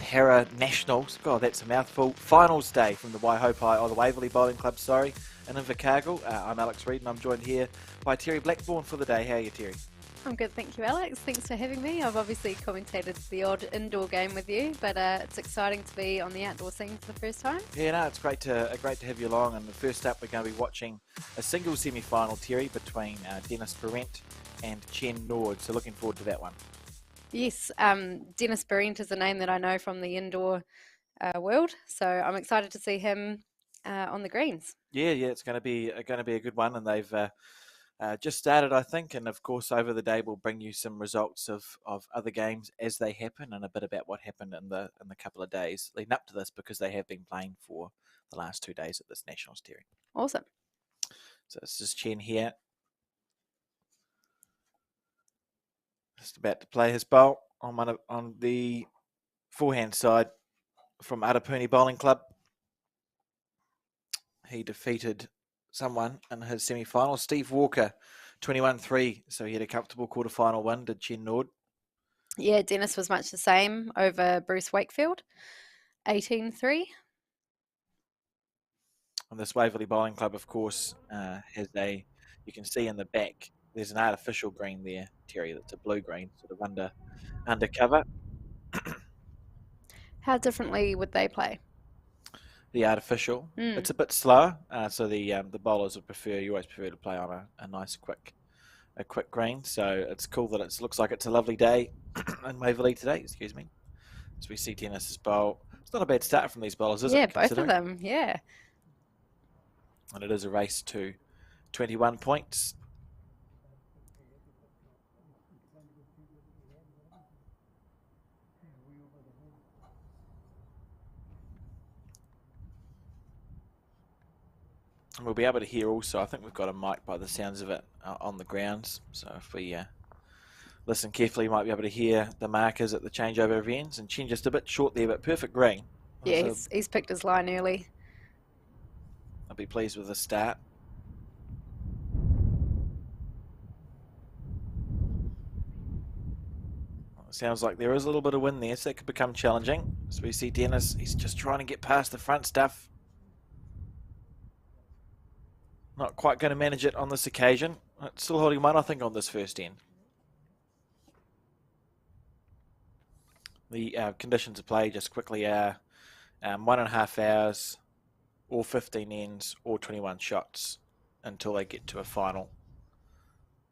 Para Nationals. God, that's a mouthful. Finals day from the Waihopai, or the Waverley Bowling Club, sorry, in Invercargill. I'm Alex Reid and I'm joined here by Terry Blackburn for the day. How are you, Terry? I'm good, thank you, Alex. Thanks for having me. I've obviously commentated the odd indoor game with you, but it's exciting to be on the outdoor scene for the first time. Yeah, no, it's great to have you along. And first up, we're going to be watching a single semi-final, Terry, between Dennis Behrent and Chen Naude. So looking forward to that one. Yes, Dennis Behrent is a name that I know from the indoor world, so I'm excited to see him on the greens. Yeah, it's going to be a good one, and they've just started, I think, and of course over the day we'll bring you some results of other games as they happen, and a bit about what happened in the couple of days leading up to this, because they have been playing for the last 2 days at this Nationals, Terry. Awesome. So this is Chen here, just about to play his bowl on the forehand side from Arapuni Bowling Club. He defeated someone in his semi-final, Steve Walker, 21-3. So he had a comfortable quarterfinal win, did Chen Naude. Yeah, Dennis was much the same over Bruce Wakefield, 18-3. And this Waverley Bowling Club, of course, has you can see in the back, there's an artificial green there, Terry, that's a blue green, sort of undercover. How differently would they play? The artificial, it's a bit slower, so the bowlers would you always prefer to play on a nice quick green. So it's cool that it looks like it's a lovely day in Waverley today, excuse me. As we see Dennis's bowl. It's not a bad start from these bowlers, is it? Yeah, both of them, yeah. And it is a race to 21 points. And we'll be able to hear also, I think we've got a mic by the sounds of it on the grounds. So if we listen carefully, you might be able to hear the markers at the changeover of ends. And Chen just a bit short there, but perfect green. Yeah, he's picked his line early. I'll be pleased with the start. Sounds like there is a little bit of wind there, so that could become challenging. So we see Dennis, he's just trying to get past the front stuff. Not quite going to manage it on this occasion. It's still holding one, I think, on this first end. The conditions of play just quickly are 1.5 hours, or 15 ends, or 21 shots until they get to a final.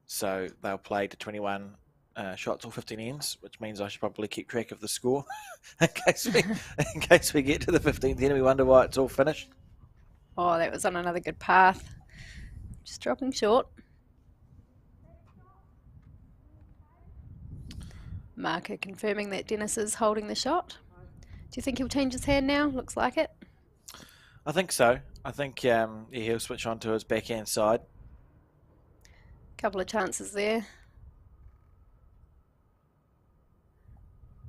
So they'll play to 21 shots or 15 ends, which means I should probably keep track of the score in case we get to the 15th end and we wonder why it's all finished. Oh, that was on another good path. Just dropping short. Marker confirming that Dennis is holding the shot. Do you think he'll change his hand now? Looks like it. I think so. I think he'll switch on to his backhand side. Couple of chances there.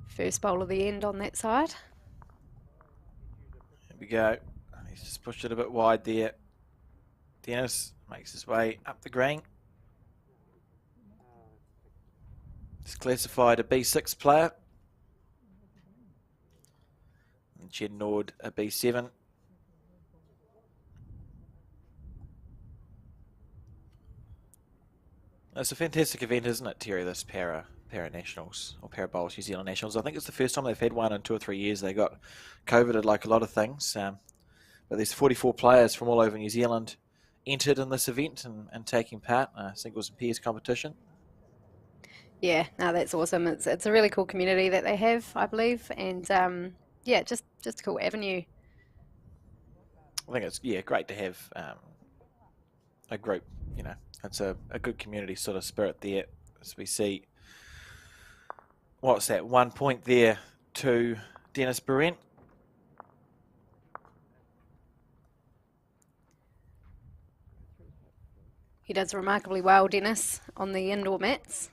First bowl of the end on that side. Here we go. He's just pushed it a bit wide there. Dennis makes his way up the green. He's classified a B6 player. And Chen Naude a B7. It's a fantastic event, isn't it, Terry, this Para Nationals, or Para Bowls New Zealand Nationals. I think it's the first time they've had one in 2 or 3 years. They got COVIDed like a lot of things. But there's 44 players from all over New Zealand entered in this event and taking part, singles and pairs competition. Yeah, no, that's awesome. It's a really cool community that they have, I believe, and yeah, just a cool avenue. I think it's great to have a group. It's a good community sort of spirit there. As we see, what's that? 1 point there to Dennis Behrent. He does remarkably well, Dennis, on the indoor mats.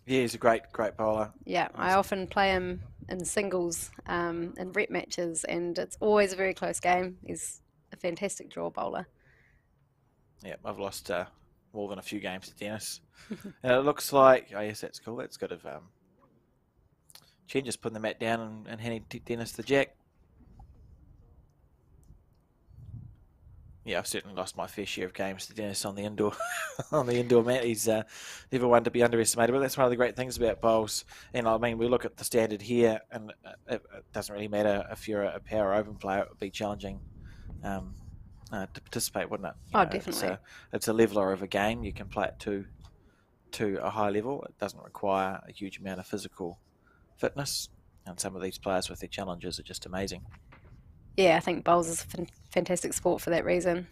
Yeah, he's a great bowler. Yeah, I often play him in singles in rep matches, and it's always a very close game. He's a fantastic draw bowler. Yeah, I've lost more than a few games to Dennis. And it looks like, oh yes, that's cool. That's good of Chen just putting the mat down and handing Dennis the jack. Yeah, I've certainly lost my fair share of games to Dennis on the indoor on the indoor mat. He's never one to be underestimated, but that's one of the great things about bowls. And I mean, we look at the standard here, and it doesn't really matter if you're a power open player. It would be challenging to participate, wouldn't it? Oh, definitely. It's a leveler of a game. You can play it to a high level. It doesn't require a huge amount of physical fitness, and some of these players with their challenges are just amazing. Yeah, I think bowls is a fantastic sport for that reason.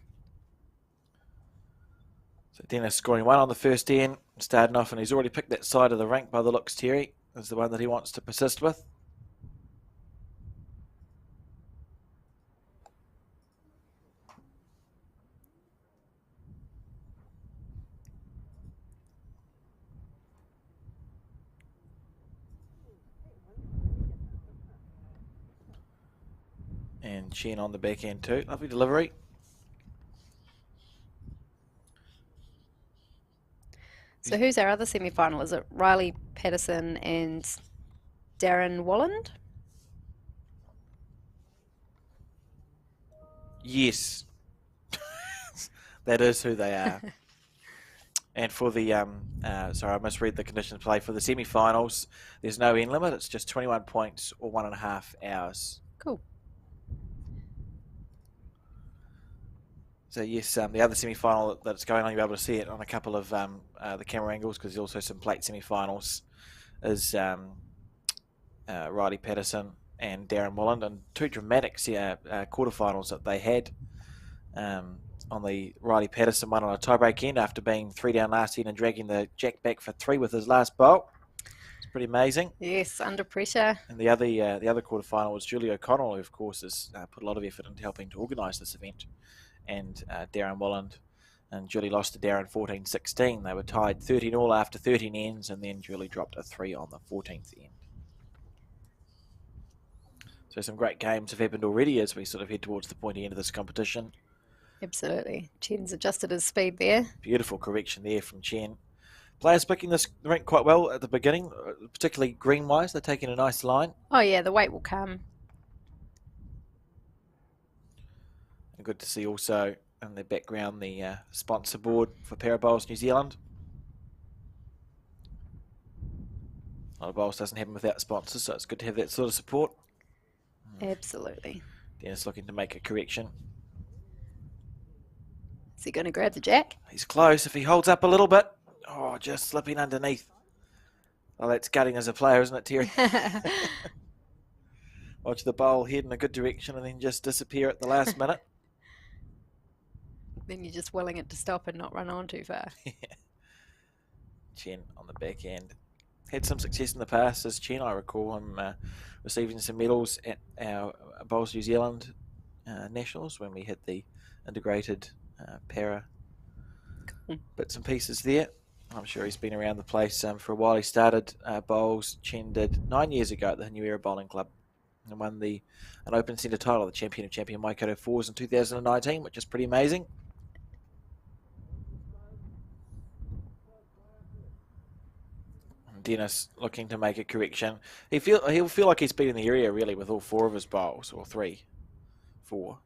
So Dennis scoring 1 on the first end, starting off, and he's already picked that side of the rink by the looks, Terry, is the one that he wants to persist with. And Chen on the back end too. Lovely delivery. So who's our other semi-final? Is it Riley, Patterson and Darron Wolland? Yes. That is who they are. And for the, sorry, I misread the conditions play. For the semi-finals, there's no end limit. It's just 21 points or 1.5 hours. Cool. So yes, the other semi-final that's going on, you'll be able to see it on a couple of the camera angles, because there's also some plate semi-finals, is Riley Patterson and Darron Wolland, and two dramatic quarterfinals that they had. On the Riley Patterson one on a tiebreak end after being 3 down last end and dragging the jack back for 3 with his last bowl. It's pretty amazing. Yes, under pressure. And the other quarterfinal was Julie O'Connell, who of course has put a lot of effort into helping to organise this event. And Darron Wolland and Julie lost to Darron 14-16. They were tied 13-all after 13 ends, and then Julie dropped a 3 on the 14th end. So some great games have happened already as we sort of head towards the pointy end of this competition. Absolutely. Chen's adjusted his speed there. Beautiful correction there from Chen. Players picking this rink quite well at the beginning, particularly green-wise. They're taking a nice line. Oh yeah, the weight will come. And good to see also in the background the sponsor board for Parabowls New Zealand. A lot of bowls doesn't happen without sponsors, so it's good to have that sort of support. Absolutely. Dennis looking to make a correction. Is he going to grab the jack? He's close. If he holds up a little bit. Oh, just slipping underneath. Well, that's gutting as a player, isn't it, Terry? Watch the bowl head in a good direction and then just disappear at the last minute. Then you're just willing it to stop and not run on too far. Chen on the back end. Had some success in the past as Chen. I recall him receiving some medals at our Bowls New Zealand Nationals when we hit the integrated para bits and pieces there. I'm sure he's been around the place for a while. He started bowls, Chen did 9 years ago at the New Era Bowling Club, and won an Open Centre title, the Champion of Champion Waikato Fours in 2019, which is pretty amazing. And Dennis looking to make a correction. He'll feel like he's been in the area really with all 4 of his bowls, or 4.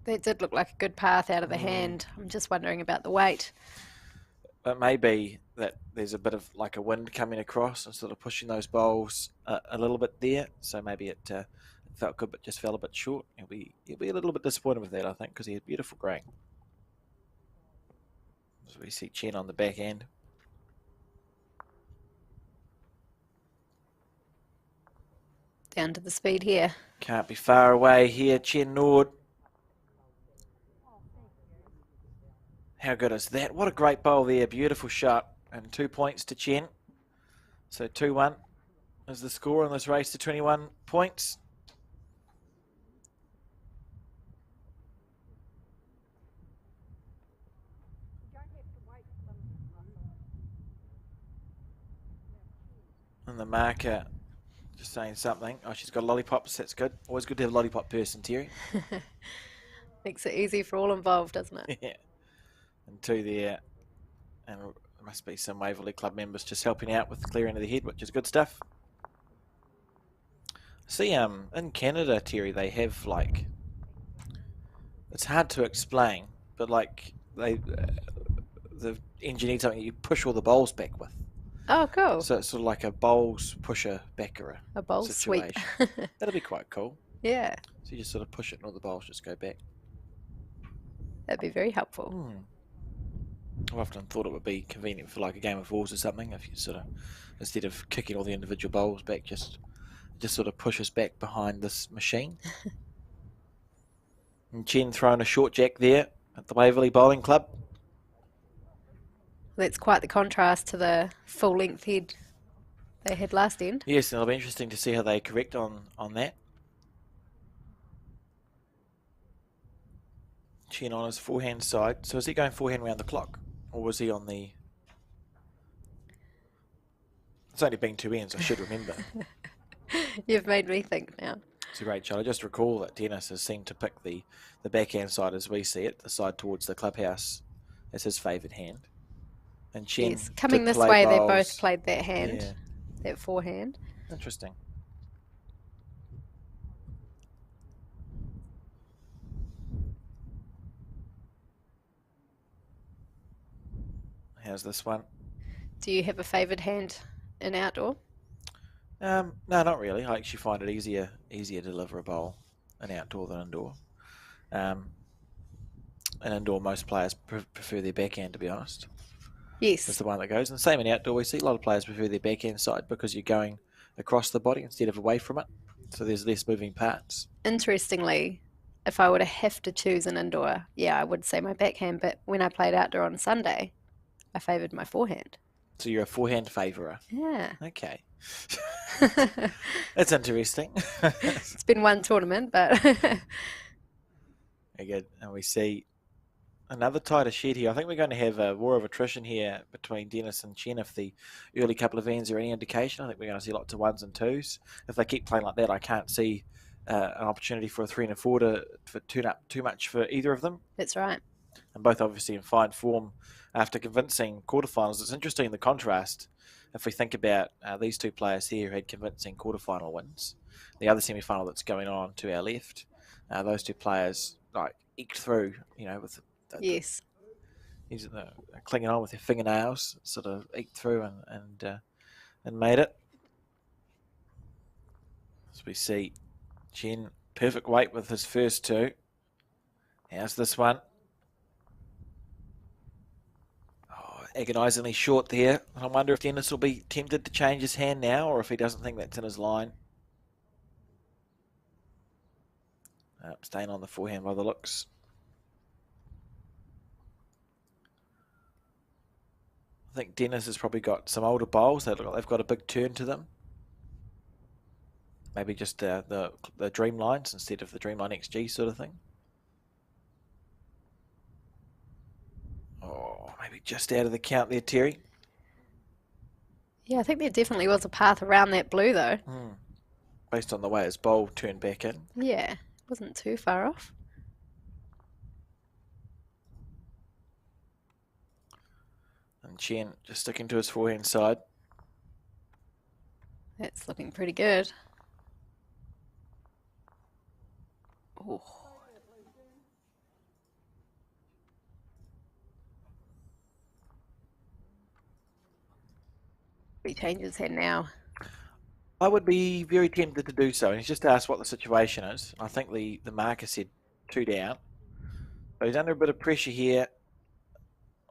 That did look like a good path out of the hand. I'm just wondering about the weight. It may be that there's a bit of like a wind coming across and sort of pushing those bowls a little bit there. So maybe it felt good but just fell a bit short. He'll be a little bit disappointed with that, I think, because he had beautiful grain. So we see Chen on the back end. Down to the speed here. Can't be far away here. Chen Naude. How good is that? What a great bowl there. Beautiful shot. And 2 points to Chen. So 2-1 is the score in this race to 21 points. And the marker just saying something. Oh, she's got lollipops. That's good. Always good to have a lollipop person, Terry. Makes it easy for all involved, doesn't it? Yeah. And 2 there. And there must be some Waverley Club members just helping out with clearing of the head, which is good stuff. See, in Canada, Terry, they have like it's hard to explain, but like the engineered something you push all the bowls back with. Oh, cool. So it's sort of like a bowls pusher backer A bowl sweep. situation. That'll be quite cool. Yeah, So you just sort of push it and all the bowls just go back. that'd be very helpful. I've often thought it would be convenient for like a game of Wars or something if you sort of, instead of kicking all the individual bowls back, just sort of pushes back behind this machine. And Chen throwing a short jack there at the Waverley Bowling Club. That's quite the contrast to the full length head they had last end. Yes, and it'll be interesting to see how they correct on that. Chen on his forehand side. So is he going forehand round the clock? Or was he on the... It's only been 2 ends, I should remember. You've made me think now. It's a great shot. I just recall that Dennis has seemed to pick the backhand side as we see it, the side towards the clubhouse, as his favoured hand. And Chen Yes, coming did this play way, they bowls. both played that hand, Yeah, that forehand. interesting. How's this one? Do you have a favoured hand in outdoor? No, not really. I actually find it easier to deliver a bowl in outdoor than indoor. In indoor, most players prefer their backhand, to be honest. It's Yes. the one that goes. And same in outdoor, we see a lot of players prefer their backhand side because you're going across the body instead of away from it. So there's less moving parts. Interestingly, if I were to have to choose an indoor, yeah, I would say my backhand, but when I played outdoor on Sunday, I favoured my forehand. So you're a forehand favourer. Yeah. Okay. That's interesting. It's been one tournament, but Very good. And we see another tighter shed here. I think we're going to have a war of attrition here between Dennis and Chen if the early couple of ends are any indication. I think we're going to see lots of 1s and 2s. If they keep playing like that, I can't see an opportunity for a 3 and a 4 to turn up too much for either of them. that's right. And both obviously in fine form after convincing quarterfinals. It's interesting the contrast if we think about these two players here who had convincing quarterfinal wins. The other semi-final that's going on to our left, those two players like eked through, with Yes. he's clinging on with their fingernails, sort of eked through and made it. As we see Chen perfect weight with his first 2. How's this one? Agonisingly short there. I wonder if Dennis will be tempted to change his hand now or if he doesn't think that's in his line. Staying on the forehand by the looks. I think Dennis has probably got some older bowls. They look like they've got a big turn to them. Maybe just the Dreamlines instead of the Dreamline XG sort of thing. Oh, maybe just out of the count there, Terry. Yeah, I think there definitely was a path around that blue, though. Based on the way his bowl turned back in. Yeah, wasn't too far off. And Chen just sticking to his forehand side. That's looking pretty good. Oh. He changes his hand now. I would be very tempted to do so. And he's just asked what the situation is. I think the marker said 2 down. But he's under a bit of pressure here.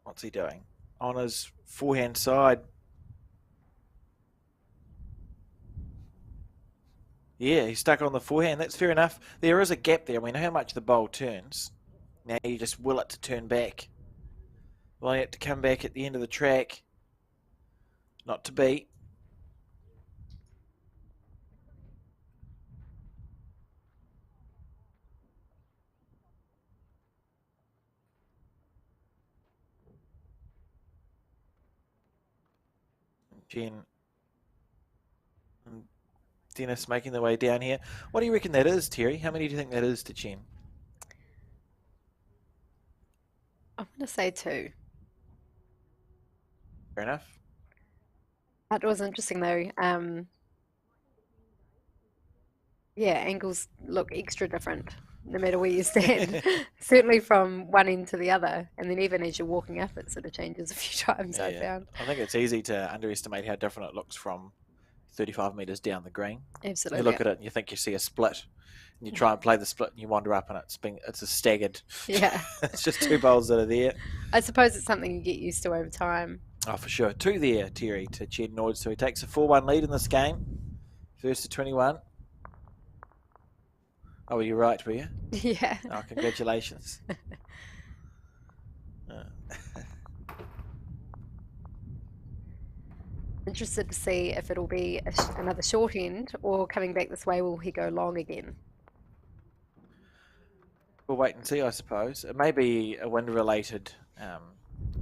What's he doing? On his forehand side. Yeah, he's stuck on the forehand. That's fair enough. There is a gap there. We know how much the bowl turns. Now you just will it to turn back. Willing it to come back at the end of the track. Not to be. Chen and Dennis making their way down here. What do you reckon that is, Terry? How many do you think that is to Chen? I'm going to say 2. Fair enough. That was interesting, though. Yeah, angles look extra different no matter where you stand. Certainly from one end to the other. And then even as you're walking up, it sort of changes a few times, I Yeah, found. I think it's easy to underestimate how different it looks from 35 metres down the green. You Absolutely. look at it and you think you see a split, and you try and play the split and you wander up and it's a staggered. Yeah. It's just two bowls that are there. I suppose it's something you get used to over time. Oh, for sure. Two there, Terry, to Chen Naude. So he takes a 4-1 lead in this game. First to 21. Oh, were you right, were you? Yeah. Oh, congratulations. Interested to see if it'll be another short end or coming back this way, will he go long again? We'll wait and see, I suppose. It may be a wind-related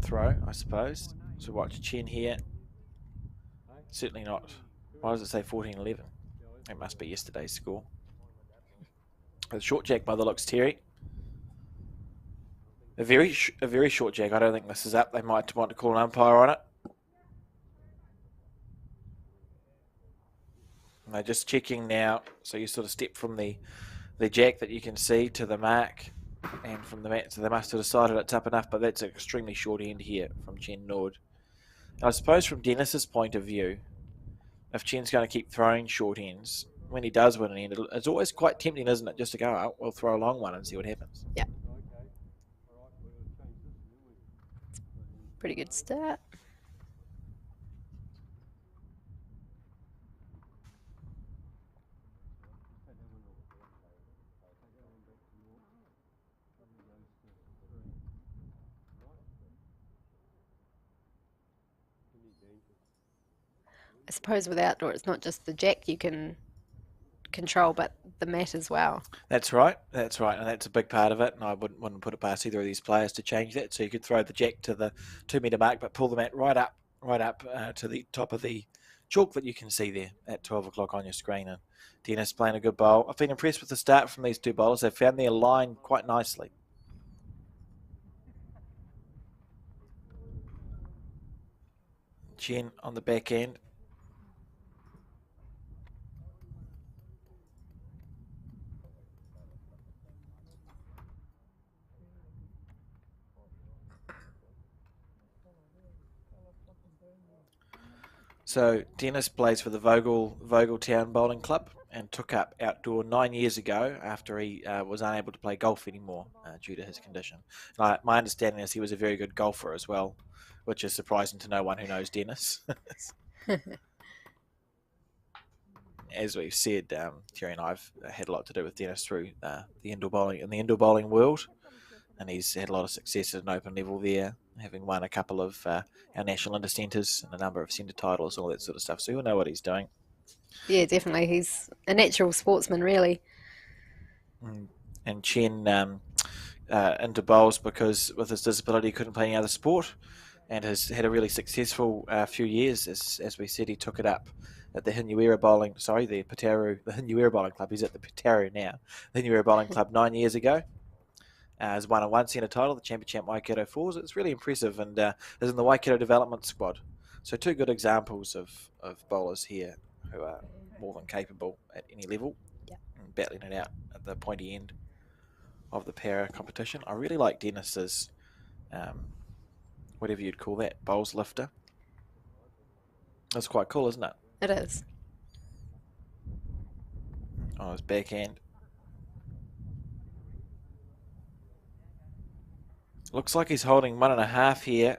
throw, I suppose. So watch Chen here. Certainly not. Why does it say 14-11? It must be yesterday's score. A short jack by the looks, Terry. A very short jack. I don't think this is up. They might want to call an umpire on it. And they're just checking now. So you sort of step from the jack that you can see to the mark and from the mat. So they must have decided it's up enough, but that's an extremely short end here from Chen Naude. I suppose from Dennis's point of view, if Chen's going to keep throwing short ends, when he does win an end, it's always quite tempting, isn't it, just to go, oh, we'll throw a long one and see what happens. Yeah. Pretty good start. I suppose with outdoor, it's not just the jack you can control, but the mat as well. That's right, and that's a big part of it, and I wouldn't put it past either of these players to change that, so you could throw the jack to the 2 metre mark, but pull the mat right up to the top of the chalk that you can see there at 12 o'clock on your screen, and Dennis playing a good bowl. I've been impressed with the start from these two bowlers. They've found their line quite nicely. Chen on the back end. So Dennis plays for the Vogeltown Bowling Club and took up outdoor 9 years ago after he was unable to play golf anymore due to his condition. My understanding is he was a very good golfer as well, which is surprising to no one who knows Dennis. As we've said, Terry and I have had a lot to do with Dennis through the indoor bowling world, and he's had a lot of success at an open level there, having won a couple of our national inter-centres and a number of centre titles, all that sort of stuff. So he'll know what he's doing. Yeah, definitely. He's a natural sportsman, really. And Chen into bowls because with his disability he couldn't play any other sport, and has had a really successful few years. As we said, he took it up at the Hinuera Bowling Club. He's at the Pataru now. The Hinuera Bowling Club 9 years ago. Has won a one-centre title, the Champion Waikato Fours. It's really impressive, and is in the Waikato development squad. So two good examples of bowlers here who are more than capable at any level, and battling it out at the pointy end of the para competition. I really like Dennis's, whatever you'd call that, bowls lifter. That's quite cool, isn't it? It is. On his backhand. Looks like he's holding 1.5 here.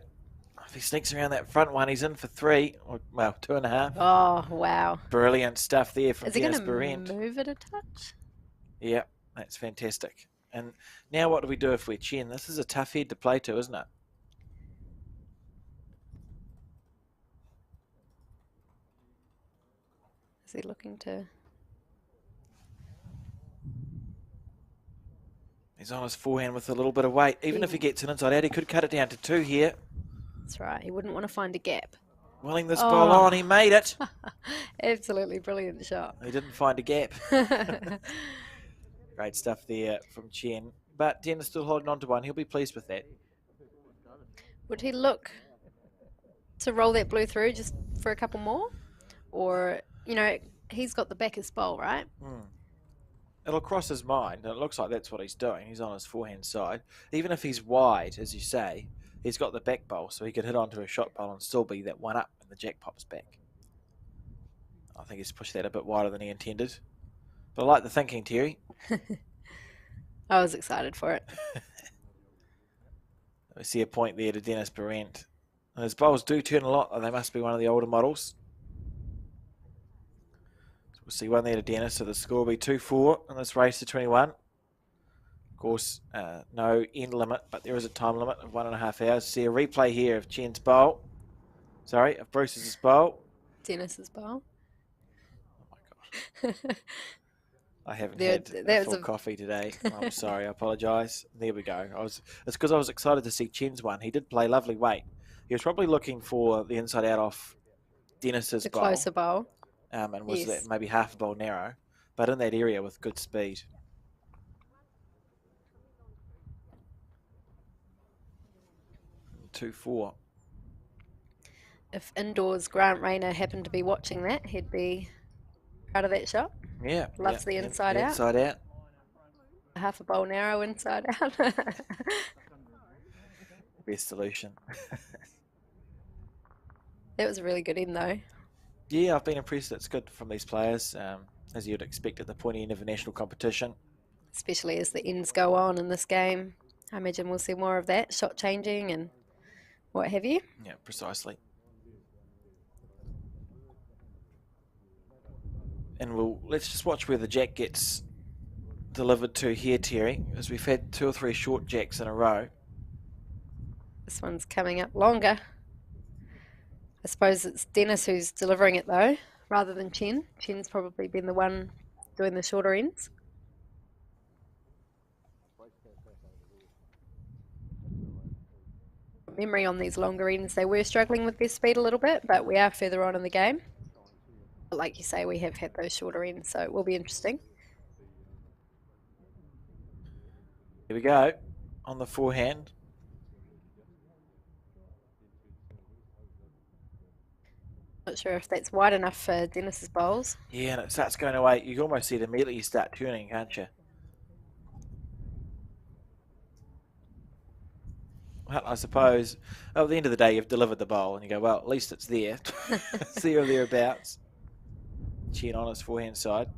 If he sneaks around that front one, he's in for 3, or well, 2.5. Oh, wow. Brilliant stuff there from Is he Dennis going to Behrent. move it a touch? Yeah, that's fantastic. And now what do we do if we're Chen? This is a tough head to play to, isn't it? Is he looking to... He's on his forehand with a little bit of weight. Even if he gets an inside out, he could cut it down to 2 here. That's right. He wouldn't want to find a gap. Willing this ball on. He made it. Absolutely brilliant shot. He didn't find a gap. Great stuff there from Chen. But Dennis still holding on to one. He'll be pleased with that. Would he look to roll that blue through just for a couple more? Or, you know, he's got the backers bowl, right? it'll cross his mind, and it looks like that's what he's doing. He's on his forehand side. Even if he's wide, as you say, he's got the back bowl, so he could hit onto a shot bowl and still be that one up when the jack pops back. I think he's pushed that a bit wider than he intended. But I like the thinking, Terry. I was excited for it. We see a point there to Dennis Behrent. And his bowls do turn a lot, and they must be one of the older models. So we'll see one there to Dennis, so the score will be 2-4 in this race to 21. Of course, no end limit, but there is a time limit of 1.5 hours. See a replay here of Chen's bowl. Sorry, of Bruce's bowl. Dennis's bowl. Oh my God. I haven't had a full coffee today. I'm sorry, I apologise. There we go. It's because I was excited to see Chen's one. He did play lovely weight. He was probably looking for the inside out off Dennis's bowl. The closer bowl. And was that maybe half a bowl narrow, but in that area with good speed. Two, 4. If indoors Grant Rayner happened to be watching that, he'd be proud of that shot. Yeah. Loves the inside out. Inside out. Half a bowl narrow inside out. Best solution. That was a really good end though. Yeah, I've been impressed. It's good from these players, as you'd expect at the pointy end of a national competition. Especially as the ends go on in this game. I imagine we'll see more of that, shot changing and what have you. Yeah, precisely. And let's just watch where the jack gets delivered to here, Terry, as we've had 2 or 3 short jacks in a row. This one's coming up longer. I suppose it's Dennis who's delivering it though, rather than Chen. Chen's probably been the one doing the shorter ends. Memory on these longer ends, they were struggling with their speed a little bit, but we are further on in the game. But like you say, we have had those shorter ends, so it will be interesting. Here we go, on the forehand. Not sure if that's wide enough for Dennis's bowls. Yeah, and it starts going away. You can almost see it immediately you start turning, can't you? Well, I suppose, at the end of the day, you've delivered the bowl, and you go, well, at least it's there. It's there or thereabouts. Chen on his forehand side.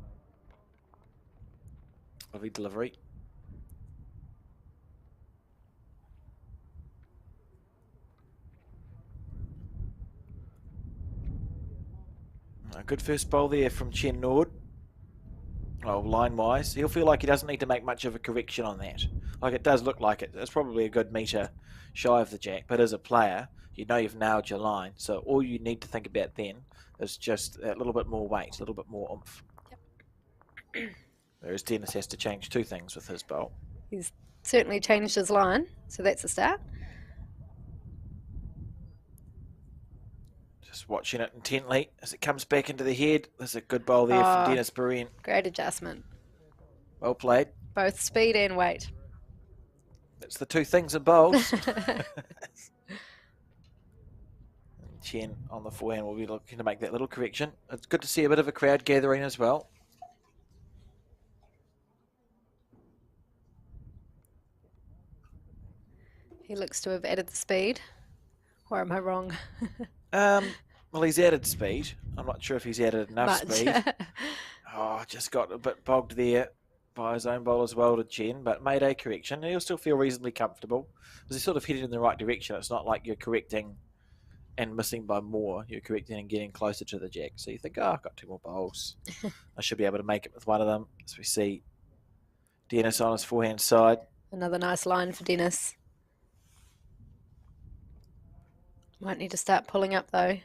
Lovely delivery. A good first bowl there from Chen Naude. Well, line-wise, he'll feel like he doesn't need to make much of a correction on that. Like, it does look like it's probably a good metre shy of the jack, but as a player, you know you've nailed your line. So all you need to think about then is just a little bit more weight, a little bit more oomph. Yep. Whereas Dennis has to change 2 things with his bowl. He's certainly changed his line, so that's a start. Just watching it intently as it comes back into the head. There's a good bowl there from Dennis Behrent. Great adjustment. Well played. Both speed and weight. That's the 2 things in bowls. Chen on the forehand will be looking to make that little correction. It's good to see a bit of a crowd gathering as well. He looks to have added the speed. Or am I wrong? Well, he's added speed. I'm not sure if he's added enough speed. Just got a bit bogged there by his own bowl as well to Chen, but made a correction. And he'll still feel reasonably comfortable because he's sort of headed in the right direction. It's not like you're correcting and missing by more. You're correcting and getting closer to the jack. So you think, I've got 2 more bowls. I should be able to make it with one of them. As we see Dennis on his forehand side. Another nice line for Dennis. Might need to start pulling up though.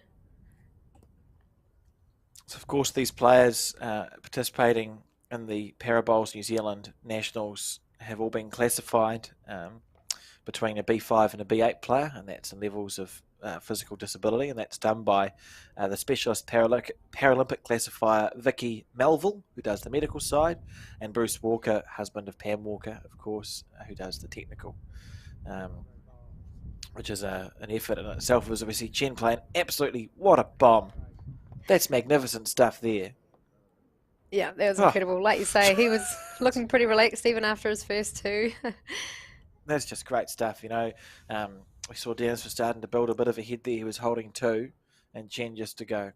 So of course these players participating in the Parabowls New Zealand Nationals have all been classified between a B5 and a B8 player, and that's in levels of physical disability, and that's done by the specialist Paralympic classifier Vicky Melville, who does the medical side, and Bruce Walker, husband of Pam Walker, of course, who does the technical, which is an effort in itself. As we see Chen playing absolutely, what a bomb. That's magnificent stuff there. Yeah, that was Oh, incredible. Like you say, he was looking pretty relaxed even after his first two. that's just great stuff, We saw Dennis was starting to build a bit of a head there. He was holding two, and Chen just to go,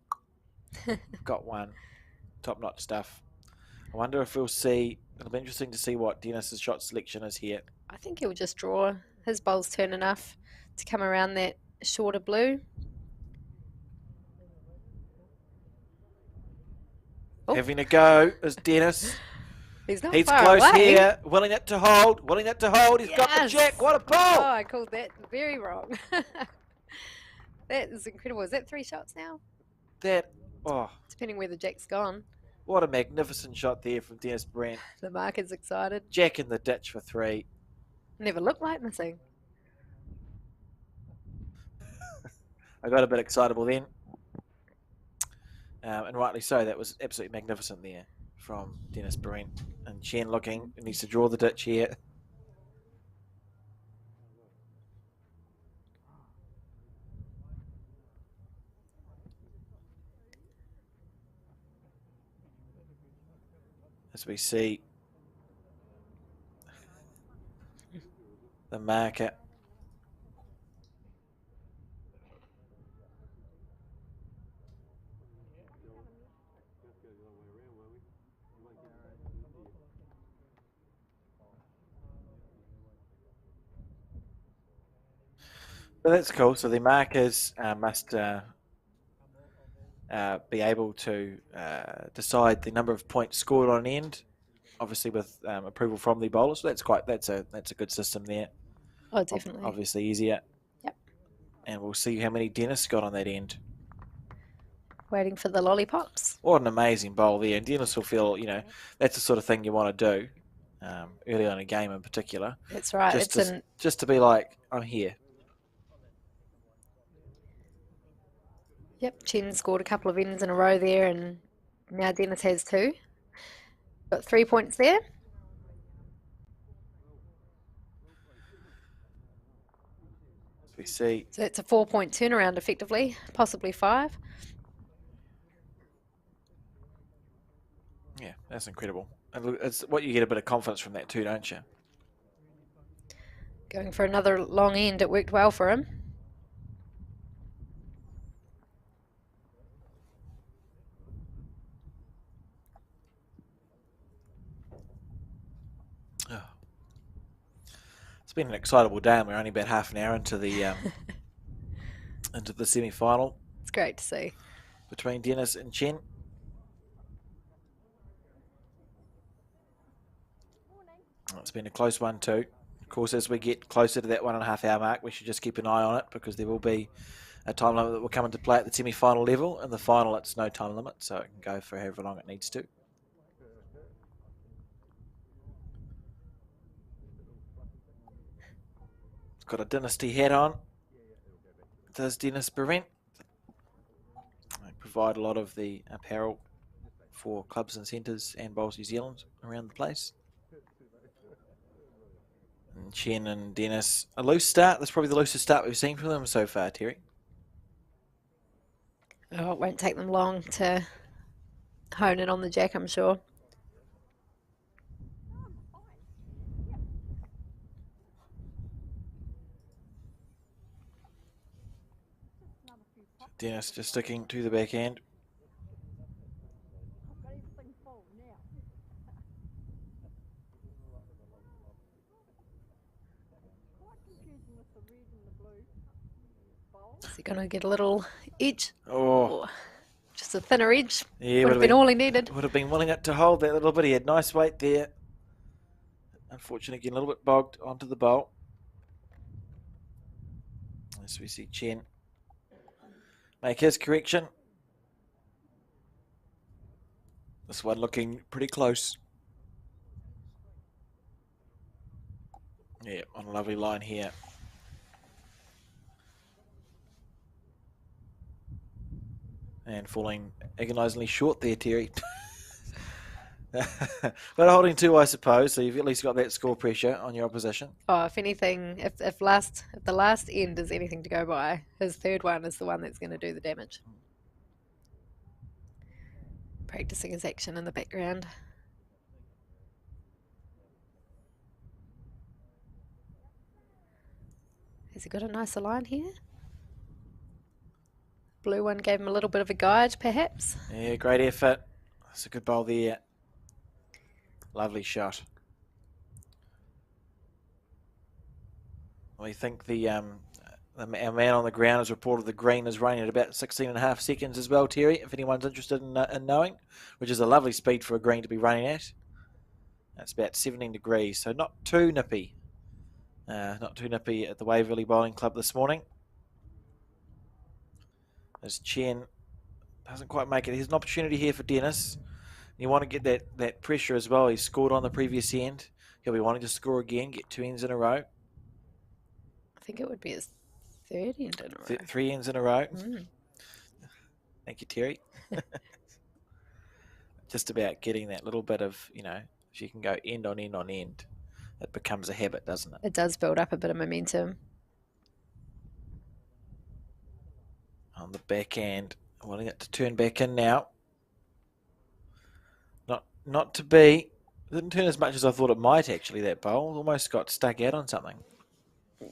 got one. Top-notch stuff. I wonder if we'll see. It'll be interesting to see what Dennis's shot selection is here. I think he'll just draw. His bowl's turn enough to come around that shorter blue. Oh. Having a go is Dennis. He's not He's far close away. here. Willing it to hold. He's got the jack. What a pull! Oh, I called that very wrong. That is incredible. Is that 3 shots now? Depending where the jack's gone. What a magnificent shot there from Dennis Behrent. The marker's excited. Jack in the ditch for 3. Never looked like missing. I got a bit excitable then. And rightly so. That was absolutely magnificent there from Dennis Behrent. And Chen looking, needs to draw the ditch here. As we see the marker. But that's cool. So the markers must be able to decide the number of points scored on an end, obviously with approval from the bowler. So that's a good system there. Oh, definitely. Obviously easier. Yep. And we'll see how many Dennis got on that end. Waiting for the lollipops. What an amazing bowl there. And Dennis will feel, that's the sort of thing you want to do early on a game in particular. That's right. Just to be like, I'm here. Yep, Chen scored a couple of ends in a row there, and now Dennis has 2. Got 3 points there. As we see. So it's a 4-point turnaround effectively, possibly 5. Yeah, that's incredible. And it's what you get a bit of confidence from that too, don't you? Going for another long end, it worked well for him. Oh. It's been an excitable day, and we're only about half an hour into the semi-final. It's great to see. Between Dennis and Chen. It's been a close one too. Of course, as we get closer to that 1.5 hour mark, we should just keep an eye on it, because there will be a time limit that will come into play at the semi-final level. In the final, it's no time limit, so it can go for however long it needs to. It's got a dynasty hat on. Does Dennis Behrent. They provide a lot of the apparel for clubs and centres and Bowls New Zealand around the place. And Chen and Dennis, a loose start. That's probably the loosest start we've seen from them so far, Terry. Oh, it won't take them long to hone in on the jack, I'm sure. Dennis just sticking to the backhand. Is he going to get a little edge? Oh. Just a thinner edge. Yeah, would have been all he needed. Would have been willing it to hold that little bit. He had nice weight there. Unfortunately, getting a little bit bogged onto the bowl. As we see Chen make his correction. This one looking pretty close. Yeah, on a lovely line here. And falling agonisingly short there, Terry. But holding 2, I suppose, so you've at least got that score pressure on your opposition. Oh, if anything, if the last end is anything to go by, his third one is the one that's going to do the damage. practicing his action in the background. Has he got a nicer line here? Blue one gave him a little bit of a guide, perhaps. Yeah, great effort. That's a good bowl there. Lovely shot. We think our man on the ground has reported the green is running at about 16.5 seconds as well, Terry, if anyone's interested in knowing, which is a lovely speed for a green to be running at. That's about 17 degrees, so not too nippy. Not too nippy at the Waverley Bowling Club this morning. As Chen doesn't quite make it. Here's an opportunity here for Dennis. You want to get that pressure as well. He scored on the previous end. He'll be wanting to score again, get 2 ends in a row. I think it would be his third end in a row. 3 ends in a row. Mm. Thank you, Terry. Just about getting that little bit of, if you can go end on end on end, it becomes a habit, doesn't it? It does build up a bit of momentum. On the backhand, wanting it to turn back in now. Not to be. Didn't turn as much as I thought it might, actually, that bowl. Almost got stuck out on something.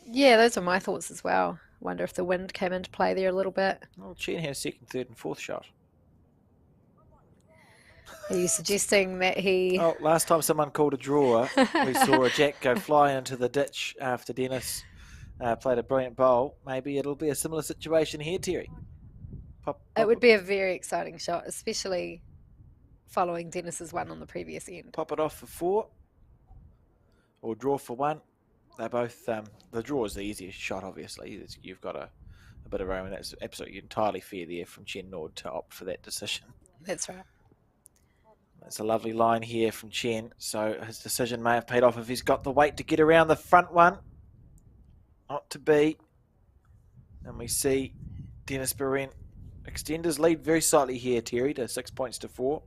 Yeah, those are my thoughts as well. Wonder if the wind came into play there a little bit. Well, Chen has second, third and fourth shot. Are you suggesting that he... Oh, last time someone called a draw, we saw a jack go fly into the ditch after Dennis played a brilliant bowl. Maybe it'll be a similar situation here, Terry. It would be a very exciting shot, especially following Dennis's one on the previous end. Pop it off for 4 or draw for 1. They're both, the draw is the easiest shot, obviously. You've got a bit of room, and that's absolutely entirely fair there from Chen Naude to opt for that decision. That's right. That's a lovely line here from Chen, so his decision may have paid off if he's got the weight to get around the front one. Not to be. And we see Dennis Behrent extend his lead very slightly here, Terry, to 6 points to 4.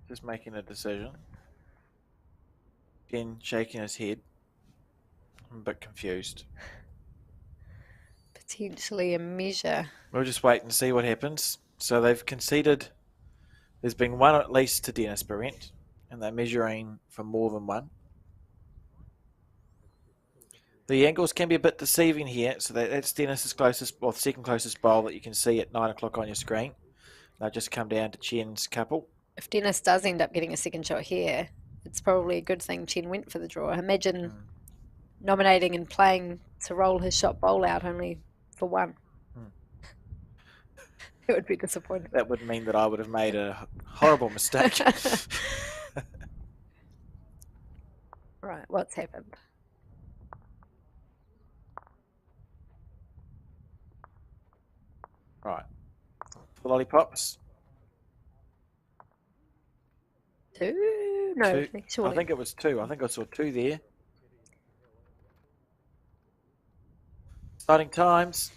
Just making a decision. Again, shaking his head. I'm a bit confused. Potentially a measure. We'll just wait and see what happens. So they've conceded. There's been 1 at least to Dennis Behrent, and they're measuring for more than 1. The angles can be a bit deceiving here. So that's Dennis's closest, or second closest bowl that you can see at 9 o'clock on your screen. They'll just come down to Chen's couple. If Dennis does end up getting a second shot here, it's probably a good thing Chen went for the draw. Imagine nominating and playing to roll his shot bowl out only for 1. It would be disappointing. That would mean that I would have made a horrible mistake. Right, what's happened? Right. The lollipops. 2? No, 2. surely. I think it was 2. I think I saw 2 there. Starting times.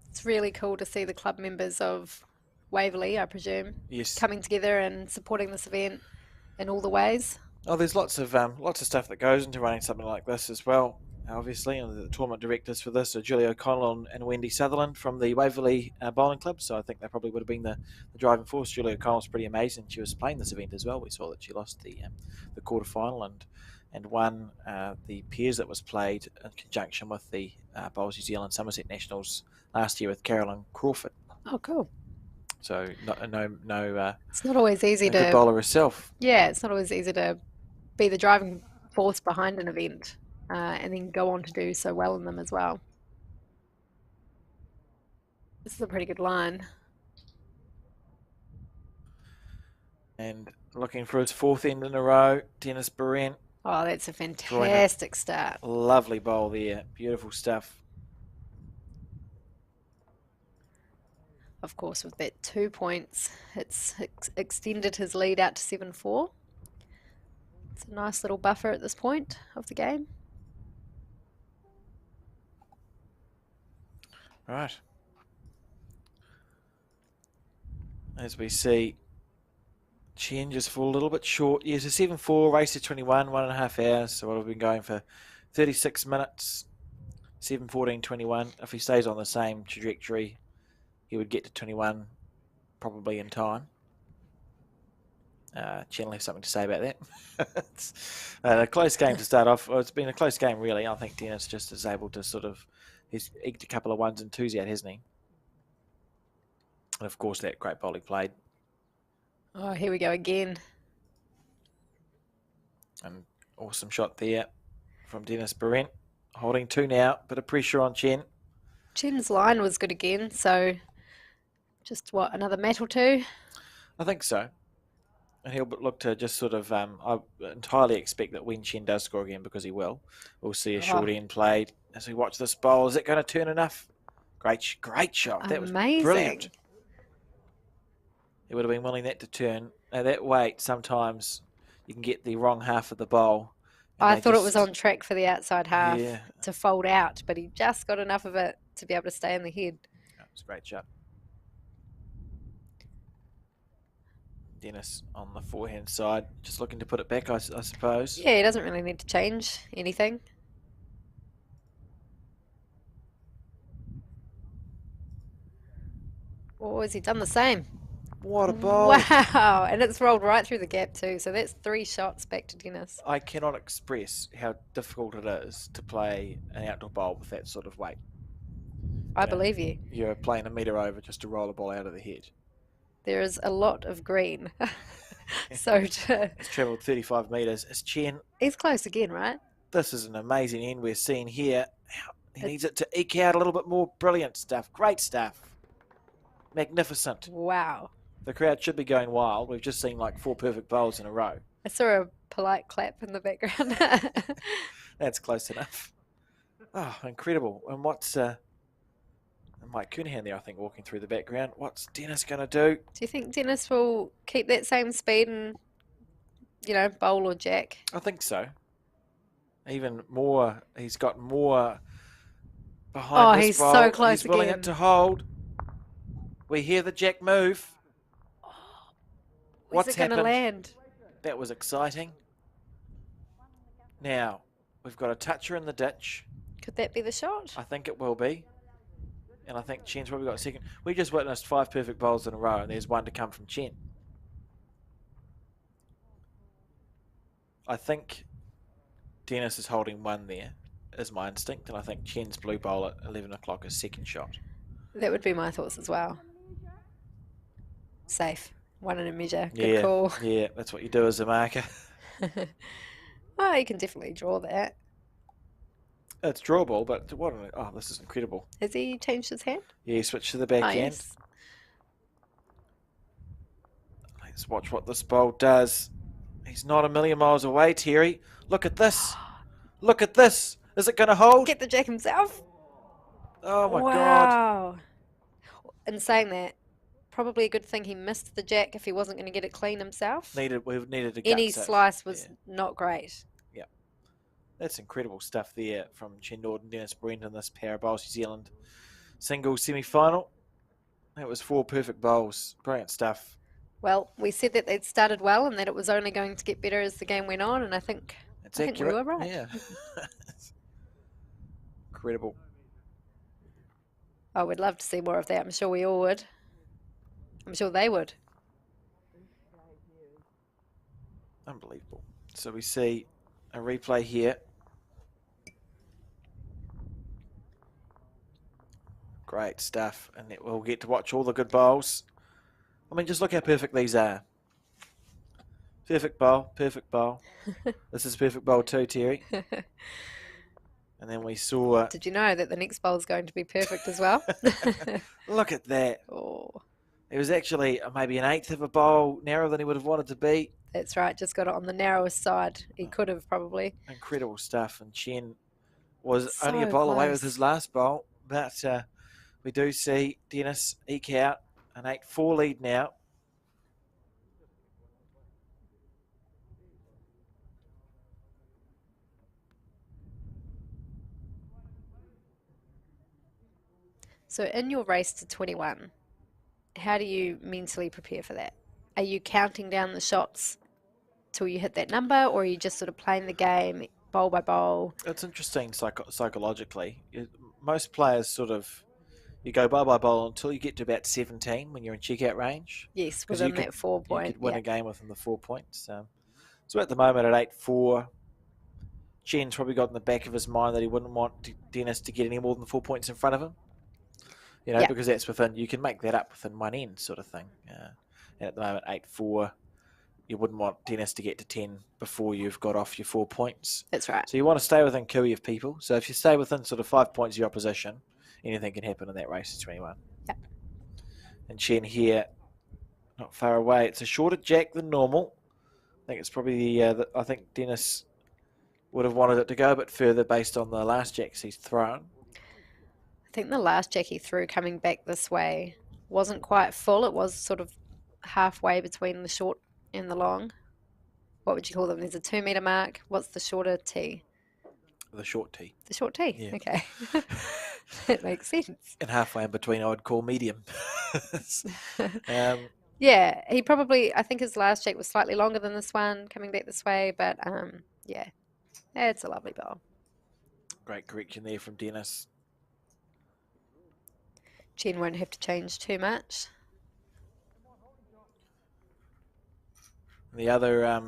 It's really cool to see the club members of Waverley, I presume, Yes. coming together and supporting this event in all the ways. Oh, there's lots of stuff that goes into running something like this as well. Obviously, and the tournament directors for this are Julie O'Connell and Wendy Sutherland from the Waverley Bowling Club. So I think they probably would have been the driving force. Julie O'Connell's pretty amazing. She was playing this event as well. We saw that she lost the quarterfinal and won the pairs that was played in conjunction with the Bowls New Zealand Somerset Nationals last year with Carolyn Crawford. Oh, cool. So it's not always easy good to bowler herself. Yeah, it's not always easy to be the driving force behind an event. And then go on to do so well in them as well. This is a pretty good line. And looking for his 4th end in a row, Dennis Behrent. Oh, that's a fantastic start. Lovely bowl there. Beautiful stuff. Of course, with that 2 points, it's extended his lead out to 7-4. It's a nice little buffer at this point of the game. Right. As we see, Chen just fall a little bit short. Yes, a 7-4, race to 21, 1.5 hours. So we've been going for 36 minutes, 7:14:21. If he stays on the same trajectory, he would get to 21 probably in time. Chen will have something to say about that. It's a close game to start off. Well, it's been a close game, really. I think Dennis just is able to sort of, he's eked a couple of 1s and 2s out, hasn't he? And of course, that great bowl he played. Oh, here we go again. An awesome shot there from Dennis Behrent. Holding 2 now, bit of pressure on Chen. Chen's line was good again, so just what, another mat or 2? I think so. And he'll look to just sort of, I entirely expect that when Chen does score again, because he will, we'll see a short end played. As we watch this bowl, is it going to turn enough? Great shot. That was brilliant. He would have been willing that to turn. Now that weight, sometimes you can get the wrong half of the bowl. I thought it was on track for the outside half Yeah. to fold out, but he just got enough of it to be able to stay in the head. That was a great shot. Dennis on the forehand side, just looking to put it back, I suppose. Yeah, he doesn't really need to change anything. Or has he done the same? What a bowl. Wow, and it's rolled right through the gap too, so that's 3 shots back to Dennis. I cannot express how difficult it is to play an outdoor bowl with that sort of weight. I believe you. You're playing a metre over just to roll a ball out of the head. There is a lot of green. So It's travelled 35 metres. It's Chen. He's close again, right? This is an amazing end we're seeing here. He needs it to eke out a little bit more. Brilliant stuff. Great stuff. Magnificent. Wow. The crowd should be going wild. We've just seen like 4 perfect bowls in a row. I saw a polite clap in the background. That's close enough. Oh, incredible. And what's Mike Cunningham there, I think, walking through the background. What's Dennis going to do? Do you think Dennis will keep that same speed and, bowl or jack? I think so. Even more, he's got more behind this bowl. He's so close He's willing again. it to hold. We hear the jack move. Where's What's it going to happened? land? That was exciting. Now, we've got a toucher in the ditch. Could that be the shot? I think it will be. And I think Chen's probably got a second. We just witnessed 5 perfect bowls in a row, and there's one to come from Chen. I think Dennis is holding 1 there, is my instinct, and I think Chen's blue bowl at 11 o'clock is second shot. That would be my thoughts as well. Safe. 1 in a measure. Good call. Yeah, that's what you do as a marker. Oh, you can definitely draw that. It's drawable, but this is incredible. Has he changed his hand? Yeah, switch to the backhand. Yes. Let's watch what this bowl does. He's not a million miles away, Terry. Look at this. Look at this. Is it going to hold? Get the jack himself. Oh, my God. Wow. In saying that, probably a good thing he missed the jack if he wasn't going to get it clean himself. We needed to Any guts it. slice was not great. Yeah. That's incredible stuff there from Chen Naude and Dennis Behrent in this Power Bowls New Zealand single semi-final. That was 4 perfect bowls. Brilliant stuff. Well, we said that they'd started well and that it was only going to get better as the game went on, and I think we were right. Yeah. Incredible. Oh, we'd love to see more of that. I'm sure we all would. I'm sure they would. Unbelievable. So we see a replay here. Great stuff. And we'll get to watch all the good bowls. I mean, just look how perfect these are. Perfect bowl, perfect bowl. This is perfect bowl too, Terry. And then we saw... Did you know that the next bowl is going to be perfect as well? Look at that. Oh, It was actually maybe an 1/8 of a bowl narrower than he would have wanted to be. that's right. Just got it on the narrowest side. He could have probably. Incredible stuff. And Chen was So only a bowl away with close. his last bowl. But we do see Dennis eke out An 8-4 lead now. So in your race to 21, how do you mentally prepare for that? Are you counting down the shots till you hit that number, or are you just sort of playing the game bowl by bowl? It's interesting psychologically. Most players sort of, you go bowl by bowl until you get to about 17 when you're in checkout range. Yes, Because within that 4 you point. could win Yeah. a game within the 4 points. So at the moment at 8-4, Chen's probably got in the back of his mind that he wouldn't want Dennis to get any more than 4 points in front of him. You know, Yeah. because that's within, you can make that up within one end sort of thing. And at the moment, 8-4, you wouldn't want Dennis to get to 10 before you've got off your 4 points. That's right. So you want to stay within cooey of people. So if you stay within sort of 5 points of your opposition, anything can happen in that race to 21. Yeah. And Chen here, not far away. It's a shorter jack than normal. I think it's probably I think Dennis would have wanted it to go a bit further based on the last jacks he's thrown. I think the last jack he threw coming back this way wasn't quite full. It was sort of halfway between the short and the long. What would you call them? There's a 2 metre mark. What's the shorter tee? The short tee. The short tee. Yeah. Okay. That makes sense. And halfway in between, I would call medium. Yeah, he probably, I think his last jack was slightly longer than this one coming back this way, but yeah, it's a lovely bowl. Great correction there from Dennis. Chen won't have to change too much. The other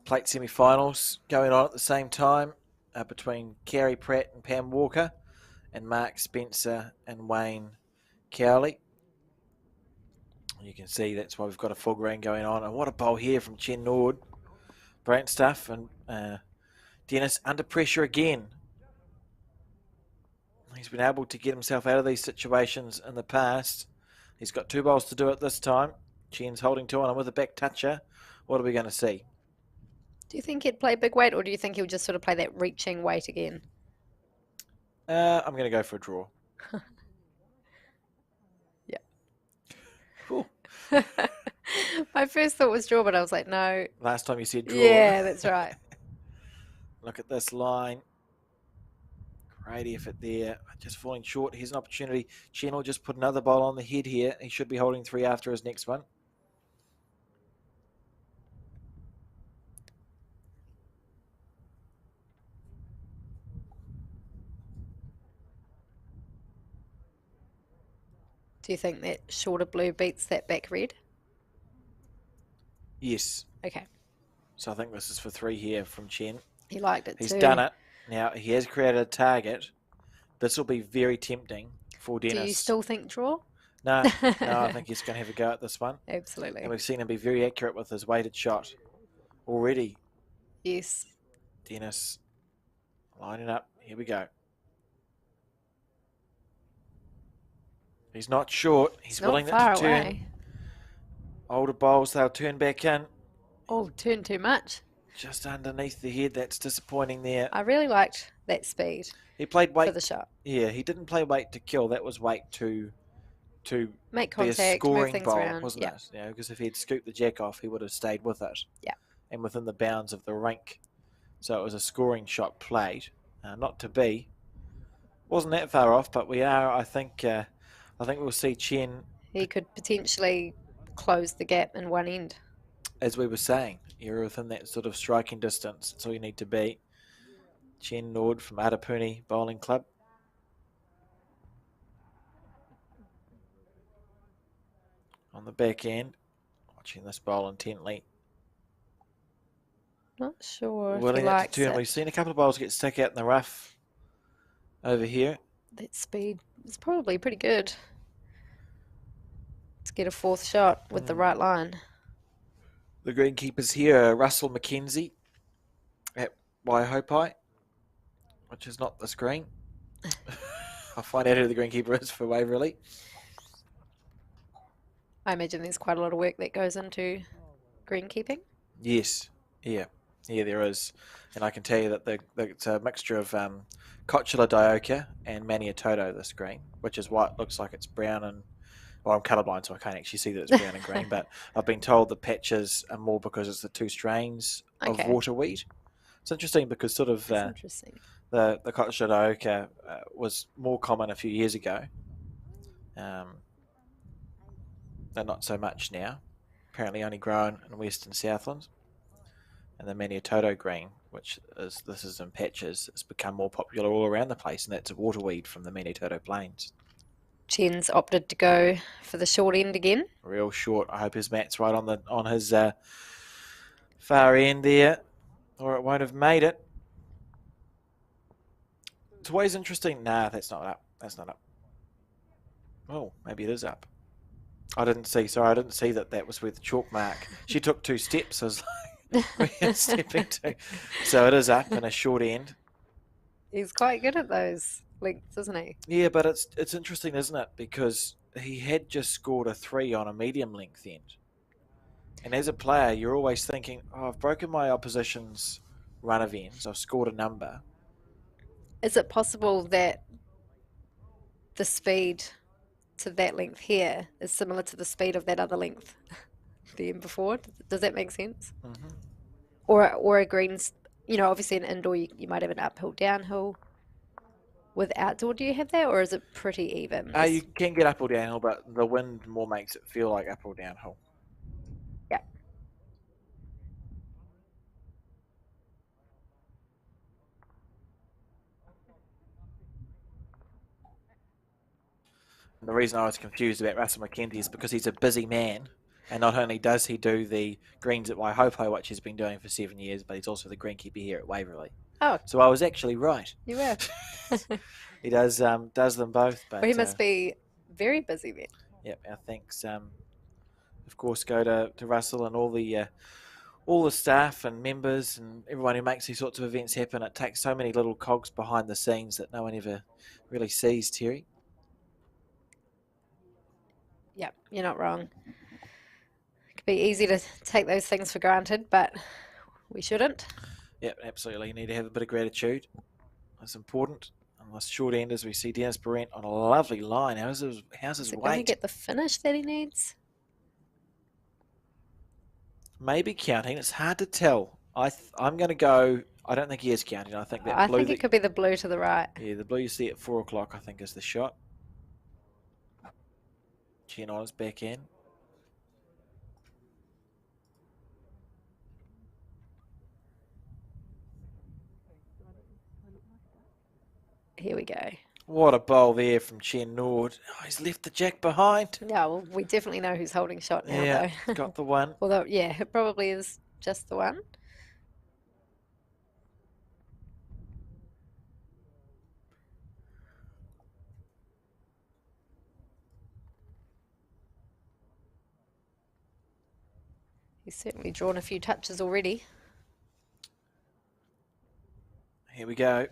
plate semi-finals going on at the same time between Carrie Pratt and Pam Walker and Mark Spencer and Wayne Cowley. You can see that's why we've got a full green going on. And what a bowl here from Chen Naude. Brilliant stuff. And Dennis under pressure again. He's been able to get himself out of these situations in the past. He's got 2 bowls to do it this time. Chen's holding 2 on him with a back toucher. What are we going to see? Do you think he'd play big weight, or do you think he'll just sort of play that reaching weight again? I'm going to go for a draw. Yeah. Cool. My first thought was draw, but I was like, no. Last time you said draw. Yeah, that's right. Look at this line. Great effort there. Just falling short. Here's an opportunity. Chen will just put another bowl on the head here. He should be holding 3 after his next one. Do you think that shorter blue beats that back red? Yes. Okay. So I think this is for 3 here from Chen. He liked it He's too. done it. Now, he has created a target. This will be very tempting for Dennis. Do you still think draw? No, I think he's going to have a go at this one. Absolutely. And we've seen him be very accurate with his weighted shot already. Yes. Dennis lining up. Here we go. He's not short. He's willing not far to turn. away. Older bowls, they'll turn back in. Oh, turn too much. Just underneath the head. That's disappointing there. I really liked that speed He played weight for the shot. Yeah, he didn't play weight to kill. That was weight to Make be a contact, move scoring things bowl, around. wasn't Yeah. it? Because if he had scooped the jack off, he would have stayed with it. Yeah. And within the bounds of the rink. So it was a scoring shot played. Not to be. Wasn't that far off, but we are, I think we'll see Chen. He could potentially close the gap in one end. As we were saying, you're within that sort of striking distance. That's all you need to be. Chen Naude from Atapuni Bowling Club. On the back end, watching this bowl intently. Not sure if Willing he it to likes turn. it. We've seen a couple of bowls get stuck out in the rough over here. That speed is probably pretty good. Let's get a 4th shot with the right line. The greenkeepers here are Russell McKenzie at Waihopai, which is not this green. I'll find out who the greenkeeper is for Waverley. I imagine there's quite a lot of work that goes into greenkeeping. Yes, yeah, there is. And I can tell you that it's a mixture of Cochila Dioka and Maniatoto, this green, which is why it looks like it's brown Well, I'm colourblind, so I can't actually see that it's brown and green, but I've been told the patches are more because it's the two strains of Okay, water wheat. It's interesting because sort of that's interesting. the Cockshot Oak was more common a few years ago. They're not so much now. Apparently only grown in Western Southland. And the Maniototo green, this is in patches, has become more popular all around the place, and that's a waterweed from the Maniototo plains. Chen's opted to go for the short end again. Real short. I hope his mat's right on his far end there, or it won't have made it. It's always interesting. Nah, that's not up. That's not up. Oh, maybe it is up. I didn't see that was where the chalk mark. She took 2 steps. I was like, we're stepping 2. So it is up in a short end. He's quite good at those lengths, isn't he? Yeah, but it's interesting, isn't it? Because he had just scored a 3 on a medium length end. And as a player, you're always thinking, oh, I've broken my opposition's run of ends. I've scored a number. Is it possible that the speed to that length here is similar to the speed of that other length the end before? Does that make sense? Mm-hmm. Or a greens, obviously in indoor you might have an uphill, downhill. With outdoor, do you have that, or is it pretty even? You can get up or downhill, but the wind more makes it feel like up or downhill. Yeah. And the reason I was confused about Russell McKenzie is because he's a busy man. And not only does he do the greens at Waihopo, which he's been doing for 7 years, but he's also the greenkeeper here at Waverley. Oh. So I was actually right. You were. He does them both. But well, he must be very busy then. Yep, our thanks, of course, go to Russell and all the staff and members and everyone who makes these sorts of events happen. It takes so many little cogs behind the scenes that no one ever really sees, Terry. Yep, you're not wrong. It could be easy to take those things for granted, but we shouldn't. Yep, absolutely. You need to have a bit of gratitude. That's important. On the short end, as we see Dennis Behrent on a lovely line. How's his Is it weight? going to get the finish that he needs? Maybe counting. It's hard to tell. I'm going to go. I don't think he is counting. I think I think it could be the blue to the right. Yeah, the blue you see at 4 o'clock, I think, is the shot. Chen on his back end. Here we go. What a bowl there from Chen Naude. Oh, he's left the jack behind. Yeah, well, we definitely know who's holding shot now, Yeah, though. got the one. Although, yeah, it probably is just the one. He's certainly drawn a few touches already. Here we go.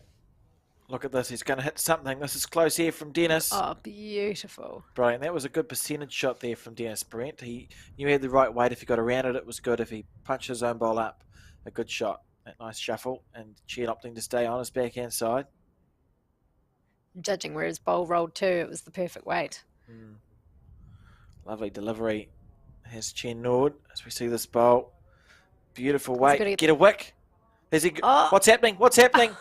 Look at this. He's going to hit something. This is close here from Dennis. Oh, beautiful. Brilliant. That was a good percentage shot there from Dennis Behrent. He knew he had the right weight. If he got around it, it was good. If he punched his own bowl up, a good shot. That nice shuffle. And Chen opting to stay on his backhand side. Judging where his bowl rolled to, it was the perfect weight. Lovely delivery. Here's Chen Naude as we see this bowl. Beautiful weight. Get a wick. Is he? Oh. What's happening? What's happening?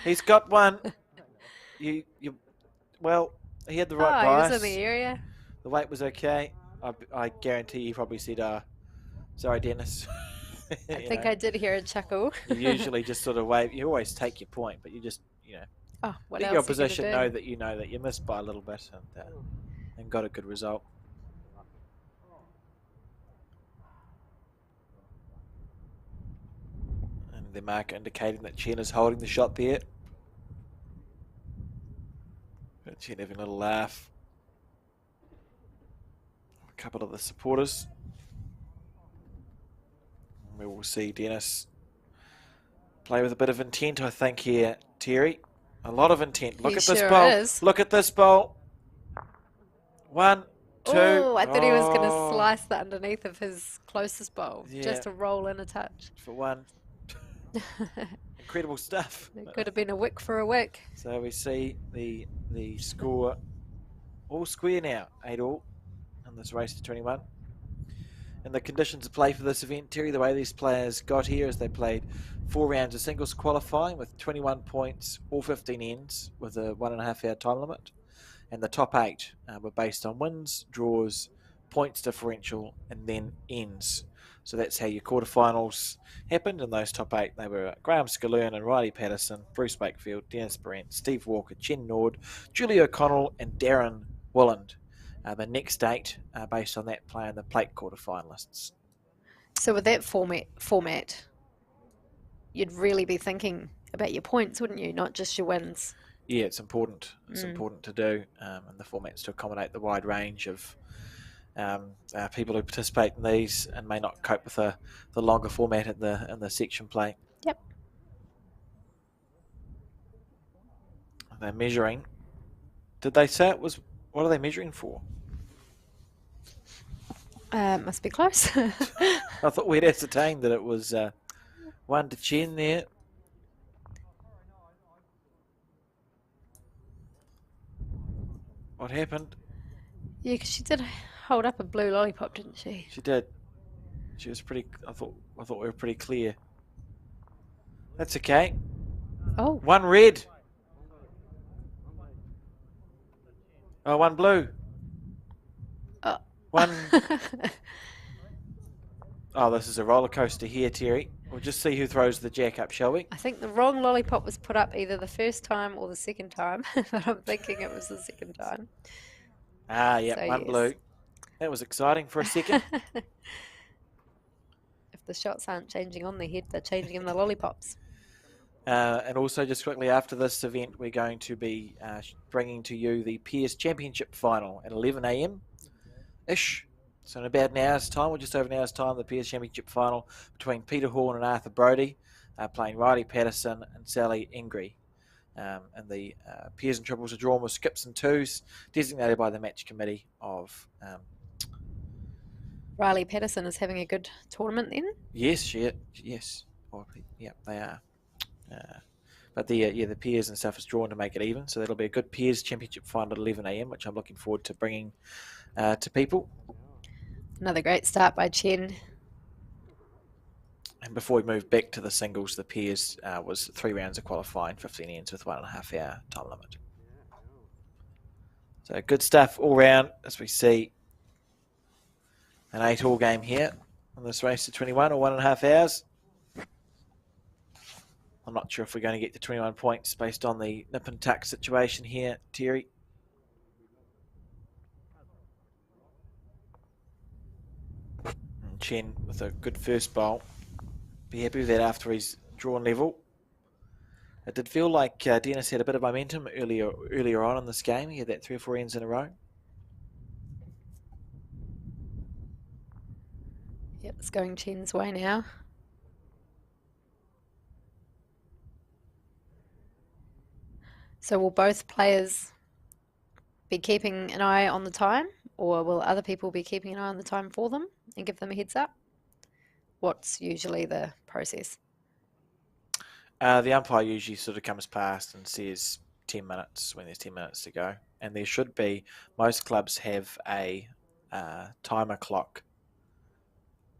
He's got one. Well, he had the right bias. He was in the area. The weight was okay. I guarantee he probably said, sorry, Dennis. I think I did hear a chuckle. You usually just sort of wave. You always take your point, but you just, what let else your opposition know that you know that you missed by a little bit and got a good result. The marker indicating that Chen is holding the shot there. Chen having a little laugh. A couple of the supporters. We will see Dennis play with a bit of intent, I think, here, Terry. A lot of intent. Look at this bowl. Look at this bowl. 1, 2. Oh, I thought he was going to slice the underneath of his closest bowl. Yeah. Just to roll in a touch. For one. Incredible stuff. It could have been a wick for a wick. So we see the score all square now, 8 all in this race to 21. And the conditions of play for this event, Terry, the way these players got here is they played 4 rounds of singles qualifying with 21 points, all 15 ends, with a 1.5 hour time limit. And the top 8 were based on wins, draws, points differential, and then ends. So that's how your quarterfinals happened. In those top 8, they were Graham Scalern and Riley Patterson, Bruce Wakefield, Dennis Behrent, Steve Walker, Chen Naude, Julie O'Connell, and Darron Wolland. The next 8 are based on that play in the plate quarterfinalists. So with that format, you'd really be thinking about your points, wouldn't you? Not just your wins. Yeah, it's important. It's important to do, and the formats to accommodate the wide range of people who participate in these and may not cope with the longer format in the section play. Yep. They're measuring. Did they say it was? What are they measuring for? Must be close. I thought we'd ascertained that it was 1 to Chen there. What happened? Yeah, because she did hold up a blue lollipop, didn't she? She did. She was pretty. I thought we were pretty clear. That's okay. Oh. 1 red. Oh, 1 blue. 1. Oh, this is a roller coaster here, Terry. We'll just see who throws the jack up, shall we? I think the wrong lollipop was put up either the first time or the second time, but I'm thinking it was the second time. Ah, yeah, So, 1 yes. blue. That was exciting for a second. If the shots aren't changing on their head, they're changing in the lollipops. And also, just quickly after this event, we're going to be bringing to you the Peers Championship final at 11 a.m.-ish. So in about an hour's time, or just over an hour's time, the Peers Championship final between Peter Horn and Arthur Brodie, playing Riley Patterson and Sally Engi. And the Peers and Triples are drawn with skips and twos, designated by the match committee of... Riley Patterson is having a good tournament then? Yes, yes. Or, yeah, they are. But the Peers and stuff is drawn to make it even, so that'll be a good Peers Championship final at 11 a.m, which I'm looking forward to bringing to people. Another great start by Chen. And before we move back to the singles, the Peers was 3 rounds of qualifying, 15 ends with 1.5 hour time limit. So good stuff all round as we see an 8-all game here on this race to 21 or 1.5 hours. I'm not sure if we're going to get to 21 points based on the nip and tuck situation here, Terry. And Chen with a good first bowl. Be happy with that after he's drawn level. It did feel like Dennis had a bit of momentum earlier on in this game. He had that 3 or 4 ends in a row. Yep, it's going Chen's way now. So will both players be keeping an eye on the time, or will other people be keeping an eye on the time for them and give them a heads up? What's usually the process? The umpire usually sort of comes past and says 10 minutes when there's 10 minutes to go. And there should be, most clubs have a timer clock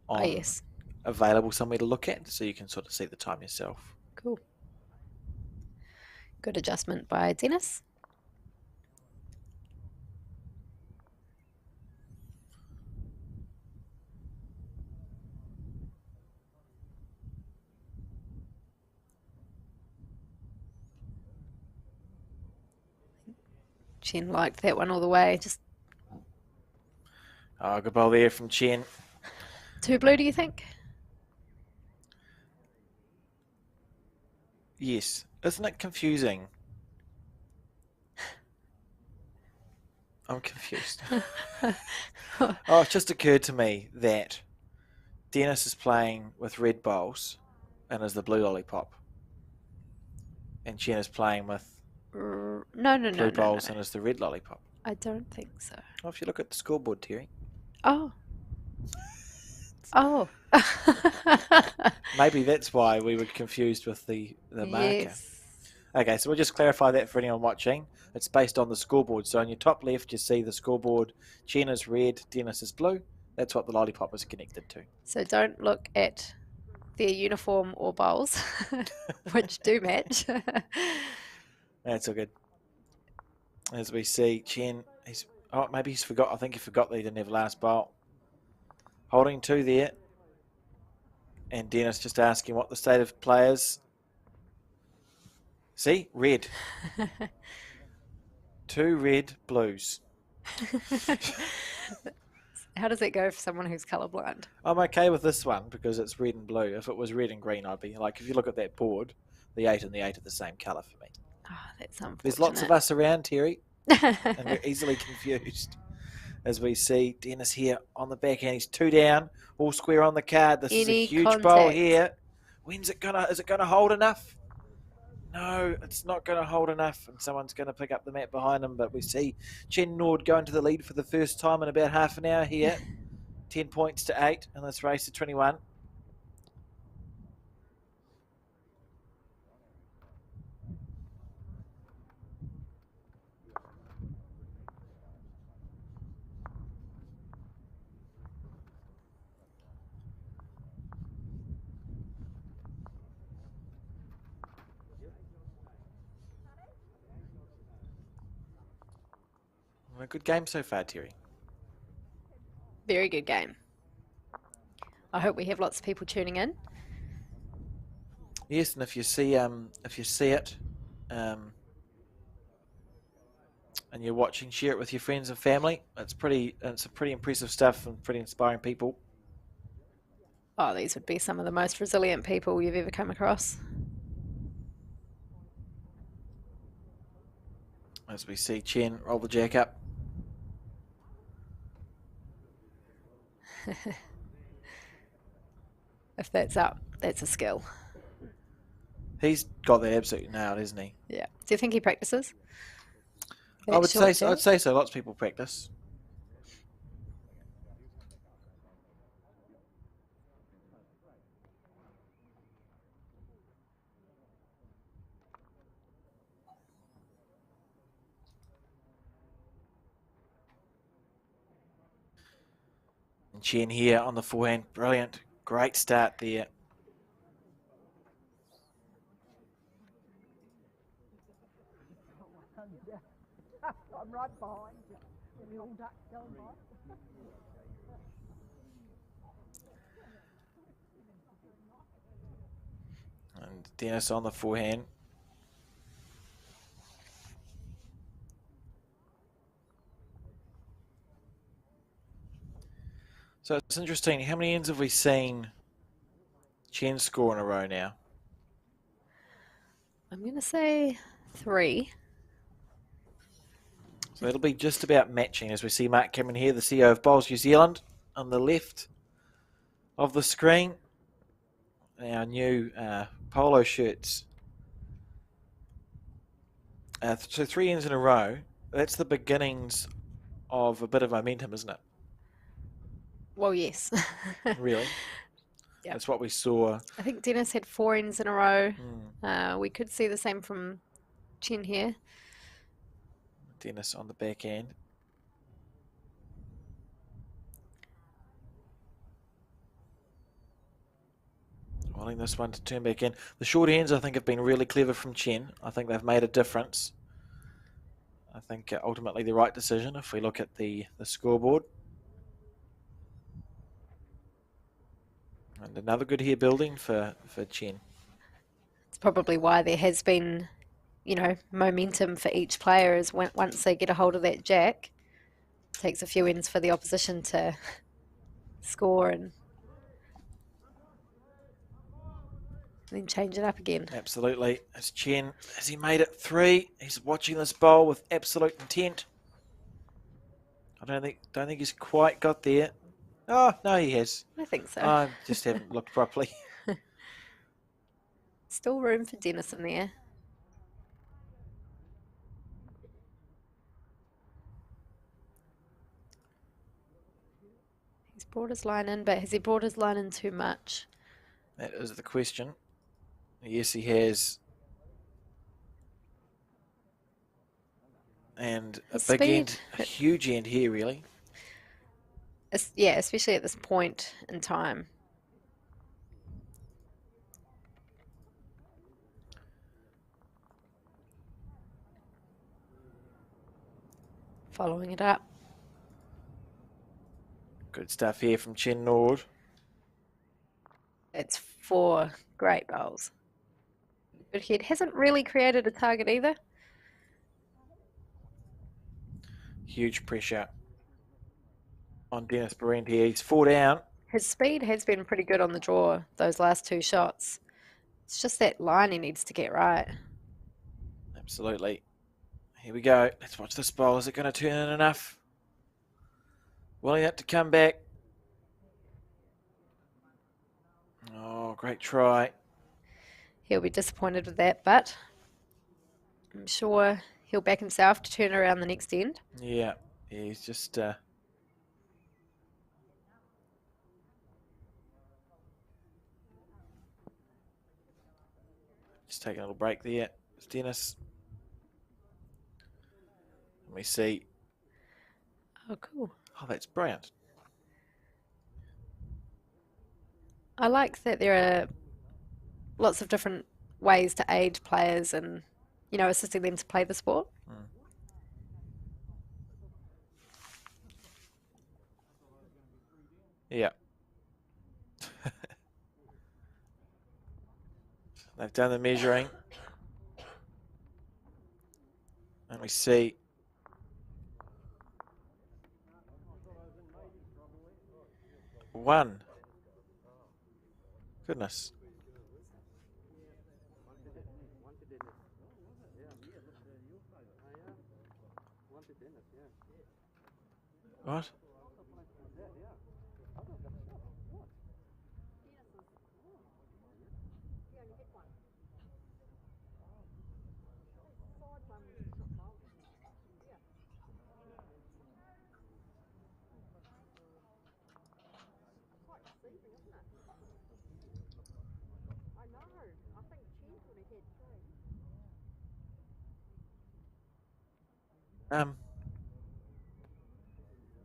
on yes. available somewhere to look at, so you can sort of see the time yourself. Cool. Good adjustment by Dennis. Chen liked that one all the way. Just good ball there from Chen. 2 blue, do you think? Yes. Isn't it confusing? I'm confused. It just occurred to me that Dennis is playing with red bowls and is the blue lollipop. And Chen is playing with blue bowls and is the red lollipop. I don't think so. Well, if you look at the scoreboard, Terry. Oh. Maybe that's why we were confused with the marker. Yes. Okay, so we'll just clarify that for anyone watching. It's based on the scoreboard. So on your top left, you see the scoreboard. Chen is red, Dennis is blue. That's what the lollipop is connected to. So don't look at their uniform or bowls, which do match. That's all good. As we see, Chen, maybe he's forgot. I think he forgot that he didn't have last bowl. Holding 2 there. And Dennis just asking what the state of play is. See, red. 2 red, blues. How does it go for someone who's colourblind? I'm okay with this one because it's red and blue. If it was red and green, I'd be like, if you look at that board, the 8 and the 8 are the same colour for me. Oh, that's unfortunate. There's lots of us around, Terry, and we're easily confused. As we see Dennis here on the backhand, he's 2 down, all square on the card. This is a huge bowl here. Is it gonna hold enough? No, it's not going to hold enough, and someone's going to pick up the mat behind him. But we see Chen Naude going to the lead for the first time in about half an hour here. 10 points to 8 in this race to 21. A good game so far, Terry. Very good game. I hope we have lots of people tuning in. Yes, and if you see it, and you're watching, share it with your friends and family. It's pretty impressive stuff and pretty inspiring people. Oh, these would be some of the most resilient people you've ever come across. As we see Chen roll the jack up. If that's up, that's a skill. He's got that absolutely nailed, isn't he? Yeah. Do you think he practices? I'd say so. Lots of people practice. And Chen here on the forehand. Brilliant. Great start there. I'm right behind you. And Dennis on the forehand. So it's interesting. How many ends have we seen Chen score in a row now? I'm going to say 3. So it'll be just about matching as we see Mark Cameron here, the CEO of Bowls New Zealand, on the left of the screen. Our new polo shirts. So 3 ends in a row. That's the beginnings of a bit of momentum, isn't it? Well, yes. Really? Yep. That's what we saw. I think Dennis had 4 ends in a row. We could see the same from Chen here. Dennis on the backhand. Wanting this one to turn back in. The short hands, I think, have been really clever from Chen. I think they've made a difference. I think ultimately the right decision if we look at the scoreboard. And another good here building for Chen. It's probably why there has been, momentum for each player is once they get a hold of that jack, it takes a few ends for the opposition to score and then change it up again. Absolutely. As Chen, has he made it 3? He's watching this bowl with absolute intent. I don't think he's quite got there. Oh, no, he has. I think so. I just haven't looked properly. Still room for Dennis in there. He's brought his line in, but has he brought his line in too much? That is the question. Yes, he has. And a His big end, speed. a huge end here, really. Yeah, especially at this point in time. Following it up. Good stuff here from Chen Naude. It's 4 great bowls. Good head. Hasn't really created a target either. Huge pressure on Dennis Behrent here. He's 4 down. His speed has been pretty good on the draw, those last 2 shots. It's just that line he needs to get right. Absolutely. Here we go. Let's watch this bowl. Is it going to turn in enough? Wolland to come back. Oh, great try. He'll be disappointed with that, but I'm sure he'll back himself to turn around the next end. Yeah, he's just taking a little break there. It's Dennis. Let me see. Oh, cool. Oh, that's brilliant. I like that there are lots of different ways to aid players and, assisting them to play the sport. Yeah. They've done the measuring. Let me see. One. Goodness. What?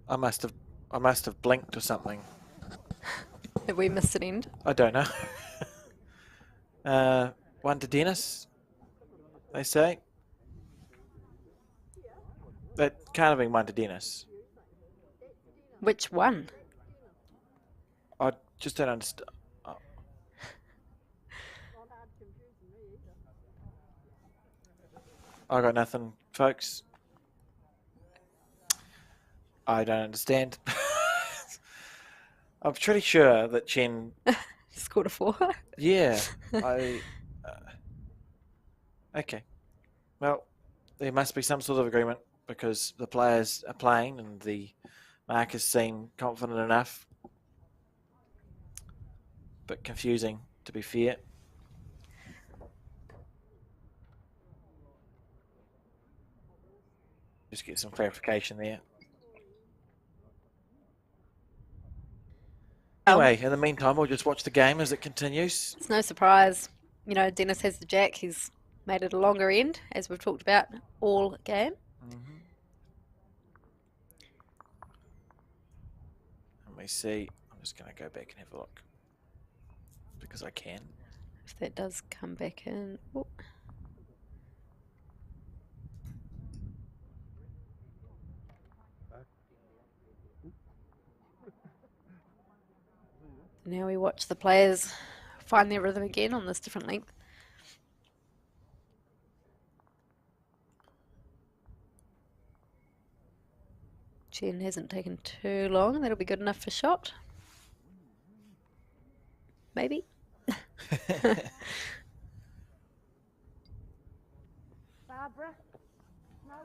I must have blinked or something. Have we missed an end? I don't know. 1 to Dennis, they say. That can't have been 1 to Dennis. Which one? I just don't understand. I got nothing, folks. I don't understand. I'm pretty sure that Chen Scored a 4. Yeah, okay. Well, there must be some sort of agreement because the players are playing and the markers seem confident enough. But confusing, to be fair. Just get some clarification there. Anyway, in the meantime, we'll just watch the game as it continues. It's no surprise. Dennis has the jack. He's made it a longer end, as we've talked about all game. Let me see. I'm just going to go back and have a look because I can. If that does come back in. Oh. Now we watch the players find their rhythm again on this different length. Chen hasn't taken too long. That'll be good enough for shot. Maybe. Barbara, no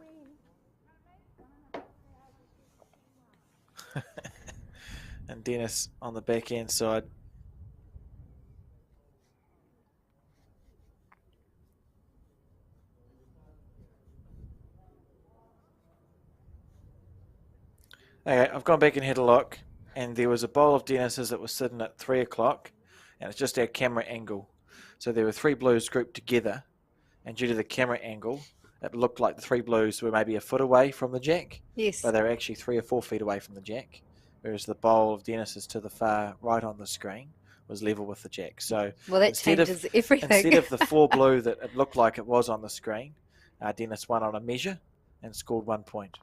in. And Dennis on the backhand side. Okay, I've gone back and had a look, and there was a bowl of Dennis's that was sitting at 3 o'clock, and it's just our camera angle. So there were 3 blues grouped together, and due to the camera angle, it looked like the 3 blues were maybe a foot away from the jack, Yes. but they're actually 3 or 4 feet away from the jack, whereas the bowl of Dennis is to the far right on the screen, was level with the jack. So Well, that instead of changes everything. instead of the 4 blue that it looked like it was on the screen, Dennis won on a measure and scored 1 point.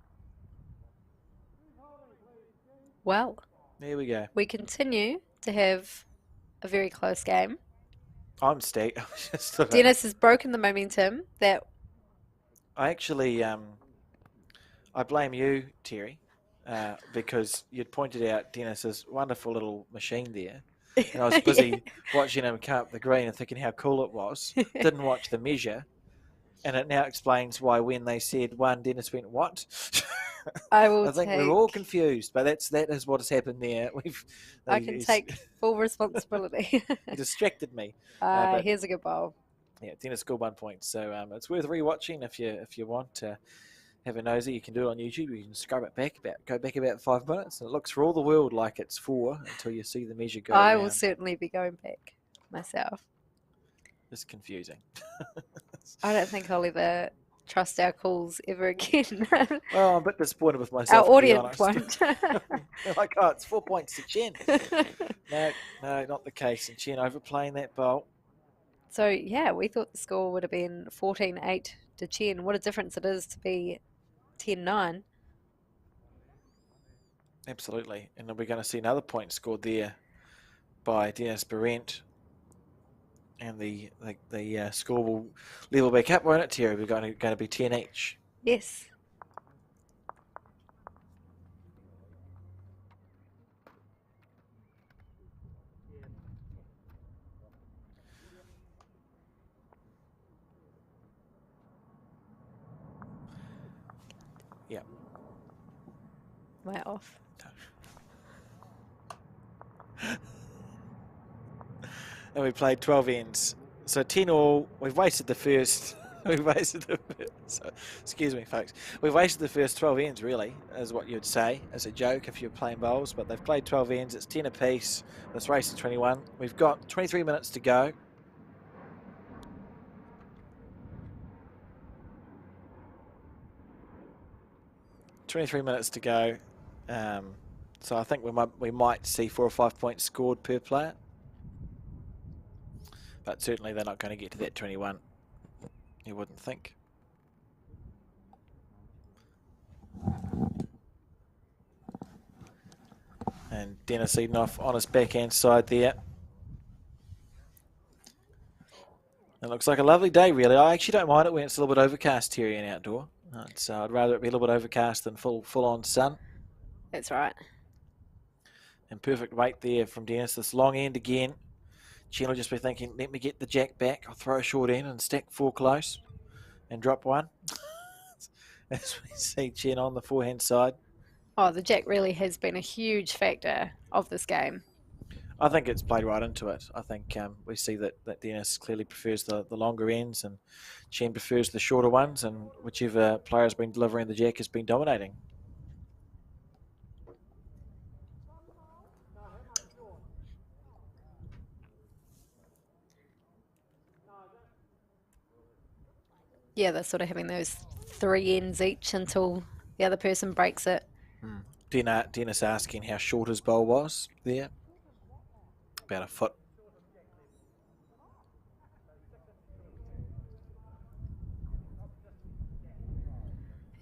Well, There we go. we continue to have a very close game. I'm stoked. Dennis has broken the momentum that I actually, I blame you, Terry, because you'd pointed out Dennis's wonderful little machine there. And I was busy watching him come up the green and thinking how cool it was. Didn't watch the measure. And it now explains why when they said 1, Dennis went, what? I will I think we're all confused, but that is what has happened there. I can take full responsibility. He distracted me. Here's a good bowl. Yeah, Dennis scored 1 point, so it's worth rewatching if you want to have a nosy. You can do it on YouTube. You can scrub it back go back about 5 minutes, and it looks for all the world like it's 4 until you see the measure go I around. will certainly be going back myself. It's confusing. I don't think I'll ever trust our calls ever again. Well, I'm a bit disappointed with myself. Our audience won't. They're like, oh, it's 4 points to Chen. No, not the case. And Chen overplaying that bowl. So, yeah, we thought the score would have been 14-8 to Chen. What a difference it is to be 10-9. Absolutely. And we're going to see another point scored there by Dennis Behrent. And the score will level back up, won't it, Terry? We're going to be 10 each. Yes. Yeah. Way off. And we played 12 ends. So 10 all. We've wasted the first. Excuse me, folks. We've wasted the first 12 ends, really, is what you'd say as a joke if you're playing bowls. But they've played 12 ends. It's 10 apiece. This race is 21. We've got 23 minutes to go. So I think we might see 4 or 5 points scored per player. But certainly they're not going to get to that 21. You wouldn't think. And Dennis Eden off on his backhand side there. It looks like a lovely day, really. I actually don't mind it when it's a little bit overcast, Terry, and outdoor. I'd rather it be a little bit overcast than full-on sun. That's right. And perfect weight there from Dennis. This long end again. Chen will just be thinking, let me get the jack back. I'll throw a short end and stack 4 close and drop 1. As we see Chen on the forehand side. Oh, the jack really has been a huge factor of this game. I think it's played right into it. I think we see that Dennis clearly prefers the longer ends and Chen prefers the shorter ones, and whichever player has been delivering the jack has been dominating. Yeah, they're sort of having those 3 ends each until the other person breaks it. Dennis asking how short his bowl was there. About a foot.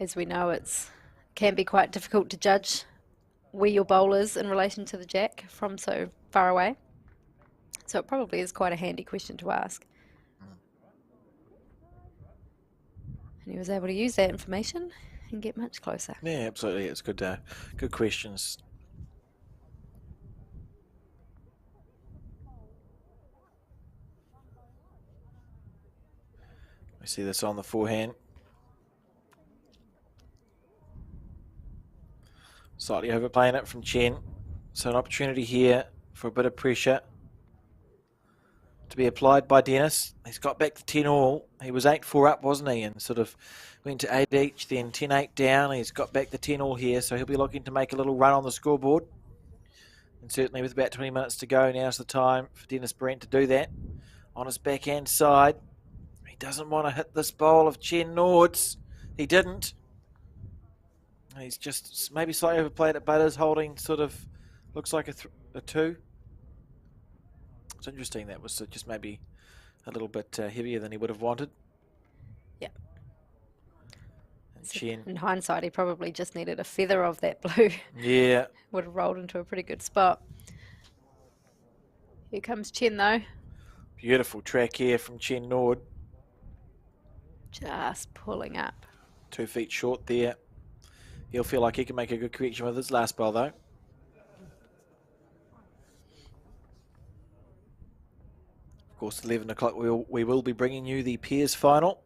As we know, it can be quite difficult to judge where your bowl is in relation to the jack from so far away. So it probably is quite a handy question to ask. And he was able to use that information and get much closer. Yeah, absolutely. It's good questions. We see this on the forehand. Slightly overplaying it from Chen. So an opportunity here for a bit of pressure to be applied by Dennis. He's got back to 10 all. He was 8-4 up, wasn't he? And sort of went to 8 each, then 10-8 down. He's got back to 10 all here, so he'll be looking to make a little run on the scoreboard. And certainly with about 20 minutes to go, now's the time for Dennis Behrent to do that. On his backhand side, he doesn't want to hit this bowl of Chen Naude's. He didn't. He's just maybe slightly overplayed it, but is holding sort of, looks like a 2. It's interesting. That was just maybe a little bit heavier than he would have wanted. Yeah. And Chen. In hindsight, he probably just needed a feather of that blue. Yeah. Would have rolled into a pretty good spot. Here comes Chen, though. Beautiful track here from Chen Naude. Just pulling up. 2 feet short there. He'll feel like he can make a good correction with his last bowl, though. Of course, 11 o'clock we will be bringing you the pairs final.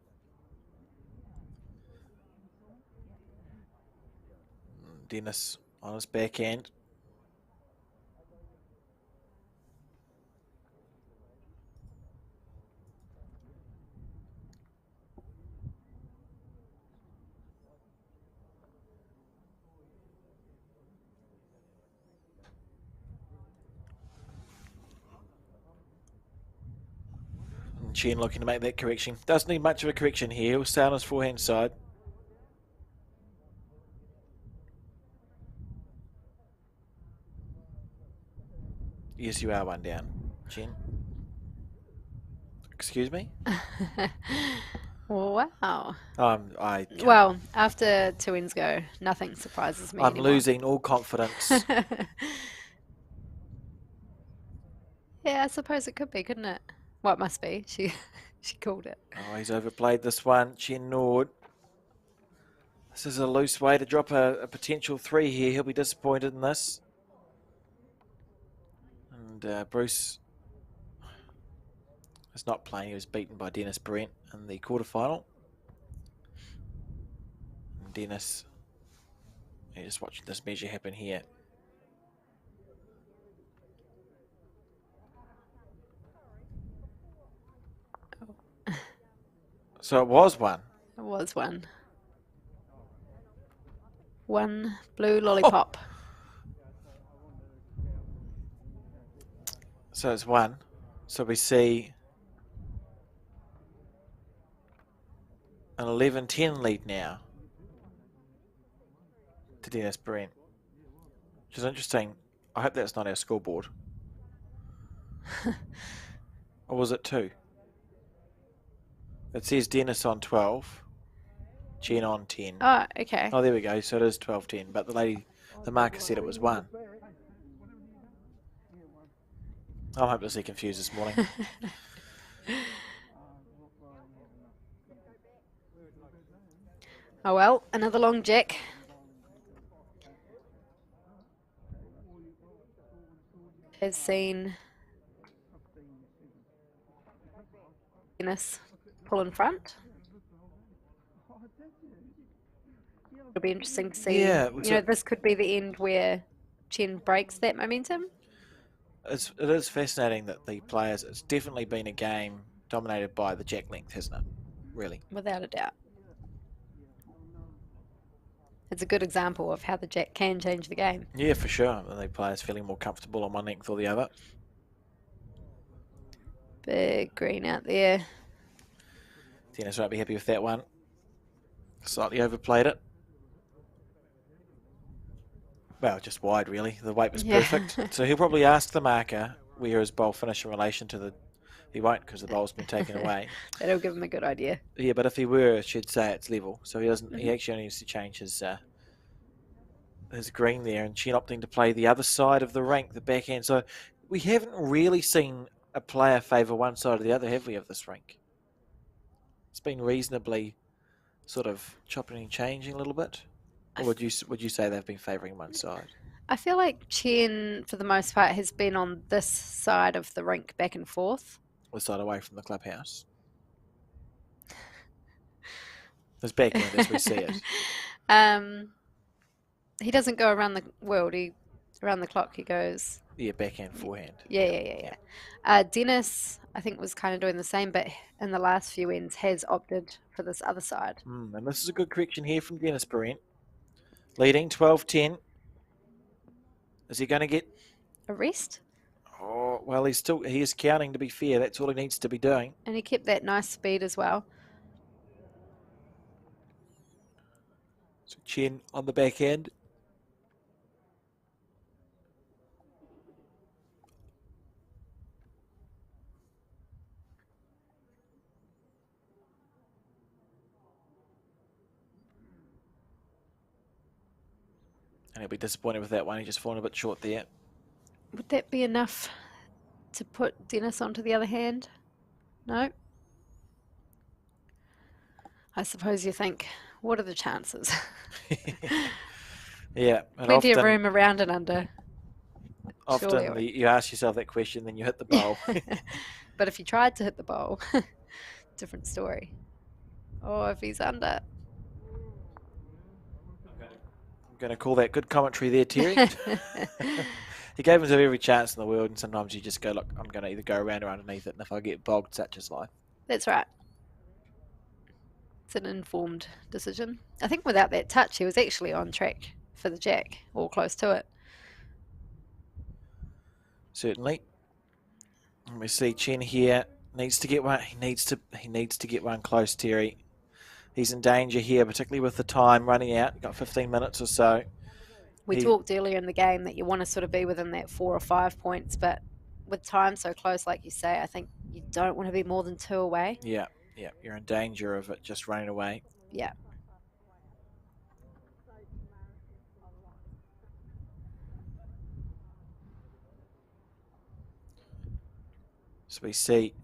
Dennis on his backhand. And Chen looking to make that correction. Doesn't need much of a correction here. He'll stay on his forehand side. Yes, you are one down, Chen. Excuse me? Wow. Well, after 2 ends go, nothing surprises me I'm anymore. losing all confidence. Yeah, I suppose it could be, couldn't it? Well, it must be. She called it. Oh, he's overplayed this one. Chen Naude. This is a loose way to drop a potential 3 here. He'll be disappointed in this. And Bruce is not playing. He was beaten by Dennis Behrent in the quarterfinal. And Dennis, you're just watching this measure happen here. So it was 1. It was 1. 1 blue lollipop. Oh. So it's 1. So we see an 11-10 lead now to Dennis Behrent, which is interesting. I hope that's not our scoreboard. Or was it 2? It says Dennis on 12, Chen on 10. Oh, okay. Oh, there we go. So it is 12-10. But the marker said it was 1. I'm hopelessly confused this morning. Oh well, another long jack. Has seen Dennis pull in front. It'll be interesting to see. Yeah, this could be the end where Chen breaks that momentum. It is fascinating that the players, it's definitely been a game dominated by the jack length, hasn't it? Really. Without a doubt. It's a good example of how the jack can change the game. Yeah, for sure. The players feeling more comfortable on one length or the other. Big green out there. Dennis won't be happy with that one. Slightly overplayed it. Well, just wide, really. The weight was perfect. So he'll probably ask the marker where his bowl finished in relation to the... He won't, because the bowl's been taken away. That'll give him a good idea. Yeah, but if he were, she'd say it's level. So he doesn't. He actually only needs to change his green there, and Chen opting to play the other side of the rank, the backhand. So we haven't really seen a player favour one side or the other, have we, of this rank? It's been reasonably sort of chopping and changing a little bit. Or would you say they've been favouring one side? I feel like Chen, for the most part, has been on this side of the rink back and forth. The side away from the clubhouse. His backhand as we see it. He doesn't go around the world. Around the clock he goes. Yeah, backhand, forehand. Yeah. Dennis, I think, was kind of doing the same, but in the last few ends has opted for this other side. And this is a good correction here from Dennis Behrent. Leading 12-10. Is he going to get... A rest? Oh, well, he is counting, to be fair. That's all he needs to be doing. And he kept that nice speed as well. So Chen on the back end. And he'll be disappointed with that one. He just fallen a bit short there. Would that be enough to put Dennis onto the other hand? No? I suppose you think, what are the chances? Yeah. And Plenty of room around and under. Often you ask yourself that question, then you hit the bowl. But if you tried to hit the bowl, different story. Oh, if he's under. I'm going to call that good commentary there, Terry. He gave himself every chance in the world, and sometimes you just go, look, I'm going to either go around or underneath it, and if I get bogged, such is life. That's right. It's an informed decision. I think without that touch, he was actually on track for the jack, or close to it. Certainly. And we see Chen here needs to get one. He needs to get one close, Terry. He's in danger here, particularly with the time running out. You've got 15 minutes or so. We talked earlier in the game that you want to sort of be within that 4 or 5 points, but with time so close, like you say, I think you don't want to be more than 2 away. Yeah, you're in danger of it just running away. Yeah. So we see.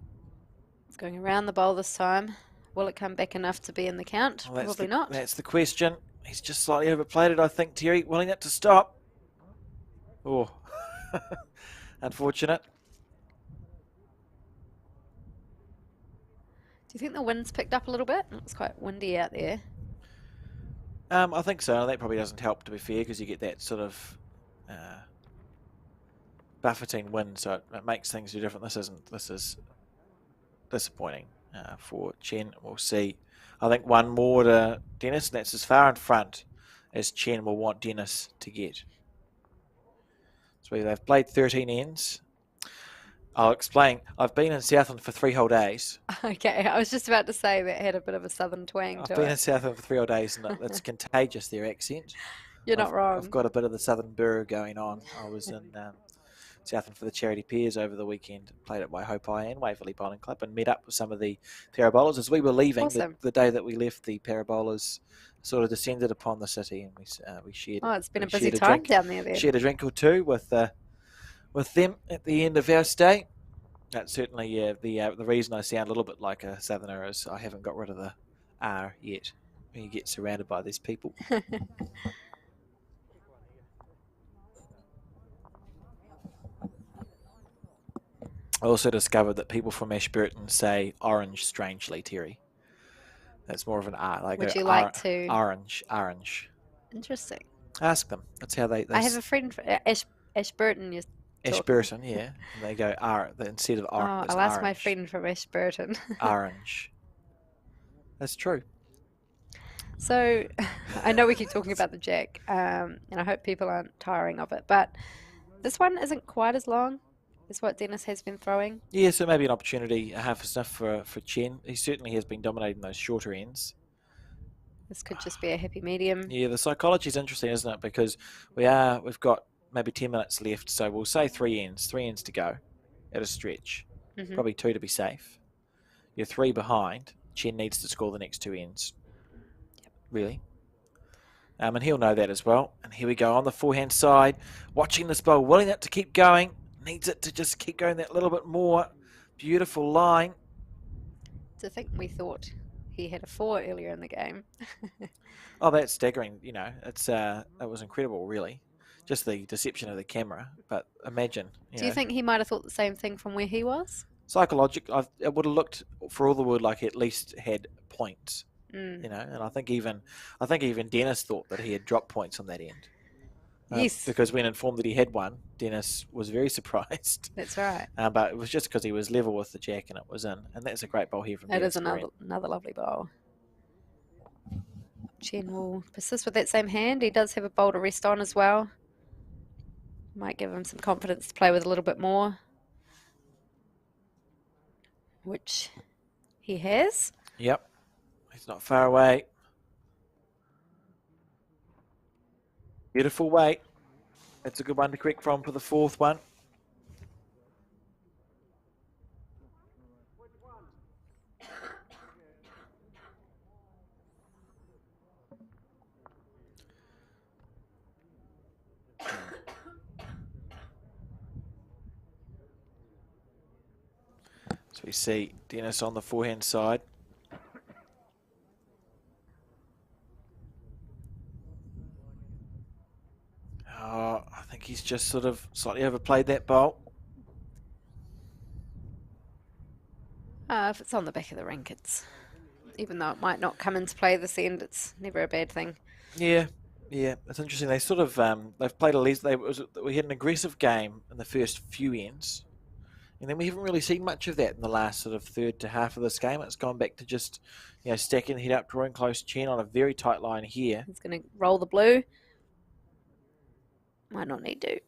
It's going around the bowl this time. Will it come back enough to be in the count? Well, Probably not. That's the question. He's just slightly overplayed it, I think, Terry. Willing it to stop. Oh, unfortunate. Do you think the wind's picked up a little bit? It's quite windy out there. I think so. That probably doesn't help, to be fair, because you get that sort of buffeting wind, so it makes things do different. This is disappointing for Chen. We'll see. I think one more to Dennis, and that's as far in front as Chen will want Dennis to get. So they've played 13 ends. I'll explain. I've been in Southland for 3 whole days. Okay, I was just about to say that had a bit of a southern twang to it. I've been in Southland for 3 whole days, and it's contagious, their accent. You're not wrong. I've got a bit of the southern burr going on. I was in Southland for the charity pairs over the weekend, played at Waihopai and Waverley Bowling Club, and met up with some of the parabolers as we were leaving. Awesome. The day that we left, the parabolers sort of descended upon the city, and we shared. Oh, it's been a busy time down there then. Shared a drink or two with them at the end of our stay. That's certainly the reason I sound a little bit like a southerner is I haven't got rid of the R yet. When you get surrounded by these people. I also discovered that people from Ashburton say orange strangely, Terry. That's more of an R. Like would you like to? Orange. Interesting. Ask them. That's how they I have a friend from Ashburton. Ashburton, yeah. And they go R instead of orange. Oh, I'll ask my friend from Ashburton. Orange. That's true. So, I know we keep talking about the jack, and I hope people aren't tiring of it, but this one isn't quite as long as what Dennis has been throwing. Yeah, so maybe an opportunity, a half a snuff for Chen. He certainly has been dominating those shorter ends. This could just be a happy medium. Yeah, the psychology is interesting, isn't it? Because we've got maybe 10 minutes left, so we'll say 3 ends to go at a stretch. Mm-hmm. Probably 2 to be safe. You're 3 behind. Chen needs to score the next 2 ends. Yep. Really. And he'll know that as well. And here we go on the forehand side, watching this bowl, willing it to keep going. Needs it to just keep going that little bit more. Beautiful line. To think we thought he had a 4 earlier in the game. Oh, that's staggering. You know, it was incredible, really. Just the deception of the camera. But imagine. Do you think he might have thought the same thing from where he was? Psychological. It would have looked for all the world like he at least had points. Mm. You know, and I think even Dennis thought that he had dropped points on that end. Yes. Because when informed that he had one, Dennis was very surprised. That's right. But it was just because he was level with the jack and it was in. And that's a great bowl here from Dennis. It is another lovely bowl. Chen will persist with that same hand. He does have a bowl to rest on as well. Might give him some confidence to play with a little bit more, which he has. Yep. He's not far away. Beautiful weight. That's a good one to correct from for the fourth one. So we see Dennis on the forehand side. Oh, I think he's just sort of slightly overplayed that bowl. If it's on the back of the rink, even though it might not come into play this end, it's never a bad thing. Yeah, it's interesting. They sort of they've played we had an aggressive game in the first few ends, and then we haven't really seen much of that in the last sort of third to half of this game. It's gone back to just stacking the head up, drawing close. Chen on a very tight line here. He's going to roll the blue. Might not need to.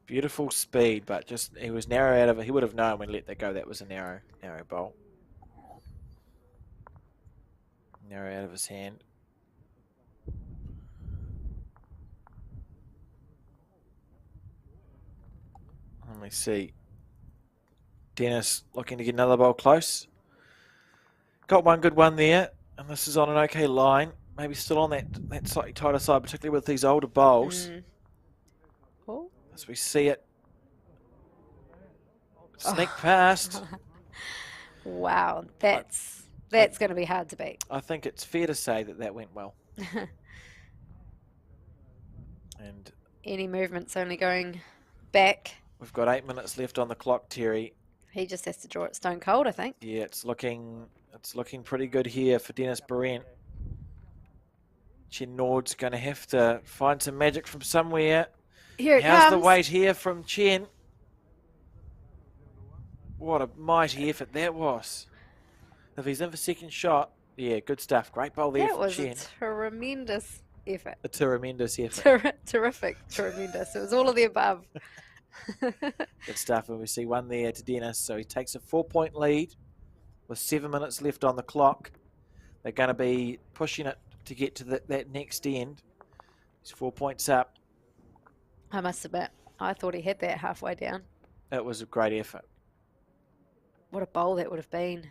Beautiful speed, but just he was narrow out of it. He would have known when he let that go. That was a narrow bowl. Narrow out of his hand. Let me see. Dennis looking to get another bowl close. Got one good one there, and this is on an okay line. Maybe still on that slightly tighter side, particularly with these older bowls. Oh. As we see it. Sneak past. Wow, that's going to be hard to beat. I think it's fair to say that went well. And any movement's only going back. We've got 8 minutes left on the clock, Terry. He just has to draw it stone cold, I think. Yeah, it's looking pretty good here for Dennis Behrent. Chen Naude's going to have to find some magic from somewhere. Here it How's comes. the weight here from Chen? What a mighty effort that was. If he's in for second shot, yeah, good stuff. Great bowl there for Chen. That was a tremendous effort. A tremendous effort. Terrific, tremendous. It was all of the above. Good stuff. And we see one there to Dennis. So he takes a 4-point lead with 7 minutes left on the clock. They're going to be pushing it to get to that next end. He's 4 points up. I must admit, I thought he had that halfway down. It was a great effort. What a bowl that would have been.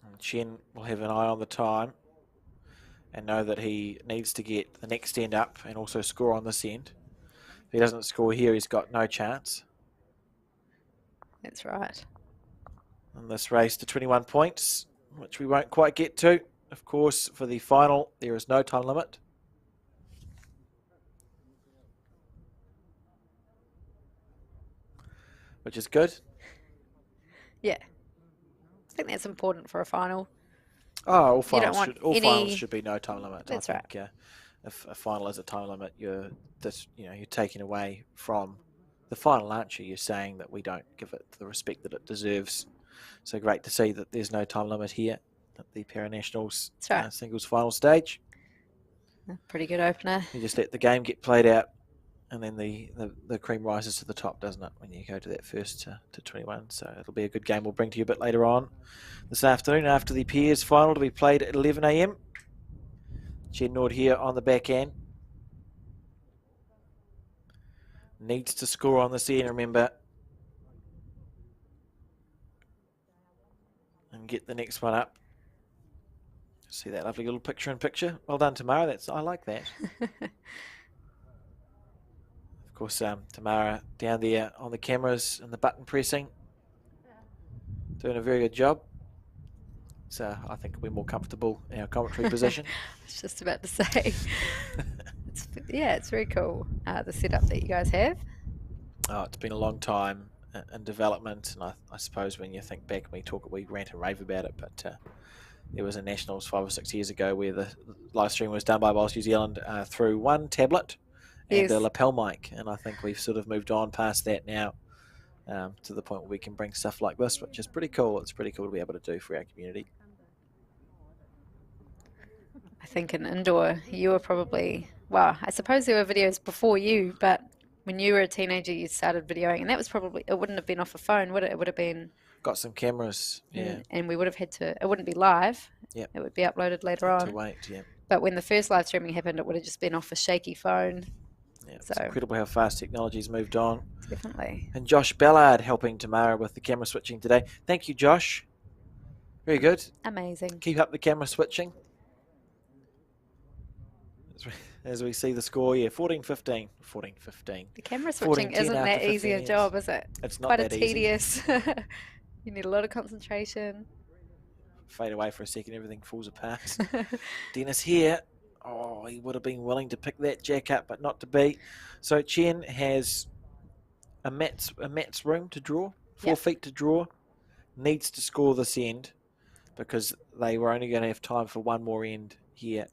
And Chen will have an eye on the time and know that he needs to get the next end up and also score on this end. If he doesn't score here, he's got no chance. That's right. And this race to 21 points, which we won't quite get to. Of course, for the final, there is no time limit. Which is good. Yeah. I think that's important for a final. Oh, all finals should be no time limit. That's I think, if a final is a time limit, you're taking away from the final, aren't you? You're saying that we don't give it the respect that it deserves. So great to see that there's no time limit here at the Para-Nationals singles final stage. A pretty good opener. You just let the game get played out, and then the cream rises to the top, doesn't it, when you go to that first to 21. So it'll be a good game we'll bring to you a bit later on this afternoon after the pairs final to be played at 11 a.m. Chen Naude here on the back end. Needs to score on this end, remember. And get the next one up. See that lovely little picture-in-picture? Well done, Tamara. I like that. Of course, Tamara down there on the cameras and the button pressing. Doing a very good job. So I think we're more comfortable in our commentary position. I was just about to say. It's very cool, the setup that you guys have. Oh, it's been a long time in development, and I suppose when you think back, we rant and rave about it, but there was a Nationals 5 or 6 years ago where the live stream was done by Bowls New Zealand through one tablet and a lapel mic, and I think we've sort of moved on past that now to the point where we can bring stuff like this, which is pretty cool. It's pretty cool to be able to do for our community. I think in indoor, you were probably, well, I suppose there were videos before you, but when you were a teenager, you started videoing, and that was probably, it wouldn't have been off a phone, would it? It would have been, Got some cameras, yeah. and we would have had to, it wouldn't be live. Yep. It would be uploaded later To on. wait, yeah. But when the first live streaming happened, it would have just been off a shaky phone. Yeah, it's So- incredible how fast technology's moved on. Definitely. And Josh Ballard helping Tamara with the camera switching today. Thank you, Josh. Very good. Amazing. Keep up the camera switching. As we see the score, yeah, 14-15. 14-15. The camera switching 14-10 isn't after that 15 easy a years. job, is it? It's not Quite a that easy. tedious. You need a lot of concentration. Fade away for a second, everything falls apart. Dennis here. Oh, he would have been willing to pick that jack up, but not to be. So Chen has a Matt's room to draw, 4 Yep. feet to draw. Needs to score this end because they were only going to have time for one more end here.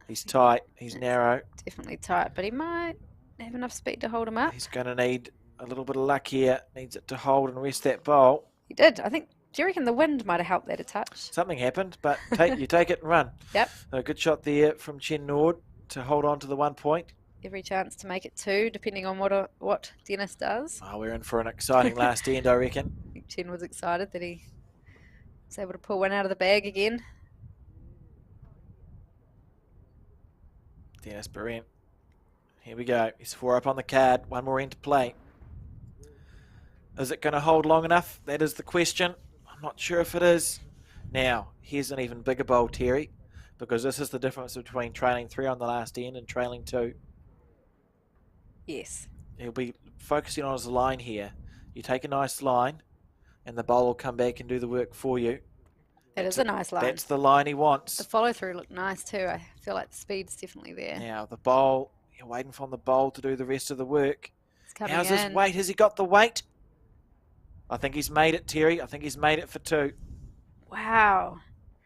He's tight, he's narrow. Definitely tight, but he might have enough speed to hold him up. He's going to need a little bit of luck here. Needs it to hold and rest that bowl. He did. I think, do you reckon the wind might have helped that a touch? Something happened, but you take it and run. Yep. A good shot there from Chen Naude to hold on to the 1 point. Every chance to make it 2, depending on what Dennis does. Oh, we're in for an exciting last end, I reckon. I think Chen was excited that he was able to pull one out of the bag again. Dennis Behrent. Here we go. He's 4 up on the card. One more end to play. Is it going to hold long enough? That is the question. I'm not sure if it is. Now, here's an even bigger bowl, Terry, because this is the difference between trailing 3 on the last end and trailing 2. Yes. He'll be focusing on his line here. You take a nice line, and the bowl will come back and do the work for you. That is a nice line. That's the line he wants. The follow through looked nice too. I feel like the speed's definitely there. Now, the bowl, you're waiting for the bowl to do the rest of the work. It's coming How's in. his weight? Has he got the weight? I think he's made it, Terry. I think he's made it for 2. Wow.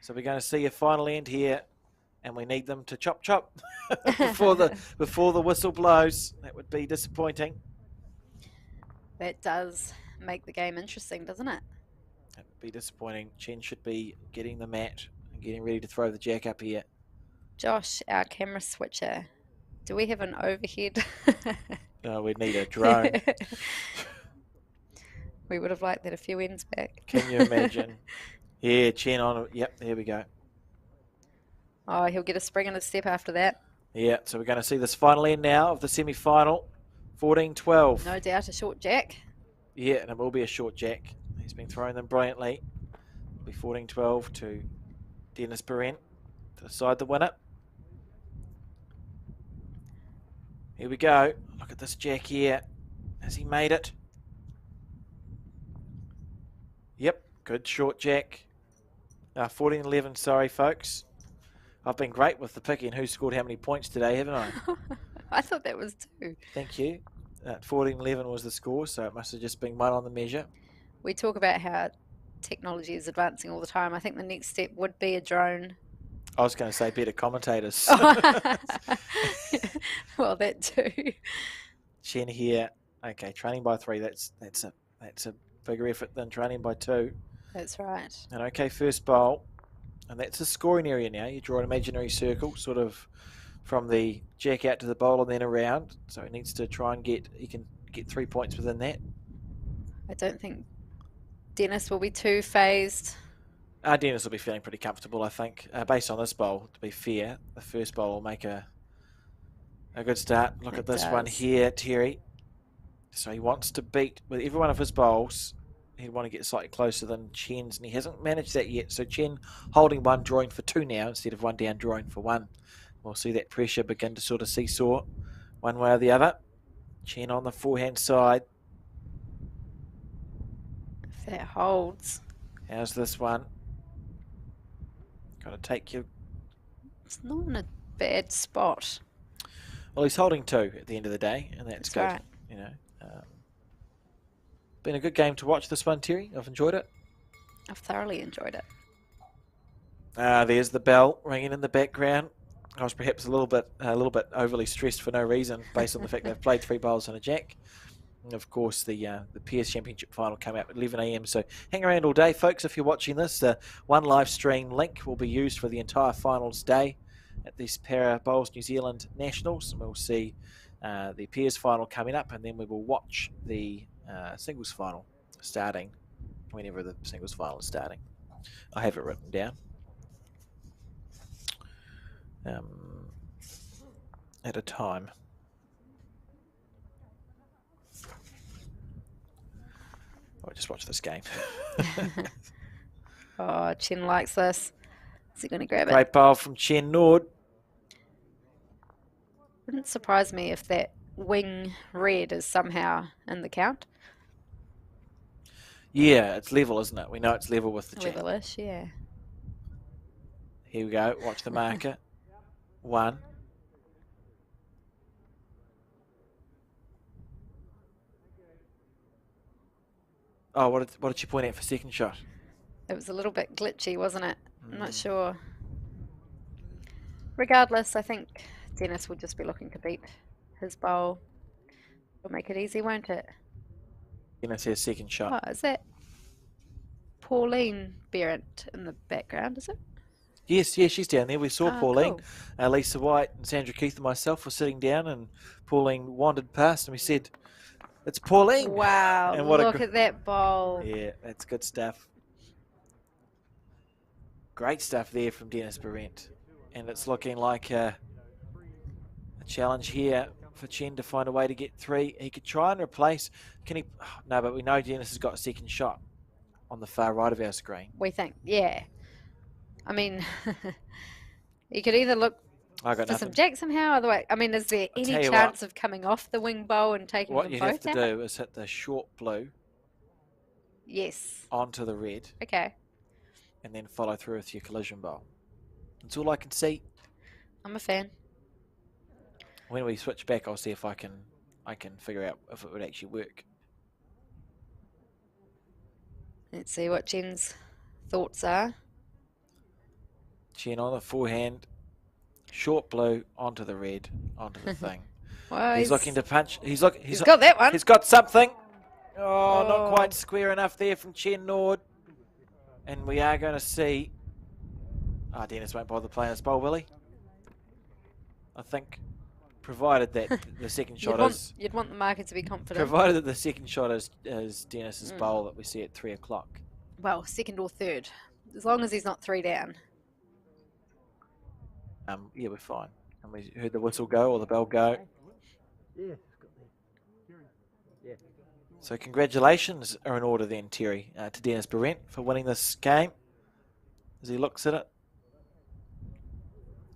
So we're going to see a final end here, and we need them to chop chop before the whistle blows. That would be disappointing. That does make the game interesting, doesn't it? That would be disappointing. Chen should be getting the mat and getting ready to throw the jack up here. Josh, our camera switcher, do we have an overhead? We'd need a drone. We would have liked that a few ends back. Can you imagine? Yeah, Chen on it. Yep, there we go. Oh, he'll get a spring and a step after that. Yeah, so we're going to see this final end now of the semi-final. 14-12. No doubt a short jack. Yeah, and it will be a short jack. He's been throwing them brilliantly. It'll be 14-12 to Dennis Behrent to decide the winner. Here we go. Look at this jack here. Has he made it? Yep, good short jack. 14-11, sorry folks. I've been great with the picking who scored how many points today, haven't I? I thought that was 2. Thank you. 14-11 was the score, so it must have just been 1 on the measure. We talk about how technology is advancing all the time. I think the next step would be a drone. I was going to say better commentators. Well, that too. Chen here. Okay, training by 3. That's a bigger effort than training by 2. That's right. And okay, first bowl. And that's a scoring area now. You draw an imaginary circle, sort of from the jack out to the bowl and then around. So he needs to try and he can get 3 points within that. I don't think Dennis will be too phased. Dennis will be feeling pretty comfortable, I think. Based on this bowl, to be fair, the first bowl will make a good start. Look at this one here, Terry. So he wants to beat, with every one of his bowls, he'd want to get slightly closer than Chen's, and he hasn't managed that yet. So Chen holding 1, drawing for 2 now, instead of 1 down, drawing for 1. We'll see that pressure begin to sort of seesaw one way or the other. Chen on the forehand side. If that holds. How's this one? Got to take you. It's not in a bad spot. Well, he's holding 2 at the end of the day, and that's good. Right. You know, been a good game to watch this one, Terry. I've enjoyed it. I've thoroughly enjoyed it. There's the bell ringing in the background. I was perhaps a little bit overly stressed for no reason, based on the fact they've played 3 bowls and a jack. And of course, the Peers Championship final came out at 11 AM. So hang around all day, folks. If you're watching this, one live stream link will be used for the entire finals day. at this Para Bowls New Zealand Nationals, and we'll see the pairs final coming up, and then we will watch the singles final starting whenever the singles final is starting. I have it written down. At a time. I'll just watch this game. Oh, Chen likes this. Is he going to grab it? Great bowl from Chen Naude. Wouldn't surprise me if that wing red is somehow in the count. Yeah, it's level, isn't it? We know it's level with the Chen. Levelish, yeah. Here we go. Watch the marker. 1. Oh, what did she point at for second shot? It was a little bit glitchy, wasn't it? I'm not sure. Regardless, I think Dennis will just be looking to beat his bowl. It'll make it easy, won't it? Dennis has second shot. Oh, is that Pauline Behrent in the background, is it? Yes, she's down there. We saw Pauline. Cool. Lisa White and Sandra Keith and myself were sitting down, and Pauline wandered past, and we said, "It's Pauline." Wow, And look at that bowl. Yeah, that's good stuff. Great stuff there from Dennis Behrent. And it's looking like a challenge here for Chen to find a way to get 3. He could try and replace. Can he? No, but we know Dennis has got a second shot on the far right of our screen. We think, yeah. I mean, you could either look I got for nothing. some jack somehow, otherwise, I mean, is there I'll any tell you chance of coming off the wing bowl and taking What them you both have to out? do is hit the short blue Yes. onto the red, Okay. and then follow through with your collision bowl. That's all I can see. I'm a fan. When we switch back, I'll see if I can figure out if it would actually work. Let's see what Jen's thoughts are. Chen on the forehand, short blue onto the red, onto the thing. Well, He's looking to punch. He's got that one. He's got something. Oh, Oh. not quite square enough there from Chen Naude. And we are going to see. Dennis won't bother playing this bowl, will he? I think, provided that the second shot is. You'd want the marker to be confident. Provided that the second shot is Dennis's bowl that we see at 3 o'clock. Well, second or third, as long as he's not 3 down. Yeah, we're fine. And we heard the whistle go or the bell go. Yeah. So congratulations are in order then, Terry, to Dennis Behrent for winning this game. As he looks at it,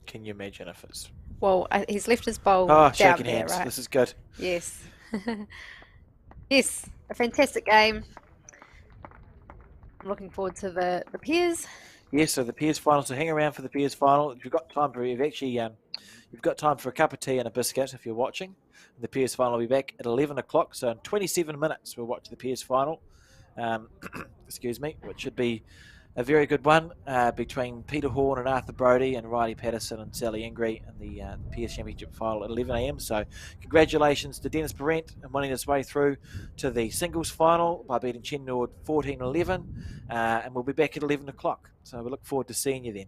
can you imagine if it's... Well, he's left his bowl Oh, down shaking there, hands. right? This is good. Yes. Yes, a fantastic game. I'm looking forward to the pairs. Yes, so the pairs final. So hang around for the pairs final. If you've got time for you've got time for a cup of tea and a biscuit if you're watching. The pairs final will be back at 11 o'clock. So in 27 minutes we'll watch the pairs final. Excuse me, which should be a very good one between Peter Horn and Arthur Brodie and Riley Patterson and Sally Engi in the PS Championship final at 11 a.m. So congratulations to Dennis Behrent in winning his way through to the singles final by beating Chen Naude 14-11. And we'll be back at 11 o'clock. So we look forward to seeing you then.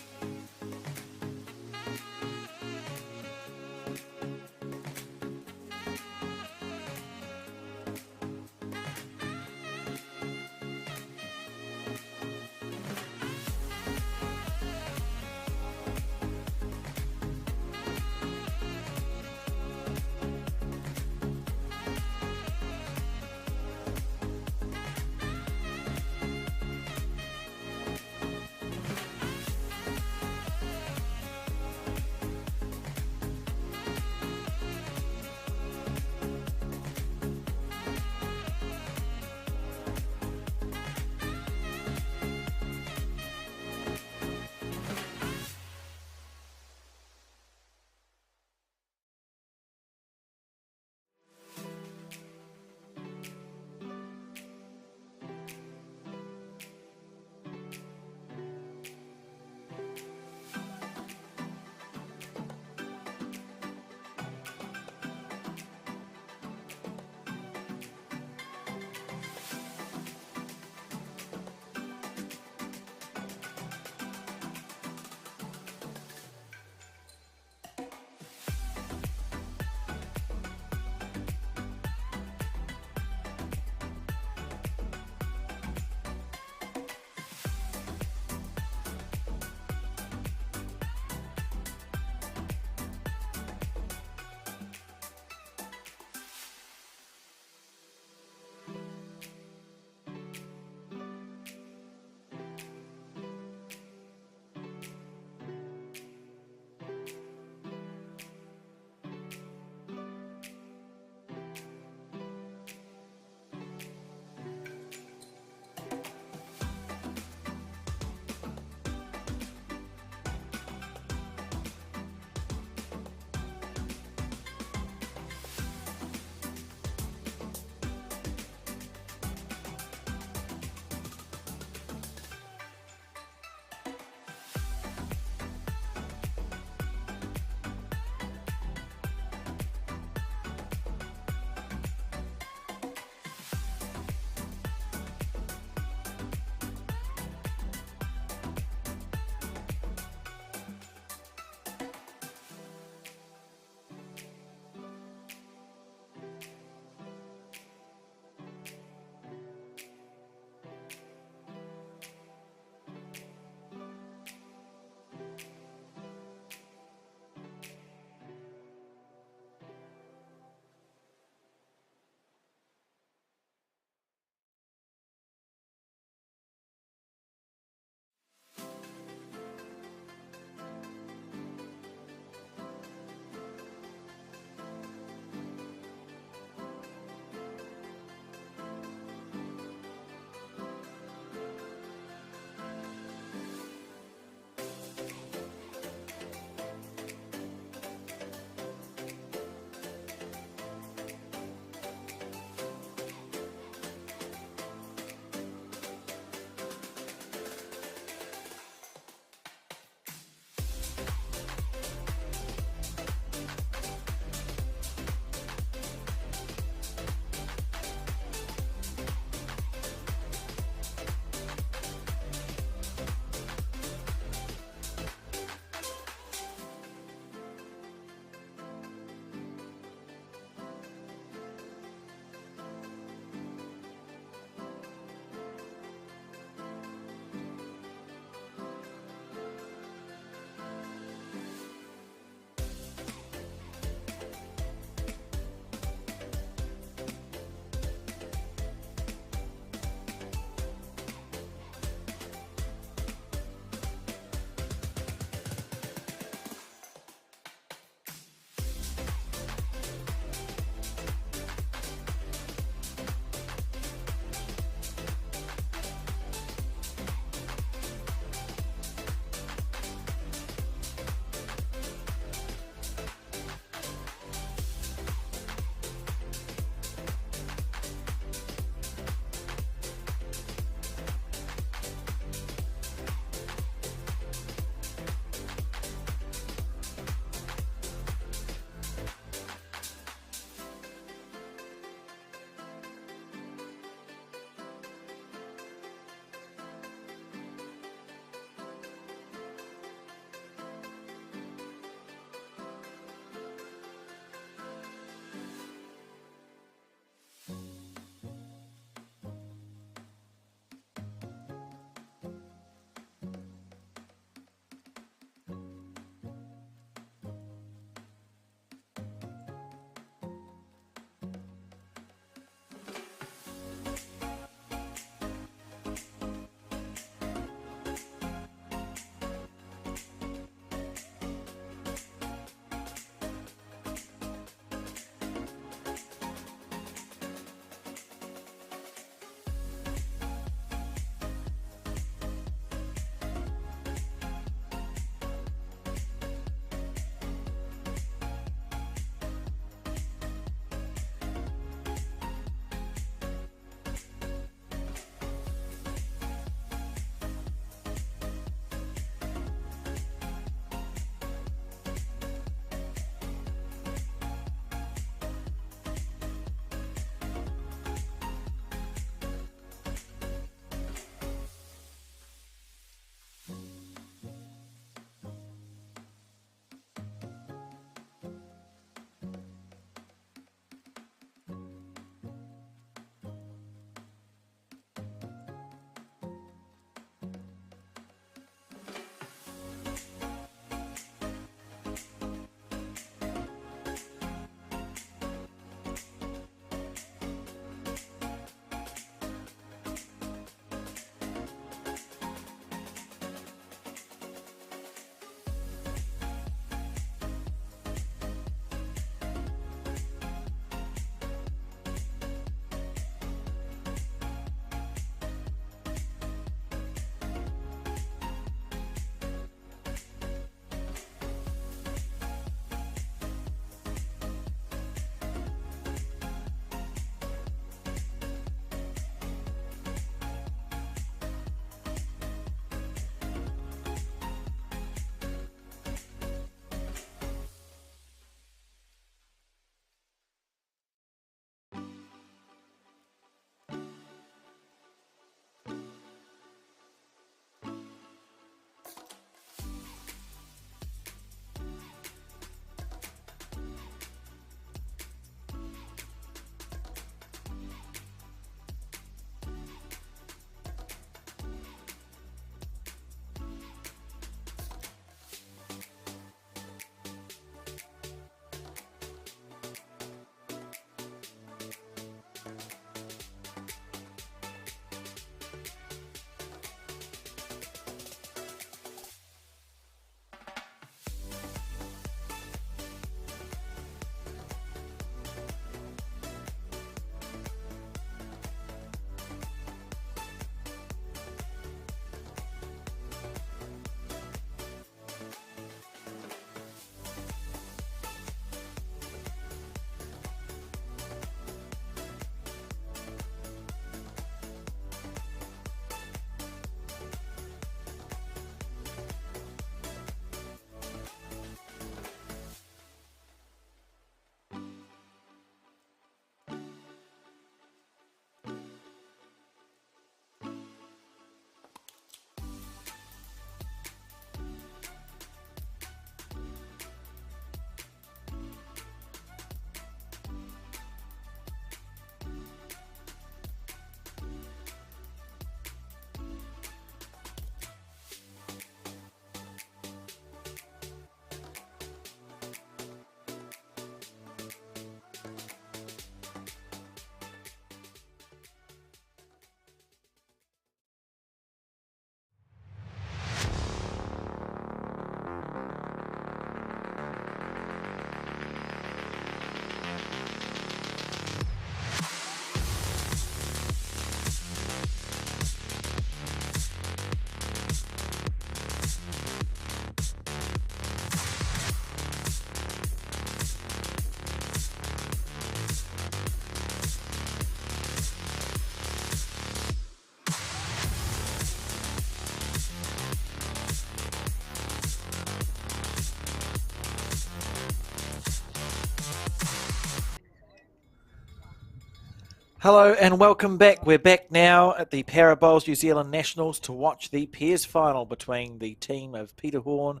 Hello and welcome back. We're back now at the Para Bowls New Zealand Nationals to watch the pairs final between the team of Peter Horn,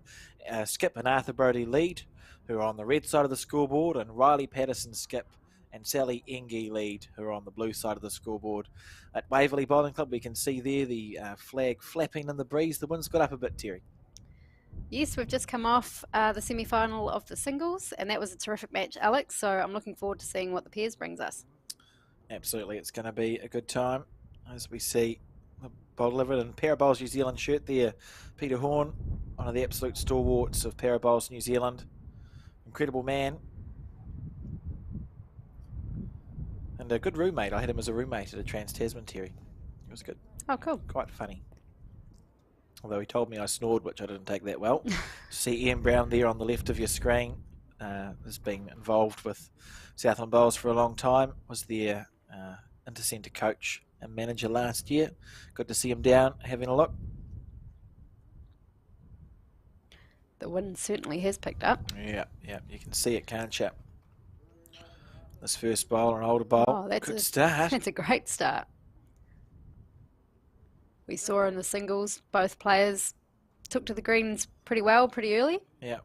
Skip and Arthur Brodie lead, who are on the red side of the scoreboard, and Riley Patterson, Skip, and Sally Engi lead, who are on the blue side of the scoreboard. At Waverley Bowling Club, we can see there the flag flapping in the breeze. The wind's got up a bit, Terry. Yes, we've just come off the semi-final of the singles, and that was a terrific match, Alex, so I'm looking forward to seeing what the pairs brings us. Absolutely, it's going to be a good time as we see the bowl delivered in Para Bowls New Zealand shirt there. Peter Horn, one of the absolute stalwarts of Para Bowls New Zealand. Incredible man. And a good roommate. I had him as a roommate at a Trans-Tasman, Terry. It was good. Oh, cool. Quite funny. Although he told me I snored, which I didn't take that well. See Ian Brown there on the left of your screen. Has been involved with Southland Bowls for a long time. Was their intercentre coach and manager last year. Good to see him down, having a look. The wind certainly has picked up. Yeah, you can see it, can't you? This first bowl, an older bowl. Oh, Good start. That's a great start. We saw in the singles, both players took to the greens pretty well, pretty early. Yeah,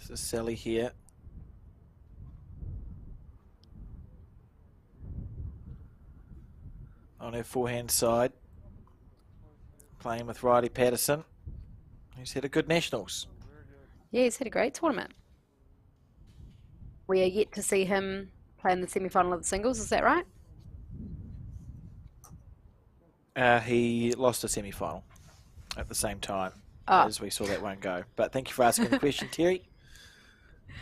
this is Sally here. On her forehand side, playing with Riley Patterson, who's had a good nationals. Yeah, he's had a great tournament. We are yet to see him play in the semi-final of the singles, is that right? He lost a semi-final at the same time Oh. as we saw that one go. But thank you for asking the question, Terry.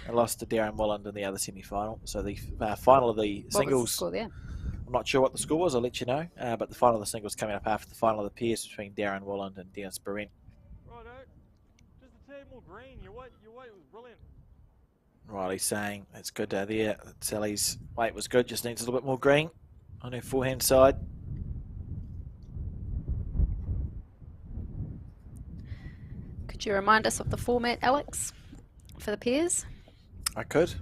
I lost to Darron Wolland in the other semi-final. So the final of the singles. What was the score there? I'm not sure what the score was, I'll let you know. But the final of the singles coming up after the final of the pairs between Darron Wolland and Dennis Behrent. Righto. Just a tad more green. Your weight was brilliant. Riley saying it's good there. Sally's weight was good, just needs a little bit more green on her forehand side. Could you remind us of the format, Alex, for the pairs? I could.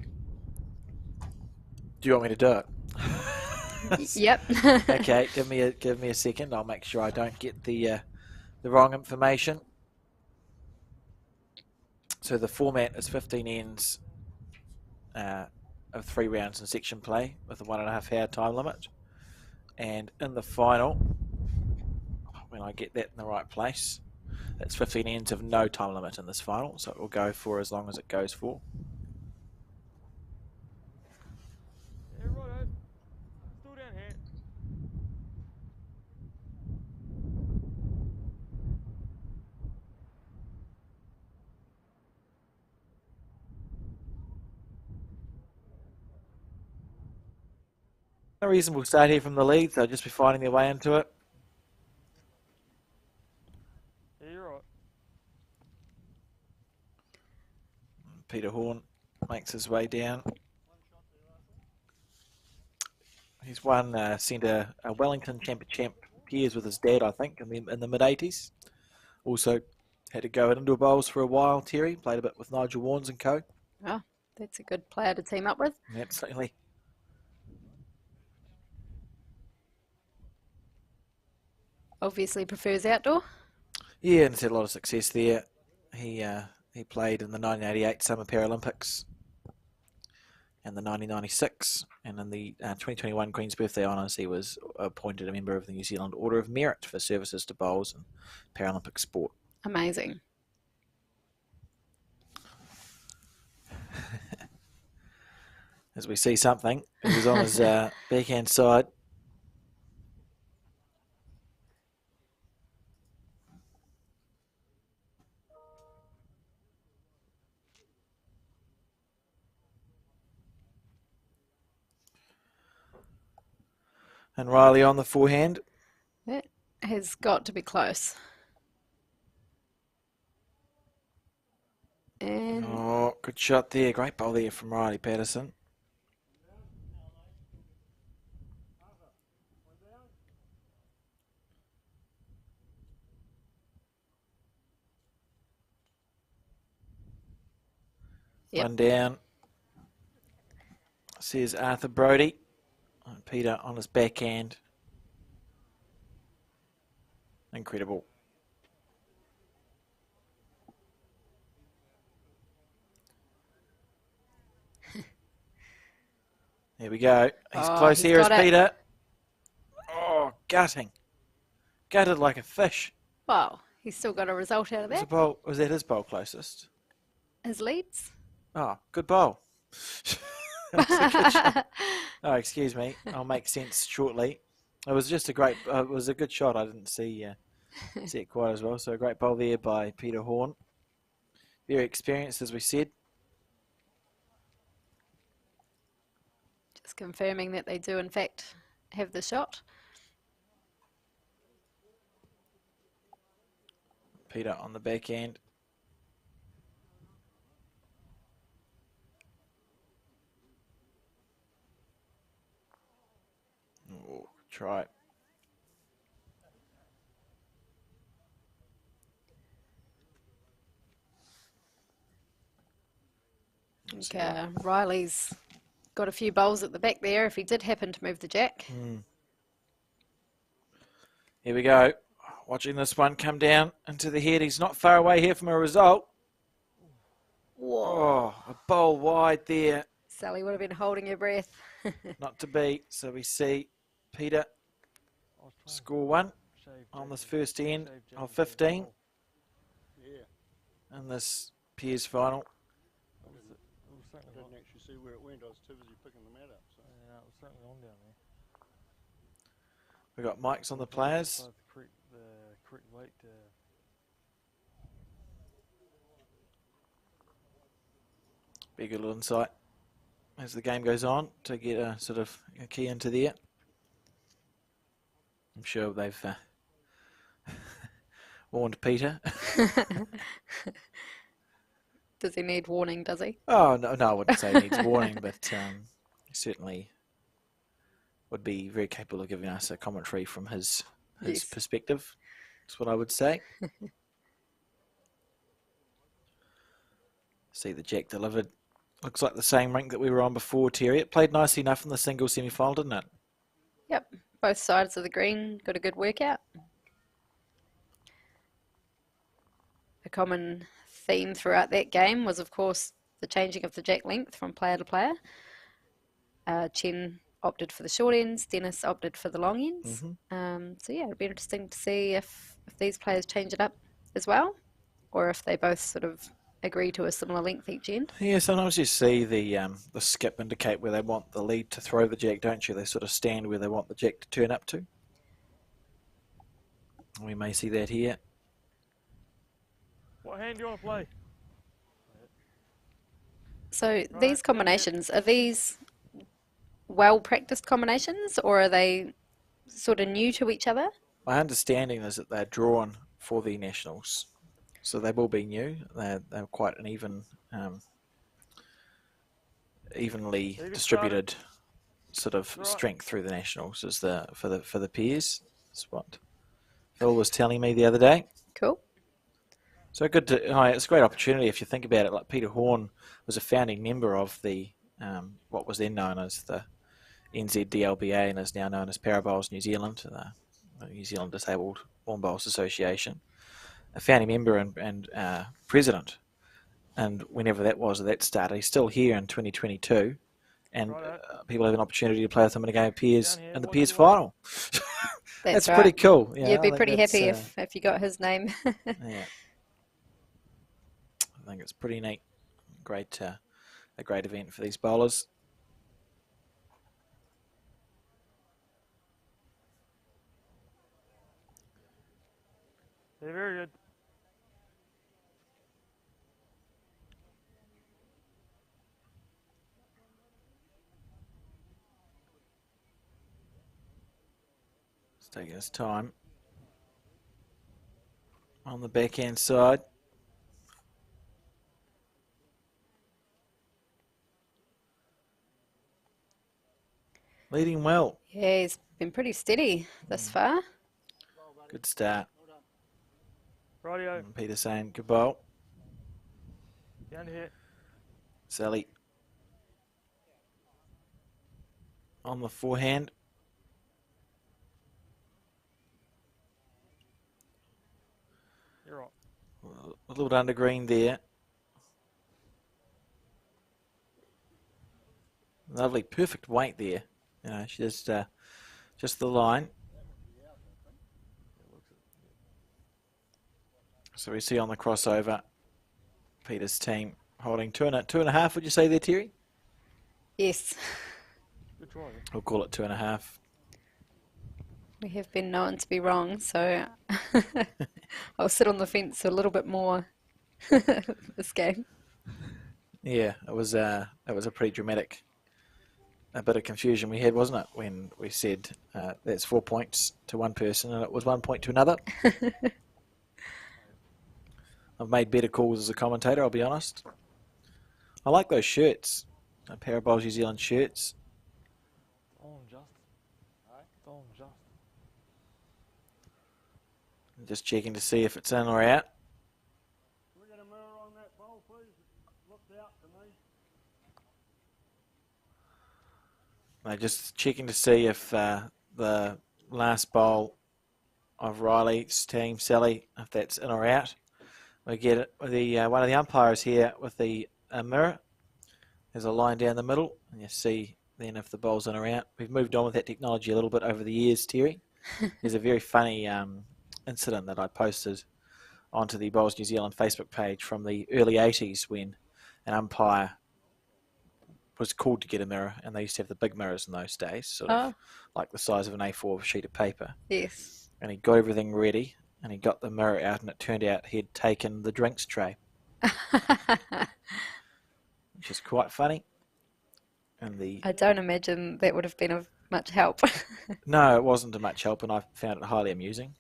Do you want me to do it? Yep. Okay, give me a second. I'll make sure I don't get the wrong information. So the format is 15 ends of 3 rounds in section play with a 1.5 hour time limit. And in the final, when I get that in the right place, it's 15 ends of no time limit in this final, so it will go for as long as it goes for. Yeah, righto. Still down here. No reason we'll start here from the lead, they'll just be finding their way into it. Yeah, you're right. Peter Horn makes his way down. He's won sent a Wellington Champ pairs with his dad, I think, in the mid-80s. Also had to go into bowls for a while, Terry. Played a bit with Nigel Warnes and co. Oh, that's a good player to team up with. Absolutely. Obviously prefers outdoor. Yeah, and he's had a lot of success there. He played in the 1988 Summer Paralympics and the 1996, and in the 2021 Queen's Birthday Honours, he was appointed a member of the New Zealand Order of Merit for services to bowls and Paralympic sport. Amazing. As we see something, he was on his backhand side. And Riley on the forehand. That has got to be close. And Oh, good shot there. Great bowl there from Riley Patterson. Yep. One down. Says Arthur Brodie. And Peter on his backhand. Incredible. There we go. He's close he's here as got it. Peter. Oh, gutting. Gutted like a fish. Well, he's still got a result out of that. Was that his bowl closest? His leads. Oh, good bowl. That was a good shot. Oh, excuse me. I'll make sense shortly. It was just a great. It was a good shot. I didn't see it quite as well. So a great bowl there by Peter Horn. Very experienced, as we said. Just confirming that they do, in fact, have the shot. Peter on the backhand. Oh, try. Okay, Riley's got a few bowls at the back there if he did happen to move the jack. Here we go. Watching this one come down into the head. He's not far away here from a result. Whoa, a bowl wide there. Sally would have been holding her breath. Not to beat. So we see Peter score one on this first end of 15 in this Piers final. I didn't actually see where it went. I was too busy picking the mat up. So. Yeah, it was certainly on down there. We've got mics on the players. The correct weight. Be a good little insight as the game goes on to get a sort of a key into there. I'm sure they've warned Peter. Does he need warning, does he? Oh, no, I wouldn't say he needs warning, but he certainly would be very capable of giving us a commentary from his Yes. perspective. That's what I would say. See the jack delivered. Looks like the same rink that we were on before, Terry. It played nicely enough in the single semi-final, didn't it? Yep, both sides of the green got a good workout. A common theme throughout that game was, of course, the changing of the jack length from player to player. Chen opted for the short ends, Dennis opted for the long ends. So yeah, it'll be interesting to see if these players change it up as well, or if they both sort of agree to a similar length each end. Yeah, sometimes you see the skip indicate where they want the lead to throw the jack, don't you? They sort of stand where they want the jack to turn up to. We may see that here. What hand do you want to play? So these combinations, are these well-practiced combinations, or are they sort of new to each other? My understanding is that they're drawn for the nationals. So they will be new. They're quite an evenly distributed sort of strength through the nationals is for the peers. That's what Phil was telling me the other day. Cool. So good to. It's a great opportunity if you think about it. Like Peter Horn was a founding member of the what was then known as the NZDLBA and is now known as Parabowls New Zealand, the New Zealand Disabled Lawn Bowls Association. A founding member and president, and whenever that was at that start, he's still here in 2022, and people have an opportunity to play with him in a game of peers in the peers final. That's right. pretty cool. Yeah, You'd be pretty happy if you got his name. Yeah, I think it's pretty neat. A great event for these bowlers. They're very good. It's taking his time on the backhand side. Leading well. Yeah, he's been pretty steady this far. Good start. Rightio. And Peter saying good bowl. Down here. Sally. on the forehand. You're right. A little bit under green there. Lovely, perfect weight there. You know, she just the line. So we see on the crossover, Peter's team holding two and a half. Would you say there, Terry? Yes, Good try. We'll call it 2.5. we have been known to be wrong, so I'll sit on the fence a little bit more this game. Yeah, it was a pretty dramatic. A bit of confusion we had, wasn't it, when we said that's 4 points to one person and it was 1 point to another. I've made better calls as a commentator, I'll be honest. I like those shirts, a pair of Bowls New Zealand shirts. Oh, just. Oh, just. Just checking to see if it's in or out. Can we get a mirror on that bowl, please? It looked out to me. Just checking to see if the last bowl of Riley's team, Sally, if that's in or out. We get it. One of the umpires here with the mirror. There's a line down the middle, and you see then if the bowl's in or out. We've moved on with that technology a little bit over the years, Terry. There's a very funny incident that I posted onto the Bowls New Zealand Facebook page from the early 80s when an umpire was called to get a mirror, and they used to have the big mirrors in those days, sort of like the size of an A4 sheet of paper. Yes. And he got everything ready, and he got the mirror out, and it turned out he'd taken the drinks tray, which is quite funny. And I don't imagine that would have been of much help. No, it wasn't of much help, and I found it highly amusing.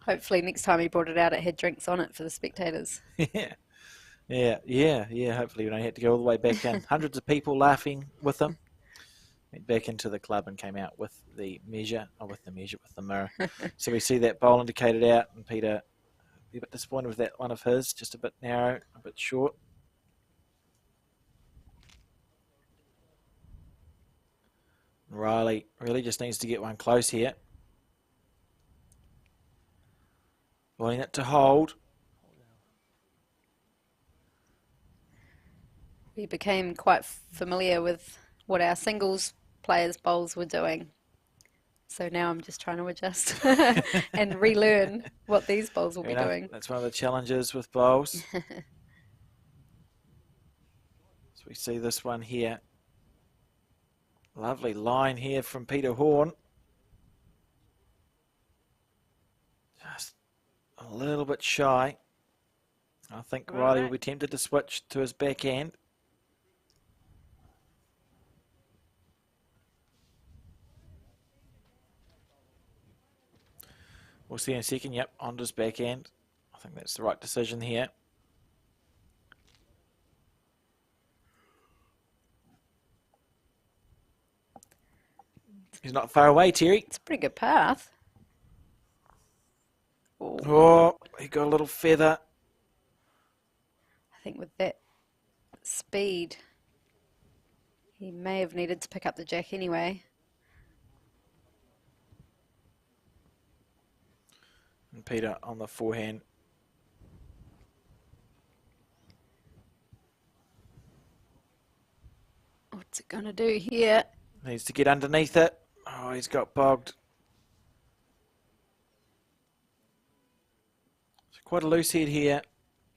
Hopefully next time he brought it out, it had drinks on it for the spectators. Yeah. Hopefully we don't have to go all the way back in. Hundreds of people laughing with him. Went back into the club and came out with the mirror. So we see that bowl indicated out, and Peter a bit disappointed with that one of his, just a bit narrow, a bit short. Riley really just needs to get one close here. Wanting it to hold. We became quite familiar with what our singles players' bowls were doing. So now I'm just trying to adjust and relearn what these bowls will be doing. That's one of the challenges with bowls. So we see this one here. Lovely line here from Peter Horn. Just a little bit shy. I think Riley will be tempted to switch to his backhand. We'll see in a second. Yep, onto his backhand. I think that's the right decision here. He's not far away, Terry. It's a pretty good path. Oh, he got a little feather. I think with that speed, he may have needed to pick up the jack anyway. And Peter on the forehand. What's it going to do here? Needs to get underneath it. Oh, he's got bogged. So quite a loose head here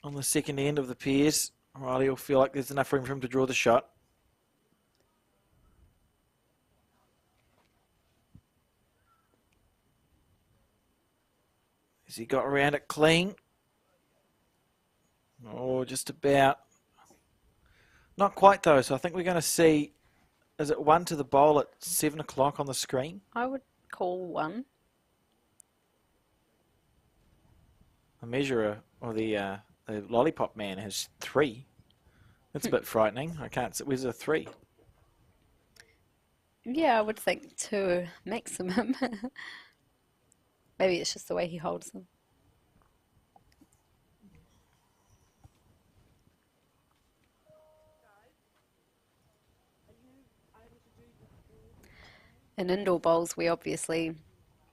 on the second end of the pairs. Riley will feel like there's enough room for him to draw the shot. Has he got around it clean? Oh, just about. Not quite though, so I think we're going to see, is it 1 to the bowl at 7 o'clock on the screen? I would call 1. The measurer, or the lollipop man has 3. That's a bit frightening. I can't see, where's the 3? Yeah, I would think 2 maximum. Maybe it's just the way he holds them. in indoor bowls, we obviously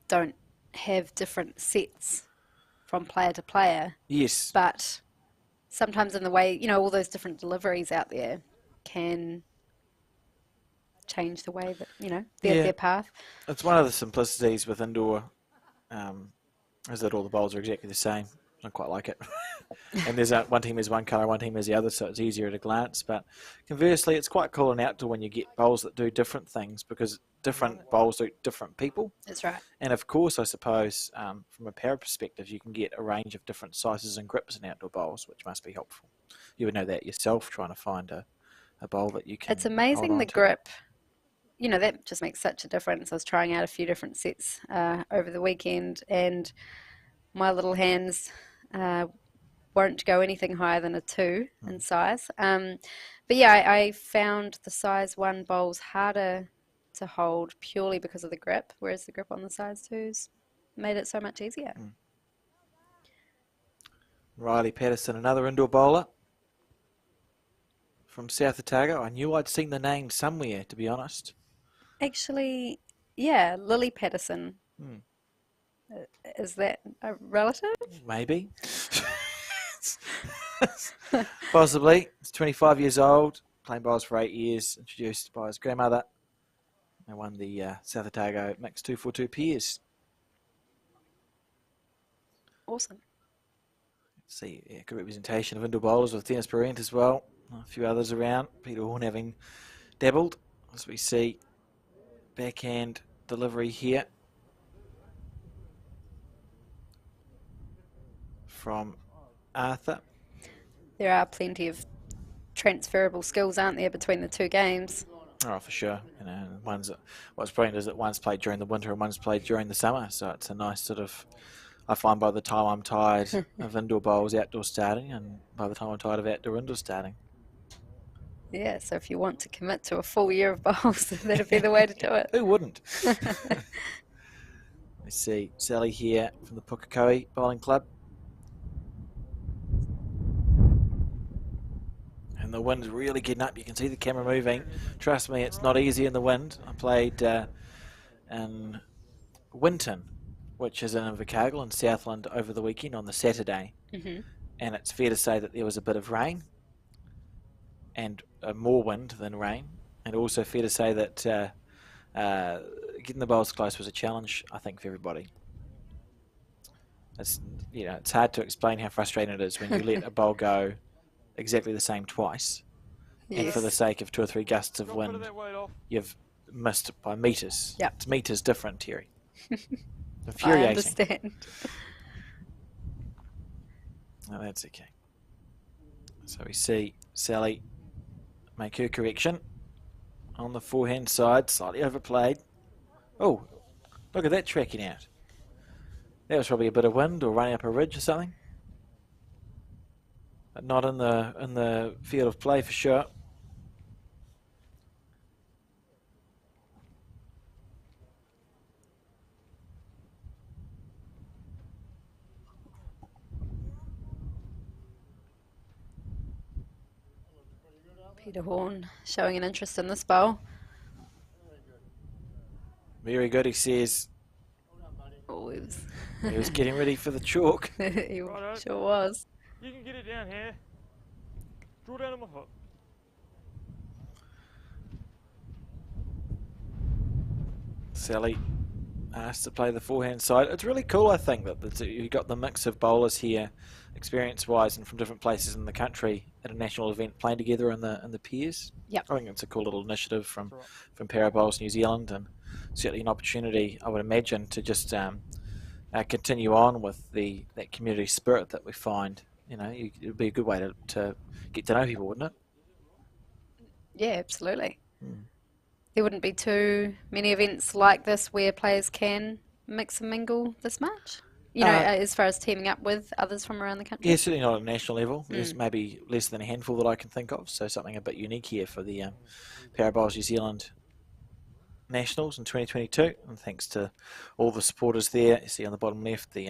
don't have different sets from player to player, Yes. but sometimes in the way, all those different deliveries out there can change the way that, their path. It's one of the simplicities with indoor, is that all the bowls are exactly the same. I quite like it. And there's one team has one colour, one team has the other, so it's easier at a glance. But conversely, it's quite cool in outdoor when you get bowls that do different things, because different bowls suit different people. That's right. And of course, I suppose, from a para perspective, you can get a range of different sizes and grips in outdoor bowls, which must be helpful. You would know that yourself, trying to find a bowl that you can. It's amazing hold the on to. grip. That just makes such a difference. I was trying out a few different sets over the weekend, and my little hands won't go anything higher than a 2 in size. But yeah, I found the size 1 bowls harder to hold purely because of the grip, whereas the grip on the size 2s made it so much easier. Riley Patterson, another indoor bowler from South Otago. I knew I'd seen the name somewhere, to be honest. Actually, yeah, Lily Patterson. Is that a relative? Maybe. Possibly. He's 25 years old, playing bowls for 8 years, introduced by his grandmother. And won the South Otago Mixed 242 Peers. Awesome. Let's see, good representation of indoor bowlers with Dennis Behrent as well. A few others around. Peter Horn having dabbled, as we see backhand delivery here from Arthur. There are plenty of transferable skills, aren't there, between the two games? Oh, for sure. What's brilliant is that one's played during the winter and one's played during the summer. So it's a nice sort of, I find by the time I'm tired of indoor bowls, outdoor starting, and by the time I'm tired of outdoor, indoor starting. Yeah, so if you want to commit to a full year of bowls, that'd be the way to do it. Who wouldn't? Let's see, Sally here from the Pukekohe Bowling Club. And the wind's really getting up. You can see the camera moving. Trust me, it's not easy in the wind. I played in Winton, which is in Invercargill in Southland over the weekend on the Saturday. And it's fair to say that there was a bit of rain and more wind than rain. And also fair to say that getting the bowls close was a challenge, I think, for everybody. It's hard to explain how frustrating it is when you let a bowl go exactly the same twice, and for the sake of 2 or 3 gusts of wind, you've missed by metres. Yep. It's metres different, Terry. I Infuriating. understand. No, that's okay. So we see Sally make her correction on the forehand side, slightly overplayed. Oh, look at that tracking out. That was probably a bit of wind or running up a ridge or something. But not in the field of play for sure. Peter Horn showing an interest in this bowl. Very good, he says. Oh, He was getting ready for the chalk. he sure was. You can get it down here. Draw down on my foot. Sally asked to play the forehand side. It's really cool, I think, that you've got the mix of bowlers here, experience-wise, and from different places in the country at a national event playing together in the peers. Yep. I think it's a cool little initiative from Para Bowls New Zealand, and certainly an opportunity, I would imagine, to just continue on with that community spirit that we find. It would be a good way to get to know people, wouldn't it? Yeah, absolutely. There wouldn't be too many events like this where players can mix and mingle this much, as far as teaming up with others from around the country. Yeah, certainly not at a national level. There's maybe less than a handful that I can think of, so something a bit unique here for the Para Bowls New Zealand Nationals in 2022, and thanks to all the supporters there. You see on the bottom left the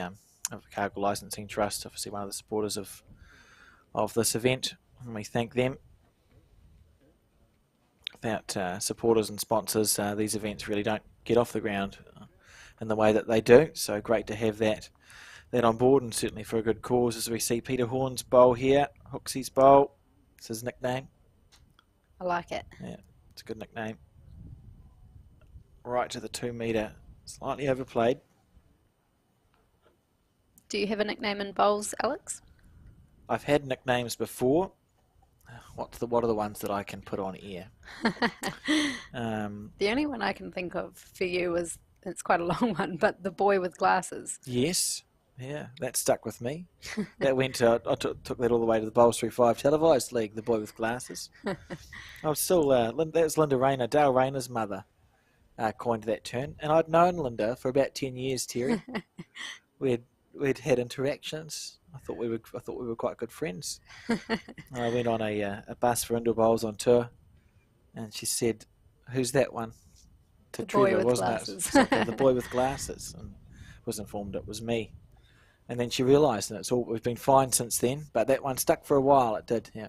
Invercargill Licensing Trust, obviously one of the supporters of this event, and we thank them. Without supporters and sponsors, these events really don't get off the ground in the way that they do. So great to have that on board, and certainly for a good cause, as we see Peter Horn's bowl here, Hooksy's bowl. It's his nickname. I like it. Yeah, it's a good nickname. Right to the 2 metre, slightly overplayed. Do you have a nickname in bowls, Alex? I've had nicknames before. What are the ones that I can put on air? The only one I can think of for you is, it's quite a long one, but the boy with glasses. Yes. Yeah, that stuck with me. That went to, I took that all the way to the Bowls 3-5 televised league, the boy with glasses. I was still, that was Linda Rayner, Dale Rayner's mother, coined that term. And I'd known Linda for about 10 years, Terry. We'd had interactions. I thought we were quite good friends. I went on a bus for Indoor Bowls on tour, and she said, "Who's that one?" To The boy Trevor, with wasn't glasses. it? Something, the boy with glasses, and was informed it was me. And then she realised, and we've been fine since then. But that one stuck for a while. It did, yeah.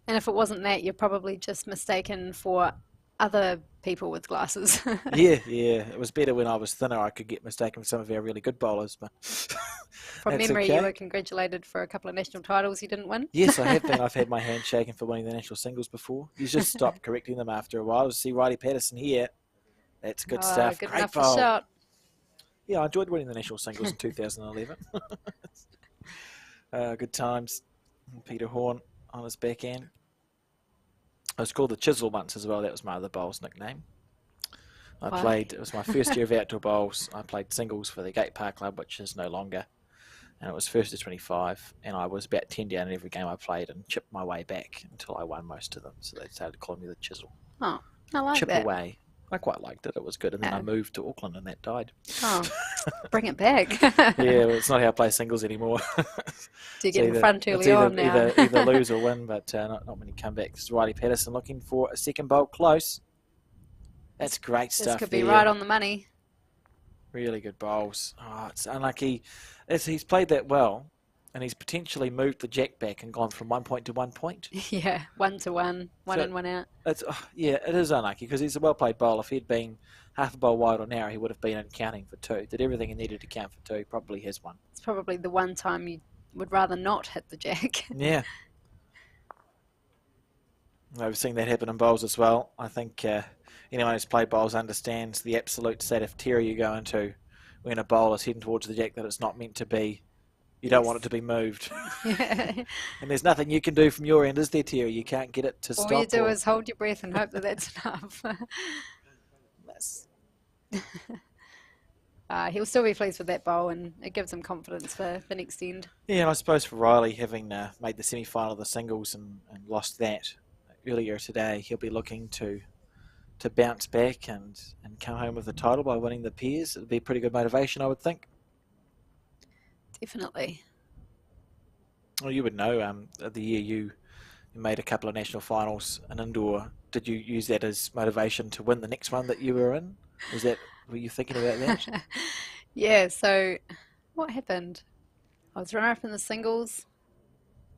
And if it wasn't that, you're probably just mistaken for other people with glasses. Yeah. It was better when I was thinner. I could get mistaken for some of our really good bowlers, but From that's memory, okay. you were congratulated for a couple of national titles you didn't win. Yes, I have been. I've had my hand shaken for winning the national singles before. You just stop correcting them after a while. See Riley Patterson here. That's good stuff. Good Great enough bowl. for shot. Yeah, I enjoyed winning the national singles in 2011. Good times. Peter Horn on his backhand. I was called the Chisel once as well. That was my other bowls nickname. Why? It was my first year of outdoor bowls. I played singles for the Gate Park Club, which is no longer. And it was first to 25. And I was about 10 down in every game I played and chipped my way back until I won most of them. So they started calling me the Chisel. Oh, I like Chip that. away. I quite liked it. It was good. And then Yeah. I moved to Auckland and that died. Oh, bring it back. Yeah, well, it's not how I play singles anymore. Do you get in It's front it's early on now? either lose or win, but not many comebacks. Riley Patterson looking for a second bowl close. That's great This stuff. could be there. right on the money. Really good bowls. Oh, it's unlucky. He's played that well, and he's potentially moved the jack back and gone from 1 point to 1 point. Yeah, 1 to 1, one So- in, one out. Yeah, it is unlucky because he's a well-played bowler. If he'd been half a bowl wide or narrow, he would have been in counting for 2. Did everything he needed to count for 2. Probably has one. It's probably the one time you would rather not hit the jack. Yeah. I've seen that happen in bowls as well. I think anyone who's played bowls understands the absolute state of terror you go into when a bowl is heading towards the jack that it's not meant to be. You don't want it to be moved. Yeah. And there's nothing you can do from your end, is there, Terry? You can't get it to All stop. you do or- is hold your breath and hope that that's enough. That's- He'll still be pleased with that bowl, and it gives him confidence for the next end. Yeah, and I suppose for Riley, having made the semi-final of the singles and lost that earlier today, he'll be looking to bounce back and come home with the title by winning the pairs. It'll be pretty good motivation, I would think. Definitely. Well, you would know, the year you made a couple of national finals in indoor, did you use that as motivation to win the next one that you were in? Were you thinking about that? Yeah, so what happened? I was runner-up in the singles.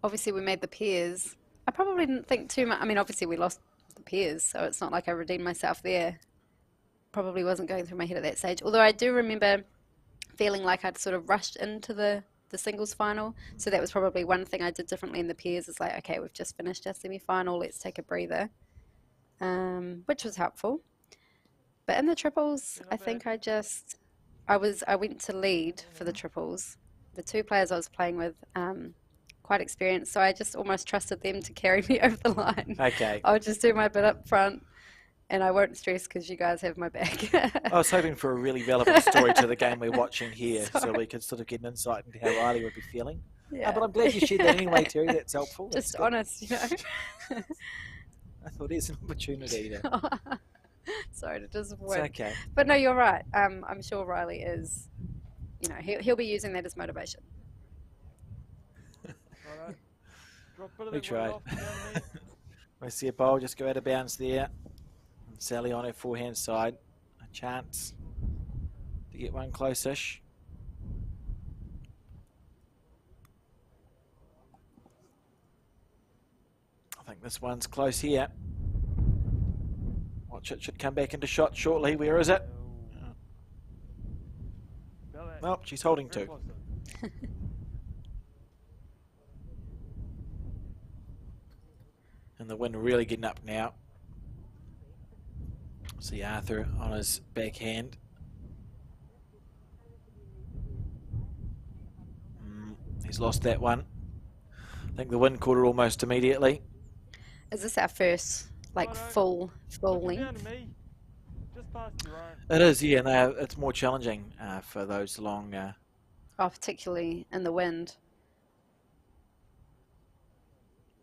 Obviously, we made the pairs. I probably didn't think too much. I mean, obviously, we lost the pairs, so it's not like I redeemed myself there. Probably wasn't going through my head at that stage. Although I do remember feeling like I'd sort of rushed into the singles final. So that was probably one thing I did differently in the pairs. It's like, okay, we've just finished our semi-final. Let's take a breather, which was helpful. But in the triples, I think I went to lead for the triples. The 2 players I was playing with, quite experienced, so I just almost trusted them to carry me over the line. Okay. I'll just do my bit up front, and I won't stress because you guys have my back. I was hoping for a really relevant story to the game we're watching here, so Sorry. we could sort of get an insight into how Riley would be feeling. Yeah. But I'm glad you shared that anyway, Terry. That's helpful. That's Just good. honest, you know. I thought there's an opportunity to. Sorry to It's disappoint. okay. But no, you're right. I'm sure Riley is, he'll be using that as motivation. Righto. Drop a bit of We that weight tried. off down there. We see a bowl just go out of bounds there. And Sally on her forehand side. A chance to get one close-ish. I think this one's close here. Watch it, should come back into shot shortly. Where is it? back. Well, she's holding Very two. close though. And the wind really getting up now. See Arthur on his backhand. He's lost that one. I think the wind caught it almost immediately. Is this our first, like, full Looking down length? to me. Just past Darron. It is, yeah. No, it's more challenging for those long. Oh, particularly in the wind.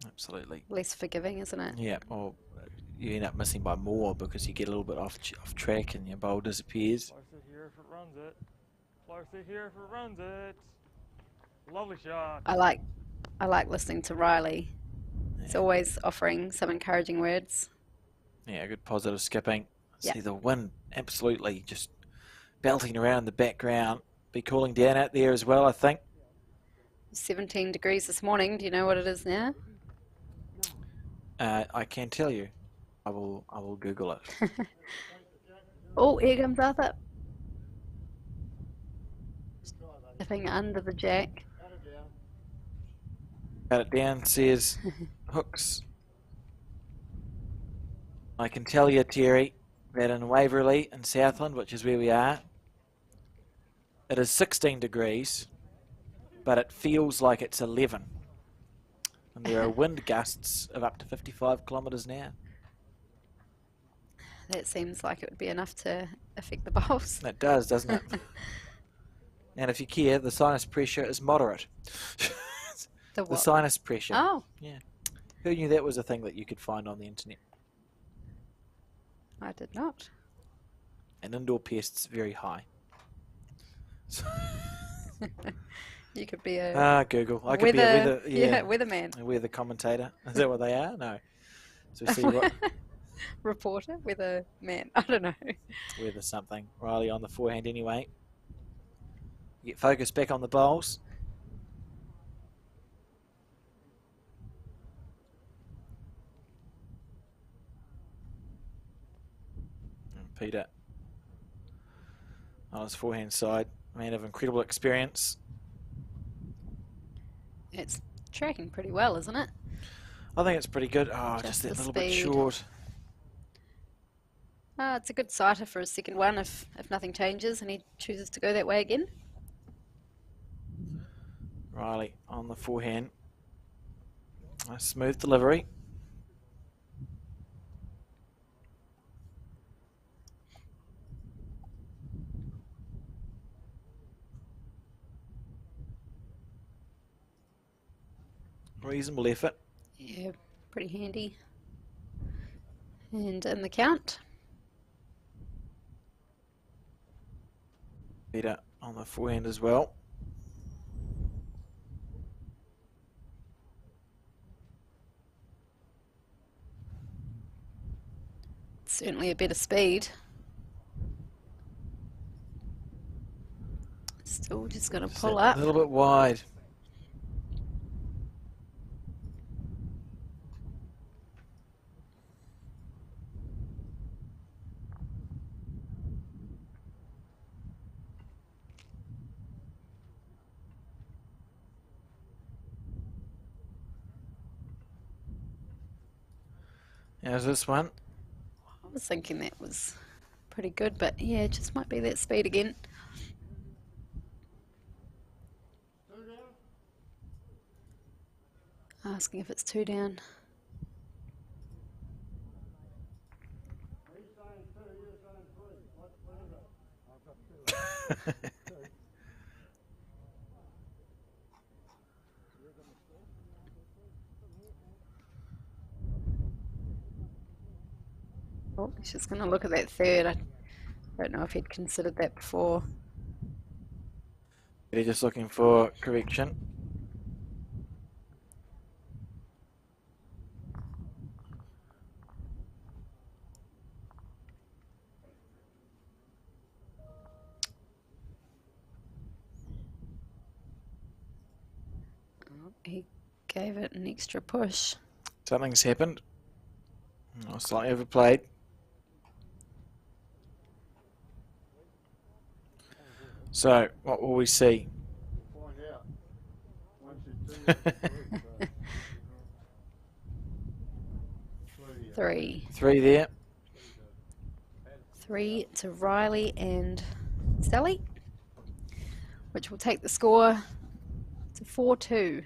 Absolutely. Less forgiving, isn't it? Yeah. Or you end up missing by more because you get a little bit off track and your bowl disappears. Closer here if it runs it. Closer here if it runs it. Lovely shot. I like listening to Riley. He's Yeah. always offering some encouraging words. Yeah, good positive skipping. Yeah. See the wind absolutely just belting around in the background. Be cooling down out there as well, I think. 17 degrees this morning. Do you know what it is now? I can tell you. I will Google it. Oh, here comes Arthur. Slipping under the jack. Got it down, says hooks. I can tell you, Terry, that in Waverley in Southland, which is where we are, it is 16 degrees, but it feels like it's 11. And there are wind gusts of up to 55 kilometres an hour. That seems like it would be enough to affect the bowls. That does, doesn't it? And if you care, the sinus pressure is moderate. The The what? sinus pressure. Oh, Who knew that was a thing that you could find on the internet? I did not. And indoor pests very high. You could be a Google. I could be a weatherman, a weather commentator. Is that what they are? No. So see what reporter, weatherman. I don't know. weather something. Riley on the forehand anyway. Get focused back on the bowls. And Peter on his forehand side, man of incredible experience. It's tracking pretty well, isn't it? I think it's pretty good. Oh, Just just that the little bit speed. short. It's a good sighter for his second one if nothing changes and he chooses to go that way again. Riley on the forehand. A smooth delivery. Reasonable effort. Yeah, pretty handy. And in the count. Peter on the forehand as well. Certainly a better speed. Still just going to Just pull that up. A little bit wide. How's this one? I was thinking that was pretty good, but yeah, it just might be that speed again. Asking if it's two down. Oh, he's just going to look at that third. I don't know if he'd considered that before. They're just looking for correction. Oh, he gave it an extra push. Something's happened. Oh, slightly overplayed. So, what will we see? We'll find out. Once you do that, Three. 3 there. 3 to Riley and Sally, which will take the score to 4-2.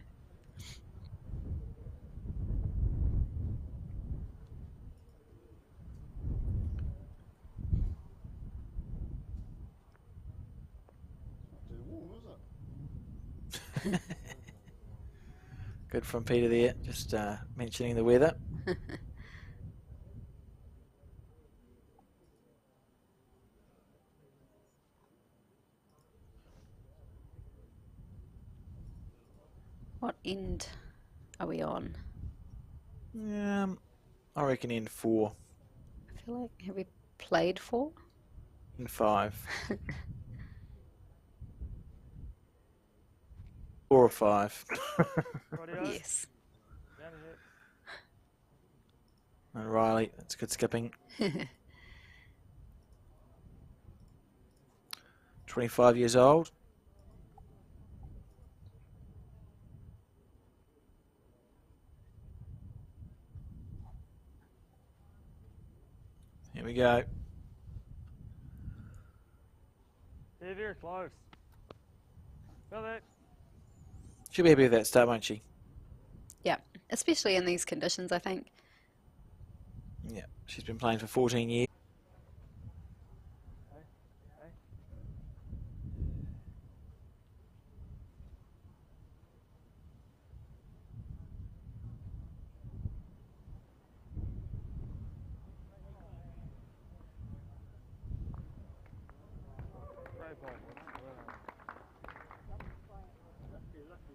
too warm, is it? Good from Peter there, just mentioning the weather. What end are we on? I reckon in 4. I feel like, have we played 4? In 5. 4 or 5. Rightio. Yes. Down here. And Riley, that's good skipping. 25 years old. Here we go. They're very close. Feel that? She'll be happy with that start, won't she? Yeah, especially in these conditions, I think. Yeah. She's been playing for 14 years. Great ball. Well done.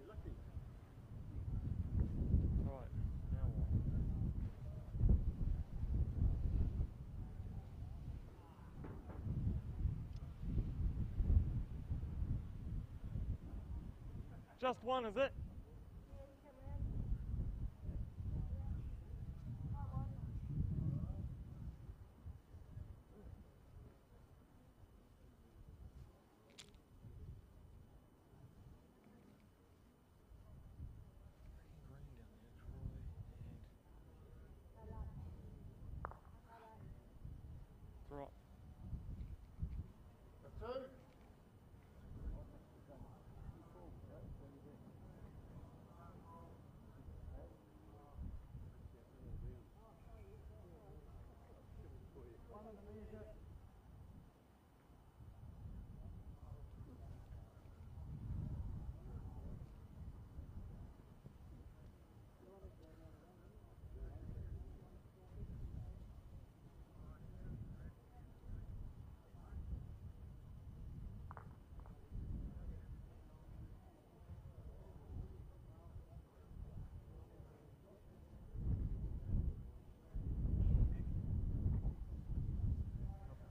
Lucky. Right. Now what? Just one, is it? Right.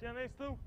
Down there still.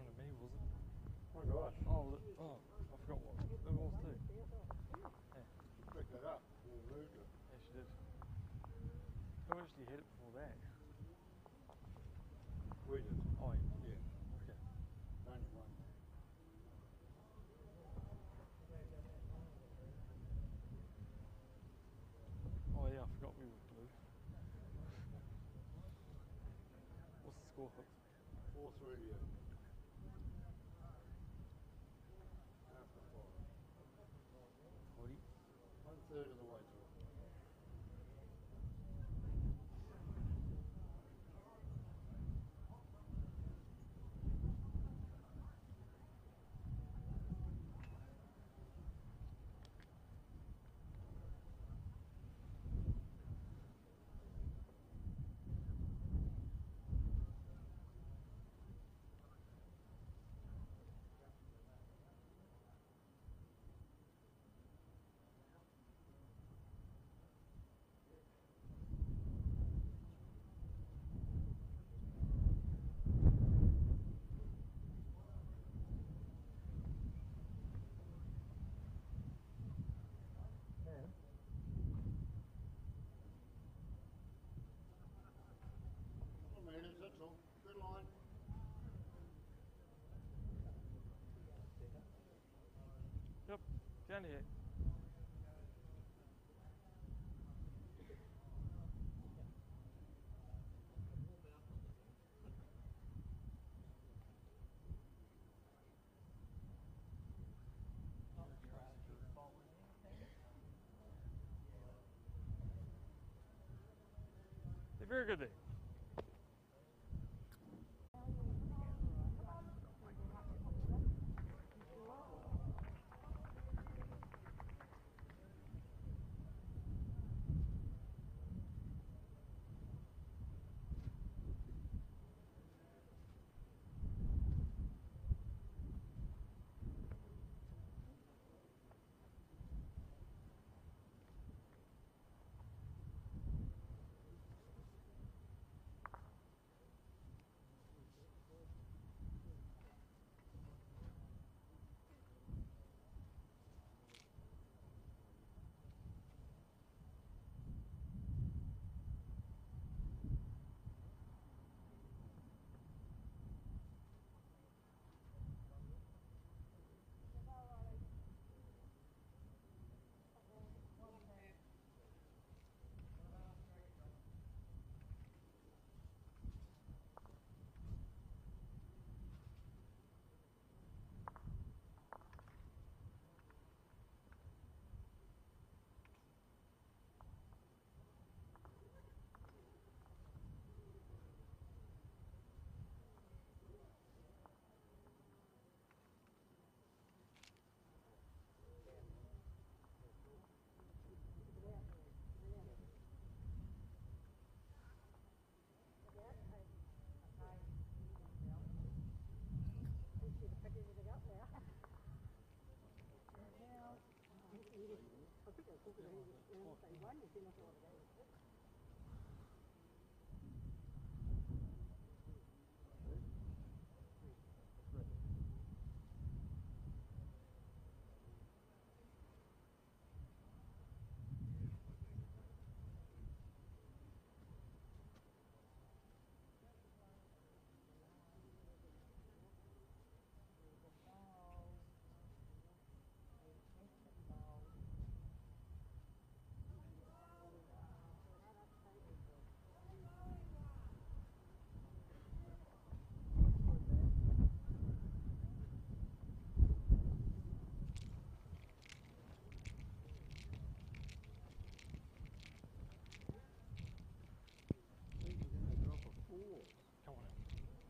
one to me, was it? Oh gosh. Oh, I forgot what it was too. She picked it up and moved it. Yeah, she did. Who actually had it before that? We did. Oh, Yeah. okay. Only one. Oh yeah, I forgot we were blue. What's the score, Hooks? 4-3, yeah. After 4. Brodie? 1/3 of the way through. That's all. Good line. Yep, down here. They're very good there.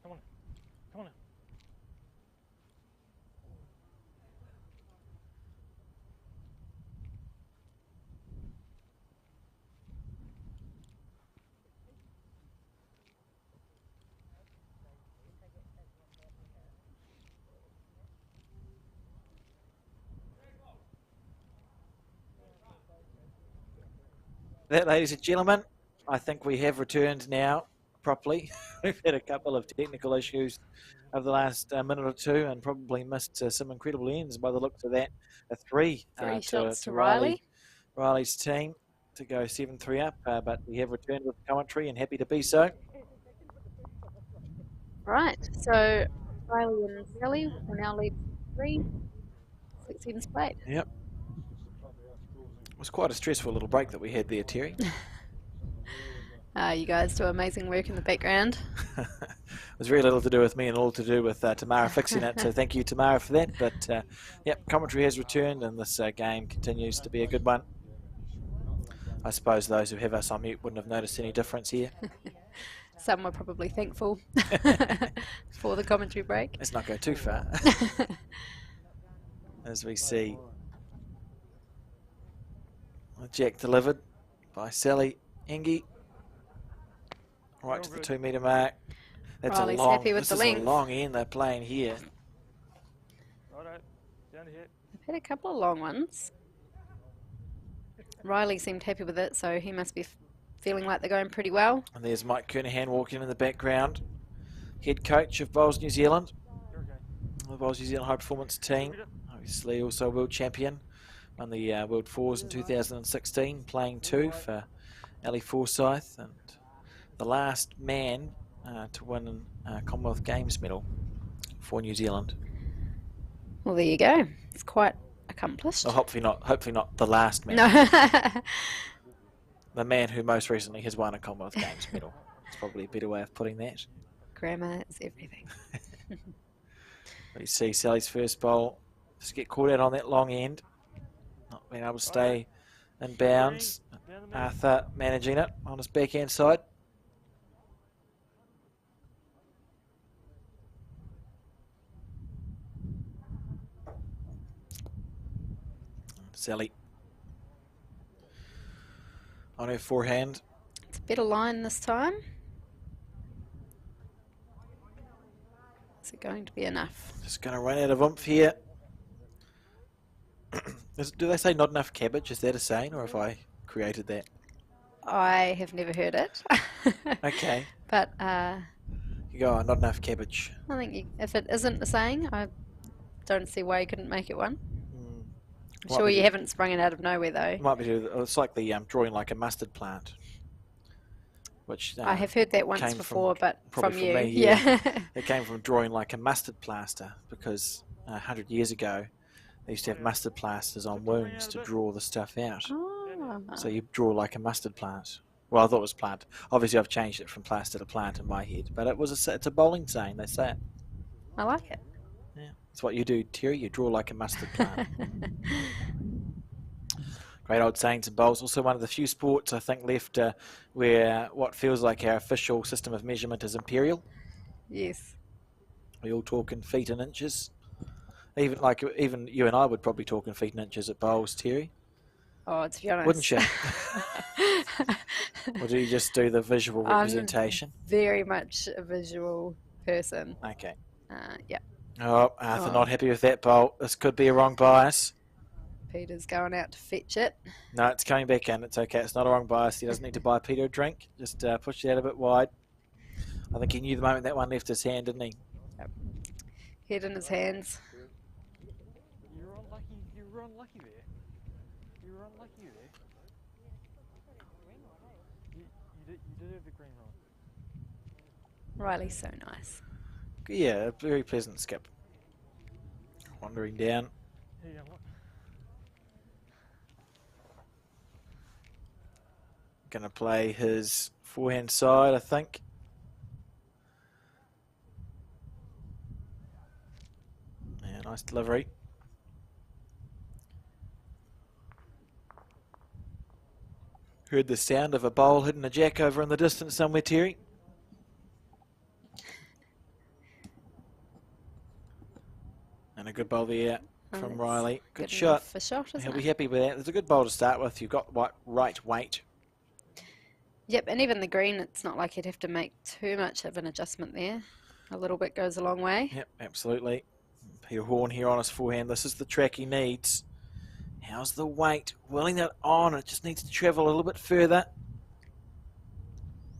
Come on in. Come on in. That, ladies and gentlemen, I think we have returned now properly. We've had a couple of technical issues over the last minute or two and probably missed some incredible ends by the looks of that. A three shots to Riley. Riley's team to go 7-3 up, but we have returned with commentary and happy to be so. Right, so Riley and Sally will now lead 3. 6 ends played. Yep. It was quite a stressful little break that we had there, Terry. You guys do amazing work in the background. It was very little to do with me and all to do with Tamara fixing it, so thank you, Tamara, for that. But, yep, commentary has returned and this game continues to be a good one. I suppose those who have us on mute wouldn't have noticed any difference here. Some were probably thankful for the commentary break. Let's not go too far. As we see a jack delivered by Sally Engi. Right to the 2 metre mark. That's Riley's a long, happy with this the is length. a long end they're playing here. Righto, down to hit. I've had a couple of long ones. Riley seemed happy with it, so he must be feeling like they're going pretty well. And there's Mike Kernahan walking in the background. Head coach of Bowls New Zealand. You're okay. The Bowls New Zealand High Performance team. Obviously also world champion. Won the World Fours in 2016, playing 2 for Ali Forsyth. And the last man to win a Commonwealth Games medal for New Zealand. Well, there you go. It's quite accomplished. Well, hopefully not the last man. No. The man who most recently has won a Commonwealth Games medal. It's probably a better way of putting that. Grammar is everything. You see Sally's first bowl just get caught out on that long end. Not being able to stay in bounds. Arthur managing it on his backhand side. Sally on her forehand. It's a better line this time. Is it going to be enough? Just going to run out of oomph here. Do they say not enough cabbage? Is that a saying, or have I created that? I have never heard it. Okay. But You go, not enough cabbage. I think if it isn't a saying, I don't see why you couldn't make it one. I'm sure you haven't sprung it out of nowhere, though. Might be. It's like the drawing like a mustard plant, which I have heard that once came before, but from probably you, me, yeah. It came from drawing like a mustard plaster because 100 years ago they used to have mustard plasters on wounds to draw the stuff out. Oh. So you draw like a mustard plant. Well, I thought it was plant. Obviously, I've changed it from plaster to plant in my head, but it's a bowling saying. They say it. I like it. Yeah, it's what you do, Terry. You draw like a mustard plant. Great old sayings and bowls. Also one of the few sports I think left where what feels like our official system of measurement is imperial. Yes. We all talk in feet and inches. Even you and I would probably talk in feet and inches at bowls, Terry. Oh, to be honest. Wouldn't you? Or do you just do the visual representation? I'm very much a visual person. Okay. Yeah. Oh, Arthur not happy with that bowl. This could be a wrong bias. Peter's going out to fetch it. No, it's coming back in. It's okay. It's not a wrong bias. He doesn't need to buy Peter a drink. Just push it out a bit wide. I think he knew the moment that one left his hand, didn't he? Yep. Head in his hands. You were unlucky there. You were unlucky there. You did have the green one. Riley's so nice. Yeah, a very pleasant skip. Wandering down. Here you go. Going to play his forehand side, I think. Yeah, nice delivery. Heard the sound of a bowl hitting a jack over in the distance somewhere, Terry. And a good bowl there from Riley. Good shot. For shot, isn't He'll it? be happy with that. It's a good bowl to start with. You've got right weight. Yep, and even the green, it's not like you'd have to make too much of an adjustment there. A little bit goes a long way. Yep, absolutely. Peter Horn here on his forehand. This is the track he needs. How's the weight? Willing that on. It just needs to travel a little bit further.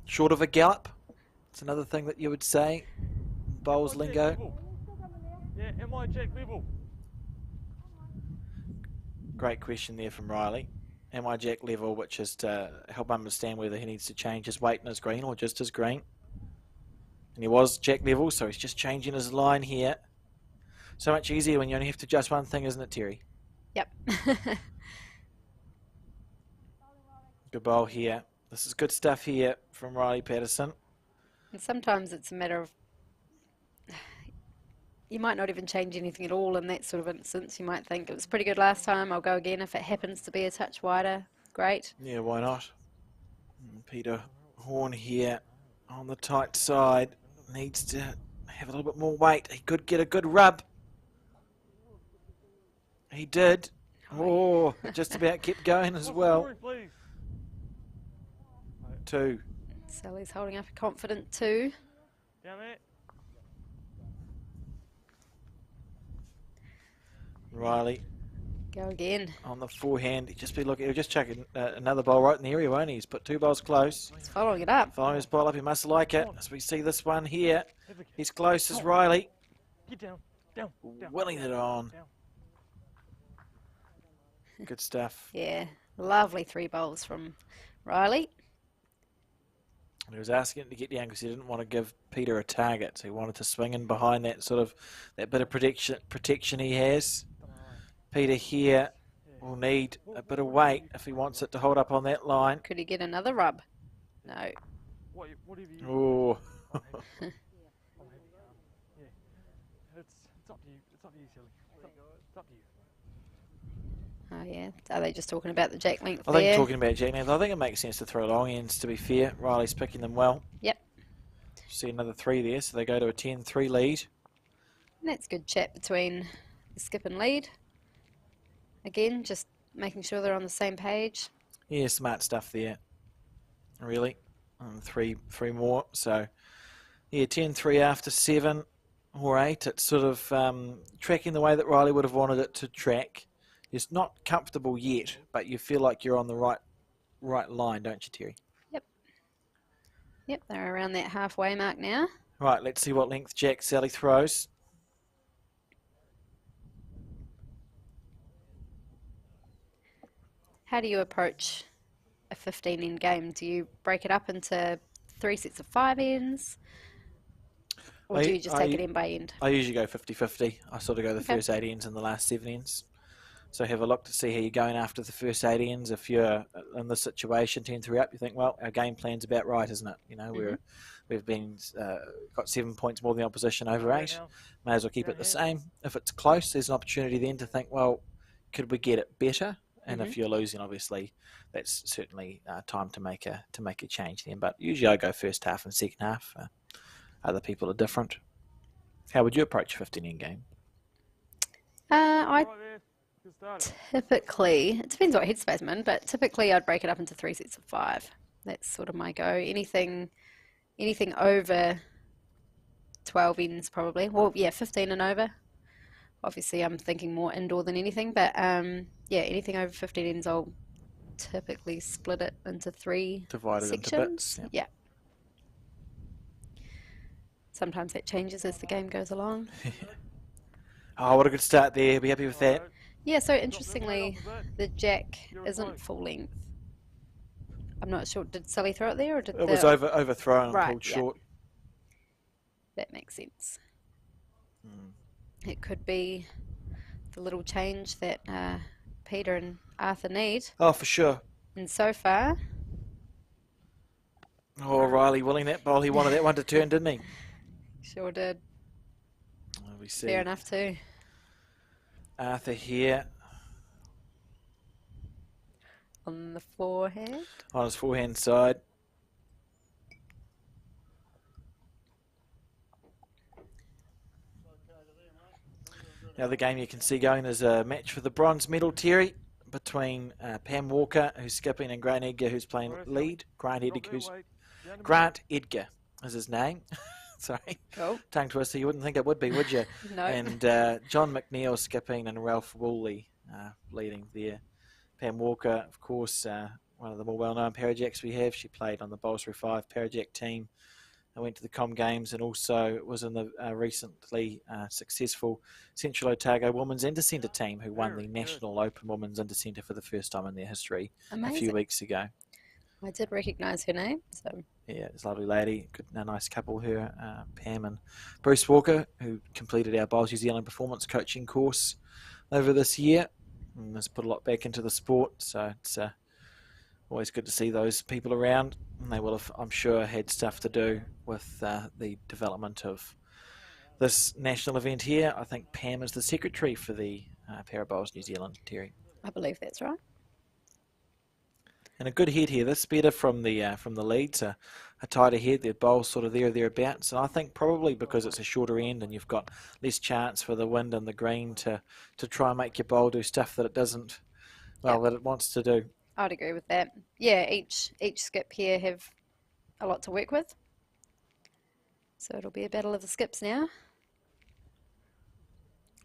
Short of a gallop. It's another thing that you would say. Bowls Am I jack lingo. level? Yeah, am I jack level? Great question there from Riley. Am I jack level, which is to help understand whether he needs to change his weight in his green or just his green. And he was jack level, so he's just changing his line here. So much easier when you only have to adjust one thing, isn't it, Terry? Yep. Good bowl here. This is good stuff here from Riley Patterson. And sometimes it's a matter of you might not even change anything at all in that sort of instance. You might think it was pretty good last time, I'll go again. If it happens to be a touch wider, great. Yeah, why not? Peter Horn here on the tight side. Needs to have a little bit more weight. He could get a good rub. He did. Oh, it just about kept going as well. Please. 2. Sally's holding up a confident 2. Down there. Riley Go again. on the forehand. He'll just be looking. He'll just chuck another bowl right in the area, won't he? He's put 2 bowls close. He's following it up. Following his bowl up, he must like it. As we see this one here, Have a- he's close as Riley. Get down. Down. Down. Willing it on. Down. Good stuff. Yeah, lovely 3 bowls from Riley. And he was asking him to get down because he didn't want to give Peter a target. So he wanted to swing in behind that sort of that bit of protection he has. Peter here will need a bit of weight if he wants it to hold up on that line. Could he get another rub? No. Whatever you. Oh, I'm happy. Yeah. It's up to you. It's up to you, Silly. It's up to you. Oh yeah. Are they just talking about the jack length I think there? talking about Jack now, I think it makes sense to throw long ends, to be fair. Riley's picking them well. Yep. See another 3 there, so they go to a 10-3 lead. And that's good chat between the skip and lead. Again, just making sure they're on the same page. Yeah, smart stuff there. Really. Three more. So, yeah, 10-3 after 7 or 8. It's sort of tracking the way that Riley would have wanted it to track. It's not comfortable yet, but you feel like you're on the right line, don't you, Terry? Yep, they're around that halfway mark now. Right, let's see what length Jack Sally throws. How do you approach a 15 end game? Do you break it up into 3 sets of 5 ends? Or do you just take it end by end? I usually go 50-50. I sort of go the Okay. first 8 ends and the last 7 ends. So have a look to see how you're going after the first 8 ends. If you're in this situation, 10-3 up, you think, well, our game plan's about right, isn't it? You know, we've been got 7 points more than the opposition over 8. May as well keep it the same. If it's close, there's an opportunity then to think, well, could we get it better? And if you're losing, obviously, that's certainly time to make a change then. But usually I go first half and second half. Other people are different. How would you approach a 15 end game? I Right there. Good start. typically, it depends what headspace I'm in, but typically I'd break it up into 3 sets of 5. That's sort of my go. Anything over 12 ends probably. Well, yeah, 15 and over. Obviously, I'm thinking more indoor than anything, but yeah, anything over 15 ends, I'll typically split it into 3 Divided sections. into bits. Yep. Yeah. Sometimes that changes as the game goes along. Oh, what a good start there. Be happy with that. Yeah, so interestingly, the jack isn't full length. I'm not sure. Did Sully throw it there, or did It was overthrown and Right, pulled yeah. short. That makes sense. It could be the little change that Peter and Arthur need. Oh, for sure. And so far, Oh, Riley willing that bowl. He wanted that one to turn, didn't he? sure did. Well, we see Fair enough too. Arthur here On the forehand. on his forehand side. Now the game you can see going is a match for the bronze medal, Terry, between Pam Walker, who's skipping, and Grant Edgar, who's playing lead. Grant Edgar is his name. Sorry, Cool. tongue twister. You wouldn't think it would be, would you? No. And John McNeil skipping, and Ralph Woolley leading there. Pam Walker, of course, one of the more well-known Parajacks we have. She played on the Bolsbury 5 Parajack team went to the Com Games and also was in the recently successful Central Otago Women's Intercentre team, who won the National Open Women's Intercentre for the first time in their history a few weeks ago. I did recognise her name. So yeah, it's a lovely lady, good, a nice couple. Her Pam and Bruce Walker, who completed our Bowls New Zealand performance coaching course over this year, and has put a lot back into the sport. So it's always good to see those people around, and they will have, I'm sure, had stuff to do with the development of this national event here. I think Pam is the secretary for the Para Bowls New Zealand, Terry. I believe that's right. And a good head here. This better from the leads, a tighter head. Their bowl's sort of thereabouts, and I think probably because it's a shorter end and you've got less chance for the wind and the green to try and make your bowl do stuff that it doesn't, that it wants to do. I'd agree with that. Yeah, each skip here have a lot to work with. So it'll be a battle of the skips now.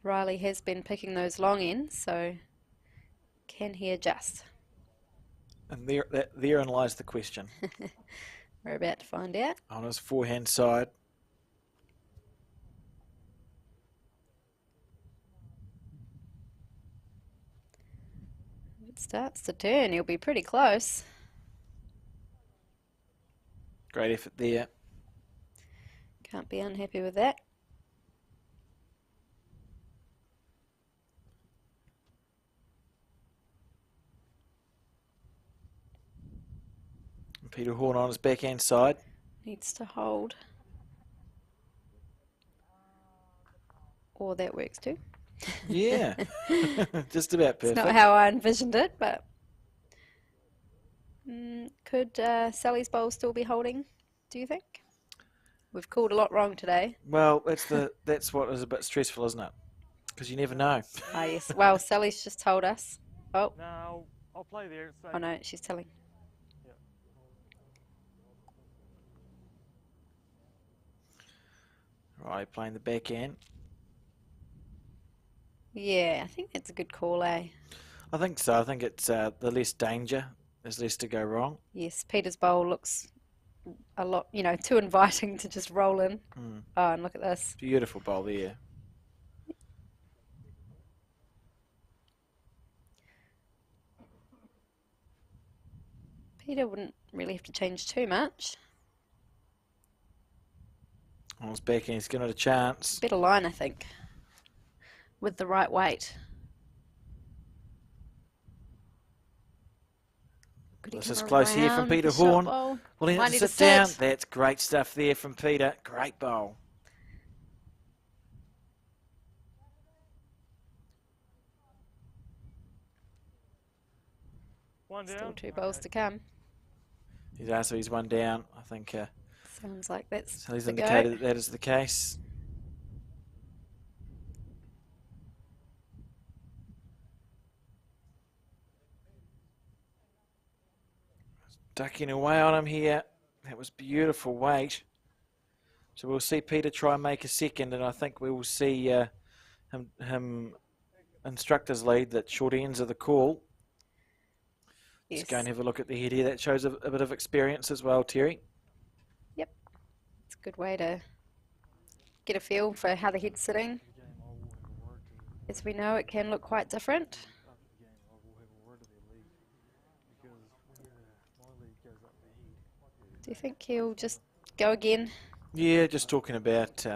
Riley has been picking those long ends, so can he adjust? And therein lies the question. We're about to find out. On his forehand side. If it starts to turn, he'll be pretty close. Great effort there. Can't be unhappy with that. Peter Horn on his backhand side. Needs to hold. Or that works too. Yeah, just about perfect. It's not how I envisioned it, but could Sally's bowl still be holding, do you think? We've called a lot wrong today. Well, that's what is a bit stressful, isn't it? Because you never know. Ah, yes. Well, Sally's just told us. Oh. No, I'll play there. So Oh, no, she's telling. Right, playing the backhand. Yeah, I think that's a good call, eh? I think so. I think it's the less danger. There's less to go wrong. Yes, Peter's bowl looks a lot, too inviting to just roll in. Oh, and look at this. Beautiful bowl there. Peter wouldn't really have to change too much. On his backhand, he's given it a chance. Better line, I think, with the right weight. This is close here from Peter Horn. Well, he has to sit down. That's great stuff there from Peter. Great bowl. One down. Still two bowls to come. He's one down. I think. Sounds like that's so he's the indicated go. that is the case. Ducking away on him here. That was beautiful weight. So we'll see Peter try and make a second, and I think we will see him instruct his lead that short ends are the call. Yes. Let's go and have a look at the head here. That shows a bit of experience as well, Terry. Yep. It's a good way to get a feel for how the head's sitting. As we know, it can look quite different. Do you think he'll just go again? Yeah, just talking about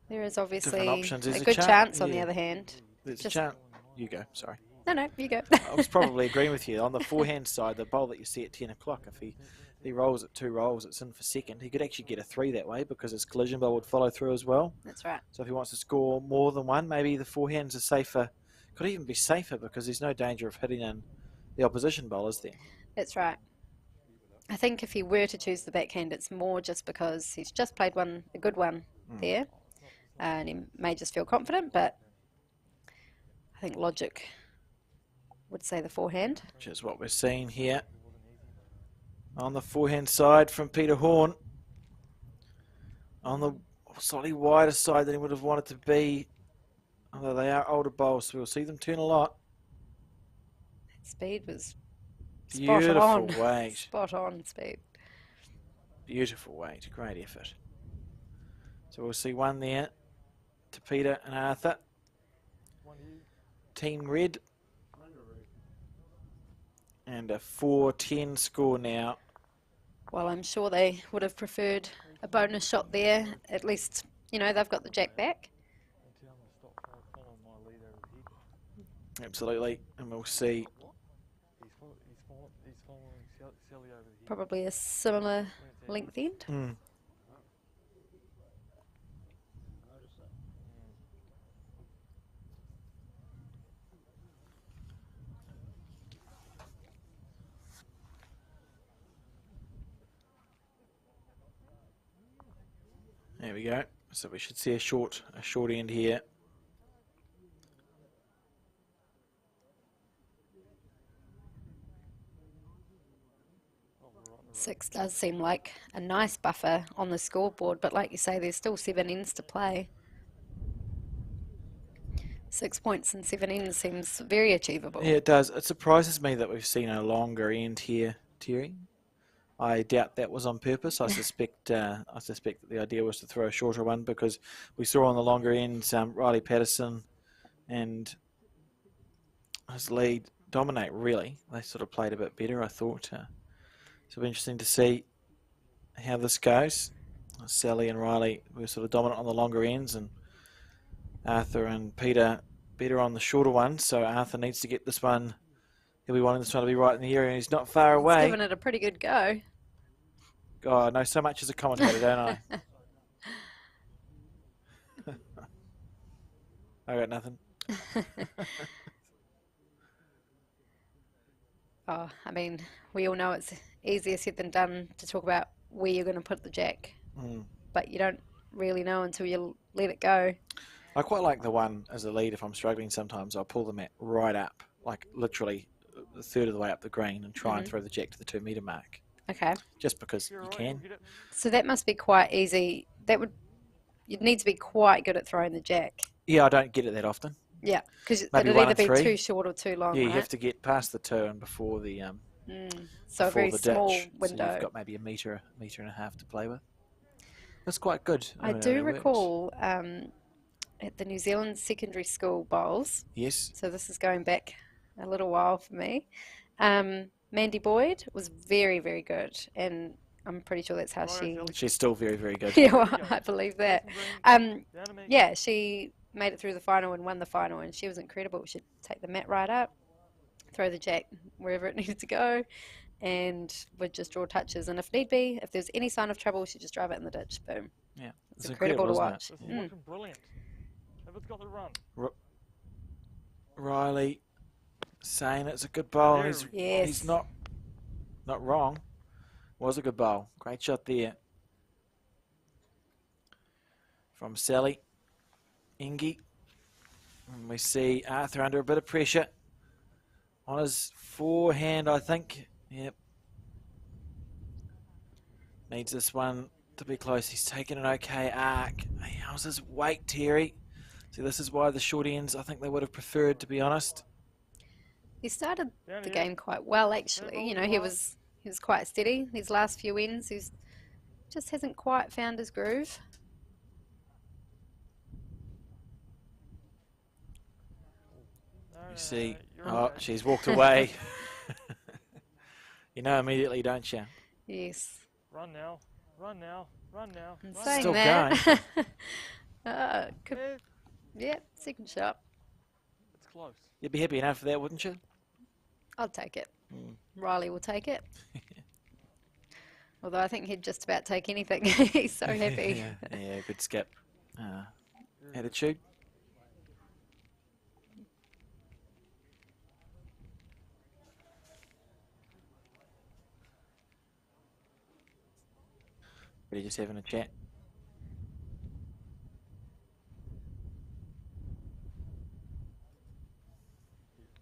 there is obviously options. a good chance on the other hand. There's a chance. You go, sorry. No, you go. I was probably agreeing with you. On the forehand side, the bowl that you see at 10 o'clock, if he rolls at 2 rolls, it's in for second. He could actually get a 3 that way because his collision bowl would follow through as well. That's right. So if he wants to score more than one, maybe the forehands are safer. Could even be safer because there's no danger of hitting in the opposition bowl, is there? That's right. I think if he were to choose the backhand, it's more just because he's just played a good one there, and he may just feel confident, but I think logic would say the forehand. Which is what we're seeing here. On the forehand side from Peter Horn. On the slightly wider side than he would have wanted to be, although they are older bowls, so we'll see them turn a lot. That speed was Beautiful spot on. weight. Spot on speed. Beautiful weight, great effort. So we'll see one there to Peter and Arthur. One to you. Team Red. And a 4-10 score now. Well, I'm sure they would have preferred a bonus shot there. At least, you know, they've got the jack back. And two, I'm going to stop following my lead over here. Absolutely. And we'll see. He's following Sally over here. Probably a similar length end. Mm. There we go. So we should see a short end here. Six does seem like a nice buffer on the scoreboard, but like you say, there's still 7 ends to play. 6 points and 7 ends seems very achievable. Yeah, it does. It surprises me that we've seen a longer end here, Terry. I doubt that was on purpose. I suspect that the idea was to throw a shorter one, because we saw on the longer ends Riley Patterson and his lead dominate, really. They sort of played a bit better, I thought. So it'll be interesting to see how this goes. Sally and Riley were sort of dominant on the longer ends, and Arthur and Peter better on the shorter ones. So Arthur needs to get this one. He'll be wanting this one to be right in the area, and he's not far He's away. given it a pretty good go. God, I know so much as a commentator, don't I? I got nothing. Oh, I mean, we all know it's easier said than done to talk about where you're going to put the jack, but you don't really know until you let it go. I quite like the one as a lead. If I'm struggling sometimes, I'll pull the mat right up, like literally a third of the way up the green, and try and throw the jack to the 2 metre mark. Okay. Just because you can. So that must be quite easy. You'd need to be quite good at throwing the jack. Yeah, I don't get it that often. Yeah, because Maybe it'd 1 either and be 3. too short or too long, Yeah, you right? have to get past the turn before the So a before very the small ditch. window. So you've got maybe a metre and a half to play with. That's quite good. I mean, do it works. recall at the New Zealand secondary school bowls, Yes. so this is going back a little while for me, Mandy Boyd was very, very good, and I'm pretty sure that's how She's still very, very good. yeah, well, I believe that. Yeah, she made it through the final and won the final, and she was incredible. She'd take the mat right up, throw the jack wherever it needed to go, and would just draw touches. And if need be, if there's any sign of trouble, she'd just drive it in the ditch. Boom. Yeah, it's incredible to watch. This is looking brilliant. If it's got the run. Riley saying it's a good bowl. He's not wrong. Was a good bowl. Great shot there from Sally. Engi. And we see Arthur under a bit of pressure on his forehand, I think. Yep. Needs this one to be close. He's taken an okay arc. How's his weight, Terry? See, this is why the short ends, I think they would have preferred, to be honest. He started the game quite well, actually. You know, he was quite steady these last few ends. He just hasn't quite found his groove. You see, she's walked away. You know immediately, don't you? Yes. Run now, run now, run now. And Run. saying Still that, yeah, second shot. It's close. You'd be happy enough for that, wouldn't you? I'll take it. Riley will take it. Although I think he'd just about take anything. He's so happy. Yeah, good skip. Attitude. Really just having a chat.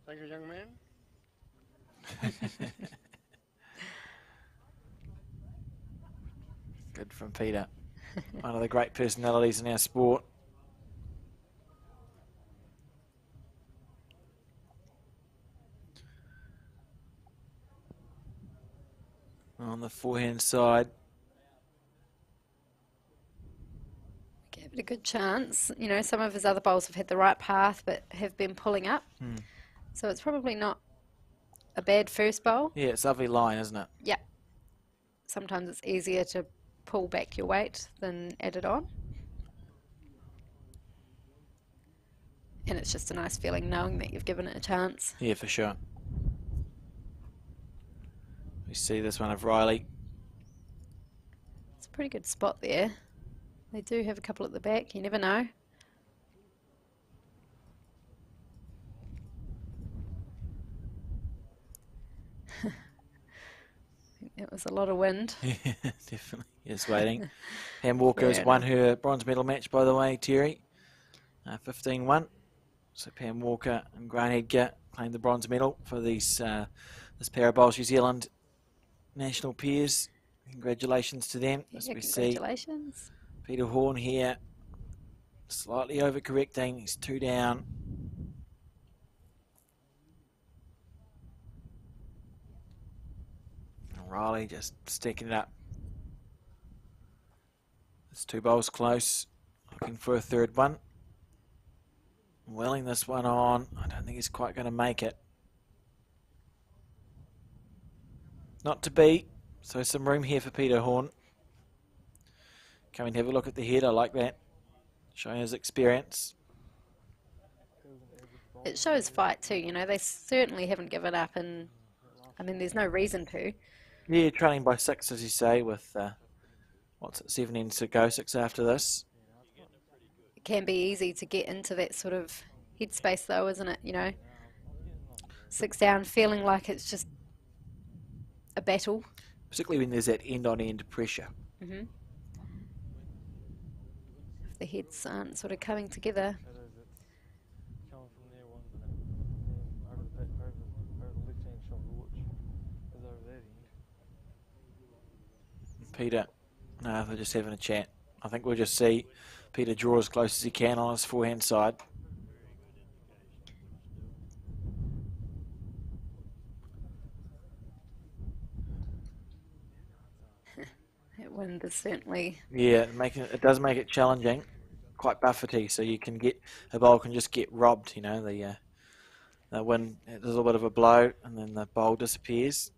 Thank you, young man. Good from Peter. One of the great personalities in our sport. On the forehand side, a good chance. You know, some of his other bowls have had the right path but have been pulling up. So it's probably not a bad first bowl. Yeah, it's lovely line, isn't it? Yeah. Sometimes it's easier to pull back your weight than add it on. And it's just a nice feeling knowing that you've given it a chance. Yeah, for sure. We see this one of Riley. It's a pretty good spot there. They do have a couple at the back, you never know. It was a lot of wind. Yeah, definitely. Just waiting. Pam Walker's won her bronze medal match, by the way, Terry. 15-1. So Pam Walker and Grant Edgar claimed the bronze medal for these this pair of bowls New Zealand national pairs. Congratulations to them. Yeah, As we congratulations. see Peter Horn here, slightly overcorrecting. He's 2 down. And Riley just sticking it up. It's 2 bowls close. Looking for a third one. Welling this one on. I don't think he's quite going to make it. Not to be. So some room here for Peter Horn. Come and have a look at the head. I like that. Showing his experience. It shows fight too, you know. They certainly haven't given up, and I mean, there's no reason to. Yeah, trailing by 6, as you say, with what's it, 7 ends to go, 6 after this. It can be easy to get into that sort of headspace though, isn't it? You know, 6 down, feeling like it's just a battle. Particularly when there's that end-on-end pressure. If the heads aren't sort of coming together. It is. It's coming from there one minute, and then over the left-hand shot of the watch is over that end. Peter, no, they're just having a chat. I think we'll just see Peter draw as close as he can on his forehand side. That wind is certainly... Yeah, it does make it challenging, quite buffety, so you can get, a bowl can just get robbed, you know, the wind, there's a little bit of a blow, and then the bowl disappears.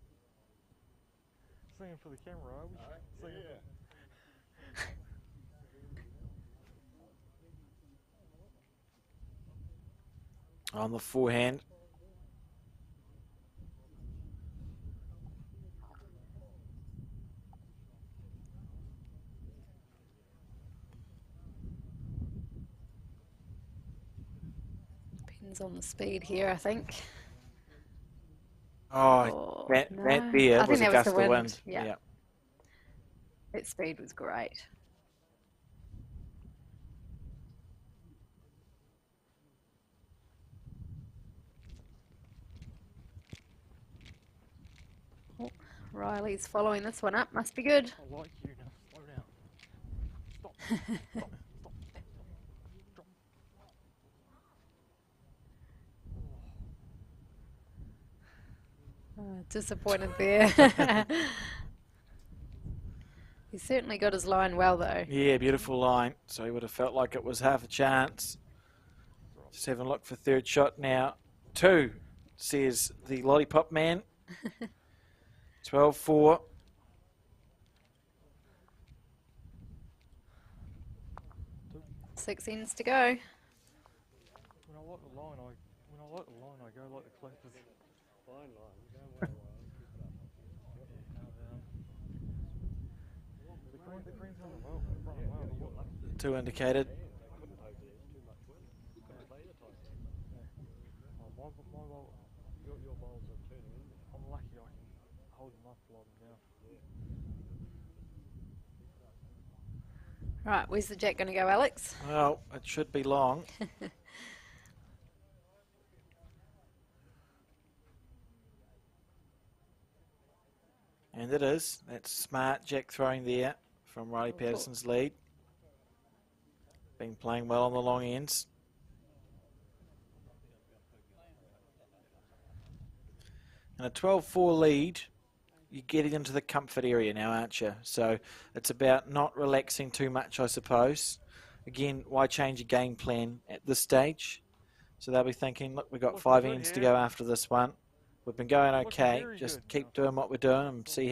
Singing for the camera, are we? Singing On the forehand. Depends on the speed here, I think. Oh, that no. there I was think a that was gust the of wind. wind. Yeah. That speed was great. Oh, Riley's following this one up. Must be good. I like you now. Slow down. Stop. Stop. Stop. Oh, disappointed there. He certainly got his line well, though. Yeah, beautiful line. So he would have felt like it was half a chance. Just having a look for third shot now. 2, says the lollipop man. 12-4. Six ends to go. When I like the line, I go like the clappers. Fine line. We're going well. The green's running well. 2 indicated. Your bowls are turning in. I'm lucky I can hold them up long now. Right, where's the jack going to go, Alex? Well, it should be long. And it is. That's smart jack throwing there from Riley Patterson's lead. Been playing well on the long ends. And a 12-4 lead, you're getting into the comfort area now, aren't you? So it's about not relaxing too much, I suppose. again, why change a game plan at this stage? So they'll be thinking, look, we've got Looking 5 good ends to here. go after this one. We've been going Looking okay. very Just good keep now. doing what we're doing and see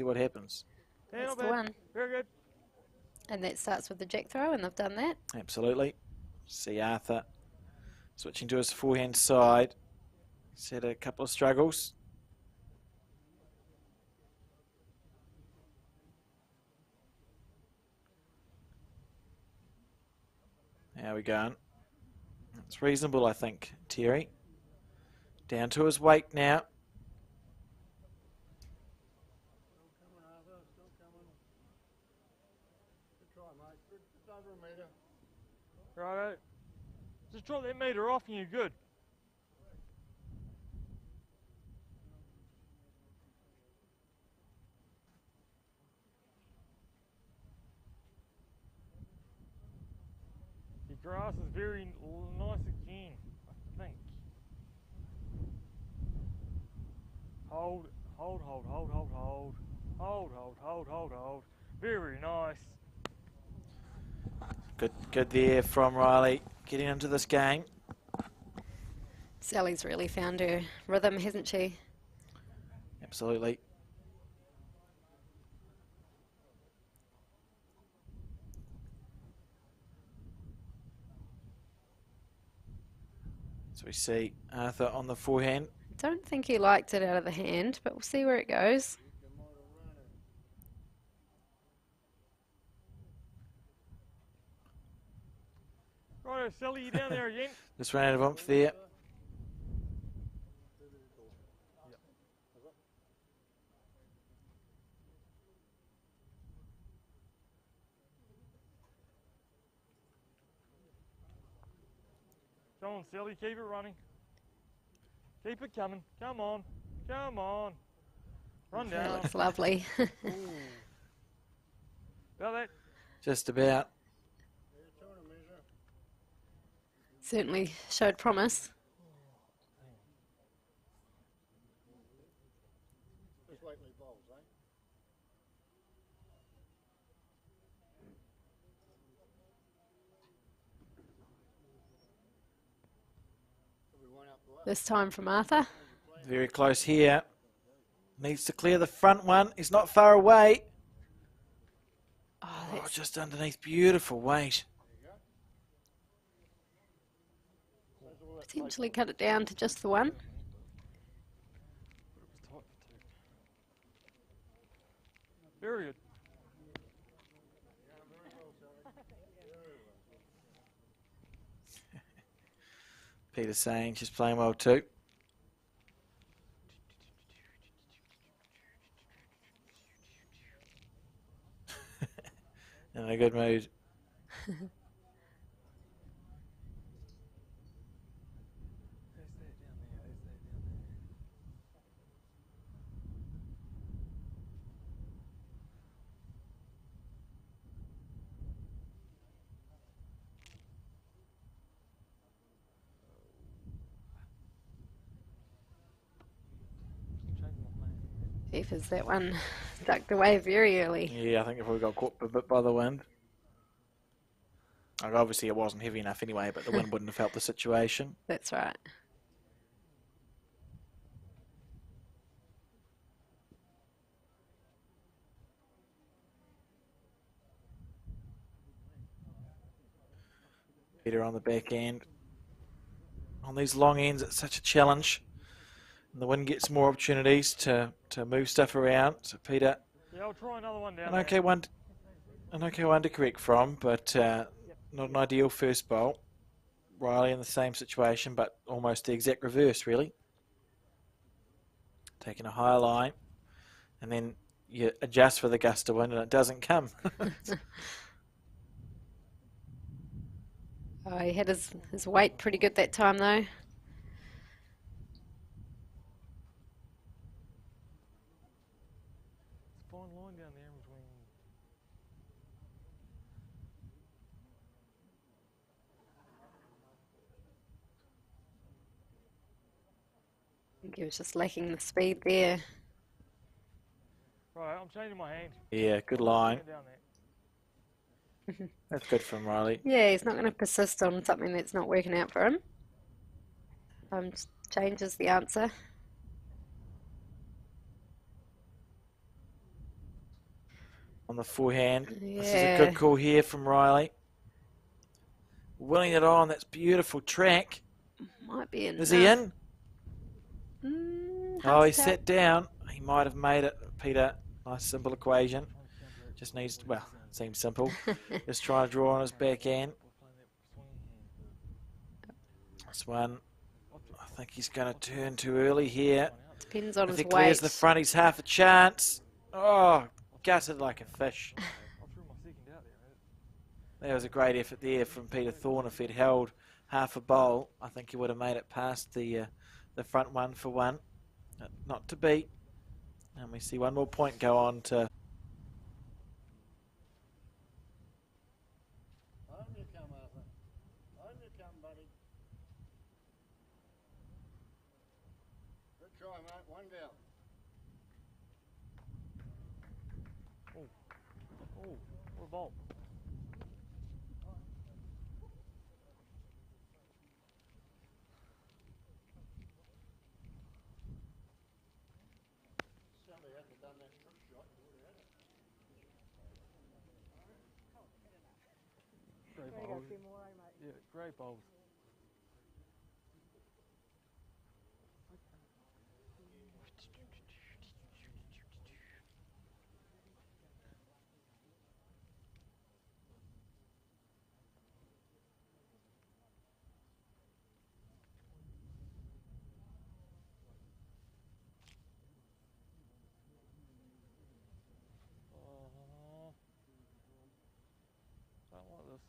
what happens. Yeah, That's not the bad. one. Very good. And that starts with the jack throw, and they've done that. Absolutely. See Arthur switching to his forehand side. He's had a couple of struggles. How we going? It's reasonable, I think, Terry. Down to his weight now. Still coming, Arthur. Still coming. Good try, mate. Good. Just over a metre. Righto. Just drop that meter off and you're good. Your grass is very nice again, I think. Hold, hold, hold, hold, hold, hold. Hold, hold, hold, hold, hold. Very nice. Good there from Riley. Getting into this game. Sally's really found her rhythm, hasn't she? Absolutely. So we see Arthur on the forehand. Don't think he liked it out of the hand, but we'll see where it goes. Righto, Sally, you down there again? Just ran out of oomph there. Come on, Sally, keep it running. Keep it coming. Come on. Come on. Run That down. looks lovely. Ooh. About that. Just about. Yeah, 200 metre. Certainly showed promise. Just lately bowls, eh? Could be one up the left. This time from Arthur. Very close here. Needs to clear the front one. He's not far away. Oh, Oh, that's just underneath. Beautiful weight. potentially cut it down to just the one. It was tight for two. Very good. Peter saying she's playing well too. In a good mood. There's that down there. There's that down there. Change my plan. Beefers, that one ducked away very early. Yeah, I think if we got caught a bit by the wind. Like obviously it wasn't heavy enough anyway, but the wind wouldn't have helped the situation. That's right. Peter on the back end. On these long ends, it's such a challenge. And the wind gets more opportunities to move stuff around. So Peter, Yeah, I'll try another one down an there. okay one to correct from, but not an ideal first bowl. Riley in the same situation, but almost the exact reverse, really. Taking a higher line, and then you adjust for the gust of wind, and it doesn't come. Oh, he had his weight pretty good that time though. It's a fine line down there in between. I think he was just lacking the speed there. Right, I'm changing my hand. Yeah, good line. Down there. That's good from Riley. Yeah, he's not going to persist on something that's not working out for him. Changes the answer. On the forehand. Yeah. This is a good call here from Riley. Willing it on. That's beautiful track. Might be enough. Is he in? Hard Oh, to he tell. sat down. He might have made it, Peter. Nice simple equation. Just needs, well, seems simple. Just trying to draw on his backhand. This one, I think he's going to turn too early here. Depends on If his he clears weight. the front, he's half a chance. Oh, gutted like a fish. I threw my second out there. That was a great effort there from Peter Thorne. If he'd held half a bowl, I think he would have made it past the front one for one. Not to beat. And we see one more point go on to... Home you come, Arthur. Home you come, buddy. Good try, mate. One down. Oh, revolt. Somebody hadn't done that trick shot. You would have had it. Great bowls. Yeah, great bowls. Don't like this.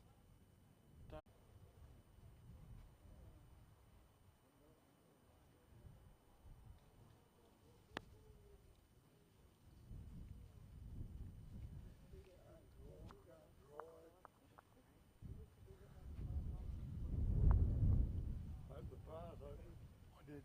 Hope the bar's open. I did.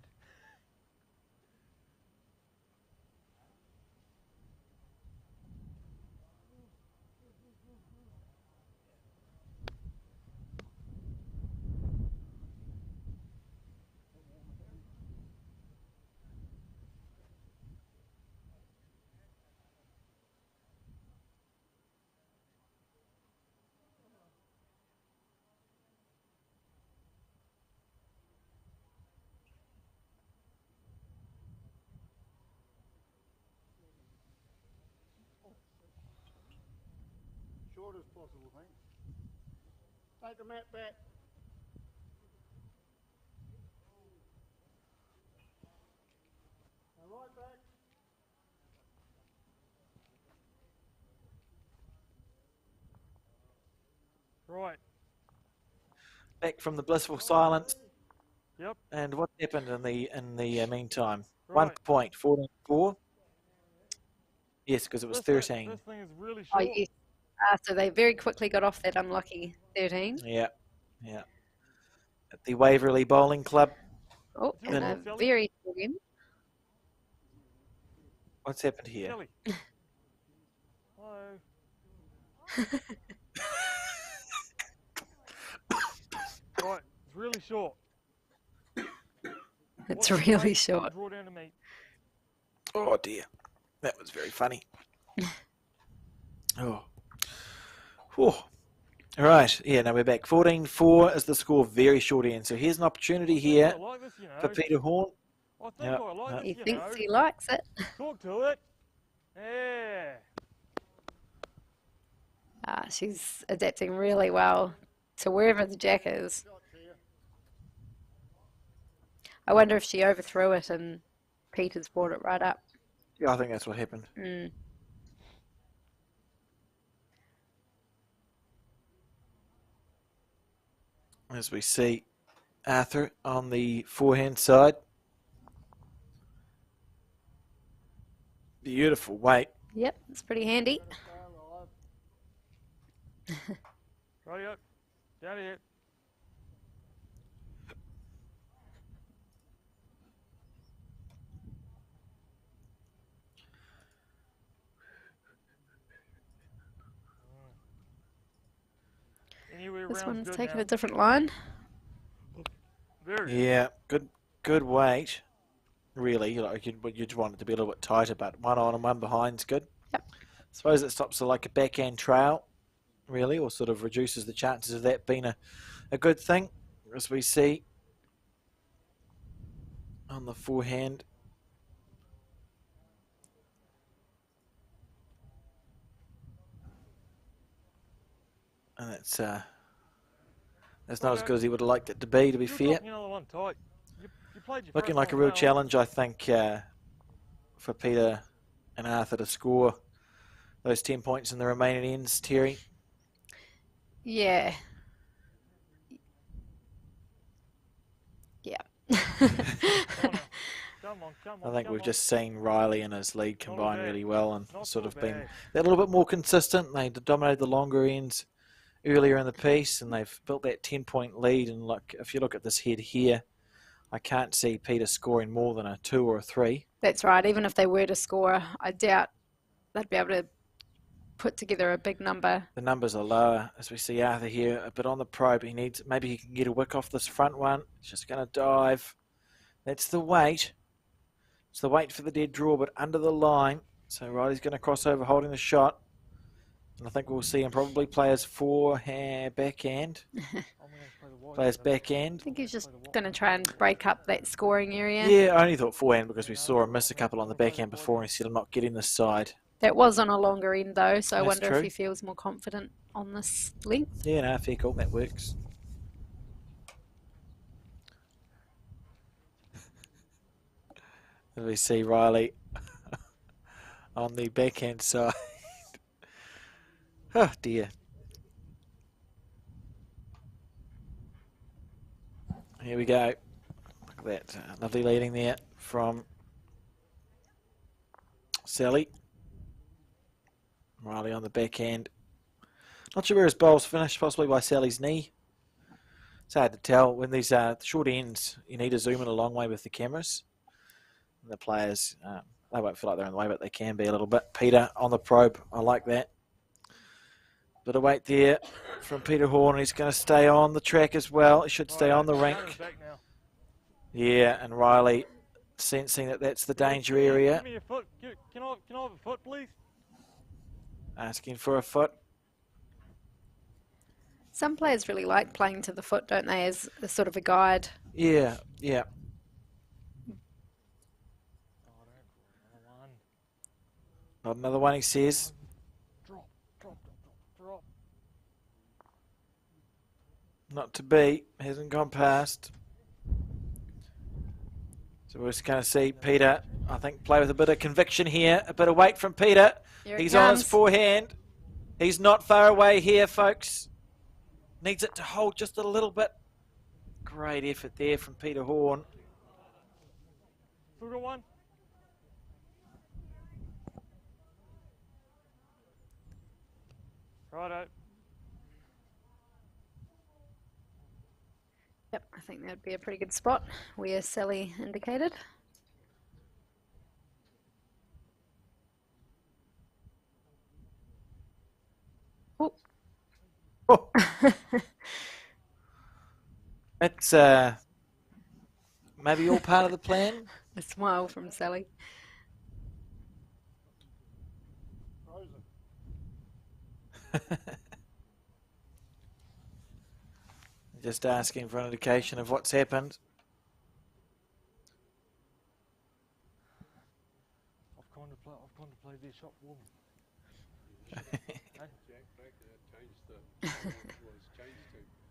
Short as possible, thanks. Take the mat back. Now right back. Right. Back from the blissful silence. Yep. And what happened in the meantime? Right. 1 point, 14-4. Yes, because it was 13. This thing is really Oh, short. yes. So they very quickly got off that unlucky 13. Yeah, yeah. At the Waverley Bowling Club. Oh, Is and it a Sally? very short end. What's happened here? Kelly. Hello. Right, it's really short. It's What's the really weight? short. Draw down to me. Oh dear, that was very funny. Oh. Whew. All right, yeah, now we're back. 14-4 is the score, very short end. So here's an opportunity here I like this, you know. for Peter Horn. I think Yep, I like yep. this, He you thinks know. he likes it. Talk to it. Yeah. She's adapting really well to wherever the jack is. Shots here. I wonder if she overthrew it and Peter's brought it right up. Yeah, I think that's what happened. Mm. As we see Arthur on the forehand side. Beautiful weight. Yep, it's pretty handy. Stay alive. Right up. Down here. This round's one's good taken now. a different line. There it is. Yeah, good weight. Really, like you'd want it to be a little bit tighter, but one on and one behind's good. Yep. Suppose it stops like a backhand trail, really, or sort of reduces the chances of that being a good thing, as we see on the forehand. And it's not as good as he would have liked it to be You're fair. dropping another one tight. You played your Looking first like a one real well. challenge, I think, for Peter and Arthur to score those 10 points in the remaining ends, Terry. Yeah. Yeah. Come on, come I on, think come we've on. just seen Riley and his lead Not all combine bad. really well and Not sort so of been bad. that little bit more consistent. They dominated the longer ends earlier in the piece and they've built that 10-point lead. And look, if you look at this head here, I can't see Peter scoring more than a 2 or a 3. That's right. Even if they were to score, I doubt they'd be able to put together a big number. The numbers are lower, as we see Arthur here, but on the probe, maybe he can get a wick off this front one. He's just going to dive. That's the weight. It's the weight for the dead draw, but under the line. So Riley's going to cross over, holding the shot. And I think we'll see him probably play his forehand backhand. Play his backhand. I think he's just going to try and break up that scoring area. Yeah, I only thought forehand because we saw him miss a couple on the backhand before and he said, I'm not getting this side. That was on a longer end though, so I That's wonder true. if he feels more confident on this length. Yeah, no, fair call. That works. As we see Riley on the backhand side. Oh, dear. Here we go. Look at that. Lovely leading there from Sally. Riley on the backhand. Not sure where his bowl's finished, possibly by Sally's knee. It's hard to tell. When these short ends, you need to zoom in a long way with the cameras. And the players, they won't feel like they're in the way, but they can be a little bit. Peter on the probe. I like that. Bit of weight there from Peter Horn. He's going to stay on the track as well. He should stay on the rink. Yeah, and Riley sensing that that's the danger area. Give me a foot. Can I have a foot, please? Asking for a foot. Some players really like playing to the foot, don't they, as a sort of a guide. Yeah, yeah. Not another one, he says. Drop. Not to be. Hasn't gone past. So we're just going to see Peter, I think, play with a bit of conviction here. A bit of weight from Peter. Here it He's on his comes. forehand. He's not far away here, folks. Needs it to hold just a little bit. Great effort there from Peter Horn. Put one. Righto. Yep, I think that'd be a pretty good spot where Sally indicated. Oh. Oh. It's maybe all part of the plan. A smile from Sally. Just asking for an indication of what's happened. I've kind of played this shot for me.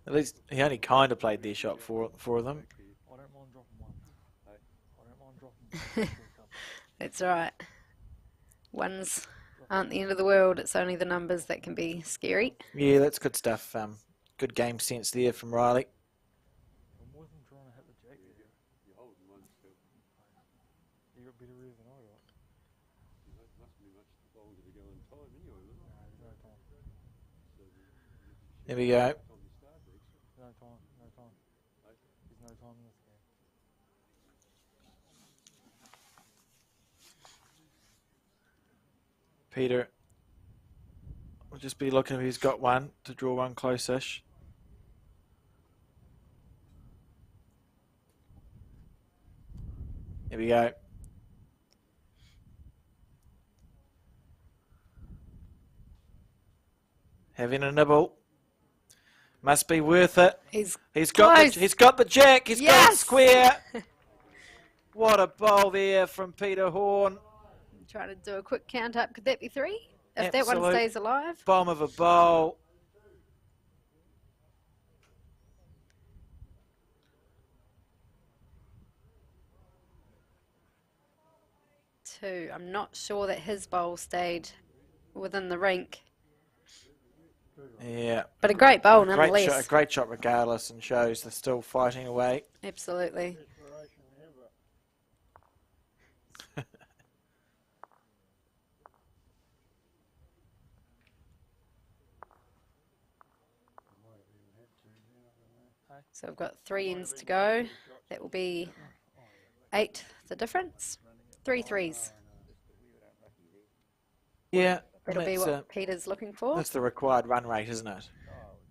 At least he only kind of played their shot for them. I don't mind dropping one. I don't mind dropping one. That's right. Ones aren't the end of the world. It's only the numbers that can be scary. Yeah, that's good stuff. Good game sense there from Riley. I'm more than trying to hit the jack there. You're holding one still. You got better reason I got. That must be much longer to go in time anyway, isn't it? No, there's no time. There we go. No time. There's no time in this game. Peter will just be looking if he's got one to draw one close-ish. Here we go. Having a nibble. Must be worth it. He's got close. he's got the jack. He's got it Yes! square. What a bowl there from Peter Horn. Trying to do a quick count up. Could that be 3? If that Absolute one stays alive. Bomb of a bowl. Two. I'm not sure that his bowl stayed within the rink. Yeah. But a great bowl nonetheless. A great shot regardless, and shows they're still fighting away. Absolutely. Desperation ever. So we've got 3 ends to go. That will be 8 the difference. 3 threes. Yeah. That'll be that's, what Peter's looking for. that's the required run rate, isn't it?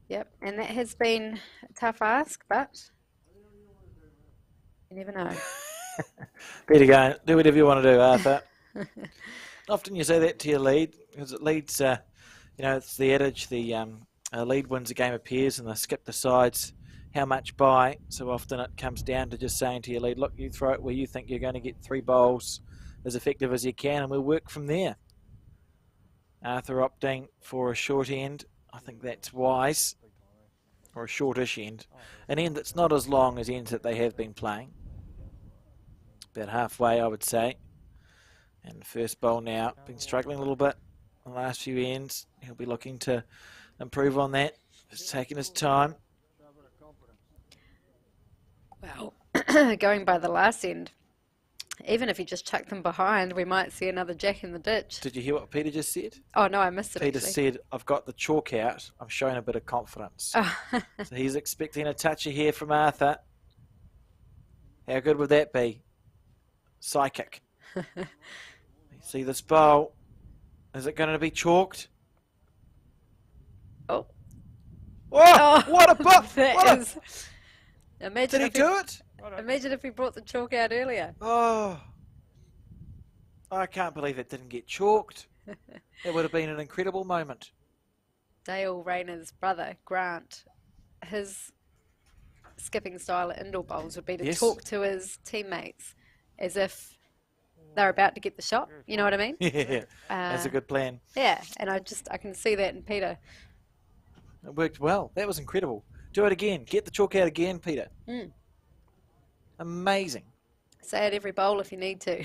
Yep, and that has been a tough ask, but you never know. Peter going, do whatever you want to do, Arthur. Often you say that to your lead, because it leads, it's the adage, the lead wins a game of pairs and the skip decides how much by. So often it comes down to just saying to your lead, look, you throw it where you think you're going to get 3 bowls as effective as you can, and we'll work from there. Arthur opting for a short end. I think that's wise. Or a shortish end. An end that's not as long as ends that they have been playing. About halfway, I would say. And the first bowl now, been struggling a little bit the last few ends. He'll be looking to improve on that. Just taking his time. Well, going by the last end, even if you just chuck them behind, we might see another jack in the ditch. Did you hear what Peter just said? Oh, no, I missed it, Peter actually. said, I've got the chalk out. I'm showing a bit of confidence. Oh. So he's expecting a toucher here from Arthur. How good would that be? Psychic. You see this bowl. Is it going to be chalked? Oh. Oh, what a bowl! That is... Imagine Did he if do it? Imagine if he brought the chalk out earlier. Oh, I can't believe it didn't get chalked. It would have been an incredible moment. Dale Rayner's brother, Grant, his skipping style at indoor bowls would be to Yes. talk to his teammates as if they're about to get the shot. You know what I mean? Yeah, that's a good plan. Yeah, and I can see that in Peter. It worked well. That was incredible. Do it again. Get the chalk out again, Peter. Mm. Amazing. Say it every bowl if you need to.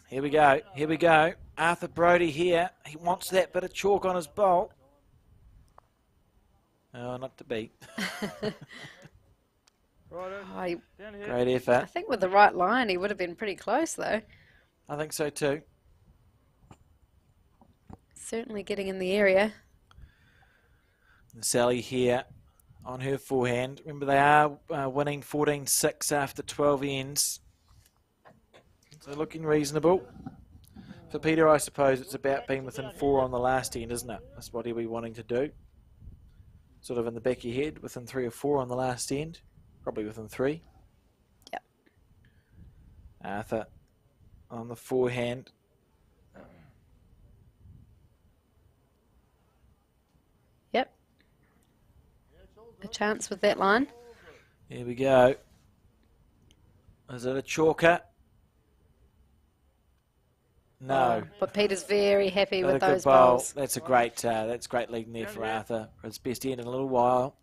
Here we go. Here we go. Arthur Brodie here. He wants that bit of chalk on his bowl. Oh, not to be. I Great effort. think with the right line, he would have been pretty close, though. I think so too. Certainly getting in the area. And Sally here on her forehand. Remember, they are winning 14-6 after 12 ends. So looking reasonable. For Peter, I suppose it's about being within 4 on the last end, isn't it? That's what he'll be wanting to do. Sort of in the back of your head, within 3 or 4 on the last end. Probably within 3. Yep. Arthur on the forehand. Yep. A chance with that line. Here we go. Is it a chalker? No. But Peter's very happy Got with a good those bowl. bowls. That's great leading there for Arthur. His best end in a little while.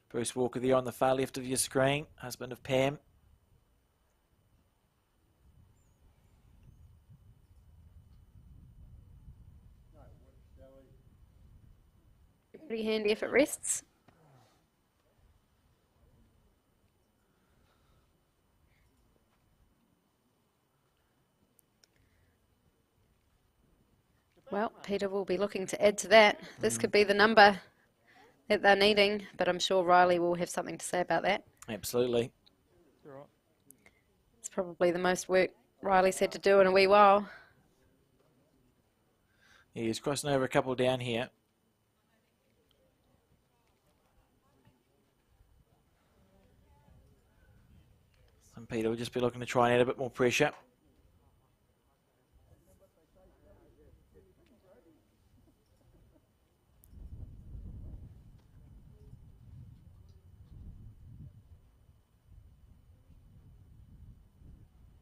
Bruce Walker there on the far left of your screen, husband of Pam. Pretty handy if it rests. Well, Peter will be looking to add to that. This could be the number that they're needing, but I'm sure Riley will have something to say about that. Absolutely. It's probably the most work Riley's had to do in a wee while. He's crossing over a couple down here. And Peter will just be looking to try and add a bit more pressure.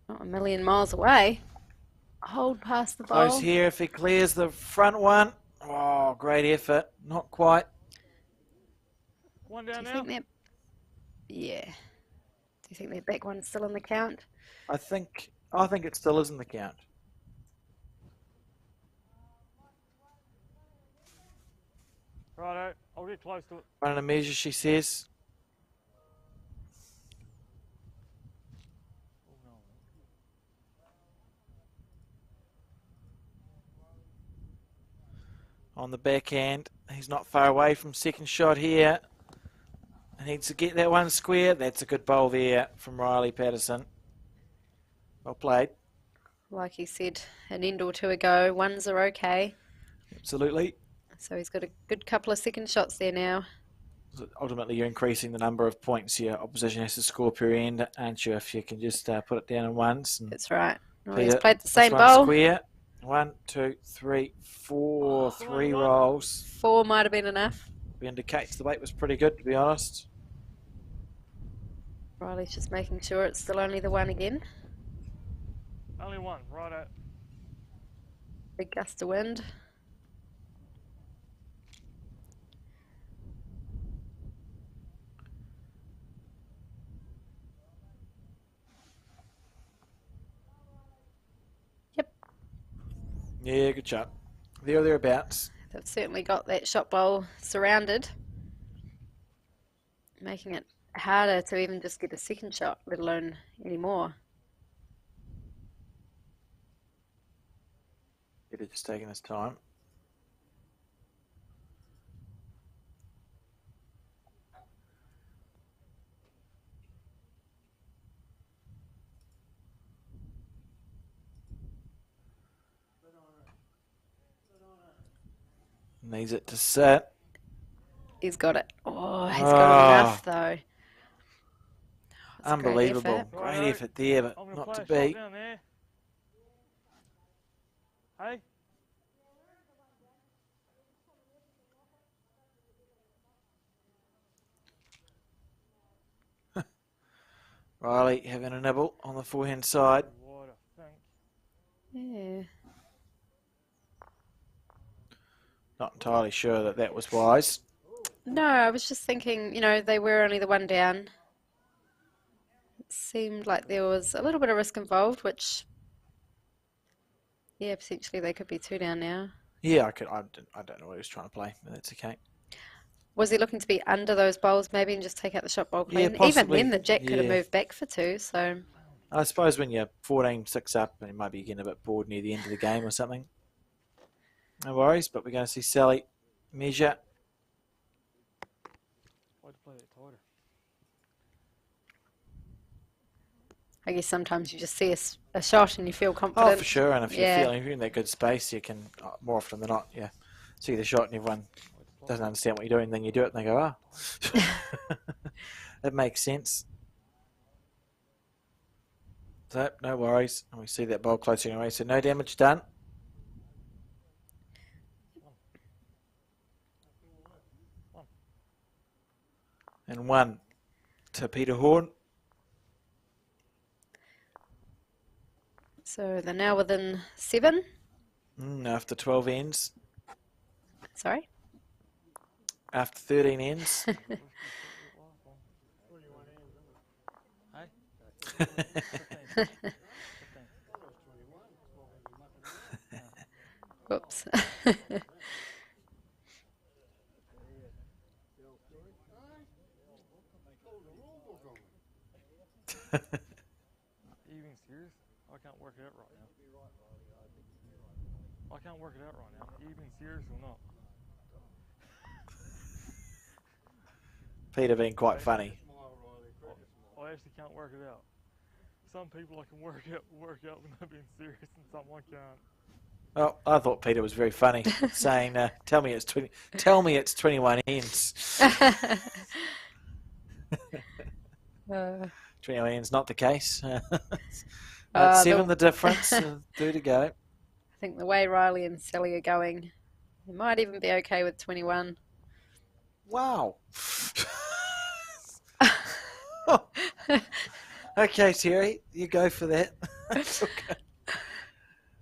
Not a million miles away. Hold past the Close bowl. here if he clears the front one. Oh, great effort. Not quite. One Do down you now. think they're... Yeah. Do you think their back one's still in the count? I think it still is in the count. Righto, I'll get close to it. Running a measure, she says. Oh, no. On the backhand. He's not far away from second shot here. He needs to get that one square. That's a good bowl there from Riley Patterson. Well played. Like he said an end or two ago, ones are okay. Absolutely. So he's got a good couple of second shots there now. Ultimately, you're increasing the number of points your opposition has to score per end, aren't you? If you can just put it down in once. And That's right. Well, Peter, he's played the this same one bowl. Square. 1, 2, 3, 4. 3 rolls. 4 might have been enough. Indicates the weight was pretty good, to be honest. Riley's just making sure it's still only the one again. Only one, righto. Big gust of wind. Yep, Yeah, good shot. There or thereabouts. they've certainly got that shot bowl surrounded, making it harder to even just get a second shot, let alone any more. Peter just taking his time. Needs it to sit. He's got it. Oh, he's got enough though. That's a great Unbelievable. effort. Great effort there, but I'm going to not play to a shot beat. down there. Hey? Riley having a nibble on the forehand side. What a thing. Yeah. Not entirely sure that that was wise. No, I was just thinking, you know, they were only the one down. It seemed like there was a little bit of risk involved, which, yeah, potentially they could be 2 down now. Yeah, I don't know what he was trying to play, but that's okay. Was he looking to be under those bowls maybe and just take out the shot bowl Yeah, clean? Even possibly. then, the jack could have Yeah. moved back for 2, so I suppose when you're 14-6 up and you might be getting a bit bored near the end of the game or something. No worries, but we're going to see Sally measure. Why'd you play that tighter? I guess sometimes you just see a shot and you feel confident. Oh, for sure, and if Yeah. you're in that good space, you can, more often than not, see the shot and everyone doesn't understand what you're doing, then you do it and they go, That makes sense. So, no worries. And we see that bowl closing away, so no damage done. And 1 to Peter Horn. So they're now within 7. After 12 ends. Sorry. After 13 ends. Whoops. Are you being serious? I can't work it out right now. I can't work it out right now. Are you being serious or not? Peter being quite funny. I actually can't work it out. Some people I can work out when they're being serious and some I can't. Oh, I thought Peter was very funny, saying, "Tell me it's 20. Tell me it's 21 ends." 21 ends, not the case. At 7, the difference. 2 to go. I think the way Riley and Sally are going, they might even be okay with 21. Wow. Okay, Terry, you go for that. That's okay.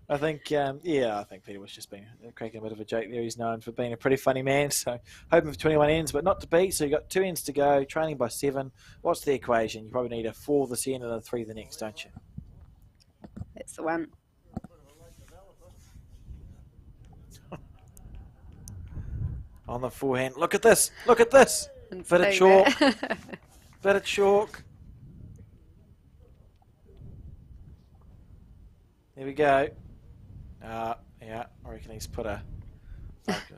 I think, I think Peter was just cracking a bit of a joke there. He's known for being a pretty funny man, so hoping for 21 ends, but not to beat. So you've got 2 ends to go, trailing by 7. What's the equation? You probably need a 4 this end and a 3 the next, don't you? That's the one. On the forehand. Look at this. Look at this. And Bit of saying chalk. that. Bit of chalk. There we go. Yeah, I reckon he's put a...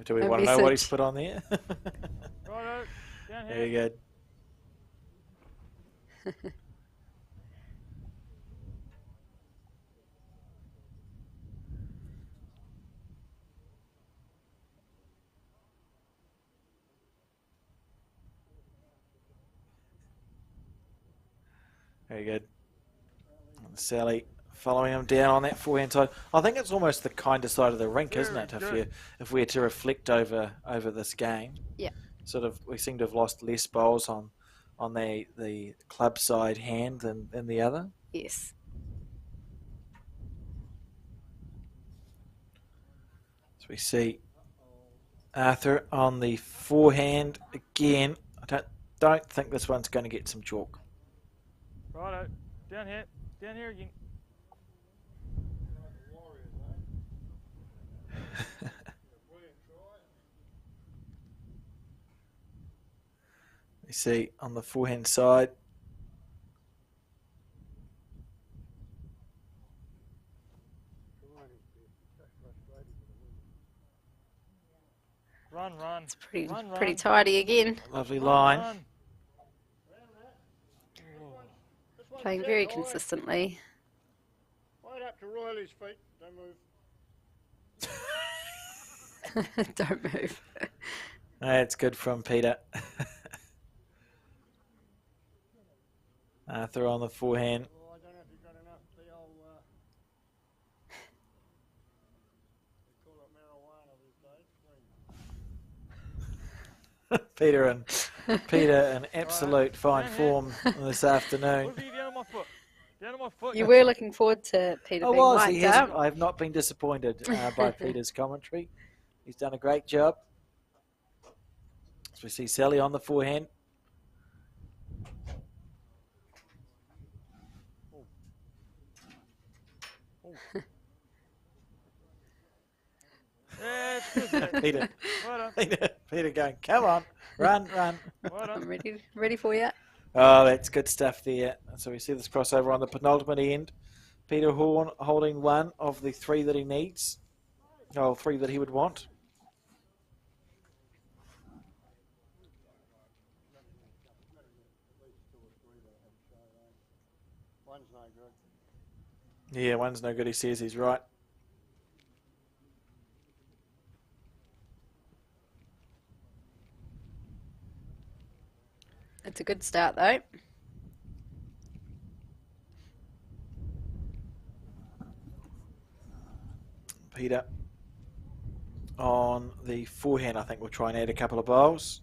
Do we A want to know what he's message. put on there? Righto, down here. Very good. Very good. And Sally following him down on that forehand side. I think it's almost the kinder side of the rink, isn't it? If we had to reflect over this game. Yeah. Sort of, we seem to have lost less bowls on the club side hand than the other. Yes. So we see Arthur on the forehand again. I don't think this one's going to get some chalk. Righto, down here again. We see on the forehand side. Run. It's pretty Run. tidy again. Lovely line. Run. Playing very consistently. Right up to Riley's feet. Don't move. Don't move. That's good from Peter. Arthur on the forehand. Oh, I don't know if you've got enough of the old, they call it marijuana these days. Peter in absolute fine form this afternoon. What's he down on my foot? Down on my foot. You were looking forward to Peter I being was. mic'd He hasn't. up. I've not been disappointed by Peter's commentary. He's done a great job. So we see Sally on the forehand. Yeah, it's good. Peter, Righto. Peter going, come on, run. Righto. I'm ready for you. Oh, that's good stuff there. So we see this crossover on the penultimate end. Peter Horn holding 1 of the 3 that he needs. 3 that he would want. One's no good. Yeah, 1's no good. He says he's right. It's a good start though. Peter on the forehand. I think we'll try and add a couple of bowls.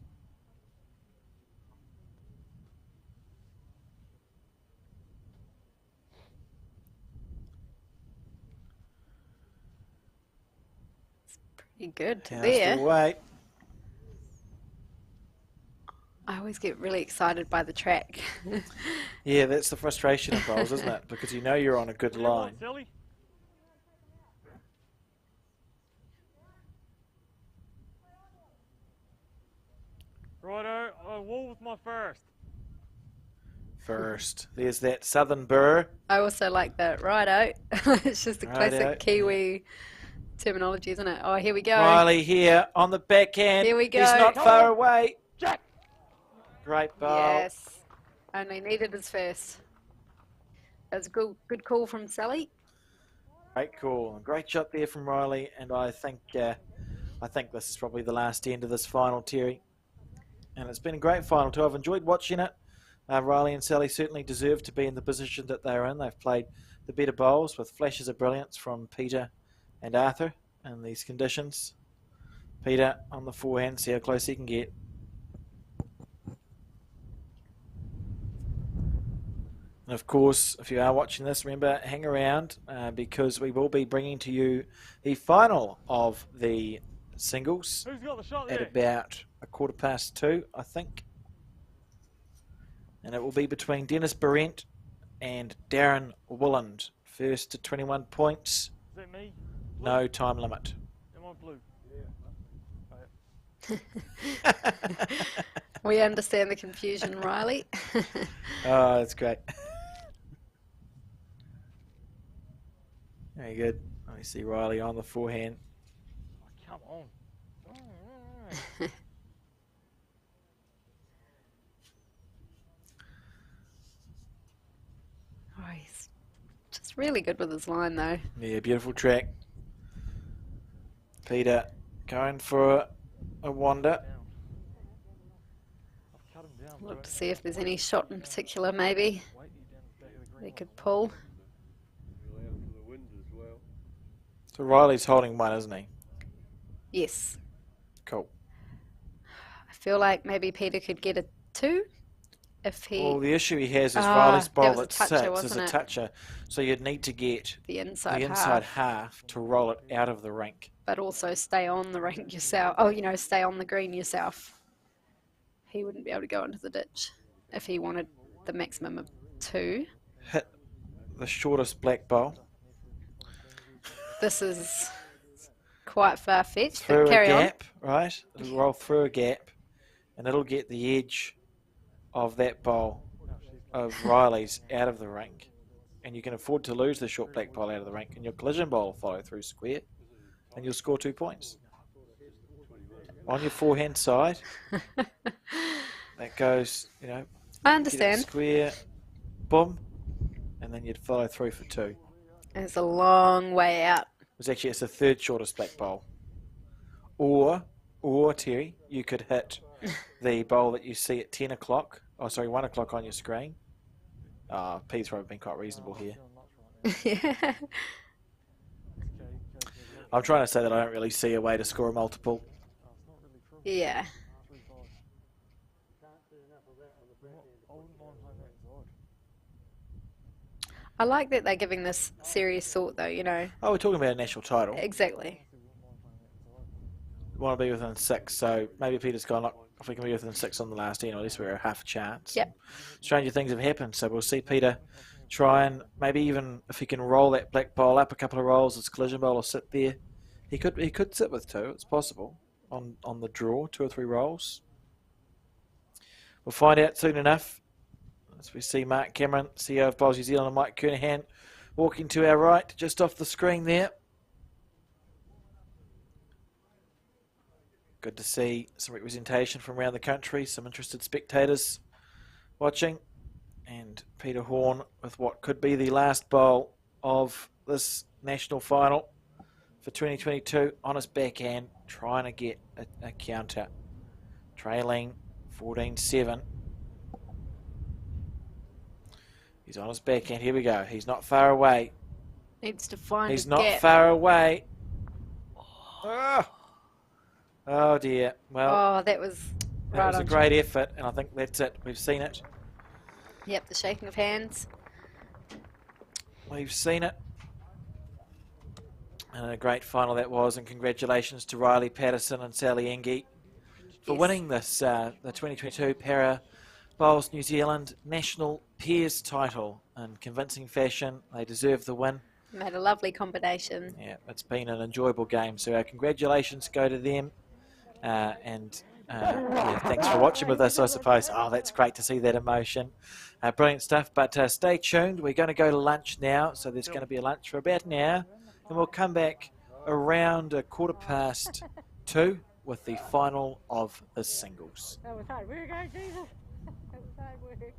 Pretty good How's there. the weight? I always get really excited by the track. Yeah, that's the frustration of bowls, isn't it? Because you know you're on a good line. Silly. Righto, I wall with my first. First, there's that southern burr. I also like that righto. It's just a Righto. classic Kiwi terminology, isn't it? Oh, here we go. Riley here on the backhand. Here we go. He's not far away. Jack. Great bowl. Yes. Only needed his first. That was a good call from Sally. Great call. Great shot there from Riley, and I think this is probably the last end of this final, Terry. And it's been a great final too. I've enjoyed watching it. Riley and Sally certainly deserve to be in the position that they're in. They've played the better bowls with flashes of brilliance from Peter and Arthur in these conditions. Peter on the forehand, see how close he can get. And of course, if you are watching this, remember, hang around because we will be bringing to you the final of the singles Who's got the shot at there? about 2:15, I think. And it will be between Dennis Behrent and Darron Wolland. First to 21 points. Is that me? No time limit. Am I blue? We understand the confusion, Riley. Oh, that's great. Very good. Let me see Riley on the forehand. Oh, come on. Oh, he's just really good with his line, though. Yeah, beautiful track. Peter going for a wander. I've cut him down. Look to see if there's any shot in particular, maybe, they could pull. So Riley's holding one, isn't he? Yes. Cool. I feel like maybe Peter could get a 2 if he... Well, the issue he has is Ah, Riley's that bowl was a at toucher, 6 is wasn't a it? toucher. So you'd need to get the inside, the inside half, half to roll it out of the rink. but also stay on the rink yourself. Oh, stay on the green yourself. He wouldn't be able to go into the ditch if he wanted the maximum of 2. Hit the shortest black bowl. This is quite far-fetched, Through but a carry on. gap, right? It'll roll through a gap, and it'll get the edge of that bowl of Riley's out of the rink. And you can afford to lose the short black bowl out of the rink, and your collision bowl will follow through square, and you'll score 2 points. On your forehand side, that goes, I get it understand. square, boom, and then you'd follow through for 2. It's a long way out. It's the third shortest black bowl. Or Terry, you could hit the bowl that you see at 10 o'clock. Oh, sorry, 1 o'clock on your screen. Pete's probably been quite reasonable here. Yeah. I'm trying to say that I don't really see a way to score a multiple. Yeah. I like that they're giving this serious thought, though, Oh, we're talking about a national title. Exactly. We want to be within 6, so maybe Peter's gone, look, if we can be within 6 on the last end, at least we're a half a chance. Yep. Stranger things have happened, so we'll see Peter try and maybe even if he can roll that black bowl up a couple of rolls, his collision bowl will sit there. He could sit with 2, it's possible, on the draw, 2 or 3 rolls. We'll find out soon enough. As we see Mark Cameron, CEO of Bowls New Zealand, and Mike Kernahan walking to our right, just off the screen there. Good to see some representation from around the country, some interested spectators watching. And Peter Horn with what could be the last bowl of this national final for 2022 on his backhand, trying to get a counter. Trailing 14-7. He's on his backhand. Here we go. He's not far away. Needs to find He's a not gap. far away. Oh dear. Well, Oh, that was that right was a on. great effort, and I think that's it. We've seen it. Yep, the shaking of hands. We've seen it. And a great final that was, and congratulations to Riley Patterson and Sally Engi for Yes. winning this the 2022 Para Bowls New Zealand National Pairs title in convincing fashion. They deserve the win. Made a lovely combination. Yeah, it's been an enjoyable game. So our congratulations go to them. Yeah, thanks for watching with us, I suppose. Oh, that's great to see that emotion. Brilliant stuff. But stay tuned. We're going to go to lunch now. So there's going to be a lunch for about an hour. And we'll come back around 2:15 with the final of the singles. That was hard work, eh, Jesus? That was hard work.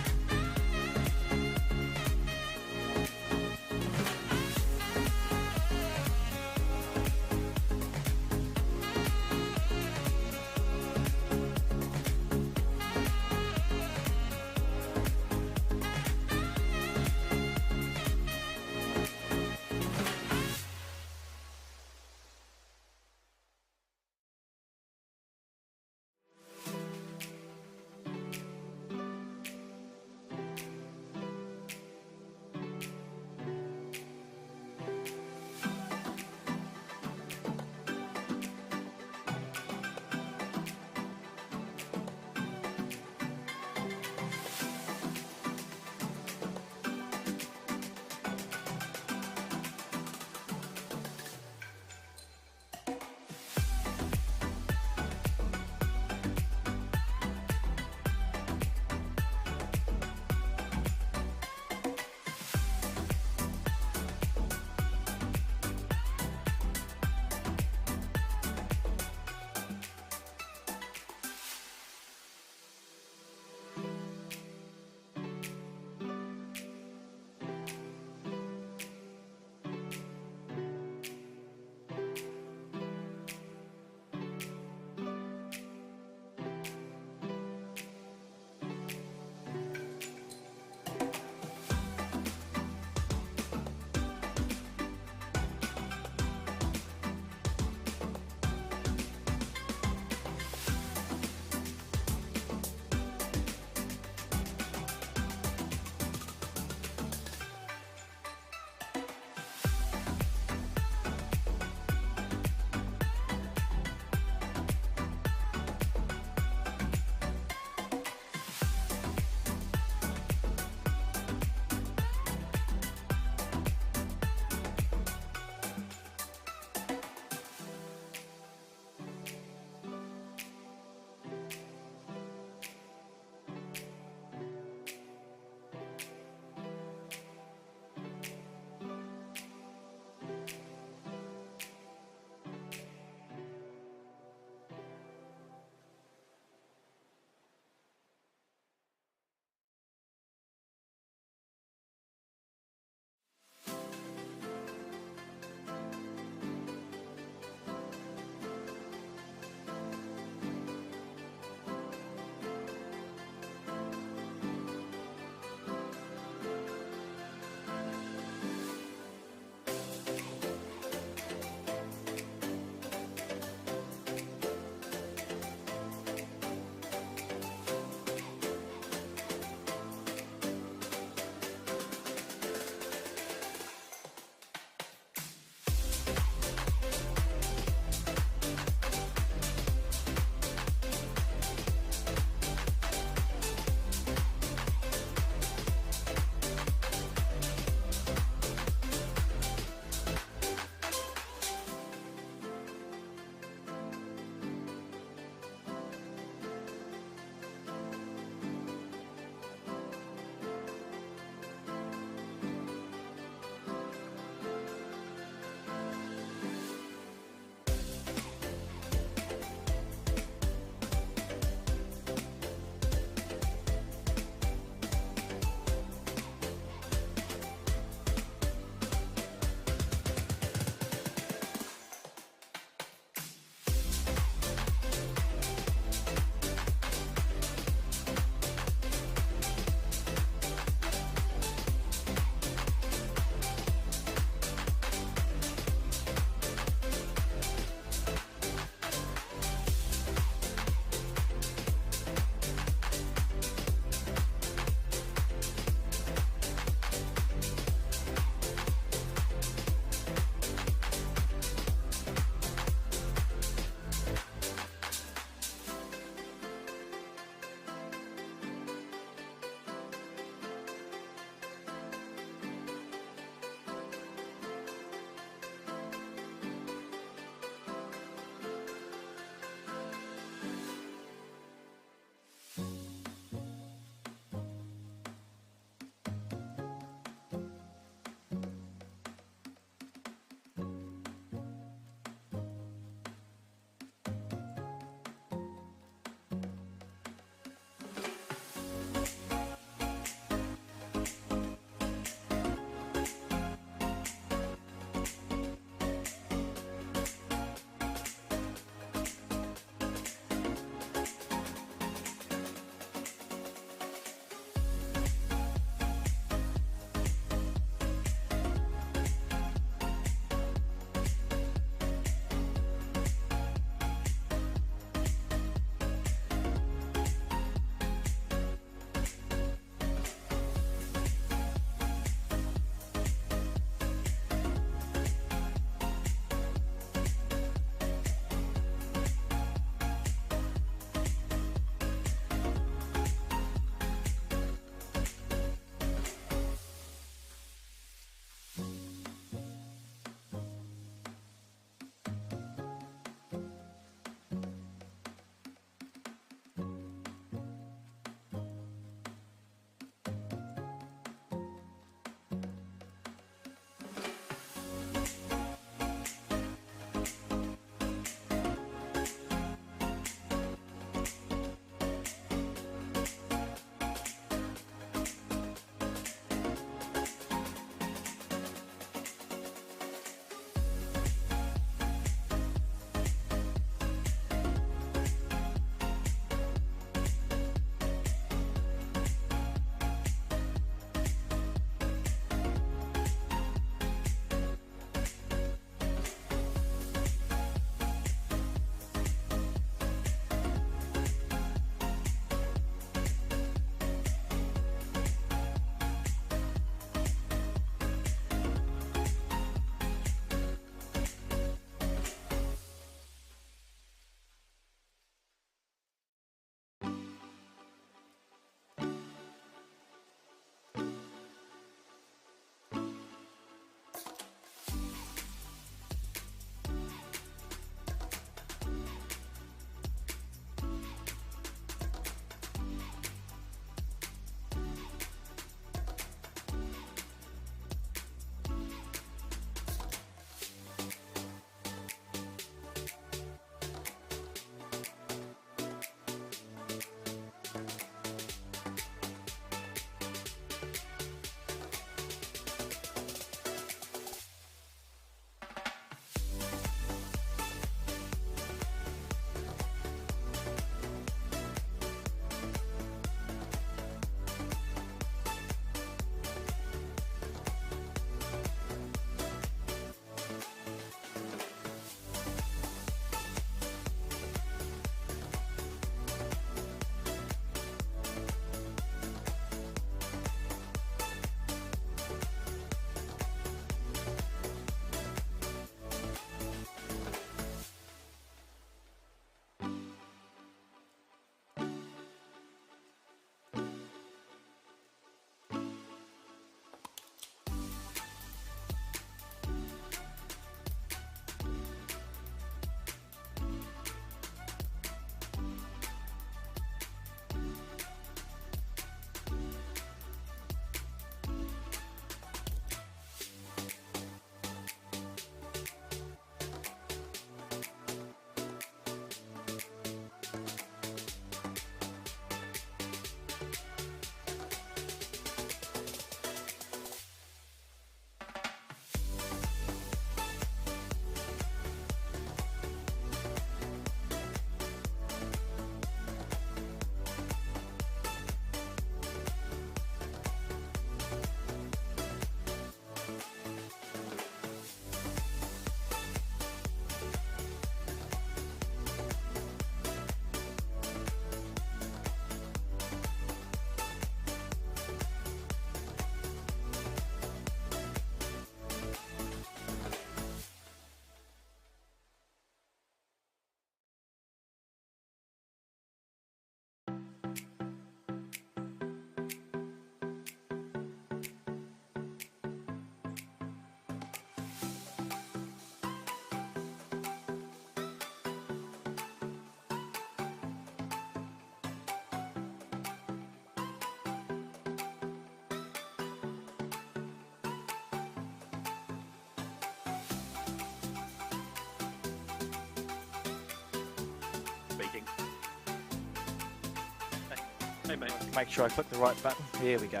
Hey, mate. Make sure I click the right button. There we go.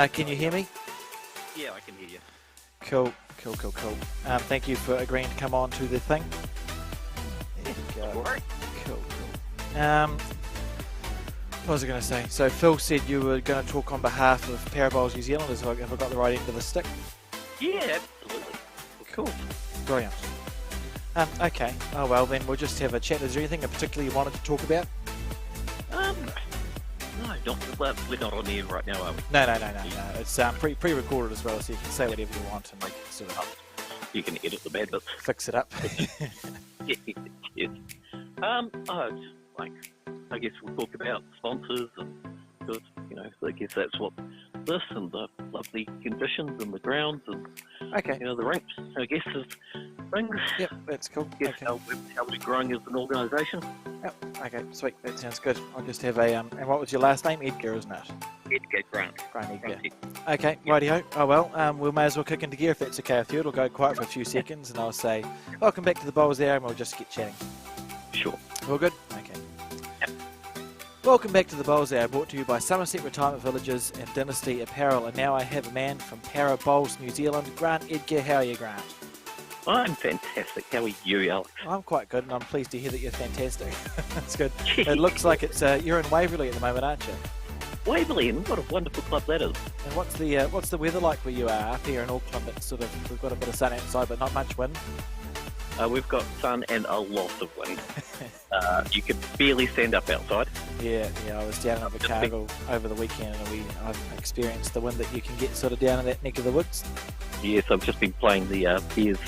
Can you hear me? Yeah, I can hear you. Cool. Thank you for agreeing to come on to the thing. There you go. All right. Cool. What was I going to say? So Phil said you were going to talk on behalf of Parabowls New Zealand. Have I got the right end of the stick? Yeah, absolutely. Cool. Brilliant. Okay. Oh well, then we'll just have a chat. Is there anything in particular you wanted to talk about? No, we're not on air right now, are we? No. It's pre-recorded as well, so you can say whatever you want and we can sort of You can edit the bad bits. fix it up. Yes. I guess we'll talk about sponsors and because I guess that's what this and the lovely conditions and the grounds and Okay. the rinks. I guess is things. Yep, that's cool. Guess Okay. how we're growing as an organisation. Yep. Okay, sweet. That sounds good. I'll just have a and what was your last name? Edgar, isn't it? Edgar Grant. Grant Edgar. Grant. Okay, rightio. Oh well, we may as well kick into gear if that's okay with you. It'll go quiet for a few seconds and I'll say, welcome back to the Bowls there and we'll just get chatting. Sure. All good? Okay. Welcome back to the Bowls Hour, brought to you by Somerset Retirement Villages and Dynasty Apparel. And now I have a man from Para Bowls, New Zealand, Grant Edgar. How are you, Grant? I'm fantastic. How are you, Alex? I'm quite good, and I'm pleased to hear that you're fantastic. That's good. It looks like it's you're in Waverley at the moment, aren't you? Waverley, and what a wonderful club that is. And what's the weather like where you are? Up here in Auckland, it's sort of we've got a bit of sun outside, but not much wind. We've got sun and a lot of wind. You could barely stand up outside. Yeah. I was down in Invercargill over the weekend, and I've experienced the wind that you can get sort of down in that neck of the woods. Yes, I've just been playing the Bears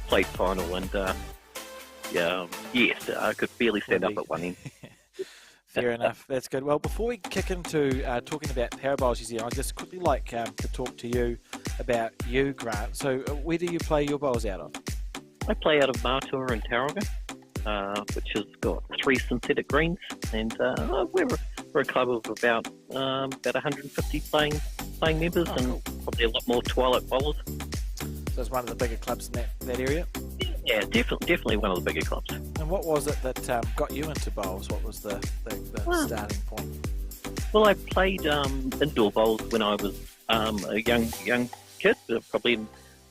plate final, and yes, I could barely stand up at one end. Fair enough. That's good. Well, before we kick into talking about Parabowls New Zealand, I'd just quickly like to talk to you about you, Grant. So where do you play your bowls out of? I play out of Matua in Tauranga, which has got 3 synthetic greens, and we're a club of about 150 playing members, and probably a lot more twilight bowlers. So it's one of the bigger clubs in that area? Yeah, definitely one of the bigger clubs. And what was it that got you into bowls? What was the starting point? Well, I played indoor bowls when I was a young kid, probably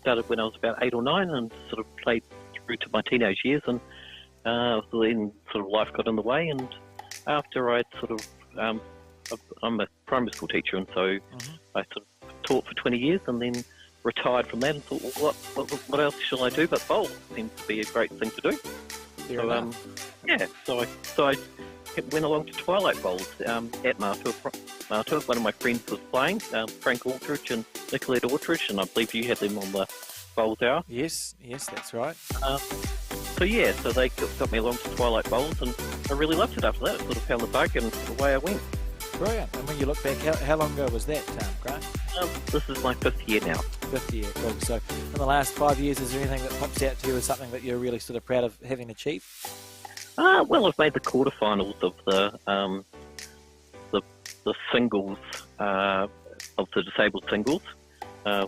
started when I was about 8 or 9 and sort of played through to my teenage years, and then sort of life got in the way, and after I sort of I'm a primary school teacher, and so I sort of taught for 20 years and then retired from that and thought, well, what else shall I do but bowl? Seems to be a great thing to do. So I went along to Twilight Bowls at Matua. One of my friends was playing, Frank Aldridge and Nicolette Aldridge, and I believe you had them on the Bowls Hour. Yes, that's right. So they got me along to Twilight Bowls, and I really loved it after that. I sort of found the bug, and away I went. Brilliant. And when you look back, how long ago was that, Grant? This is my 5th year now. 5th year, cool. So in the last 5 years, is there anything that pops out to you as something that you're really sort of proud of having achieved? Well, I've made the quarterfinals of the singles, of the disabled singles,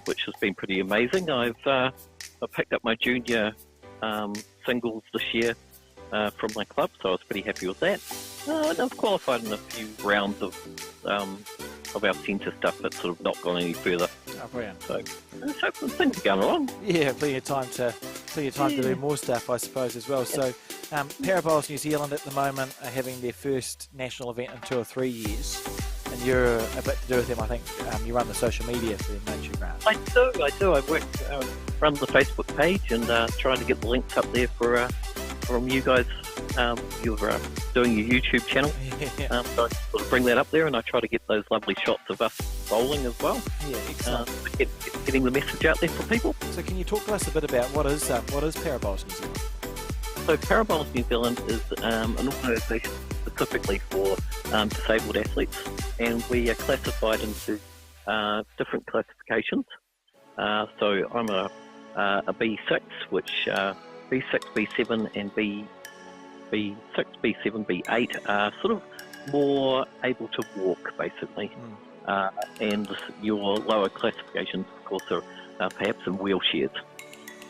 which has been pretty amazing. I've picked up my junior singles this year from my club, so I was pretty happy with that. And I've qualified in a few rounds of our centre stuff, but sort of not gone any further. Oh, brilliant. So things are going along. Yeah, plenty of time to do more stuff, I suppose, as well. So, Parabowls New Zealand at the moment are having their first national event in 2 or 3 years, and you're a bit to do with them. I think you run the social media for them, don't you, Grant? I do. I run the Facebook page and trying to get the links up there from you guys. You're doing your YouTube channel, so I sort of bring that up there, and I try to get those lovely shots of us bowling as well. Yeah, excellent. Getting the message out there for people. So, can you talk to us a bit about what is Parabowls New Zealand? So, Parabowls New Zealand is an organisation specifically for disabled athletes, and we are classified into different classifications. So, I'm a B6, which B6, B7, and B6, B7, B8 are sort of more able to walk, basically. And your lower classifications, of course, are perhaps in wheelchairs.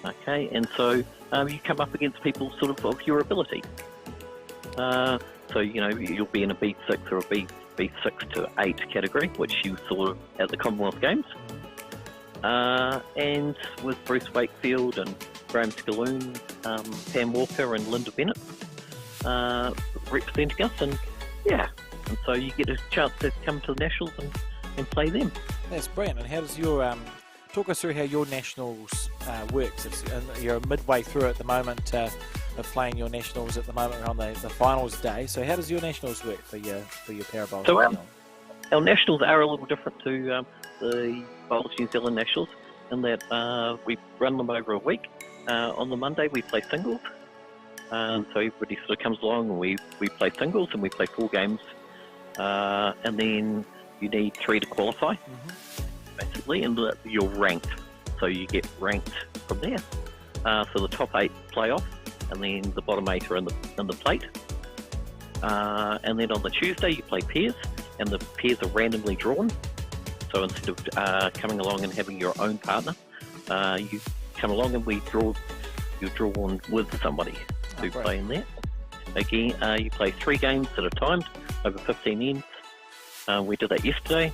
Okay, and so you come up against people sort of your ability. So, you'll be in a B6 or a B6 to 8 category, which you saw at the Commonwealth Games. And with Bruce Wakefield and Graham Scalloon, Pam Walker and Linda Bennett representing us, and so you get a chance to come to the Nationals and play them. That's brilliant. And how does your talk us through how your Nationals works? You're midway through at the moment of playing your Nationals at the moment. We're on the finals day. So how does your Nationals work for your Parabowls? So our Nationals are a little different to the Bowls New Zealand Nationals in that we run them over a week. On the Monday we play singles. So everybody sort of comes along and we play singles and we play 4 games. And then you need 3 to qualify, basically, and you're ranked. So you get ranked from there. So the top 8 play off, and then the bottom 8 are in the plate. And then on the Tuesday you play pairs, and the pairs are randomly drawn. So instead of coming along and having your own partner, you come along and you're drawn with somebody to play in there. Again, you play 3 games at a time over 15 ends. We did that yesterday.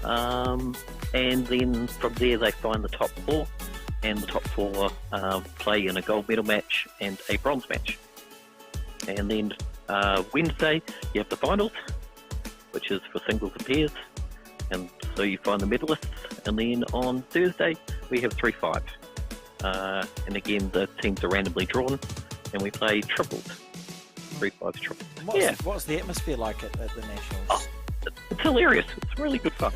And then from there they find the top 4, and the top 4 play in a gold medal match and a bronze match. And then Wednesday you have the finals, which is for singles and pairs, and so you find the medalists. And then on Thursday we have 3-5, and again the teams are randomly drawn, and we play triples, 3-5 triples. What's the atmosphere like at the Nationals? Oh, it's hilarious. It's really good fun.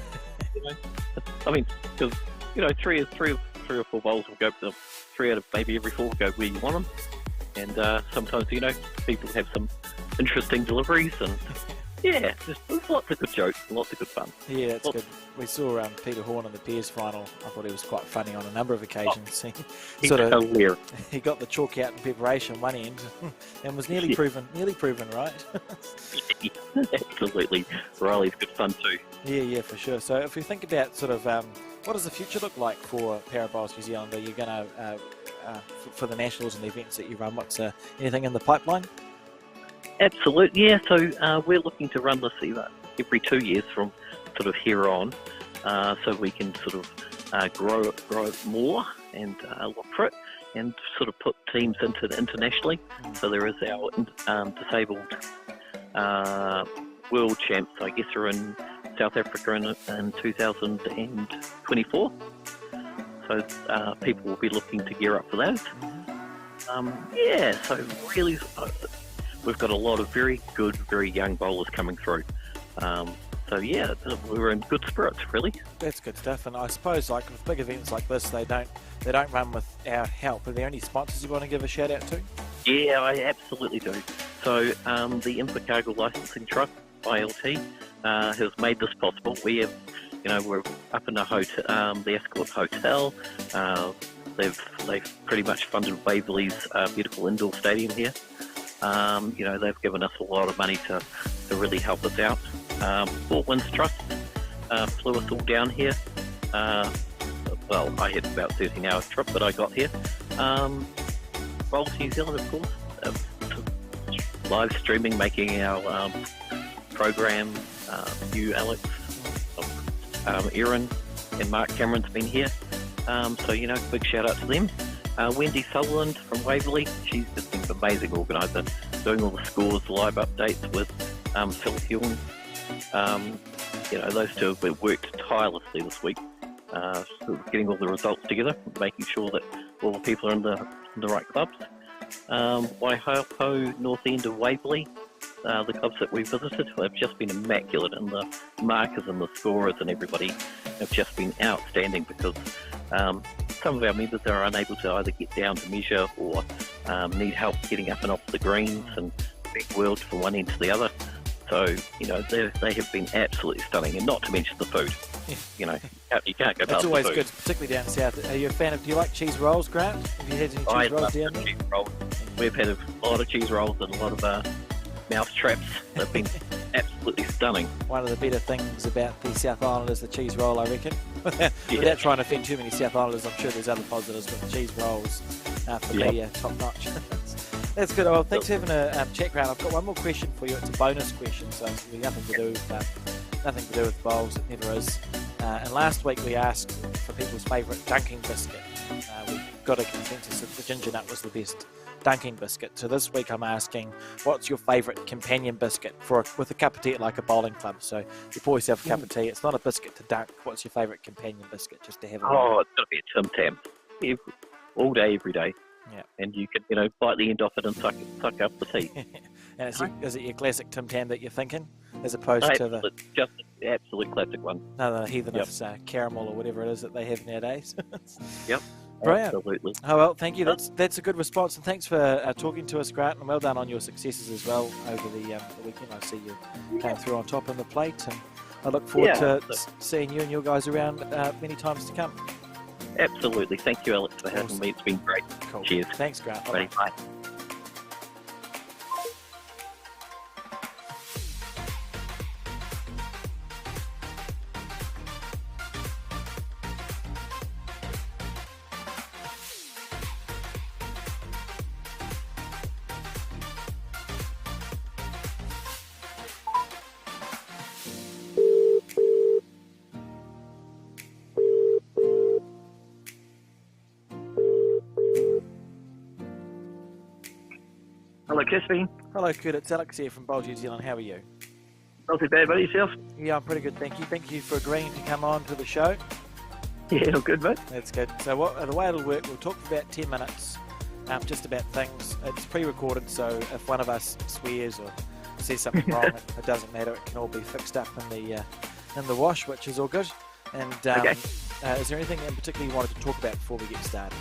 I mean, because 3 or 4 bowls will go, 3 out of maybe every 4 will go where you want them, and sometimes people have some interesting deliveries, and there's lots of good jokes and lots of good fun. Yeah, that's good. We saw Peter Horn in the pairs final. I thought he was quite funny on a number of occasions. He's hilarious. He got the chalk out in preparation one end and was nearly proven right. Absolutely. Riley's good fun too. Yeah, for sure. So if we think about sort of what does the future look like for Parabowls New Zealand? Are you going to, for the Nationals and the events that you run, what's anything in the pipeline? Absolutely, yeah. So we're looking to run this every 2 years from sort of here on, so we can sort of grow it more and look for it, and sort of put teams internationally. So there is our disabled world champs, I guess, are in South Africa in 2024. So people will be looking to gear up for that. So really, we've got a lot of very good, very young bowlers coming through. We're in good spirits, really. That's good stuff. And I suppose, like with big events like this, they don't run without help. Are there any sponsors you want to give a shout out to? Yeah, I absolutely do. So the Invercargill Licensing Trust, ILT, has made this possible. We have, we're up in the hotel, the Escort Hotel. They've pretty much funded Waverley's beautiful indoor stadium here. They've given us a lot of money to really help us out. Wolland's Trust flew us all down here. I had about a 13-hour trip, but I got here. Bowls New Zealand, of course, live streaming, making our program. You, Alex, Erin, and Mark Cameron's been here. Big shout out to them. Wendy Sutherland from Waverley, she's just been an amazing organiser, doing all the scores, the live updates with Phil Hume. Those two have worked tirelessly this week, getting all the results together, making sure that all the people are in the right clubs. Waihopo, north end of Waverley, the clubs that we visited have just been immaculate, and the markers and the scorers and everybody have just been outstanding, because some of our members are unable to either get down to measure or need help getting up and off the greens and big world from one end to the other. So, they have been absolutely stunning, and not to mention the food. You can't go past the food. It's always good, particularly down south. Are you a fan of, do you like cheese rolls, Grant? Have you had any cheese rolls down there? Cheese rolls. We've had a lot of cheese rolls and a lot of mouse traps. They've been absolutely stunning. One of the better things about the South Island is the cheese roll, I reckon. Without trying to offend too many South Islanders, I'm sure there's other positives, but the cheese rolls for me top notch. That's good. Well, thanks for having a chat, Grant. I've got one more question for you. It's a bonus question, so it's really nothing to do with bowls. It never is. And last week we asked for people's favourite dunking biscuit. We got a consensus that the ginger nut was the best dunking biscuit. So this week I'm asking, what's your favourite companion biscuit with a cup of tea at like a bowling club? So you pour yourself a cup of tea. It's not a biscuit to dunk. What's your favourite companion biscuit just to have? Oh, it's got to be a Tim Tam. All day, every day. Yeah. And you can, bite the end off it and suck up the tea. And is it your classic Tim Tam that you're thinking, as opposed to just the absolute classic one? No, the heathenist caramel or whatever it is that they have nowadays. Yep. Brilliant. Absolutely. Oh well, thank you. That's a good response, and thanks for talking to us, Grant, and well done on your successes as well over the weekend. I see you came through on top in the plate, and I look forward to seeing you and your guys around many times to come. Absolutely. Thank you, Alex, for having me. It's been great. Cool. Cheers. Thanks, Grant. Bye. Bye. Hello, Crispy. Hello, Kurt. It's Alex here from Bowls New Zealand. How are you? Not too bad, buddy. Yourself? Yeah, I'm pretty good, thank you. Thank you for agreeing to come on to the show. Yeah, all good, mate. That's good. So the way it'll work, we'll talk for about 10 minutes, just about things. It's pre-recorded, so if one of us swears or says something wrong, it doesn't matter. It can all be fixed up in the wash, which is all good. And Okay. Is there anything in particular you wanted to talk about before we get started?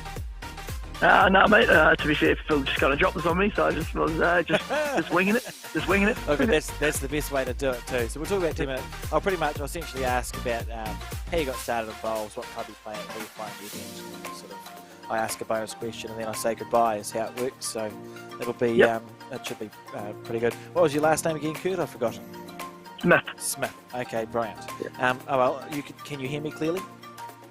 No, mate. To be fair, Phil just kind of dropped this on me, so I just was just winging it. Just winging it. Okay, that's the best way to do it too. So we'll talk about 10 minutes. I'll essentially ask about how you got started in bowls, what club you play at, who you play in the event, and sort of I ask a bonus question and then I say goodbye is how it works. So it'll be it should be pretty good. What was your last name again, Kurt? I've forgotten. Smith. Okay, brilliant. Yeah. Can you hear me clearly?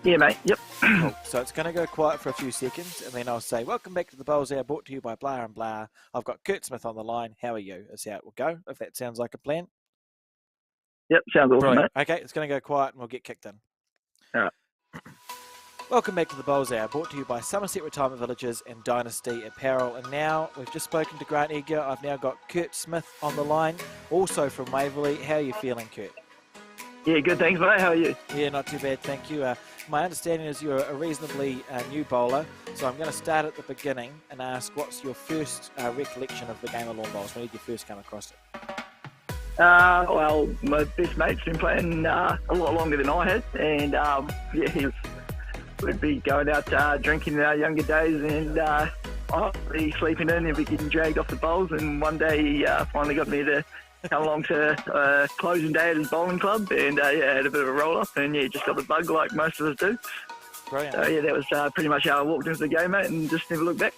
Yeah, mate. Yep. Cool. So it's going to go quiet for a few seconds, and then I'll say, welcome back to the Bowls Hour, brought to you by blah and blah. I've got Kurt Smith on the line. How are you? Is how it will go, if that sounds like a plan. Yep, sounds awesome, Brilliant. mate. Okay, it's going to go quiet, and we'll get kicked in. All right. Welcome back to the Bowls Hour, brought to you by Somerset Retirement Villages and Dynasty Apparel. And now, we've just spoken to Grant Edgar. I've now got Kurt Smith on the line, also from Waverley. How are you feeling, Kurt? Yeah, good. Thanks, mate. How are you? Yeah, not too bad, thank you. My understanding is you're a reasonably new bowler, so I'm going to start at the beginning and ask, what's your first recollection of the game of lawn bowls? When did you first come across it? Well, my best mate's been playing a lot longer than I had, and we'd be going out drinking in our younger days, and I'd be sleeping in and be getting dragged off the bowls. And one day he finally got me to come along to closing day at his bowling club, and had a bit of a roll up, and just got the bug like most of us do. Brilliant. So that was pretty much how I walked into the game, mate, and just never looked back.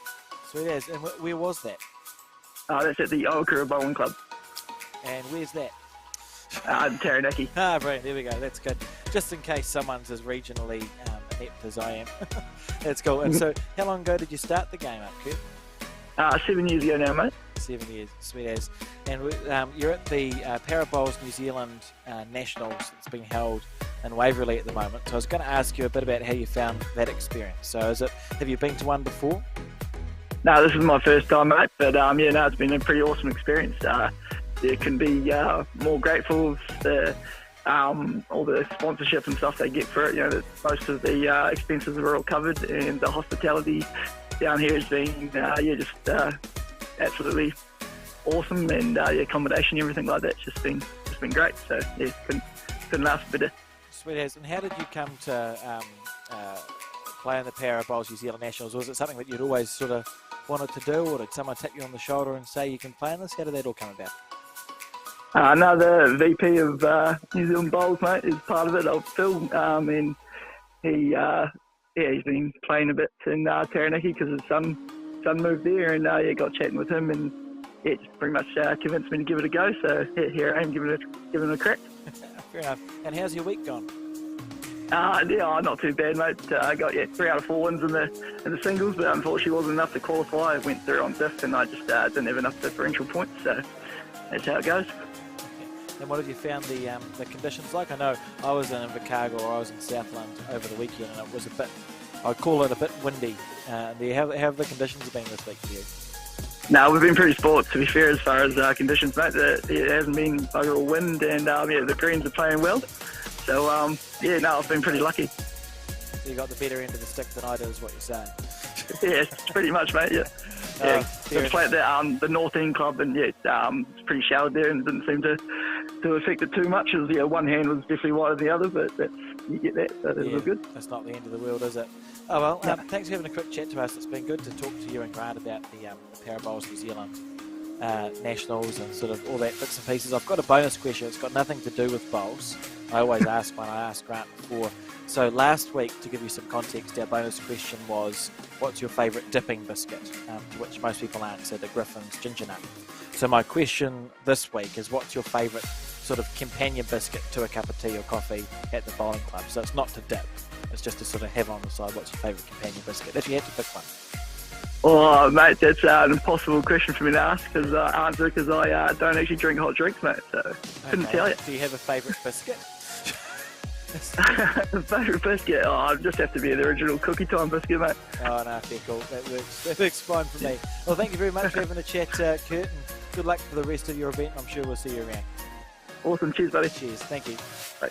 Sweet as. And where was that? That's at the Okura Bowling Club. And where's that? Taranaki. Brilliant. There we go. That's good. Just in case someone's as regionally apt as I am. That's cool. And so, how long ago did you start the game up, Kurt? 7 years ago now, mate. 7 years. Sweet as. And you're at the Parabowls New Zealand Nationals that's being held in Waverley at the moment. So I was going to ask you a bit about how you found that experience. So have you been to one before? No, this is my first time, mate. But it's been a pretty awesome experience. You can be more grateful for all the sponsorship and stuff they get for it. That most of the expenses are all covered, and the hospitality down here has been just absolutely awesome, and the accommodation, everything like that's just been great. So couldn't ask better. Sweet as. And how did you come to play in the Parabowls New Zealand Nationals? Was it something that you'd always sort of wanted to do, or did someone tap you on the shoulder and say you can play in this? How did that all come about? No, the VP of New Zealand Bowls, mate, is part of it, old Phil, and he's been playing a bit in Taranaki because his son moved there, and got chatting with him, and just pretty much convinced me to give it a go. So here I am giving it a crack. Fair enough. And how's your week gone? Yeah, not too bad, mate. I got 3 out of 4 wins in the singles, but unfortunately wasn't enough to qualify. I went through on diff, and I just didn't have enough differential points. So that's how it goes. And what have you found the conditions like? I know I was in Invercargill, or I was in Southland over the weekend, and it was a bit, I'd call it a bit windy. How have the conditions been this week for you? No, we've been pretty sport, to be fair, as far as conditions, mate. It hasn't been bugger all wind, and the greens are playing well. So, I've been pretty lucky. So you got the better end of the stick than I did, is what you're saying? Yeah, pretty much, mate, yeah. I played at the North End club, and it's pretty showered there, and it didn't seem to affect it too much, as one hand was definitely wider than the other, but you get that, so that was good. That's not the end of the world, is it? Oh well, thanks for having a quick chat to us. It's been good to talk to you and Grant about the Parabowls New Zealand nationals and sort of all that bits and pieces. I've got a bonus question. It's got nothing to do with bowls. I always ask when I asked Grant before. So last week, to give you some context, our bonus question was, what's your favourite dipping biscuit? To which most people answered a Griffin's ginger nut. So my question this week is, what's your favourite sort of companion biscuit to a cup of tea or coffee at the bowling club? So it's not to dip. It's just to sort of have on the side. What's your favourite companion biscuit? If you had to pick one. Oh, mate, that's an impossible question for me to answer because I don't actually drink hot drinks, mate. So couldn't tell you. Do you have a favourite biscuit? Favourite biscuit? Oh, I just have to be the original cookie time biscuit, mate. Oh no, fair cool. That works. That works fine for me. Well, thank you very much for having a chat, Kurt, and good luck for the rest of your event. I'm sure we'll see you around. Awesome. Cheers, buddy. Cheers. Thank you. Bye.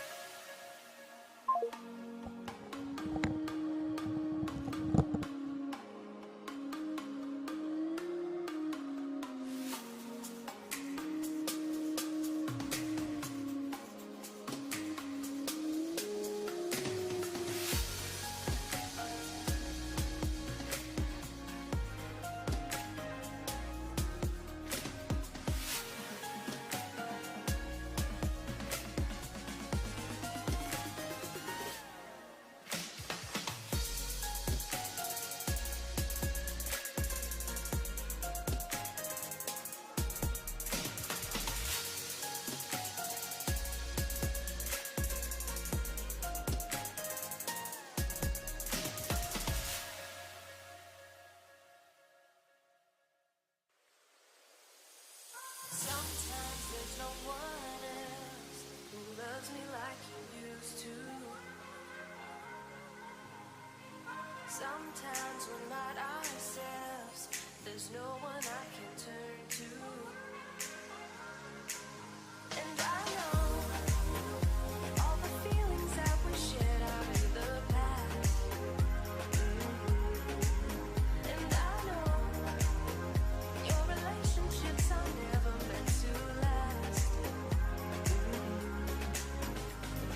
Sometimes we're not ourselves. There's no one I can turn to. And I know all the feelings that we shared are in the past. And I know your relationships are never meant to last.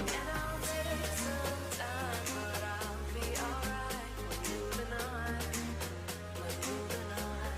And I'll take some time, but I'll be alright. Moving on, we're moving on.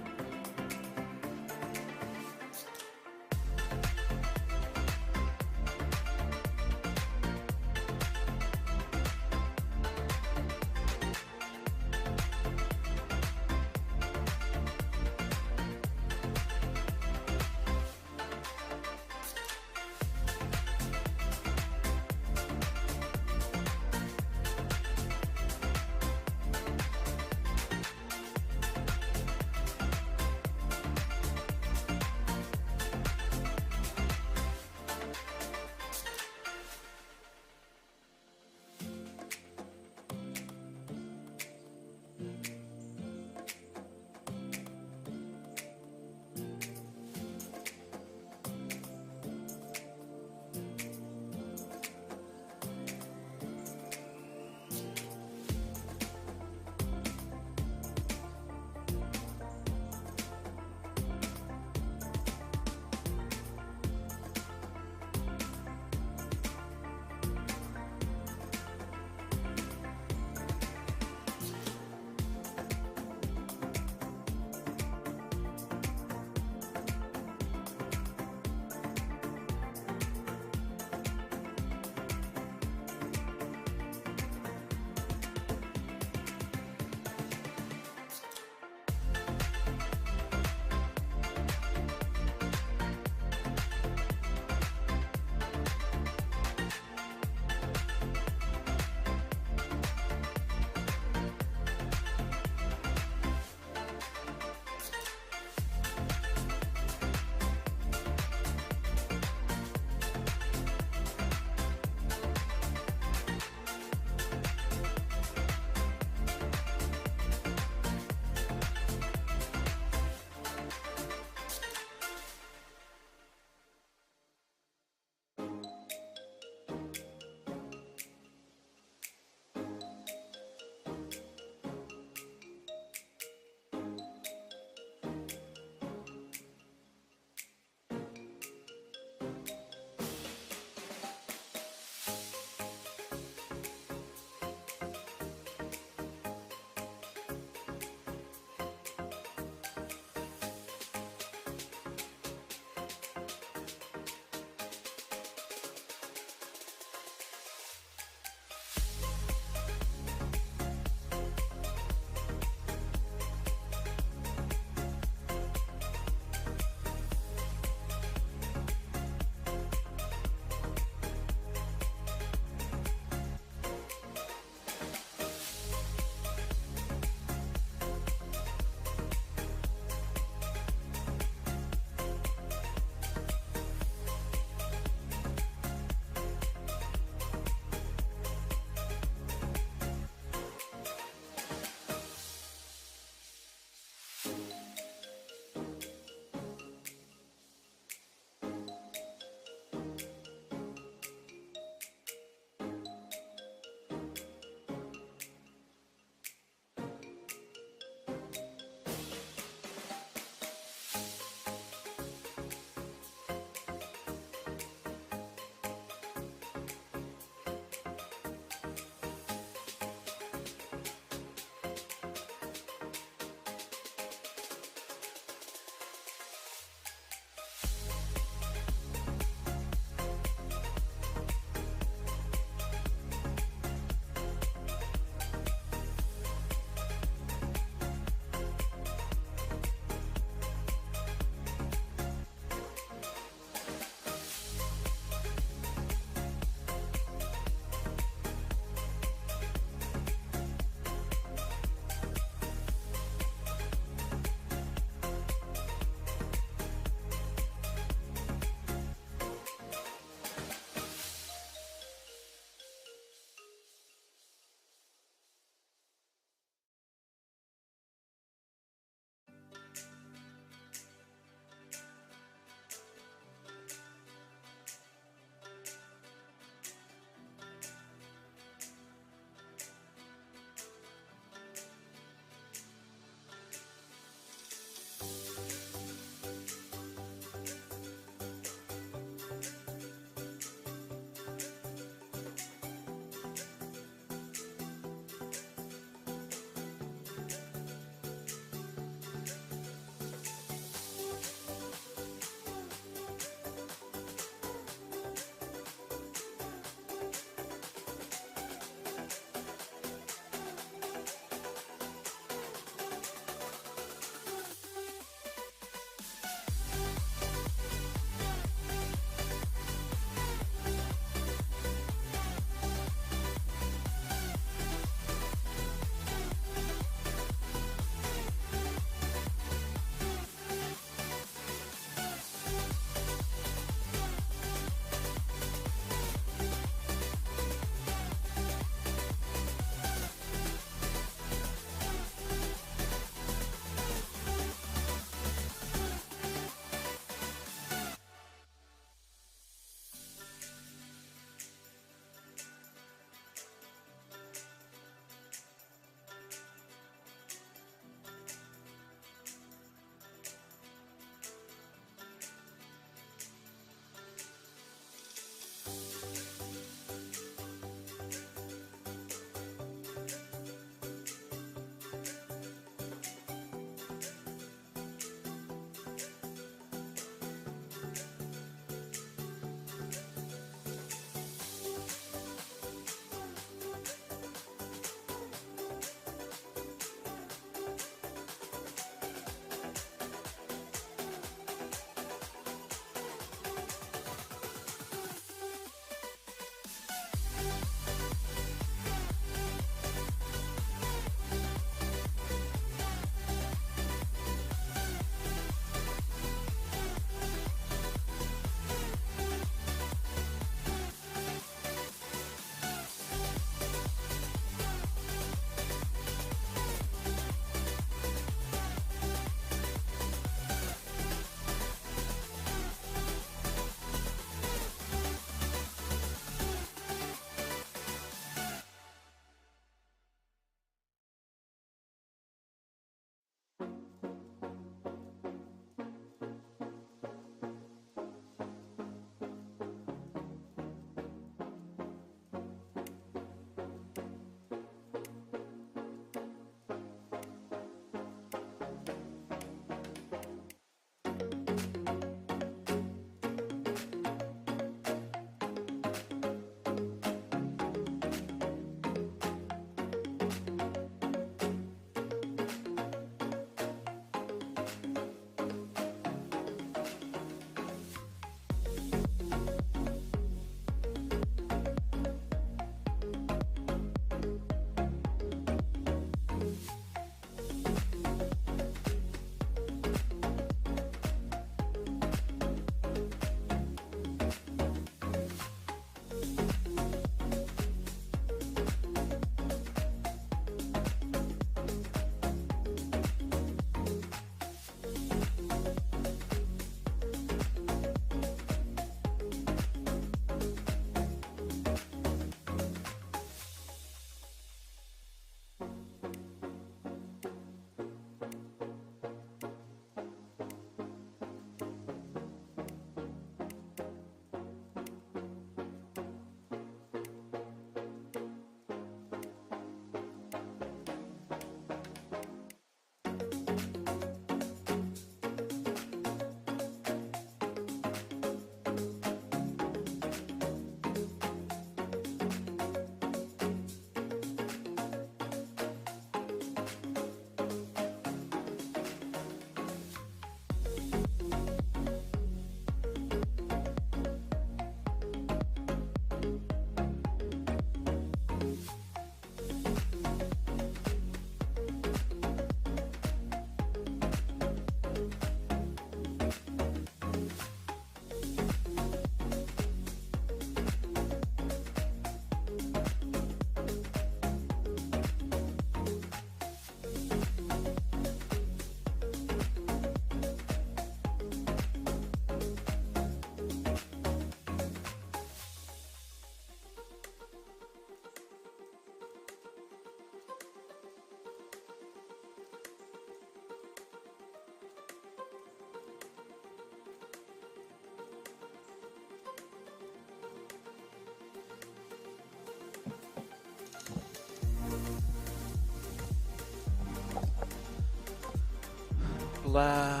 La.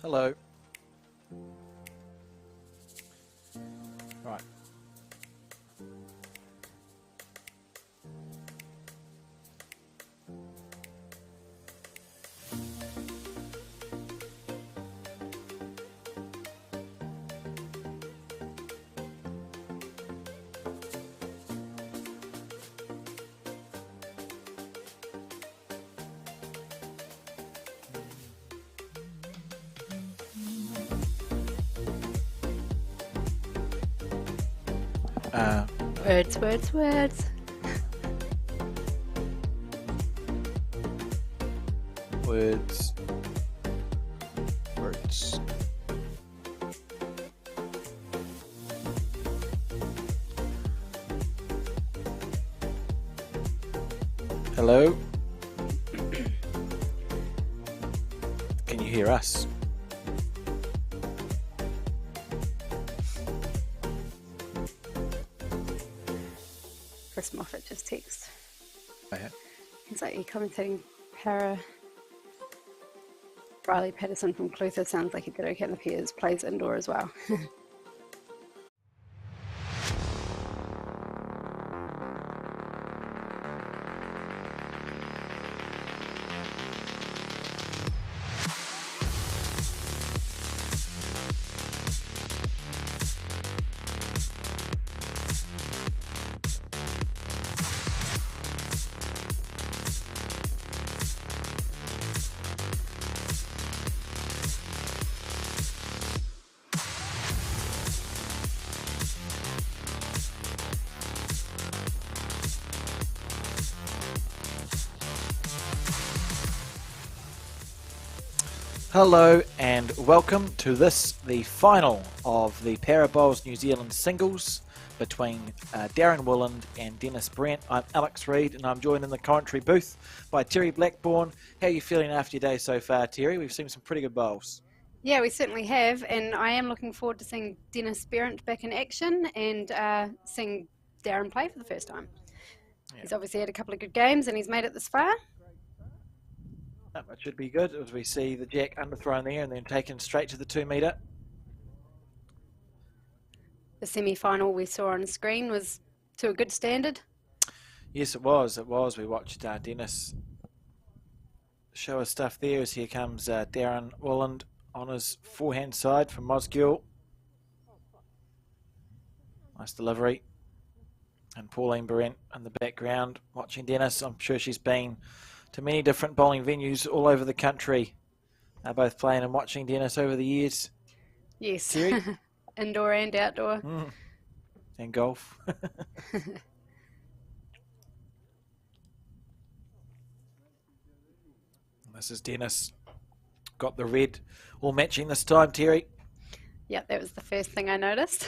Hello. Right. Words, words, words. Words. Words. Hello? Can you hear us? Chris Moffat just text. Oh, yeah. He's like, you're commentating para. Riley Patterson from Clutha sounds like he did okay in the Piers, plays indoor as well. Hello and welcome to this, the final of the Para Bowls New Zealand singles between Darron Wolland and Dennis Behrent. I'm Alex Reid and I'm joined in the commentary booth by Terry Blackburn. How are you feeling after your day so far, Terry? We've seen some pretty good bowls. Yeah, we certainly have, and I am looking forward to seeing Dennis Behrent back in action and seeing Darron play for the first time. Yeah. He's obviously had a couple of good games and he's made it this far. That should be good as we see the jack underthrown there and then taken straight to the 2 metre. The semi-final we saw on the screen was to a good standard. Yes, it was. It was. We watched Dennis show us stuff there as here comes Darron Wolland on his forehand side from Mosgill. Nice delivery. And Pauline Behrent in the background watching Dennis. I'm sure she's been to many different bowling venues all over the country. Both playing and watching Dennis over the years. Yes, Terry? indoor and outdoor. And golf. This is Dennis. Got the red all matching this time, Terry. Yep, that was the first thing I noticed.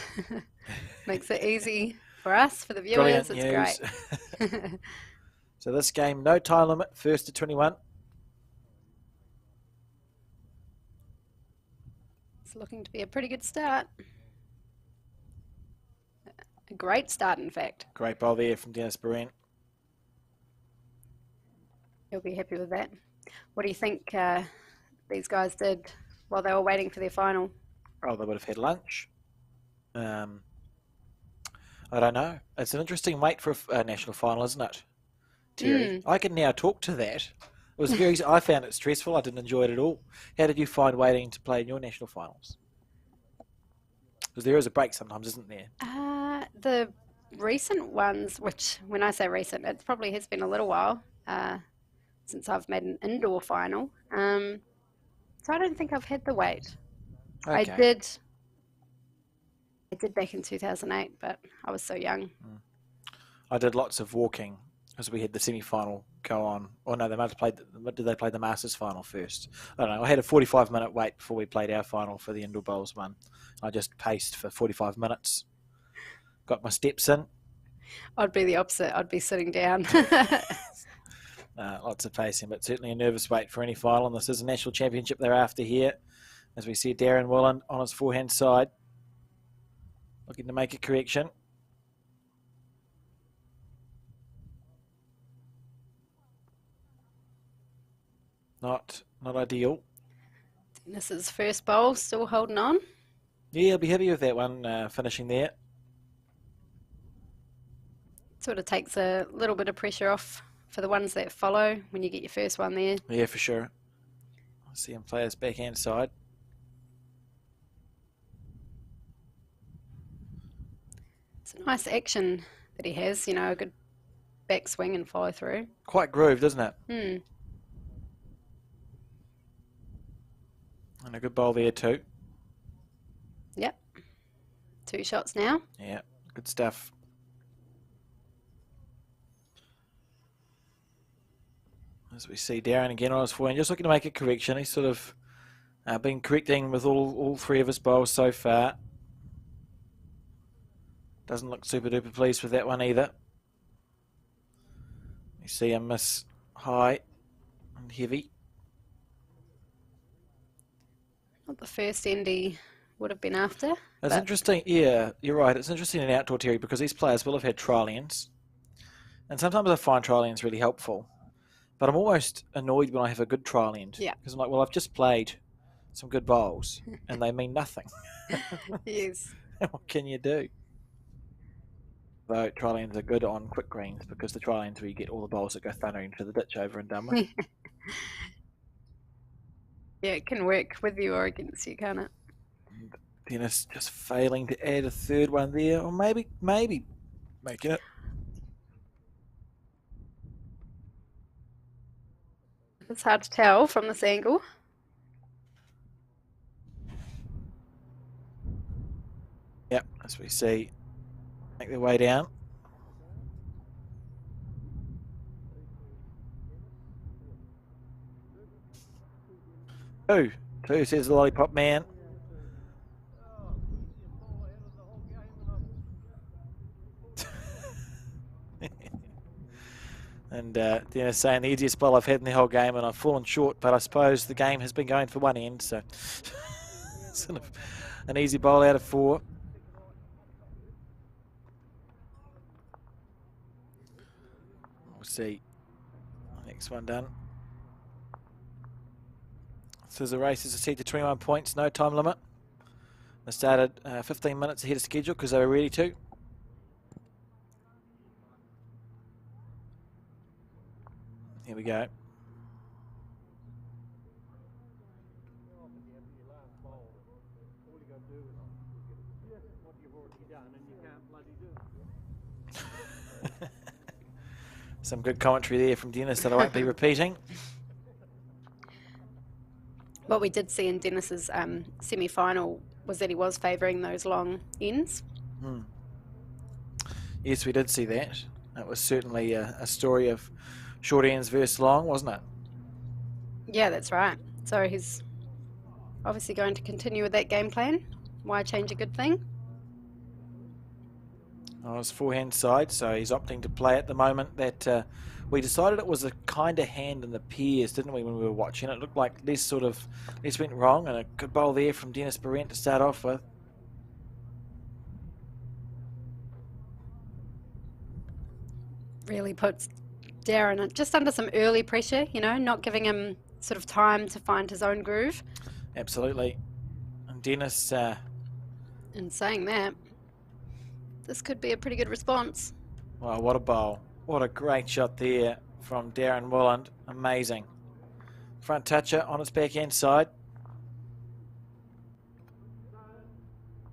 Makes it easy for us, for the viewers. Brilliant It's news. great. So this game, no time limit, 1st to 21. It's looking to be a pretty good start. A great start, in fact. Great bowl there from Dennis Behrent. He'll be happy with that. What do you think these guys did while they were waiting for their final? Oh, they would have had lunch. I don't know. It's an interesting wait for a national final, isn't it, Terry? I can now talk to that. It was very. I found it stressful. I didn't enjoy it at all. How did you find waiting to play in your national finals? Because there is a break sometimes, isn't there? The recent ones, which when I say recent, it probably has been a little while since I've made an indoor final. So I don't think I've had the wait. Okay. I did back in 2008, but I was so young. I did lots of walking as we had the semi-final go on. Or no, they might have played. Did they play the Masters final first? I don't know. I had a 45-minute wait before we played our final for the indoor bowls one. I just paced for 45 minutes. Got my steps in. I'd be the opposite. I'd be sitting down. lots of pacing, but certainly a nervous wait for any final. And this is a national championship they're after here, as we see Darron Wolland on his forehand side, looking to make a correction. Not ideal. Dennis's first bowl, still holding on. Yeah, I'll be happy with that one finishing there. Sort of takes a little bit of pressure off for the ones that follow when you get your first one there. Yeah, for sure. I see him play his backhand side. It's a nice action that he has, you know, a good backswing and follow through. Quite grooved, isn't it? Hmm. And a good bowl there too. Yep. 2 shots now. Yeah, good stuff. As we see Darron again on his forehand, just looking to make a correction. He's sort of been correcting with all 3 of his bowls so far. Doesn't look super duper pleased with that one either. You see him miss high and heavy. Not the first end he would have been after. It's interesting, yeah, you're right. It's interesting in outdoor terry because these players will have had trial ends. And sometimes I find trial ends really helpful. But I'm almost annoyed when I have a good trial end. Yeah. Because I'm like, well, I've just played some good bowls and they mean nothing. Yes. What can you do? Though trial ends are good on quick greens because the trial ends where you get all the bowls that go thundering into the ditch over and done with. Yeah, it can work with you or against you, can't it? Dennis just failing to add a third one there, or maybe making it. It's hard to tell from this angle. Yep, as we see, make their way down. Two, says the lollipop man. And Dennis saying the easiest ball I've had in the whole game, and I've fallen short, but I suppose the game has been going for one end, so sort of an easy bowl out of 4. We'll see. Next one done. So the race is set to 21 points, no time limit. They started 15 minutes ahead of schedule because they were ready to. Here we go. Some good commentary there from Dennis that I won't be repeating. What we did see in Dennis's semi-final was that he was favouring those long ends. Yes, we did see that. That was certainly a story of short ends versus long, wasn't it? Yeah, that's right. So he's obviously going to continue with that game plan. Why change a good thing? On his forehand side, so he's opting to play at the moment. That we decided it was a kind of hand in the pairs, didn't we, when we were watching? It looked like Les went wrong, and a good bowl there from Dennis Behrent to start off with. Really puts Darron just under some early pressure, you know, not giving him sort of time to find his own groove. Absolutely. And Dennis... In saying that, this could be a pretty good response. Wow, what a bowl. What a great shot there from Darron Wolland. Amazing. Front toucher on his backhand side.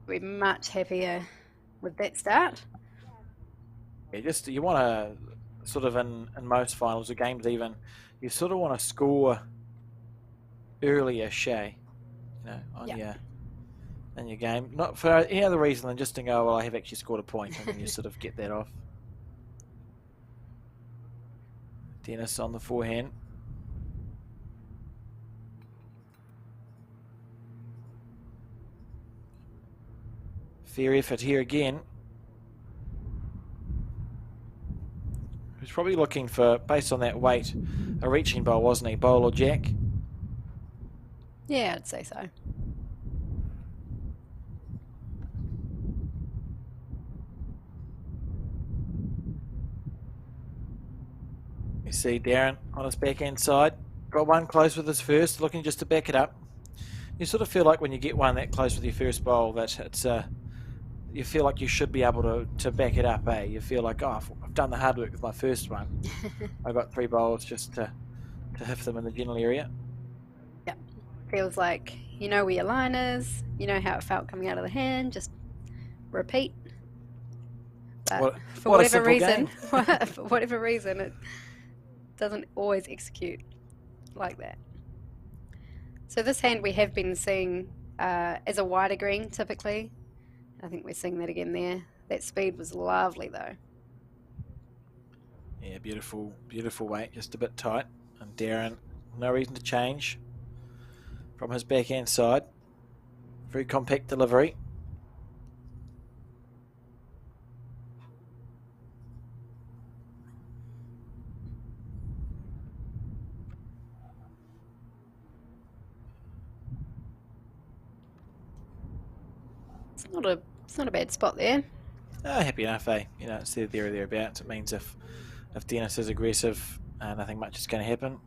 We're much happier with that start. Yeah, you want to sort of in most finals or games even, you sort of want to score earlier, Shay, you know, on in your game. Not for any other reason than just to go, well, I have actually scored a point, and then you sort of get that off. Dennis on the forehand. Fair effort here again. He's probably looking for, based on that weight, a reaching bowl, wasn't he? Bowl or jack? Yeah, I'd say so. You see Darron on his backhand side. Got one close with his first, looking just to back it up. You sort of feel like when you get one that close with your first bowl that it's you feel like you should be able to back it up, eh? You feel like, oh, I've done the hard work with my first one. I got 3 bowls just to hit them in the general area. Yeah. Feels like you know where your line is, you know how it felt coming out of the hand, just repeat. But for what a whatever simple reason, game. for whatever reason, it doesn't always execute like that. So this hand we have been seeing as a wider green typically. I think we're seeing that again there. That speed was lovely though. Yeah, beautiful, beautiful weight, just a bit tight. And Darron, no reason to change from his backhand side. Very compact delivery. It's not a bad spot there. Oh, happy enough, eh? You know, it's there or thereabouts. It means if Dennis is aggressive, nothing much is going to happen.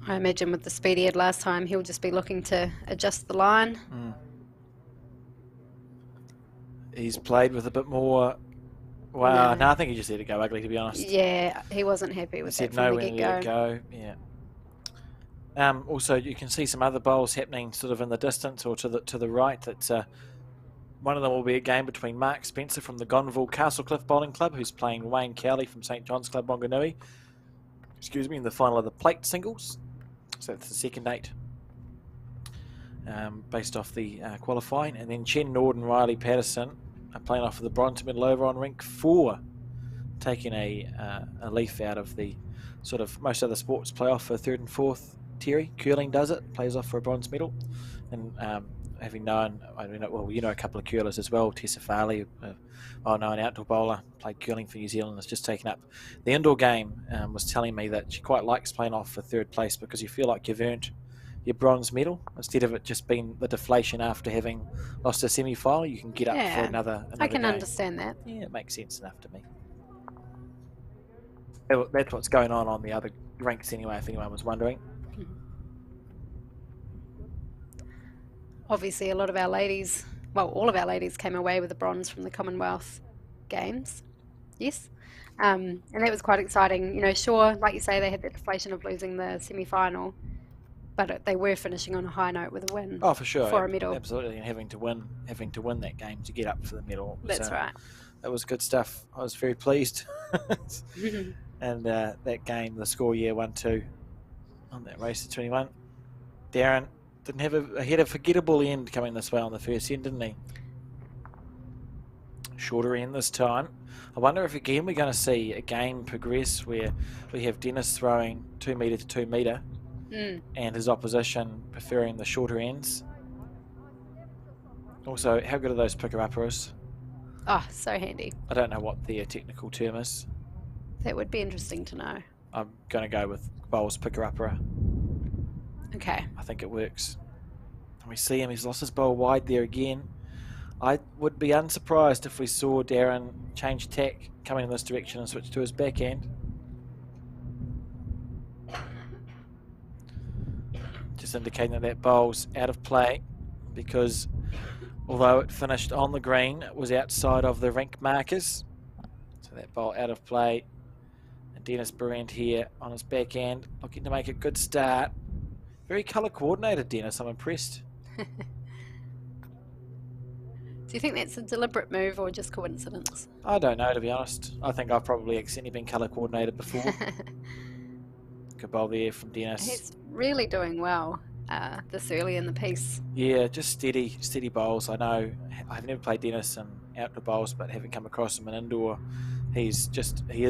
I imagine with the speed he had last time, he'll just be looking to adjust the line. He's played with a bit more. Well, no, I think he just let it go ugly, to be honest. Yeah, he wasn't happy with He that said no from the when he let it get-go. go. Yeah. Also, you can see some other bowls happening sort of in the distance or to the right. That's one of them will be a game between Mark Spencer from the Gonville Castlecliff Bowling Club, who's playing Wayne Cowley from St John's Club Wanganui. Excuse me, in the final of the plate singles. So that's the second 8, based off the qualifying, and then Chen, Naude, and Riley Patterson are playing off of the bronze medal over on rink 4, taking a leaf out of the sort of most other sports play off for 3rd and 4th. Terry curling does it, plays off for a bronze medal, and having known, well, you know a couple of curlers as well. Tessa Farley, well-known outdoor bowler, played curling for New Zealand, has just taken up the indoor game. Was telling me that she quite likes playing off for 3rd place because you feel like you've earned your bronze medal instead of it just being the deflation after having lost a semi-final. You can get up for another I can game. understand that. Yeah, it makes sense enough to me. That's what's going on the other rinks anyway, if anyone was wondering. Obviously, a lot of our ladies, well, all of our ladies came away with a bronze from the Commonwealth Games. Yes. And that was quite exciting. You know, sure, like you say, they had the deflation of losing the semi-final, but they were finishing on a high note with a win. Oh, for sure. For a medal. Absolutely, and having to win that game to get up for the medal. That's right. That was good stuff. I was very pleased. And that game, the score 1-2 on that race to 21. Darron didn't have he had a forgettable end coming this way on the first end, didn't he? Shorter end this time. I wonder if again we're going to see a game progress where we have Dennis throwing 2 metre to 2 metre and his opposition preferring the shorter ends. Also, how good are those picker-uppers? Oh, so handy. I don't know what their technical term is. That would be interesting to know. I'm going to go with bowls picker-upper. Okay. I think it works. And we see him, he's lost his bowl wide there again. I would be unsurprised if we saw Darron change tack coming in this direction and switch to his backhand. Just indicating that that bowl's out of play because although it finished on the green, it was outside of the rink markers. So that bowl out of play. And Dennis Behrent here on his backhand, looking to make a good start. Very colour coordinated, Dennis. I'm impressed. Do you think that's a deliberate move or just coincidence? I don't know, to be honest. I think I've probably accidentally been colour coordinated before. Good bowl there from Dennis. He's really doing well this early in the piece. Yeah, just steady bowls. I know I've never played Dennis in outdoor bowls, but having come across him in indoor, he is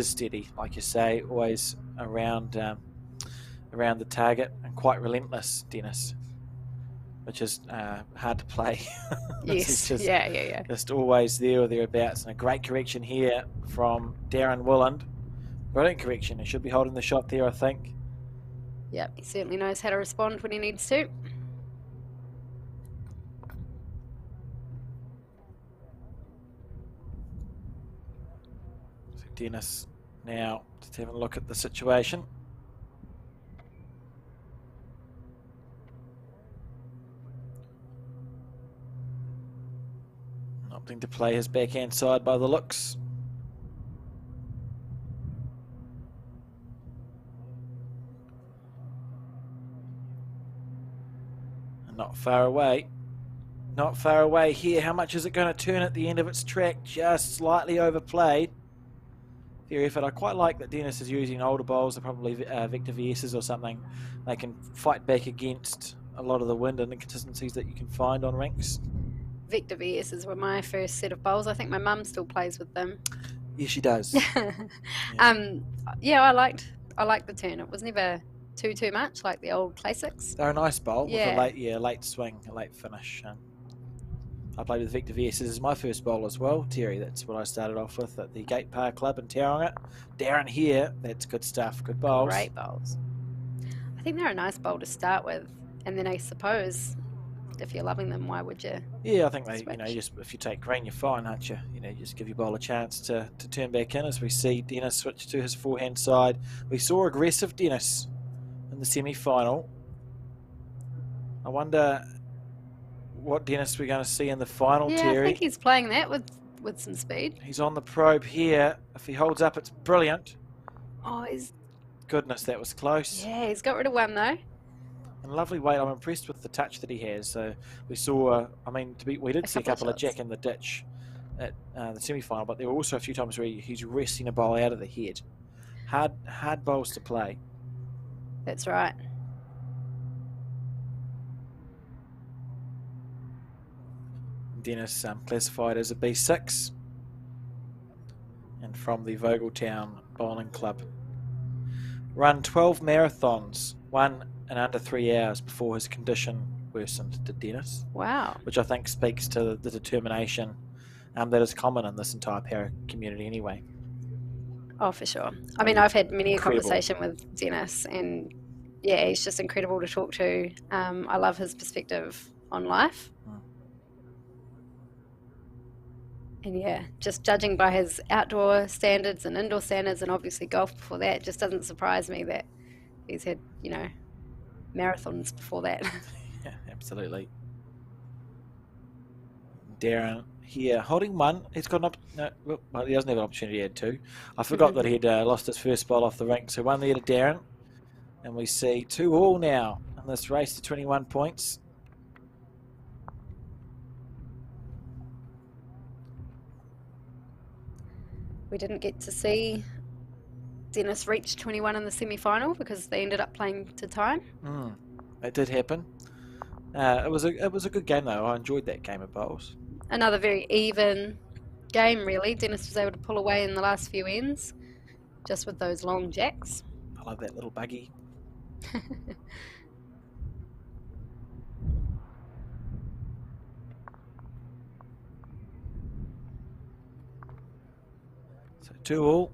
steady, like you say, always around the target and quite relentless, Dennis. which is hard to play. This is Yes. just, Yeah. just always there or thereabouts. And a great correction here from Darron Wolland. Brilliant correction. He should be holding the shot there, I think. Yep. He certainly knows how to respond when he needs to. So Dennis now just having a look at the situation. Opting to play his backhand side by the looks. And not far away. Not far away here. How much is it going to turn at the end of its track? Just slightly overplayed. Fair effort. I quite like that Dennis is using older bowls, probably Victor VS's or something. They can fight back against a lot of the wind and inconsistencies that you can find on rinks. Victor VS's were my first set of bowls. I think my mum still plays with them. Yeah, she does. Yeah, I liked the turn. It was never too much like the old classics. They're a nice bowl Yeah. with a late swing, a late finish. I played with Victor VS's as my first bowl as well, Terry. That's what I started off with at the Gate Park Club in Tauranga. Darron here, that's good stuff, good bowls. Great bowls. I think they're a nice bowl to start with, and then I suppose if you're loving them, why would you? Yeah, I think they, Switch. just if you take green, you're fine, aren't you? Just give your bowl a chance to turn back in as we see Dennis switch to his forehand side. We saw aggressive Dennis in the semi-final. I wonder what Dennis we're going to see in the final, Yeah, Terry. I think he's playing that with some speed. He's on the probe here. If he holds up, it's brilliant. Oh, he's Goodness, that was close. he's got rid of one though. And lovely weight. I'm impressed with the touch that he has. So we saw, we did see a couple of shots. jack in the ditch at the semi-final, but there were also a few times where he's resting a bowl out of the head. Hard bowls to play. That's right. Dennis classified as a B6 and from the Vogeltown Bowling Club. Run 12 marathons, one in under 3 hours before his condition worsened to Dennis, Wow. which I think speaks to the determination that is common in this entire para community anyway. Oh, for sure. I mean, I've had many a Incredible. conversation with Dennis, and yeah, he's just incredible to talk to. I love his perspective on life. And yeah, just judging by his outdoor standards and indoor standards, and obviously golf before that, it just doesn't surprise me that he's had, marathons before that. Yeah, absolutely. Darron here holding one. He's got he doesn't have an opportunity. He had two. I forgot that he'd lost his first ball off the rink. So one there to Darron, and we see 2-2 now in this race to 21 points. We didn't get to see Dennis reach 21 in the semi-final because they ended up playing to time. It did happen. It was a good game though. I enjoyed that game of bowls. Another very even game, really. Dennis was able to pull away in the last few ends, just with those long jacks. I love that little buggy. So 2-2.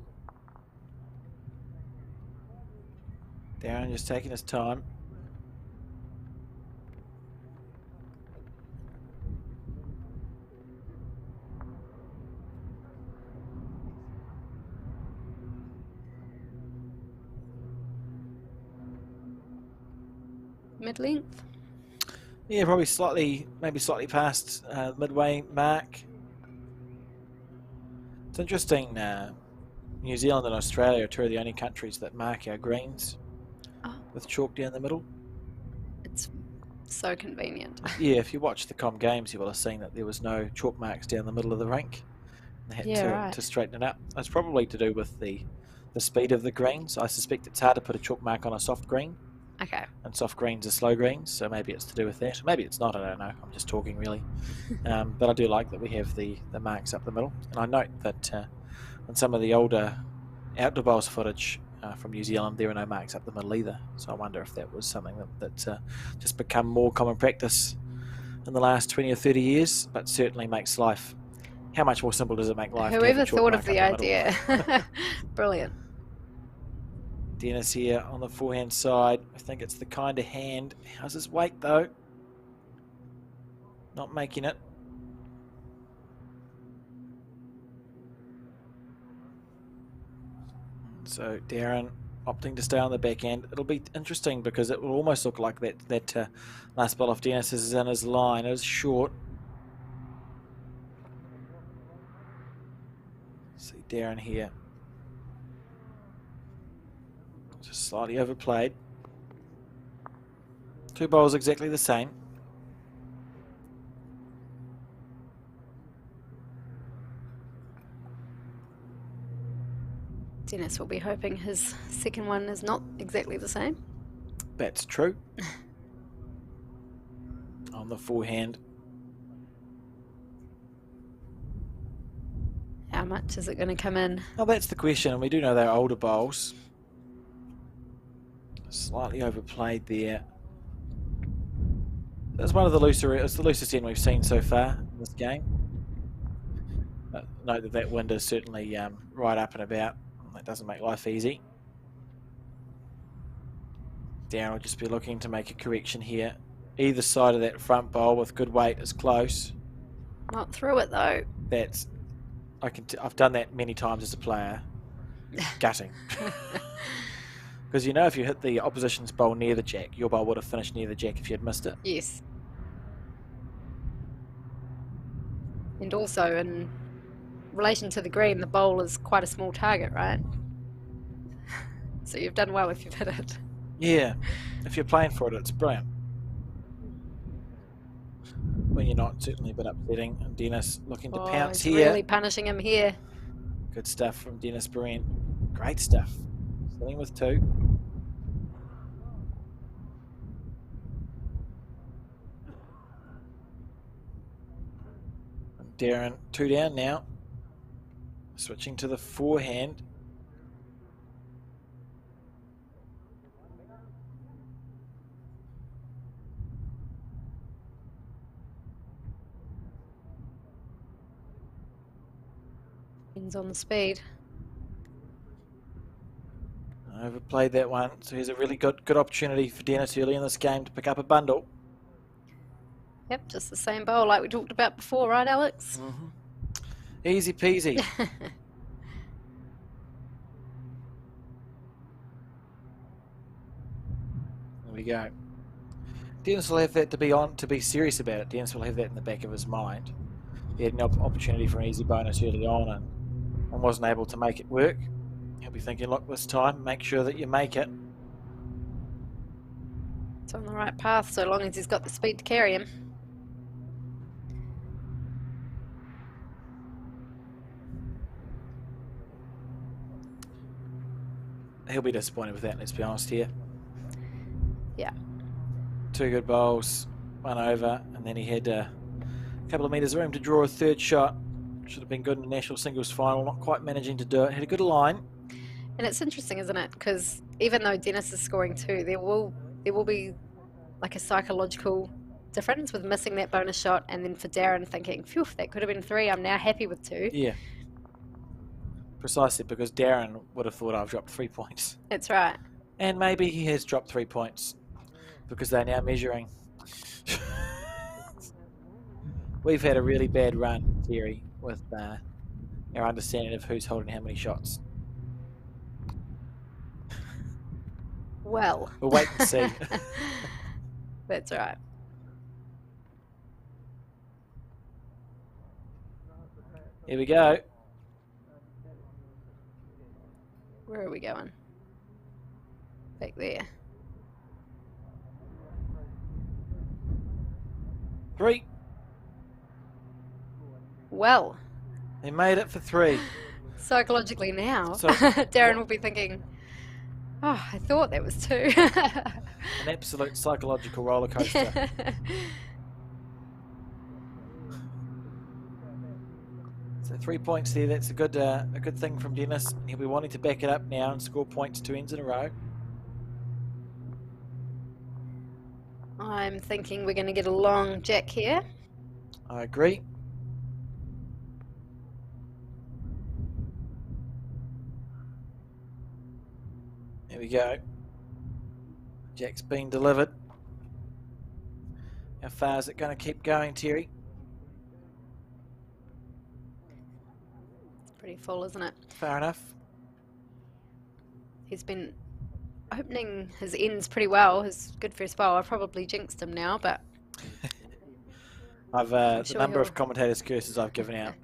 Darron just taking his time. Mid-length. Yeah, probably maybe slightly past midway mark. It's interesting. New Zealand and Australia are two of the only countries that mark our greens with chalk down the middle. It's so convenient. Yeah, if you watch the Com Games, you will have seen that there was no chalk marks down the middle of the rink. They had to straighten it up. It's probably to do with the speed of the greens. I suspect it's hard to put a chalk mark on a soft green. Okay. And soft greens are slow greens, so maybe it's to do with that. Maybe it's not, I don't know. I'm just talking really. But I do like that we have the marks up the middle. And I note that in some of the older outdoor bowls footage from New Zealand, there are no marks up the middle either. So I wonder if that was something that's just become more common practice in the last 20 or 30 years, but certainly makes life. How much more simple does it make life? to have a Whoever chalk thought mark of the up the middle? idea? Brilliant. Dennis here on the forehand side. I think it's the kind of hand. How's his weight though? Not making it. So Darron opting to stay on the back end. It'll be interesting because it will almost look like that last ball off Dennis is in his line. It was short. See Darron here. Just slightly overplayed. Two bowls exactly the same. Dennis will be hoping his second one is not exactly the same. That's true. On the forehand. How much is it going to come in? Well, that's the question, and we do know they're older bowls. Slightly overplayed there. That's one of the looser. It's the loosest end we've seen so far in this game. Note that wind is certainly right up and about. That doesn't make life easy. Darron will just be looking to make a correction here. Either side of that front bowl with good weight is close. Not through it though. That's I've done that many times as a player. Gutting. Because you know if you hit the opposition's bowl near the jack, your bowl would have finished near the jack if you had missed it. Yes. And also in relation to the green, the bowl is quite a small target, right? So you've done well if you've hit it. Yeah, if you're playing for it, it's brilliant. When you're not, certainly a bit upsetting. And Dennis looking to pounce he's here. really punishing him here. Good stuff from Dennis Behrent. Great stuff. Sitting with two. And Darron, two down now. Switching to the forehand. Depends on the speed. Overplayed that one, so here's a really good opportunity for Dennis early in this game to pick up a bundle. Yep, just the same bowl like we talked about before, right, Alex? Mm-hmm. Easy peasy. There we go. Dennis will have that to be serious about it. Dennis will have that in the back of his mind. He had an opportunity for an easy bonus early on and wasn't able to make it work. He'll be thinking, look, this time, make sure that you make it. It's on the right path so long as he's got the speed to carry him. He'll be disappointed with that, let's be honest here. Yeah. Two good bowls, one over, and then he had a couple of metres of room to draw a third shot. Should have been good in the national singles final, not quite managing to do it. Had a good line. And it's interesting, isn't it? Because even though Dennis is scoring two, there will be like a psychological difference with missing that bonus shot, and then for Darron thinking, phew, that could have been three, I'm now happy with two. Yeah. Precisely, because Darron would have thought I've dropped 3 points. That's right. And maybe he has dropped 3 points because they're now measuring. We've had a really bad run, Terry, with our understanding of who's holding how many shots. Well. We'll wait and see. That's right. Here we go. Where are we going? Back there. 3. Well. They made it for 3. Psychologically now, So- Darron will be thinking, oh, I thought that was 2. An absolute psychological roller coaster. So 3 points there. That's a good thing from Dennis. He'll be wanting to back it up now and score points 2 ends in a row. I'm thinking we're going to get a long jack here. I agree. There we go. Jack's been delivered. How far is it going to keep going, Terry? It's pretty full, isn't it? Far enough. He's been opening his ends pretty well. His good first bowl. I probably jinxed him now, but I've I'm the sure number he'll- of commentators' curses I've given out.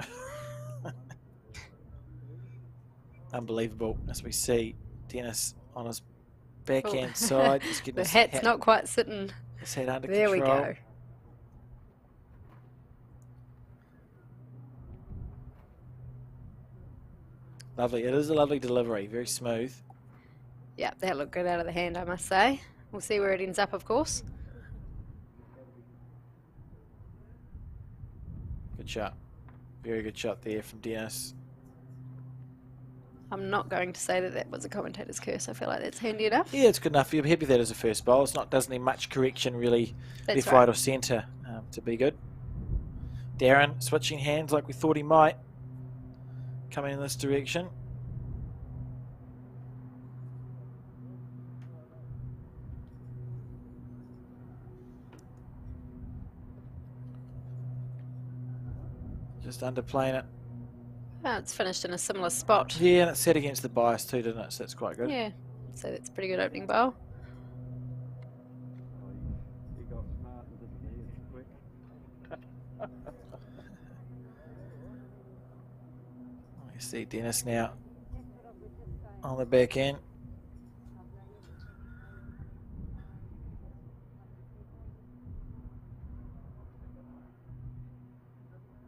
Unbelievable. As we see Dennis on his backhand side, just getting the his hat's hat, not quite sitting. his head under There we control. go. Lovely. It is a lovely delivery. Very smooth. Yeah, that looked good out of the hand, I must say. We'll see where it ends up, of course. Good shot. Very good shot there from Dennis. I'm not going to say that that was a commentator's curse. I feel like that's handy enough. Yeah, it's good enough. You're happy with that as a first bowl. It's not doesn't need much correction really, That's left, right. right or centre to be good. Darron switching hands like we thought he might, coming in this direction. Just underplaying it. Oh, it's finished in a similar spot. Yeah, and it's set against the bias too, didn't it? So that's quite good. Yeah, so that's a pretty good opening bowl. He got smart and didn't he? It's quick. You see Dennis now on the back end.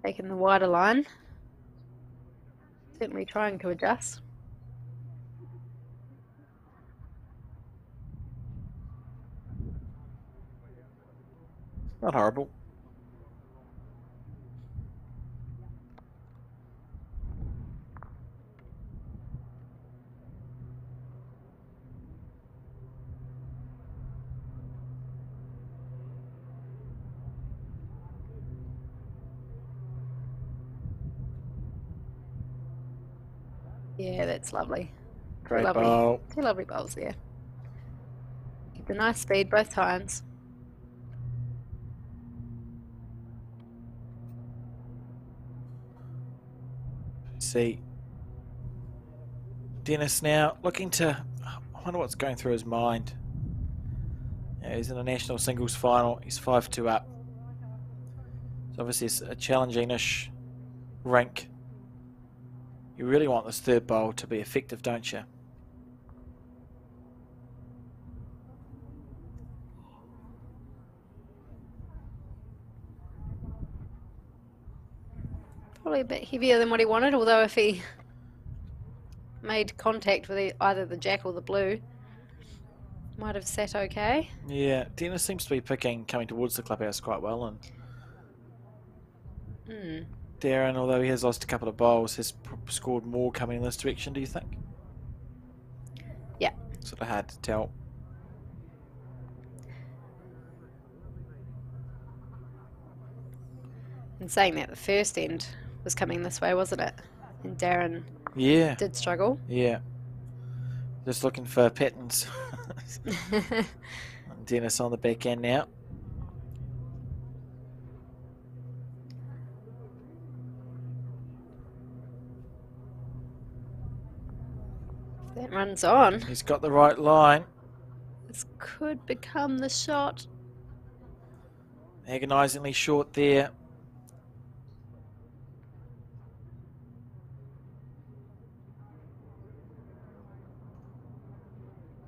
Taking the wider line. Certainly trying to adjust. Not horrible. Yeah, that's lovely. Great lovely. bowl. Two lovely bowls there. Keep a nice speed both times. See Dennis now looking to, I wonder what's going through his mind. Yeah, he's in a national singles final. He's 5-2 up. So obviously it's a challenging-ish rink. You really want this third bowl to be effective, don't you? Probably a bit heavier than what he wanted, although if he made contact with either the jack or the blue, might have sat okay. Yeah, Dennis seems to be picking, coming towards the clubhouse quite well, and Darron, although he has lost a couple of bowls, has scored more coming in this direction, do you think? Yeah. Sort of hard to tell. And saying that, the first end was coming this way, wasn't it? And Darron Yeah. did struggle. Yeah. Just looking for patterns. Dennis on the back end now. If that runs on, He's got the right line. this could become the shot. Agonisingly short there.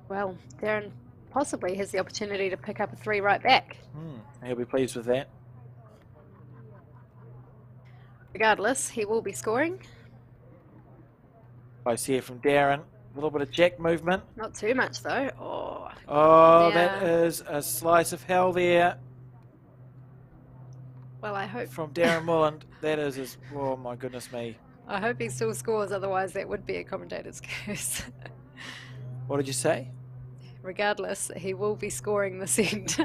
Well, Darron possibly has the opportunity to pick up a 3 right back. He'll be pleased with that. Regardless, he will be scoring. Close here from Darron. A little bit of jack movement. Not too much though. Oh, Oh, Yeah. that is a slice of hell there well, I hope from Darron Wolland. That is his, oh my goodness me. he still scores. Otherwise, that would be a commentator's curse. What did you say? Regardless, he will be scoring this end.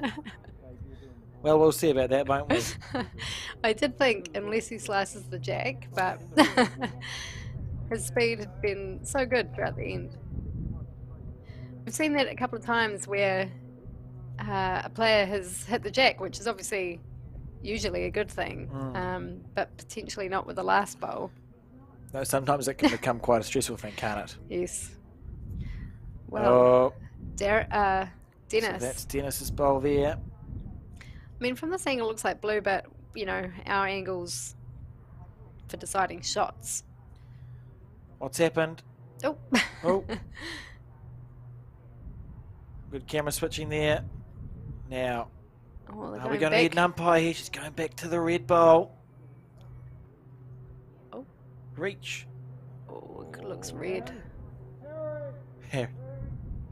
Well, we'll see about that, won't we? I did think, unless he slices the jack, but his speed had been so good throughout the end. We've seen that a couple of times where a player has hit the jack, which is obviously usually a good thing, but potentially not with the last bowl. No, sometimes it can become quite a stressful thing, can't it? Yes. Well, Oh, Dennis. so that's Dennis's bowl there. I mean, from this angle, it looks like blue, but you know, our angles for deciding shots. What's happened? Oh. Oh. Good camera switching there. Now, Oh, they're are we going going to need back. an umpire here? She's going back to the red bowl. Oh. Reach. Oh, it looks red. Here.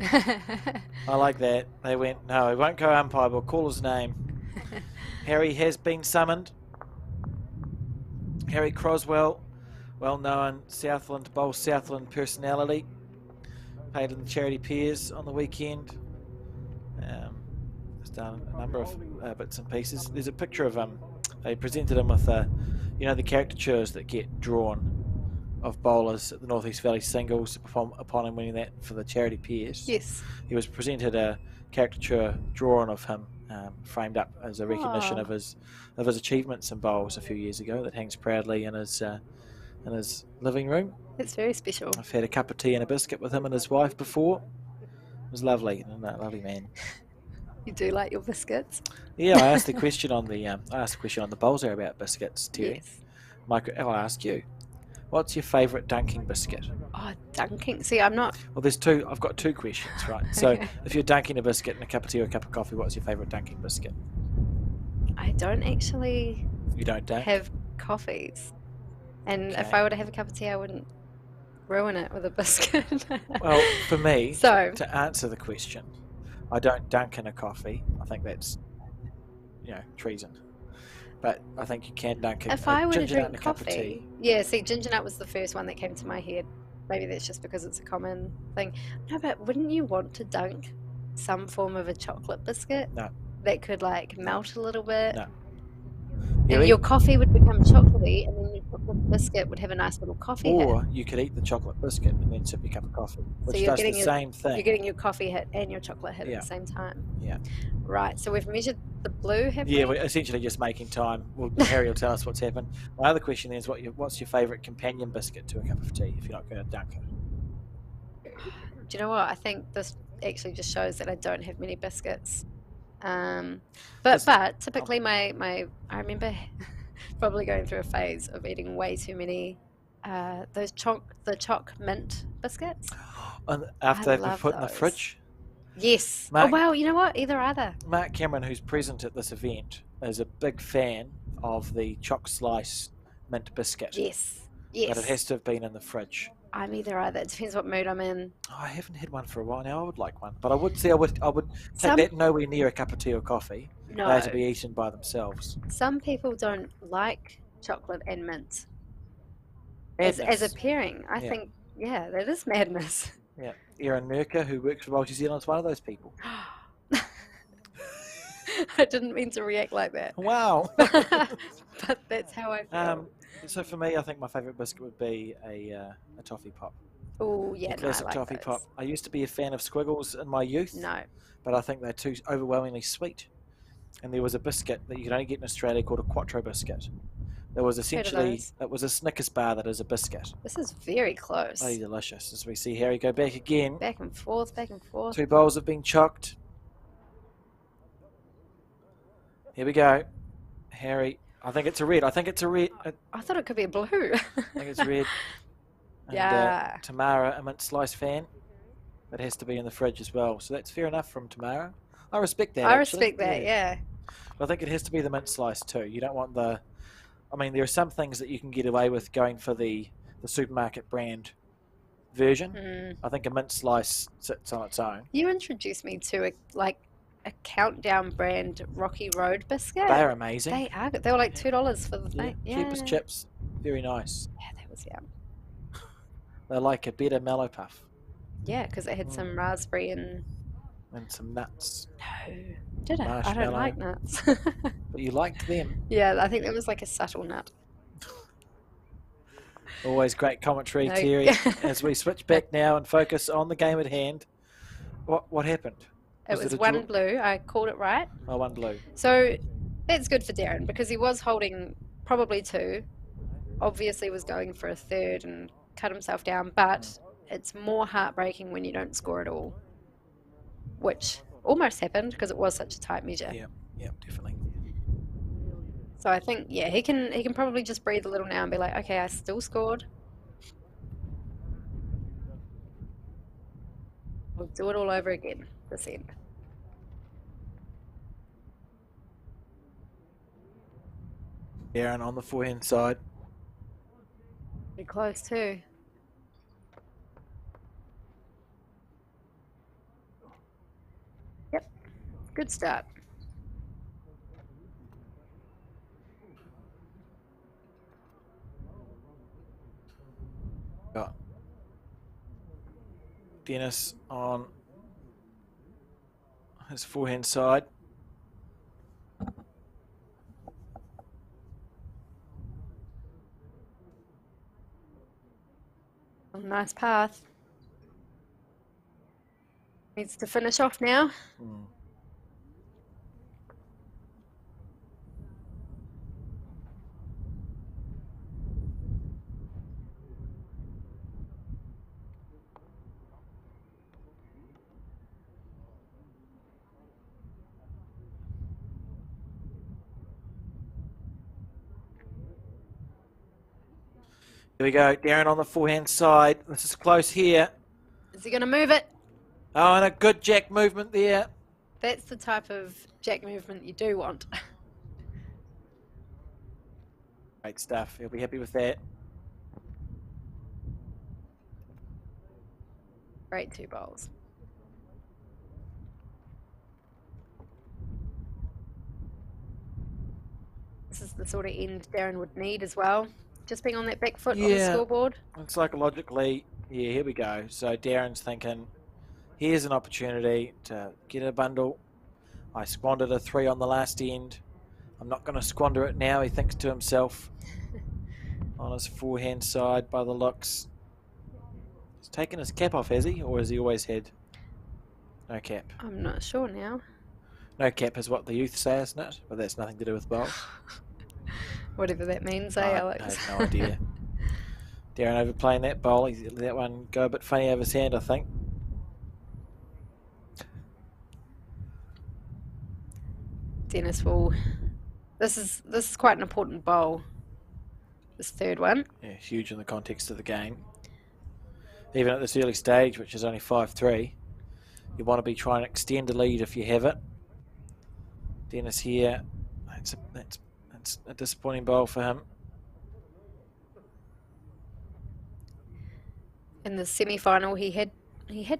I like that. They went, no, we won't go umpire, we'll call his name. Harry has been summoned. Harry Croswell, well-known Southland Bowl Southland personality. Played in the charity peers on the weekend. Has done a number of bits and pieces. There's a picture of him. They presented him with, you know, the caricatures that get drawn of bowlers at the North East Valley singles upon him winning that for the charity peers. Yes. He was presented a caricature drawing of him framed up as a recognition of his achievements in bowls a few years ago that hangs proudly in his living room. It's very special. I've had a cup of tea and a biscuit with him and his wife before. It was lovely, and a lovely man. You do like your biscuits? Yeah, I asked the question on the bowls there about biscuits, Terry. Yes. Mike, I'll ask you. What's your favourite dunking biscuit? Oh, dunking. See, I'm not. Well, there's two. I've got two questions, right? So, Okay. if you're dunking a biscuit in a cup of tea or a cup of coffee, what's your favourite dunking biscuit? I don't actually You don't dunk? have coffees. And if Okay. I were to have a cup of tea, I wouldn't ruin it with a biscuit. Well, for me, So- to answer the question, I don't dunk in a coffee. I think that's, treason. But I think you can dunk a, if a I were to ginger nut in drink a cup of coffee, tea. yeah, see, ginger nut was the first one that came to my head. Maybe that's just because it's a common thing. No, but wouldn't you want to dunk some form of a chocolate biscuit? No. That could like melt a little bit. No. And You your coffee would become chocolatey, and then your chocolate biscuit would have a nice little coffee hit. Or you could eat the chocolate biscuit and then sip your cup of coffee, which you're does the getting your- same thing. You're getting your coffee hit and your chocolate hit Yeah. at the same time. Yeah. Right. So we've measured the blue, have Yeah, we? we're essentially just making time. Well, Harry will tell us what's happened. My other question is, what's your favourite companion biscuit to a cup of tea if you're not going to dunk it? Do you know what? I think this actually just shows that I don't have many biscuits. But typically I remember probably going through a phase of eating way too many the choc mint biscuits. And after they've been love put in the those. fridge, Yes. Mark- Oh wow, you know what? Either. Mark Cameron, who's present at this event, is a big fan of the choc slice mint biscuit. Yes. But Yes. it has to have been in the fridge. I'm either. It depends what mood I'm in. Oh, I haven't had one for a while now. I would like one, but I would take Some- that nowhere near a cup of tea or coffee. No. They're to be eaten by themselves. Some people don't like chocolate and mint as a Madness. pairing. I Yeah. think, yeah, that is madness. Yeah, Erin Merker, who works for Bowl New Zealand, is one of those people. I didn't mean to react like that. Wow. But that's how I feel. So for me, I think my favourite biscuit would be a toffee pop. Oh, yeah, A no, I classic like toffee those. pop. I used to be a fan of Squiggles in my youth. No. But I think they're too overwhelmingly sweet. And there was a biscuit that you can only get in Australia called a Quattro biscuit. There was essentially, those. it was a Snickers bar that is a biscuit. This is very close. Bloody delicious. As we see Harry go back again. Back and forth, back and forth. Two bowls have been chocked. Here we go. Harry, I think it's a red. I think it's a red. I I thought it could be a blue. think it's red. And, Yeah. Tamara, a mint slice fan. That has to be in the fridge as well. So that's fair enough from Tamara. I respect that. I actually. respect that, yeah. But I think it has to be the mint slice too. You don't want the. I mean, there are some things that you can get away with going for the supermarket brand version. Mm. I think a mint slice sits on its own. You introduced me to a Countdown brand Rocky Road biscuit. They are amazing. They are good. They were like $2 for the Yeah, thing. Yeah. cheap as chips. Very nice. Yeah, that was yum. They're like a better mellow puff. Yeah, because it had Mm. some raspberry and And some nuts. No. Did I? I don't Marshmallow. like nuts. But you liked them. Yeah, I think that was like a subtle nut. Always great commentary, No. Terry. As we switch back now and focus on the game at hand. What happened? It was a one draw? blue. I called it right. Oh, one blue. So that's good for Darron because he was holding probably 2. Obviously was going for a 3rd and cut himself down, but it's more heartbreaking when you don't score at all, which almost happened because it was such a tight measure. Yeah, definitely. So I think, yeah, he can probably just breathe a little now and be like, okay, I still scored. We'll do it all over again this end. Darron on the forehand side. Pretty close too. Yep, good start. Got Dennis on his forehand side. Nice path. Needs to finish off now. Here we go, Darron on the forehand side. This is close here. Is he going to move it? Oh, and a good jack movement there. That's the type of jack movement you do want. Great stuff. He'll be happy with that. Great 2 bowls. This is the sort of end Darron would need as well. Just being on that back foot on the Yeah. scoreboard. And psychologically, yeah, here we go. So Darren's thinking, here's an opportunity to get a bundle. I squandered a 3 on the last end. I'm not going to squander it now, he thinks to himself. On his forehand side by the looks. He's taken his cap off, has he? Or has he always had no cap? I'm not sure now. No cap is what the youth say, isn't it? But that's nothing to do with bowl. Whatever that means, eh, I Alex? have no idea. Darron overplaying that bowl. He's let that one go a bit funny over his hand, I think. Dennis will. This is quite an important bowl. This 3rd one. Yeah, huge in the context of the game. Even at this early stage, which is only 5-3, you want to be trying to extend the lead if you have it. Dennis here. That's a disappointing bowl for him. In the semi-final, he had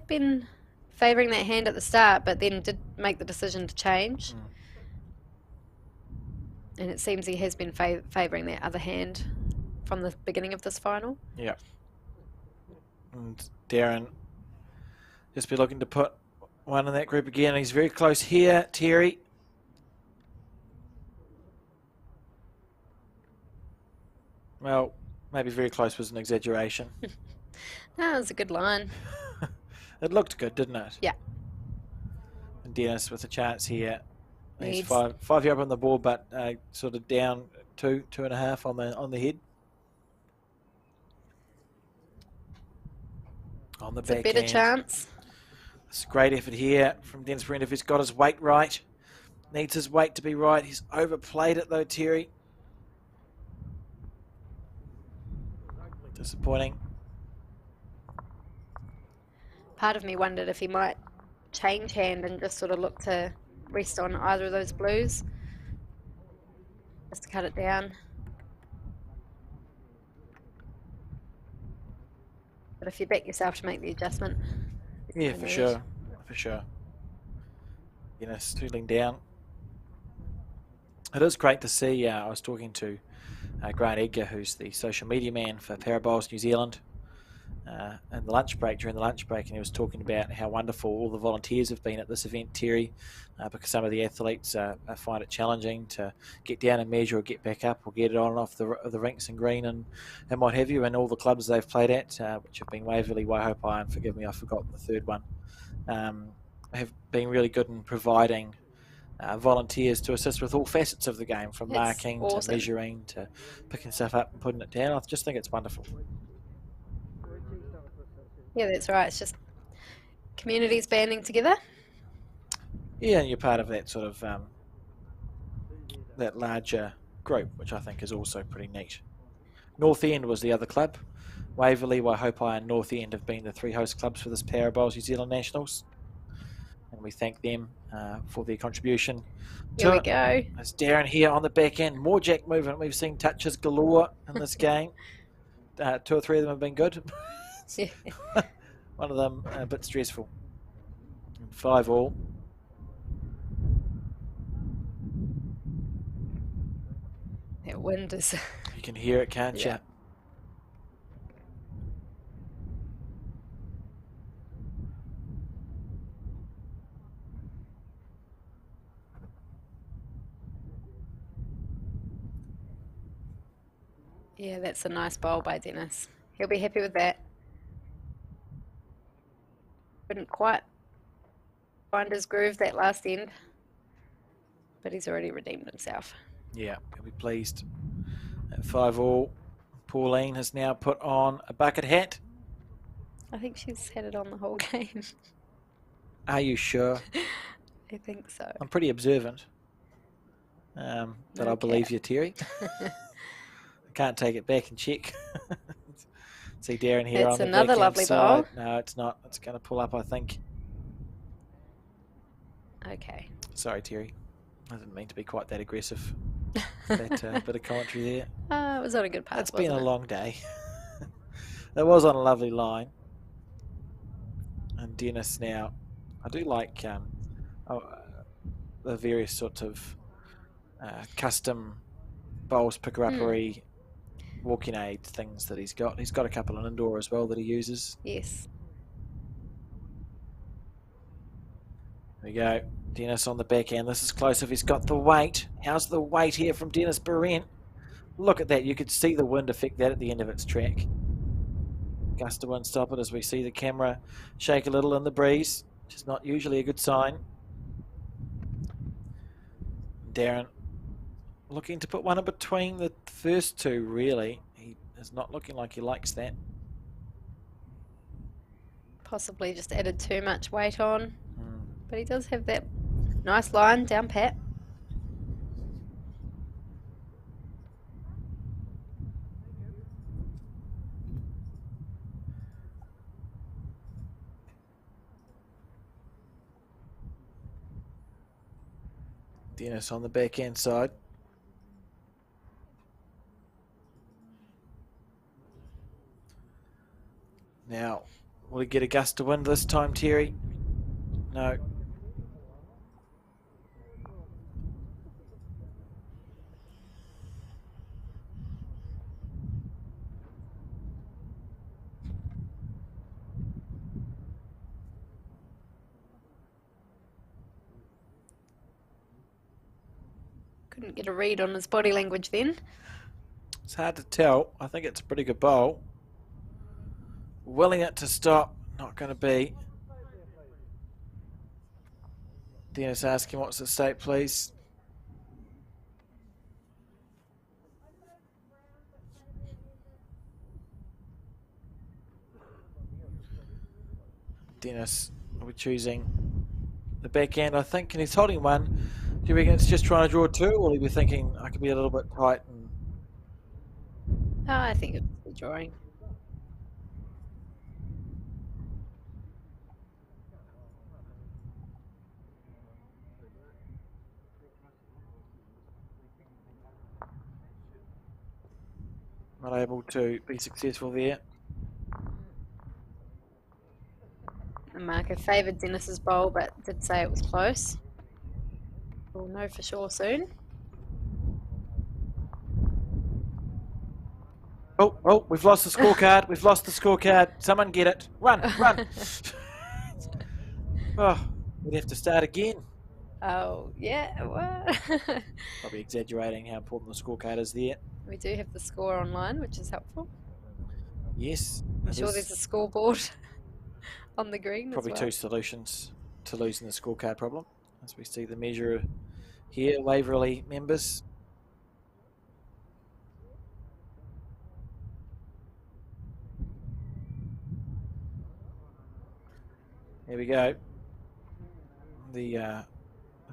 been favouring that hand at the start, but then did make the decision to change. And it seems he has been favouring that other hand from the beginning of this final. Yeah. And Darron just be looking to put one in that group again. He's very close here, Terry. Well, maybe very close was an exaggeration. That was a good line. It looked good, didn't it? Yeah. And Dennis with a chance here. He's Needs- five here up on the board, but sort of down 2.5 on the head. On the It's a back better end. chance. It's a great effort here from Dennis Behrent if he's got his weight right. Needs his weight to be right. He's overplayed it though, Terry. Disappointing. Part of me wondered if he might change hand and just sort of look to rest on either of those blues. Just to cut it down. But if you back yourself to make the adjustment. Yeah, no for need. sure. For sure. Dennis tooling down. It is great to see. I was talking to Grant Edgar, who's the social media man for Parabowls New Zealand. in the lunch break, during the lunch break, and he was talking about how wonderful all the volunteers have been at this event, Terry, because some of the athletes find it challenging to get down and measure or get back up or get it on and off the rinks and green and what have you, and all the clubs they've played at, which have been Waverley, Waihopai, and forgive me, I've forgotten the third one, have been really good in providing volunteers to assist with all facets of the game, from That's marking awesome. to measuring to picking stuff up and putting it down. I just think it's wonderful. Yeah, that's right. It's just communities banding together. Yeah, and you're part of that sort of that larger group, which I think is also pretty neat. North End was the other club. Waverley, Waihopai and North End have been the three host clubs for this Power Bowls New Zealand Nationals, and we thank them for their contribution. Here we go. There's Darron here on the back end. More jack movement. We've seen touches galore in this game. 2 or 3 of them have been good. One of them a bit stressful. 5 all. That wind is. You can hear it, can't Yeah. you? Yeah, that's a nice bowl by Dennis. He'll be happy with that. Couldn't quite find his groove that last end, but he's already redeemed himself. Yeah, he'll be pleased. At 5 all, Pauline has now put on a bucket hat. I think she's had it on the whole game. Are you sure? I think so. I'm pretty observant. But I believe you, Terry. I can't take it back and check. See Darron here It's on the another backhand lovely side. bowl. No, it's not. It's going to pull up, I think. Okay. Sorry, Terry. I didn't mean to be quite that aggressive. That bit of commentary there. It was on a good path. It's been a wasn't it? long day. It was on a lovely line. And Dennis now, I do like the various sorts of custom bowls, picker-uppery, walking aid things that he's got. He's got a couple on indoor as well that he uses. Yes. There we go. Dennis on the back end. This is close if he's got the weight. How's the weight here from Dennis Behrent? Look at that. You could see the wind affect that at the end of its track. Gust of wind stop it as we see the camera shake a little in the breeze, which is not usually a good sign. Darron looking to put one in between the first two, really. He is not looking like he likes that. Possibly just added too much weight on. But he does have that nice line down pat. Dennis on the backhand side. Now, will he get a gust of wind this time, Terry? No. Couldn't get a read on his body language then. It's hard to tell. I think it's a pretty good bowl. Willing it to stop. Not going to be. Dennis asking what's at stake, please. Dennis will be choosing the backhand, I think, and he's holding one. Do you reckon it's just trying to draw 2, or will he be thinking I could be a little bit tight? And I think it's the drawing. not able to be successful there. The marker favoured Dennis's bowl, but did say it was close. We'll know for sure soon. Oh, we've lost the scorecard. We've lost the scorecard. Someone get it. Run. Oh, we'd have to start again. Oh, yeah. What? Probably exaggerating how important the scorecard is there. We do have the score online, which is helpful. Yes. I'm it sure is. there's a scoreboard on the green Probably as well. two solutions to losing the scorecard problem. As we see the measure here, Waverley members. Here we go. The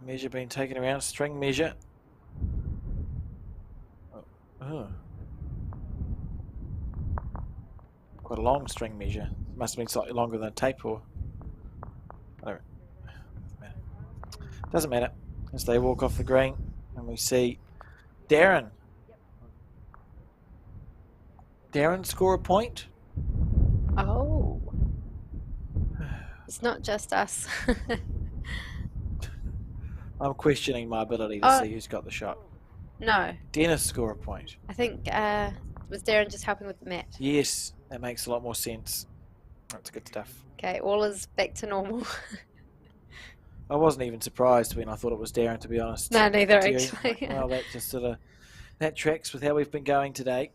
measure being taken around, string measure. Oh. Quite a long string measure. Must have been slightly longer than a tape, or whatever. Doesn't matter. As they walk off the green, and we see Darron. Darron score a point. Oh. It's not just us. I'm questioning my ability to see who's got the shot. No. Dennis score a point. I think was Darron just helping with the mat? Yes, that makes a lot more sense. That's good stuff. Okay, all is back to normal. I wasn't even surprised when I thought it was Darron, to be honest. No, neither Terry. actually. Well, that just sort of that tracks with how we've been going today.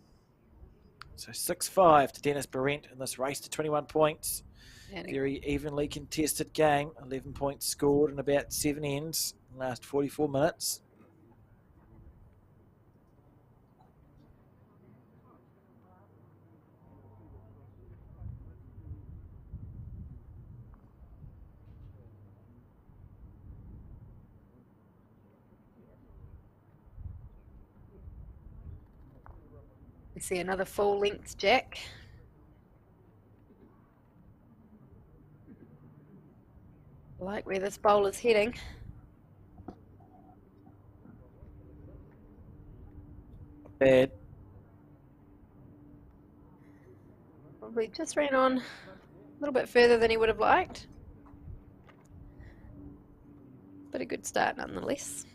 So 6-5 to Dennis Behrent in this race to 21 points. Very evenly contested game. 11 points scored in about 7 ends in the last 44 minutes. We see another full-length jack. Like where this bowl is heading. Bad. Probably just ran on a little bit further than he would have liked. But a good start nonetheless.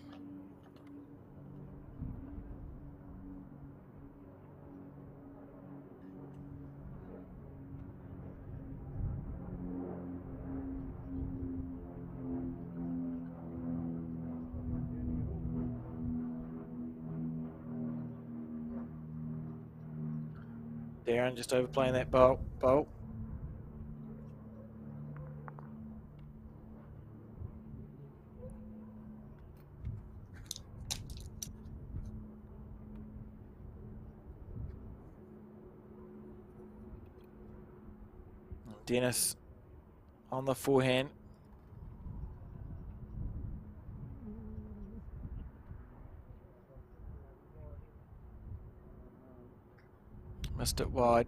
Darron just overplaying that bowl. Dennis on the forehand. Missed it wide.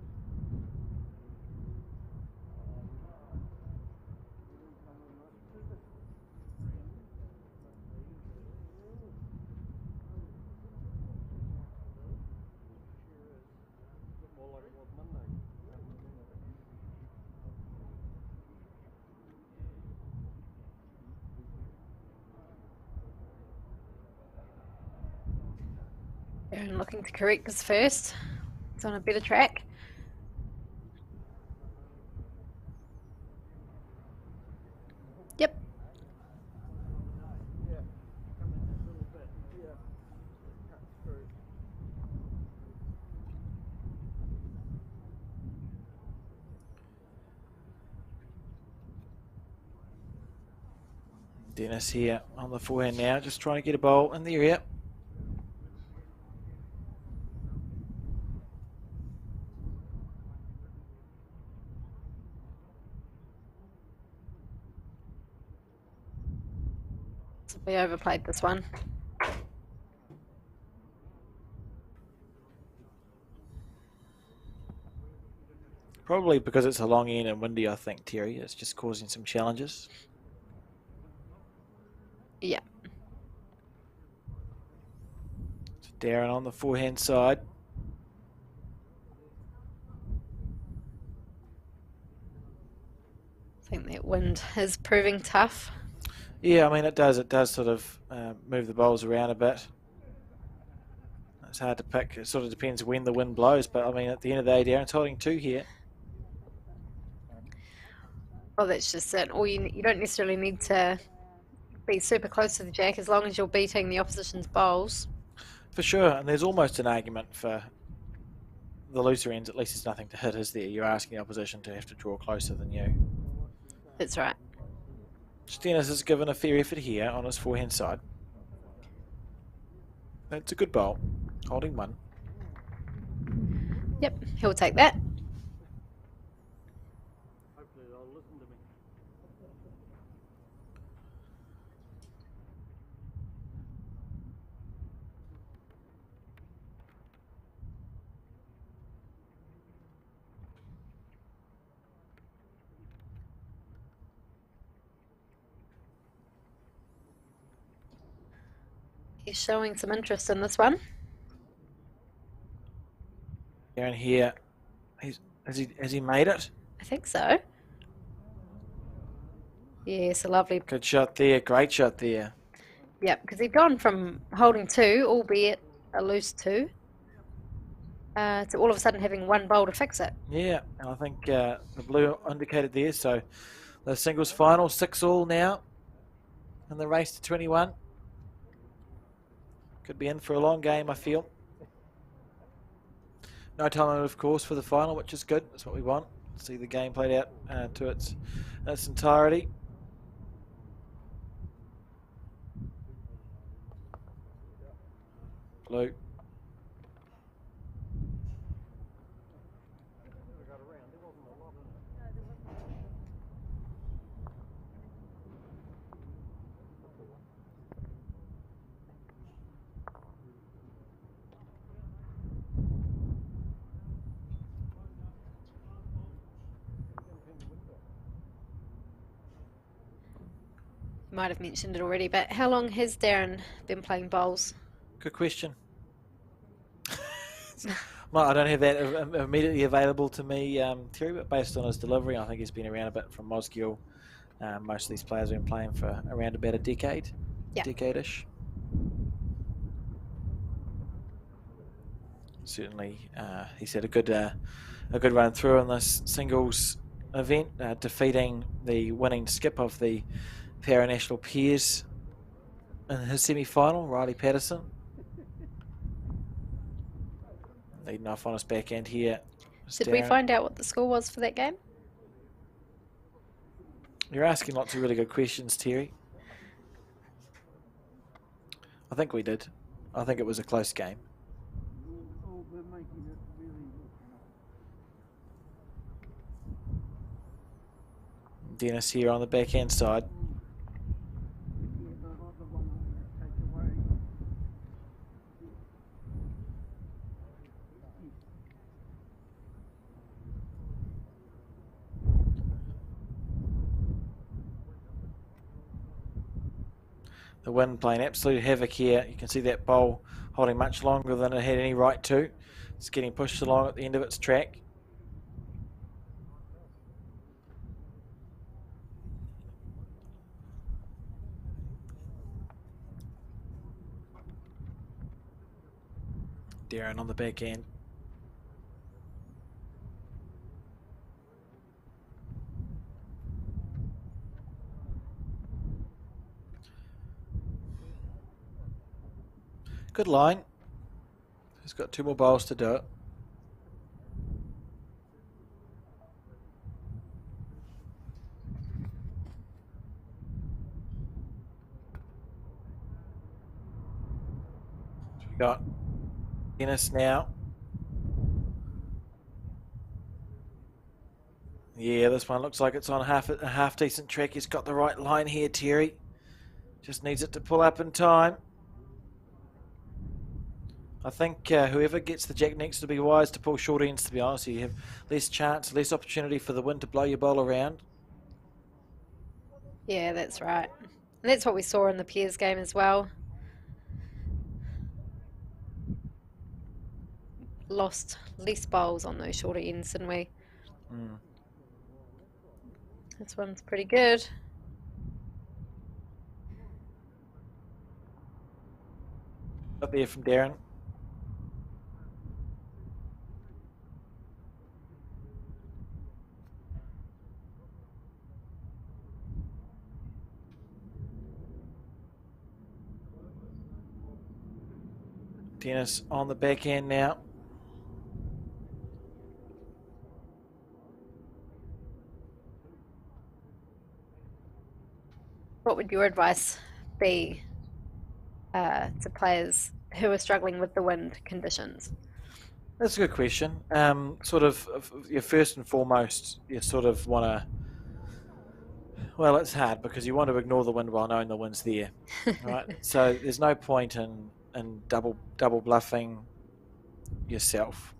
Darron looking to correct this first. It's on a better track. Yep. Dennis here on the forehand now, just trying to get a bowl in the area. We overplayed this one. Probably because it's a long end and windy, I think, Terry. It's just causing some challenges. Yeah. So Darron on the forehand side. I think that wind is proving tough. Yeah, I mean, it does. It does sort of move the bowls around a bit. It's hard to pick. It sort of depends when the wind blows. But I mean, at the end of the day, Darren's holding 2 here. Well, that's just it. Or you don't necessarily need to be super close to the jack as long as you're beating the opposition's bowls. For sure, and there's almost an argument for the looser ends. At least there's nothing to hit, is there? You're asking the opposition to have to draw closer than you. That's right. Stennis has given a fair effort here on his forehand side. It's a good bowl, holding 1. Yep, he'll take that. Hopefully they'll listen to me. He's showing some interest in this one. Darren here, has he made it? I think so. Yes, a lovely. Good shot there, great shot there. Yep, because he'd gone from holding 2, albeit a loose 2, to all of a sudden having 1 bowl to fix it. Yeah, and I think the blue indicated there. So the singles final, 6-all now, in the race to 21. Could be in for a long game, I feel. No time, of course, for the final, which is good. That's what we want. See the game played out to its entirety. Blue. Might have mentioned it already, but how long has Darren been playing bowls? Good question. Well, I don't have that immediately available to me, Terry, but based on his delivery, I think he's been around a bit from Mosgiel. Most of these players have been playing for around about a decade, Yeah. decade-ish. Certainly, he's had a good run through in this singles event, defeating the winning skip of the Para-National Pairs in his semi-final, Riley Patterson. Leading off on his backhand here. Did we find out what the score was for that game? You're asking lots of really good questions, Terry. I think we did. I think it was a close game. Oh, they're making it really Dennis here on the backhand side. yeah, the other one I'm going to take away. The wind playing absolute havoc here. You can see that bowl holding much longer than it had any right to. It's getting pushed along at the end of its track. Darren on the back end. Good line. He's got 2 more bowls to do it. We got Dennis now. Yeah, this one looks like it's on a half decent track. He's got the right line here, Terry. Just needs it to pull up in time. I think whoever gets the jack next will be wise to pull short ends, to be honest. You have less chance, less opportunity for the wind to blow your bowl around. Yeah, that's right. And that's what we saw in the pairs game as well. Lost less bowls on those shorter ends, didn't we? Mm. This one's pretty good. Up there from Darren. Dennis on the back end now. What would your advice be to players who are struggling with the wind conditions? That's a good question. Sort of, you first and foremost, you sort of want to. Well, it's hard because you want to ignore the wind while knowing the wind's there, right? So there's no point in double bluffing yourself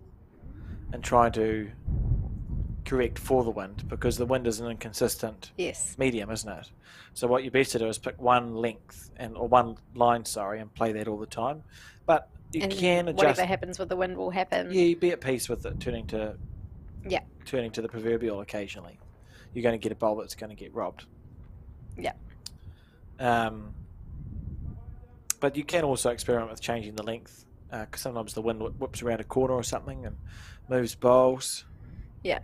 and trying to correct for the wind, because the wind is an inconsistent medium, isn't it? So what you best to do is pick one length or one line, and play that all the time. But you can adjust. Whatever happens with the wind will happen. Yeah, you be at peace with it turning to the proverbial occasionally. You're going to get a bowl that's going to get robbed. Yeah. But you can also experiment with changing the length, because sometimes the wind whips around a corner or something and moves bowls. Yeah.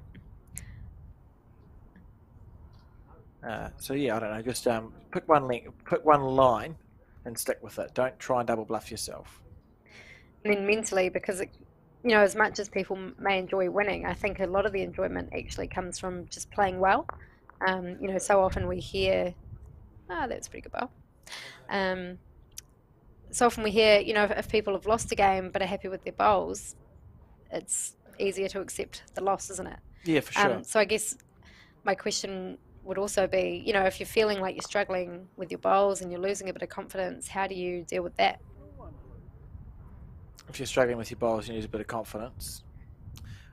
So yeah, I don't know. Just pick one line, and stick with it. Don't try and double bluff yourself. And then mentally, because as much as people may enjoy winning, I think a lot of the enjoyment actually comes from just playing well. So often we hear, that's a pretty good bowl. So often we hear, if people have lost a game but are happy with their bowls, it's easier to accept the loss, isn't it? Yeah, for sure. So I guess my question would also be, if you're feeling like you're struggling with your bowls and you're losing a bit of confidence, how do you deal with that? If you're struggling with your bowls, you need a bit of confidence.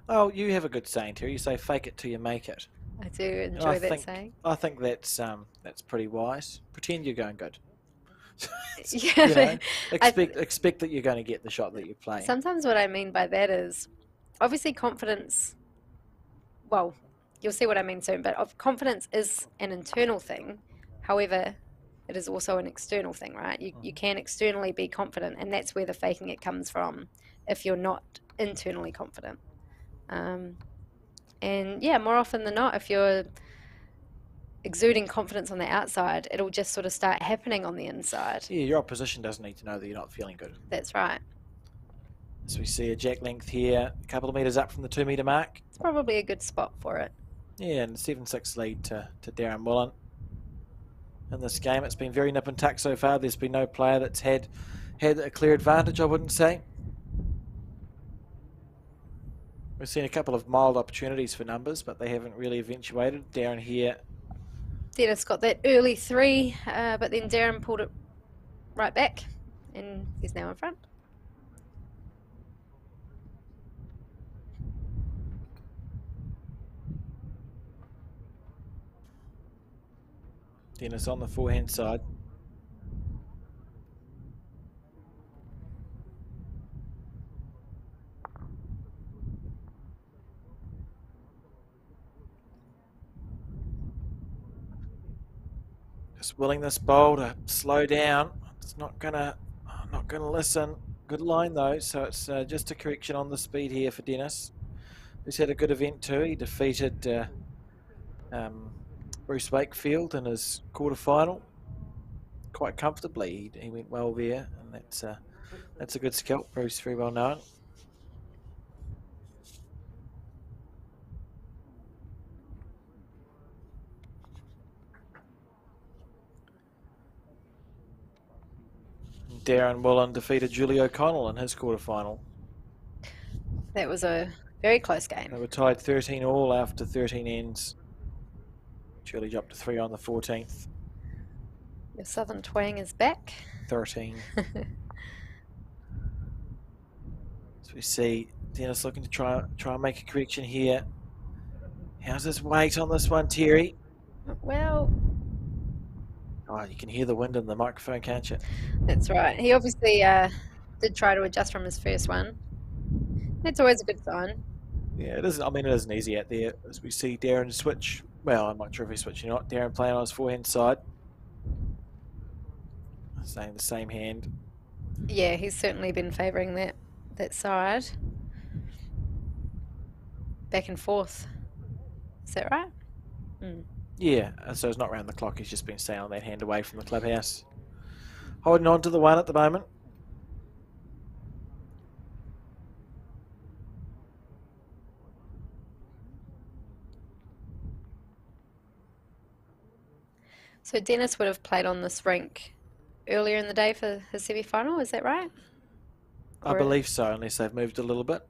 Oh, you have a good saying, Terry. You say, "Fake it till you make it." I do enjoy that saying. I think that's pretty wise. Pretend you're going good. Yeah, expect that you're going to get the shot that you're playing. Sometimes what I mean by that is, obviously confidence, well, you'll see what I mean soon, but confidence is an internal thing. However, it is also an external thing, right? You can externally be confident, and that's where the faking it comes from if you're not internally confident. And yeah, more often than not, if you're exuding confidence on the outside, it'll just sort of start happening on the inside. Yeah, your opposition doesn't need to know that you're not feeling good. That's right. So we see a jack length here, a couple of metres up from the 2 metre mark. It's probably a good spot for it. Yeah, and 7-6 lead to Darron Wolland. In this game, it's been very nip and tuck so far. There's been no player that's had a clear advantage, I wouldn't say. We've seen a couple of mild opportunities for numbers, but they haven't really eventuated. Darron here. Dennis got that early 3, but then Darron pulled it right back, and he's now in front. Dennis on the forehand side. Just willing this bowl to slow down. It's not gonna listen. Good line though, so it's just a correction on the speed here for Dennis. He's had a good event too. He defeated Bruce Wakefield in his quarterfinal quite comfortably. He went well there, and that's a good scalp. Bruce, very well known. Darron Wolland defeated Julie O'Connell in his quarterfinal. That was a very close game. They were tied 13-all after 13 ends. Julie dropped to 3 on the 14th. Your southern twang is back. 13. So we see Dennis looking to try and make a correction here. How's his weight on this one, Terry? Well, oh, you can hear the wind in the microphone, can't you? That's right. He obviously did try to adjust from his first one. That's always a good sign. Yeah, it isn't. I mean, it isn't easy out there. As we see Darron switch. Well, I'm not sure if he's switching or not. Darron playing on his forehand side. Saying the same hand. Yeah, he's certainly been favouring that side. Back and forth. Is that right? Mm. Yeah, so it's not round the clock. He's just been staying on that hand away from the clubhouse. Holding on to the one at the moment. So Dennis would have played on this rink earlier in the day for his semi-final, is that right? I believe so, unless they've moved a little bit.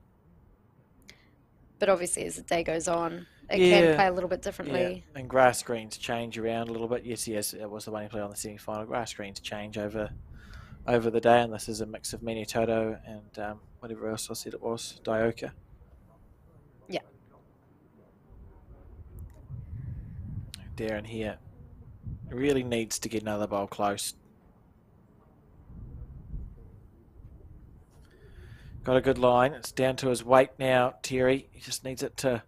But obviously, as the day goes on, it Yeah, can play a little bit differently. Yeah, and grass greens change around a little bit. Yes, it was the one he played on the semi-final. Grass greens change over the day, and this is a mix of Minitoto and whatever else I said it was, Dioka. Yeah. Darron here really needs to get another bowl close. Got a good line. It's down to his weight now, Terry. He just needs it to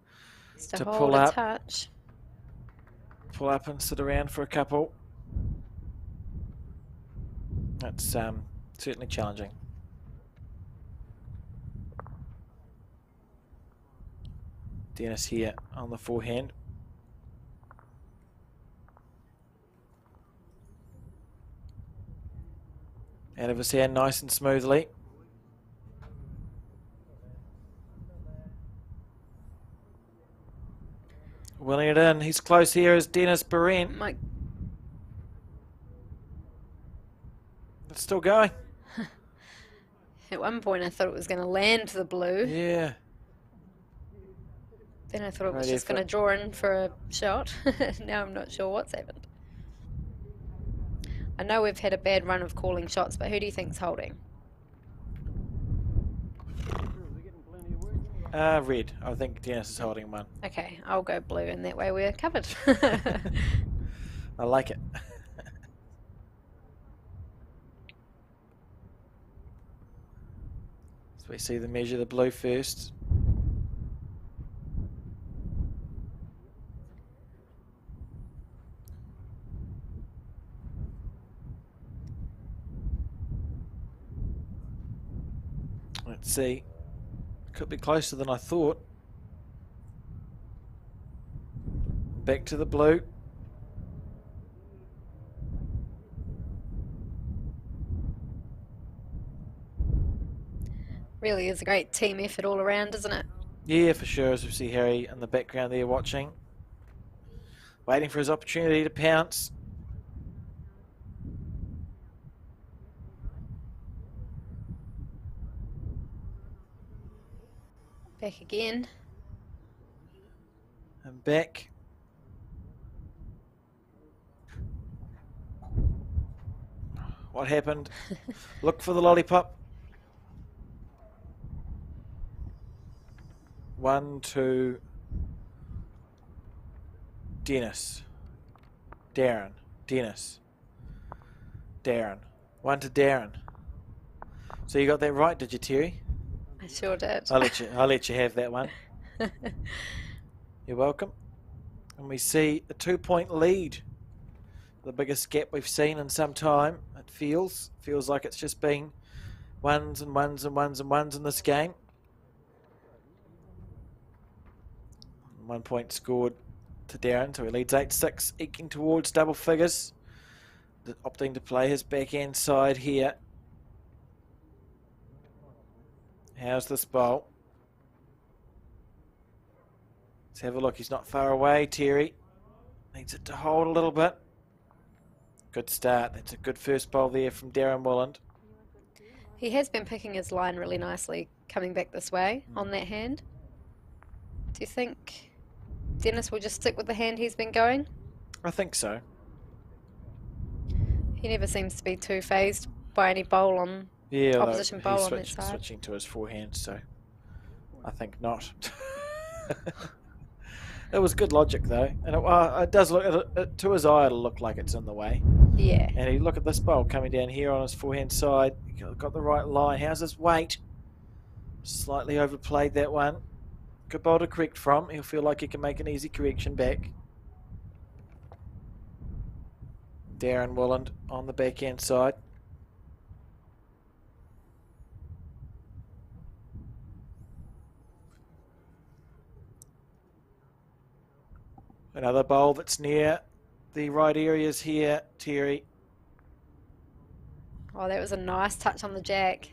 hold pull a up. touch. Pull up and sit around for a couple. That's certainly challenging. Dennis here on the forehand. Out of his hand nice and smoothly. Willing it in. He's close here as Dennis Behrent. Mike. It's still going. At one point, I thought it was going to land the blue. Yeah. Then I thought it was Right just going to draw in for a shot. Now I'm not sure what's happened. I know we've had a bad run of calling shots, but who do you think's holding? Red. I think Dennis is holding one. Okay, I'll go blue, and that way we're covered. I like it. So we see the measure the blue first. Let's see. Could be closer than I thought. Back to the blue. Really is a great team effort all around, isn't it? Yeah, for sure, as we see Harry in the background there watching. Waiting for his opportunity to pounce. Back again. And back. What happened? Look for the lollipop. 1, 2. Dennis. Darron. Dennis. Darron. 1 to Darron. So you got that right, did you, Terry? I sure did. I'll let you have that one. You're welcome. And we see a 2-point lead. The biggest gap we've seen in some time. It feels like it's just been ones and ones and ones and ones in this game. 1 point scored to Darron, so he leads 8-6, eking towards double figures. Opting to play his backhand side here. How's this bowl? Let's have a look. He's not far away, Terry. Needs it to hold a little bit. Good start. That's a good first bowl there from Darron Wolland. He has been picking his line really nicely, coming back this way on that hand. Do you think Dennis will just stick with the hand he's been going? I think so. He never seems to be too phased by any bowl on opposition bowl on that side. Switching to his forehand, so I think not. It was good logic though, and it does look to his eye. It'll look like it's in the way. Yeah. And you look at this bowl coming down here on his forehand side. Got the right line. How's his weight? Slightly overplayed that one. Good bowl to correct from. He'll feel like he can make an easy correction back. Darron Wolland on the backhand side. Another bowl that's near the right areas here, Terry. Oh, that was a nice touch on the jack.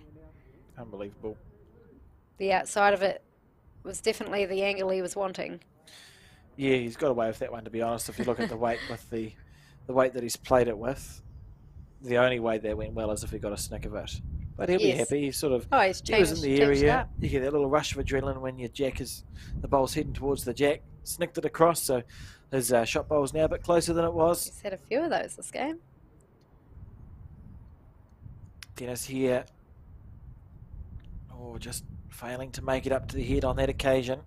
Unbelievable. The outside of it was definitely the angle he was wanting. Yeah, he's got away with that one, to be honest. If you look at the weight with the the weight that he's played it with, the only way that went well is if he got a snick of it. But he'll be Yes. happy. He's sort of Oh, he's he was in changed, the changed it area. up. You get that little rush of adrenaline when your jack is the bowl's heading towards the jack. Snicked it across, so his shot bowl's now a bit closer than it was. He's had a few of those this game. Dennis here. Oh, just failing to make it up to the head on that occasion.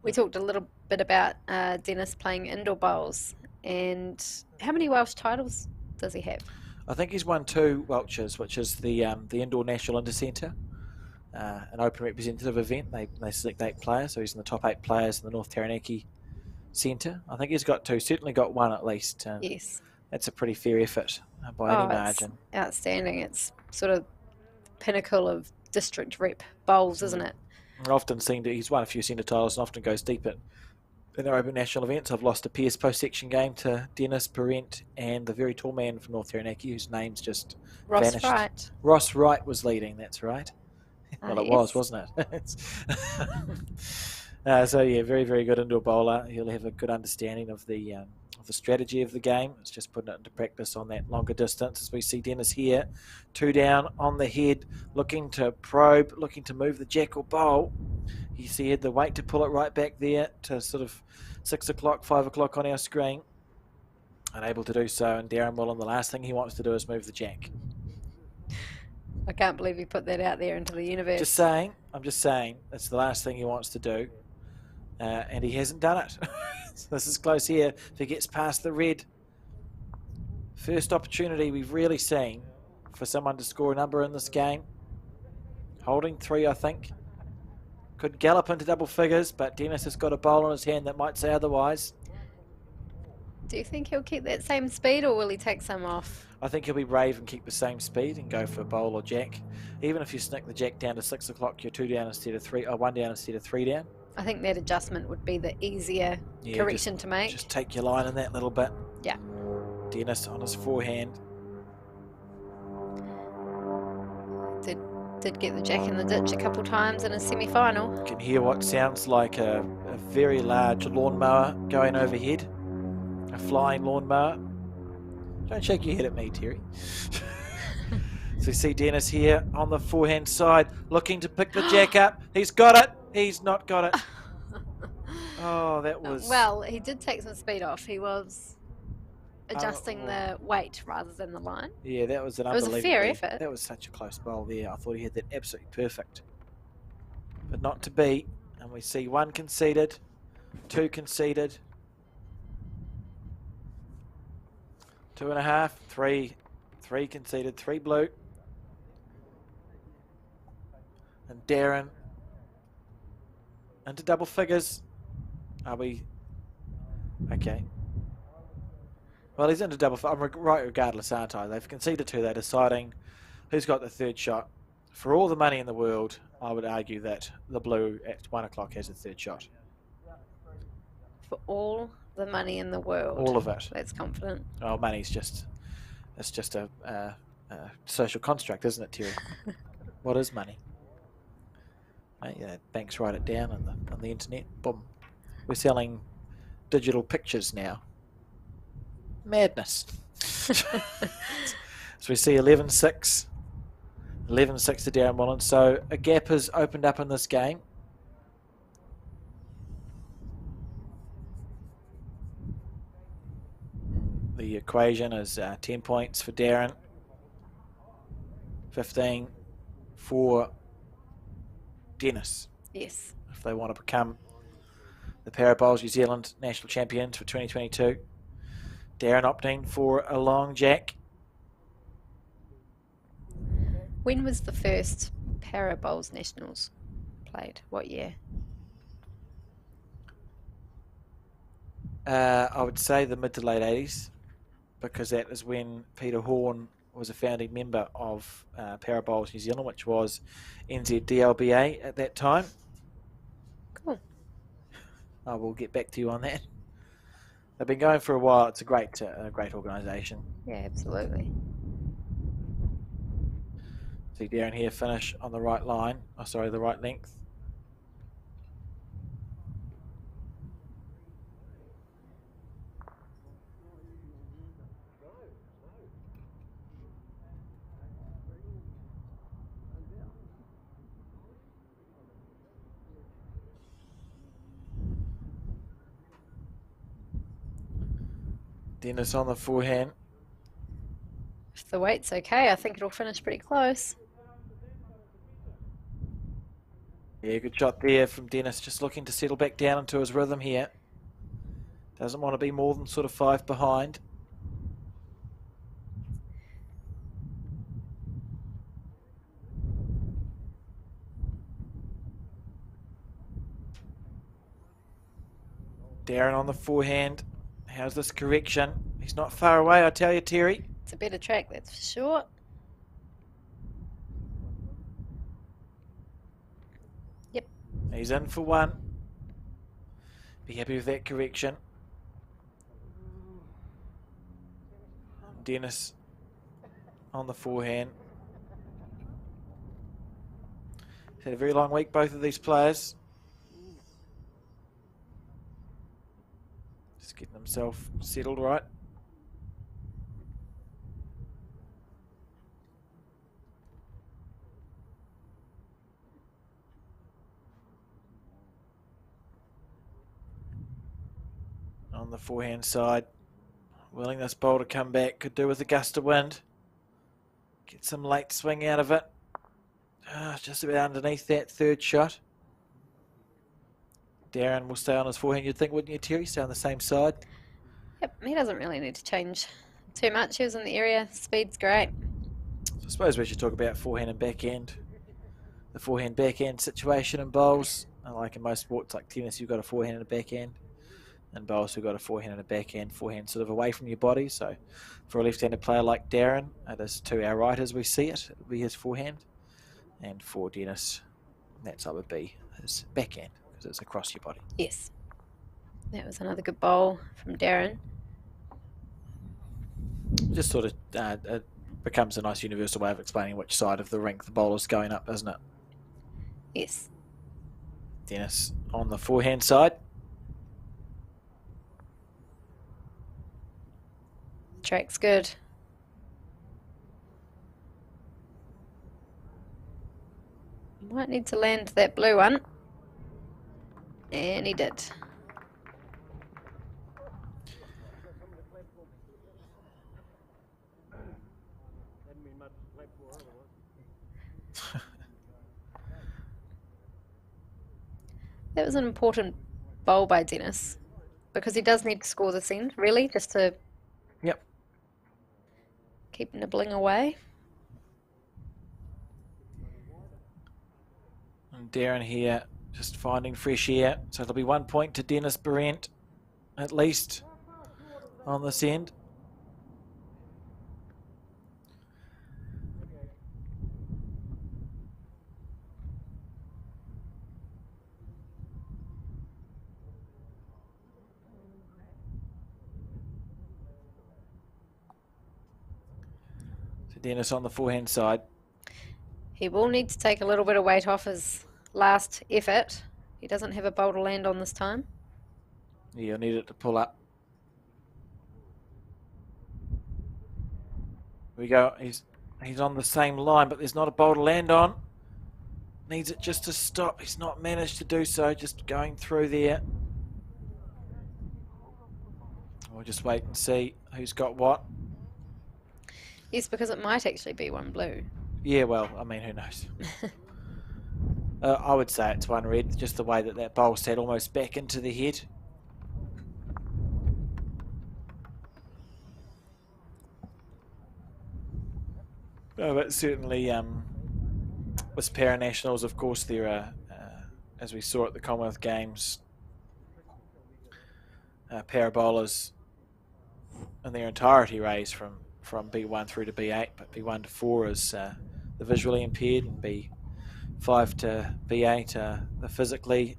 We talked a little bit about Dennis playing indoor bowls, and how many Welsh titles does he have? I think he's won 2 Welchers, which is the Indoor National Intercentre, an open representative event. They select 8 players, so he's in the top 8 players in the North Taranaki Centre. I think he's got 2, certainly got 1 at least. Yes. That's a pretty fair effort by any margin. It's outstanding. It's sort of pinnacle of district rep bowls, isn't it? I've often seen that he's won a few centre titles and often goes deep in their open national events. I've lost a Pierce post-section game to Dennis, Behrent, and the very tall man from North Taranaki whose name's just Ross vanished. Wright. Ross Wright was leading, that's right. Well, it was, Yes. wasn't it? So, yeah, very, very good indoor bowler. He'll have a good understanding of the strategy of the game. It's just putting it into practice on that longer distance. As we see Dennis here, 2 down on the head, looking to probe, looking to move the jack or bowl. He had the weight to pull it right back there to sort of 6 o'clock, 5 o'clock on our screen. Unable to do so, and Darron Wolland, the last thing he wants to do is move the jack. I can't believe you put that out there into the universe. I'm just saying, that's the last thing he wants to do. And he hasn't done it. So this is close here. If he gets past the red, first opportunity we've really seen for someone to score a number in this game. Holding 3, I think. Could gallop into double figures, but Dennis has got a bowl in his hand that might say otherwise. Do you think he'll keep that same speed, or will he take some off? I think he'll be brave and keep the same speed and go for a bowl or jack. Even if you snick the jack down to 6 o'clock, you're 2 down instead of 3, or 1 down instead of 3 down. I think that adjustment would be the easier correction to make. Just take your line in that little bit. Yeah. Dennis on his forehand. Did get the jack in the ditch a couple times in a semi-final. You can hear what sounds like a very large lawnmower going overhead. A flying lawnmower. Don't shake your head at me, Terry. So you see Dennis here on the forehand side, looking to pick the jack up. He's got it. He's not got it. Oh, that was... Well, he did take some speed off. He was adjusting the weight rather than the line. Yeah, that was an It was a unbelievable... fair effort. That was such a close bowl there. I thought he had that absolutely perfect. But not to be. And we see 1 conceded, 2 conceded, 2.5, 3 conceded, 3 blue. And Darron into double figures. Are we... Okay. Well, he's into double figures. I'm right regardless, aren't I? They've conceded 2. They're deciding who's got the 3rd shot. For all the money in the world, I would argue that the blue at 1 o'clock has a 3rd shot. For all the money in the world. All of it. That's confident. Oh, money's just... It's just a social construct, isn't it, Terry? What is money? Yeah, banks write it down on the internet. Boom. We're selling digital pictures now. Madness. So we see 11-6. 11-6 to Darron Wolland. So a gap has opened up in this game. The equation is 10 points for Darron. 15 for Dennis. Yes. If they want to become the Para Bowls New Zealand national champions for 2022. Darron opting for a long jack. When was the first Para Bowls Nationals played? What year? I would say the mid to late 80s, because that is when Peter Horn was a founding member of Para Bowls New Zealand, which was NZDLBA at that time. Cool. I will get back to you on that. They've been going for a while. It's a great organisation. Yeah, absolutely. See Darron here finish on the right line. Oh, sorry, the right length. Dennis on the forehand. If the weight's okay, I think it'll finish pretty close. Yeah, good shot there from Dennis. Just looking to settle back down into his rhythm here. Doesn't want to be more than sort of 5 behind. Darron on the forehand. How's this correction? He's not far away, I tell you, Terry. It's a better track, that's for sure. Yep. He's in for one. Be happy with that correction. Dennis on the forehand. He's had a very long week, both of these players. Just getting himself settled right. On the forehand side, willing this ball to come back, could do with a gust of wind. Get some late swing out of it. Just about underneath that third shot. Darron will stay on his forehand, you'd think, wouldn't you, Terry? Stay on the same side. Yep, he doesn't really need to change too much. He was in the area. Speed's great. So I suppose we should talk about forehand and backhand. The forehand backhand situation in bowls. Like in most sports, like tennis, you've got a forehand and a backhand. In bowls, we've got a forehand and a backhand. Forehand sort of away from your body. So for a left-handed player like Darron, it is to our right as we see it. It would be his forehand. And for Dennis, that side would be his backhand because it's across your body. Yes. That was another good bowl from Darron. Just sort of it becomes a nice universal way of explaining which side of the rink the bowler's going up, doesn't it? Yes. Dennis on the forehand side. Track's good. Might need to land that blue one. And he did. That was an important bowl by Dennis because he does need to score this end, really, just to keep nibbling away. And Darron here just finding fresh air. So there'll be 1 point to Dennis Behrent, at least, on this end. So Dennis on the forehand side. He will need to take a little bit of weight off his last effort. He doesn't have a bowl to land on this time. Yeah, you'll need it to pull up. Here we go. He's on the same line, but there's not a bowl to land on. Needs it just to stop. He's not managed to do so. Just going through there. We'll just wait and see who's got what. Yes, because it might actually be one blue. Yeah, well, I mean, who knows? I would say it's one red, just the way that that bowl sat almost back into the head. But certainly, with para-nationals, of course, there are, as we saw at the Commonwealth Games, para-bowlers in their entirety raised from B1 through to B8, but B1 to 4 is the visually impaired, and B5 to B8 are the physically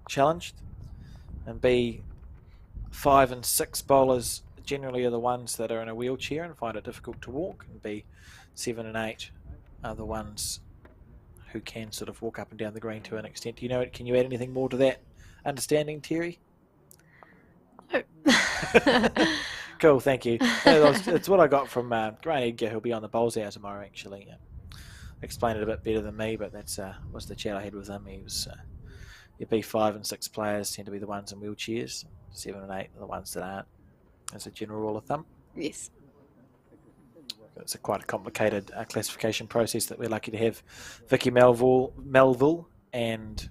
challenged, and B5 and 6 bowlers generally are the ones that are in a wheelchair and find it difficult to walk, and B7 and 8 are the ones who can sort of walk up and down the green to an extent. Do you know it? Can you add anything more to that understanding, Terry? No. Cool, thank you. It's what I got from Grant Edgar, who'll be on the bowls hour tomorrow, actually. Explained it a bit better than me, but that's was the chat I had with him. He was your B5 and 6 players tend to be the ones in wheelchairs. 7 and 8 are the ones that aren't. as a general rule of thumb. Yes. It's quite a complicated classification process that we're lucky to have Vicky Melville and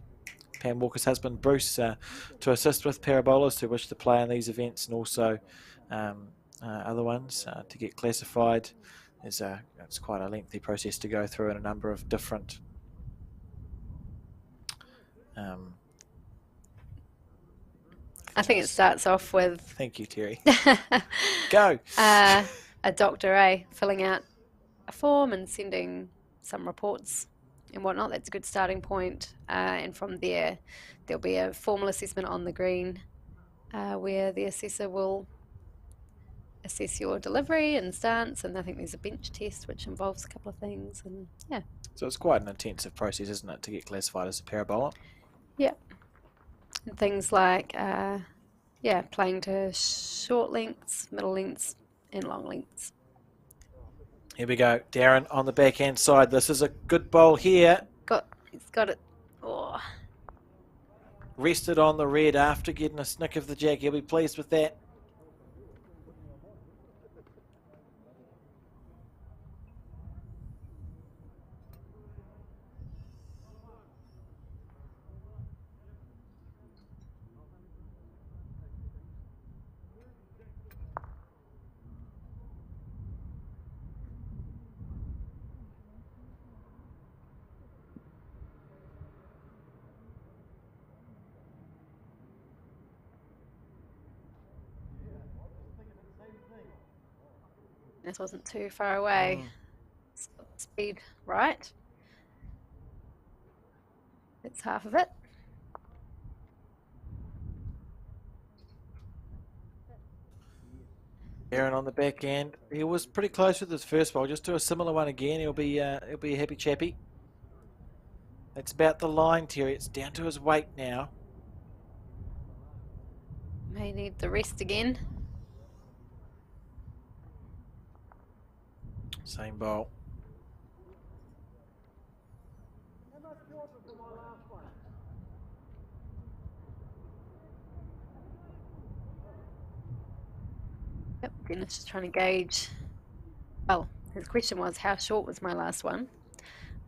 Pam Walker's husband Bruce to assist with parabolas who wish to play in these events, and also other ones to get classified. It's quite a lengthy process to go through in a number of different I think it starts off with thank you, Terry. Go. A doctor, filling out a form and sending some reports and whatnot. That's a good starting point. And from there, there'll be a formal assessment on the green where the assessor will assess your delivery and stance. And I think there's a bench test which involves a couple of things. And yeah. So it's quite an intensive process, isn't it, to get classified as a parabola? Yeah. And things like, playing to short lengths, middle lengths, and long lengths. Here we go. Darron on the backhand side. This is a good bowl here. He's got it. Oh. Rested on the red after getting a snick of the jack. He'll be pleased with that. This wasn't too far away. Speed right. That's half of it. Darron on the back end. He was pretty close with his first bowl. Just do a similar one again. He'll be a happy chappy. That's about the line, Terry. It's down to his weight now. May need the rest again. Same bowl. Yep, Dennis is trying to gauge. Well, his question was, how short was my last one?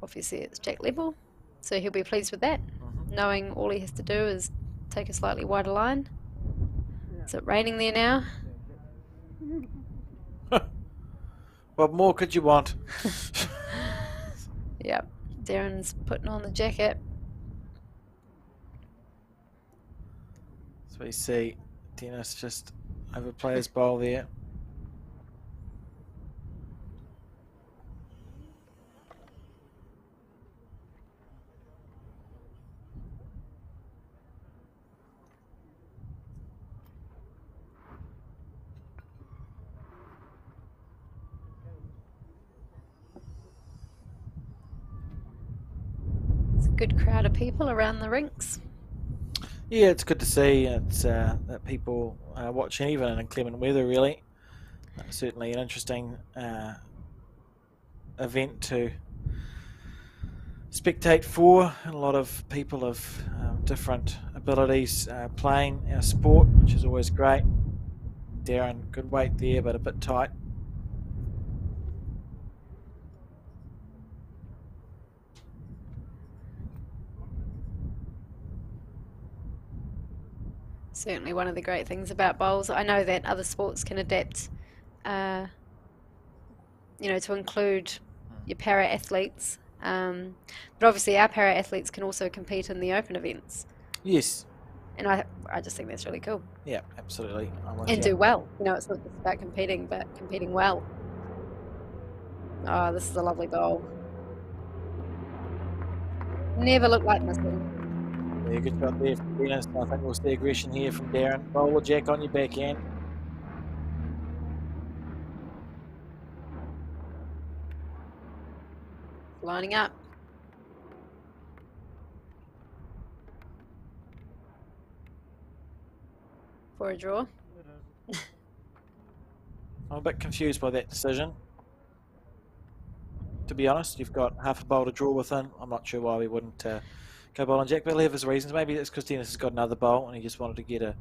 Obviously, it's jack level, so he'll be pleased with that, knowing all he has to do is take a slightly wider line. Is it raining there now? What more could you want? Yep, Darren's putting on the jacket. So we see Dennis just overplay his bowl there. Good crowd of people around the rinks. Yeah, it's good to see. It's that people are watching, even in inclement weather, really. Certainly an interesting event to spectate for. And a lot of people of different abilities playing our sport, which is always great. Darron, good weight there, but a bit tight. Certainly one of the great things about bowls. I know that other sports can adapt, to include your para-athletes. But obviously our para-athletes can also compete in the open events. Yes. And I just think that's really cool. Yeah, absolutely. And do well. It's not just about competing, but competing well. Oh, this is a lovely bowl. Never looked like missing. Yeah, good shot there from Dennis. I think we'll see aggression here from Darron. Bowler jack on your backhand. Lining up. For a draw. I'm a bit confused by that decision. To be honest, you've got half a bowl to draw within. I'm not sure why we wouldn't go bowl and jack, but he'll have his reasons. Maybe it's because Dennis has got another bowl and he just wanted to get a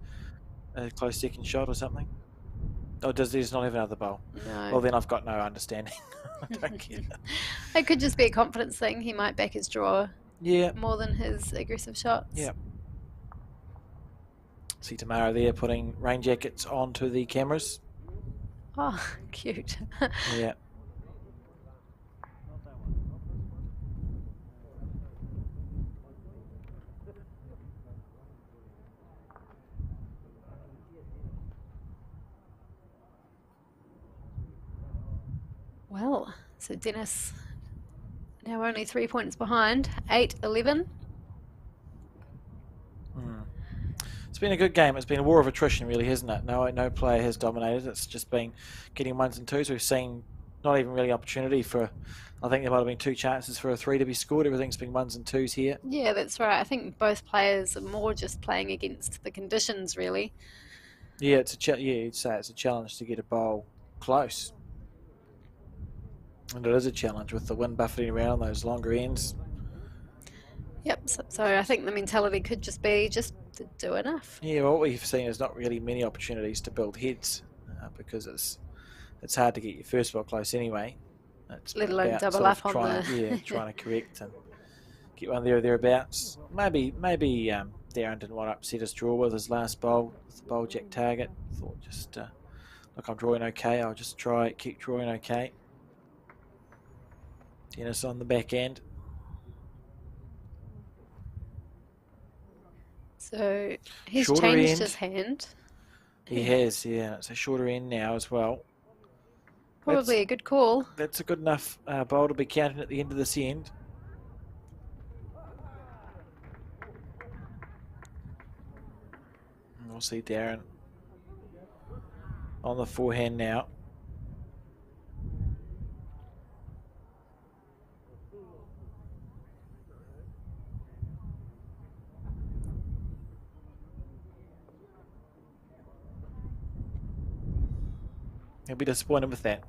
close second shot or something. Or does he not have another bowl? No. Well, then I've got no understanding. I don't get it. It could just be a confidence thing. He might back his draw Yeah. more than his aggressive shots. Yeah. See Tamara there putting rain jackets onto the cameras. Oh, cute. Yeah. Well, so Dennis now only 3 points behind, 8-11. It's been a good game. It's been a war of attrition, really, hasn't it? No player has dominated. It's just been getting ones and twos. We've seen not even really opportunity for. I think there might have been 2 chances for a 3 to be scored. Everything's been ones and twos here. Yeah, that's right. I think both players are more just playing against the conditions, really. Yeah, you'd say it's a challenge to get a bowl close, and it is a challenge with the wind buffeting around those longer ends. Yep. So I think the mentality could just be just to do enough. Yeah, what we've seen is not really many opportunities to build heads because it's hard to get your first ball close anyway. It's Let alone about double sort of up on trying, the. yeah, trying to correct and get one there or thereabouts. Maybe Darron didn't want to upset his draw with his last bowl with the bowl jack target. Thought just look, I'm drawing okay. I'll just keep drawing okay. Dennis on the back end. So he's Shorter changed end. his hand. He has, yeah. It's a shorter end now as well. Probably a good call. That's a good enough bowl to be counting at the end of this end. And we'll see Darron on the forehand now. He'll be disappointed with that.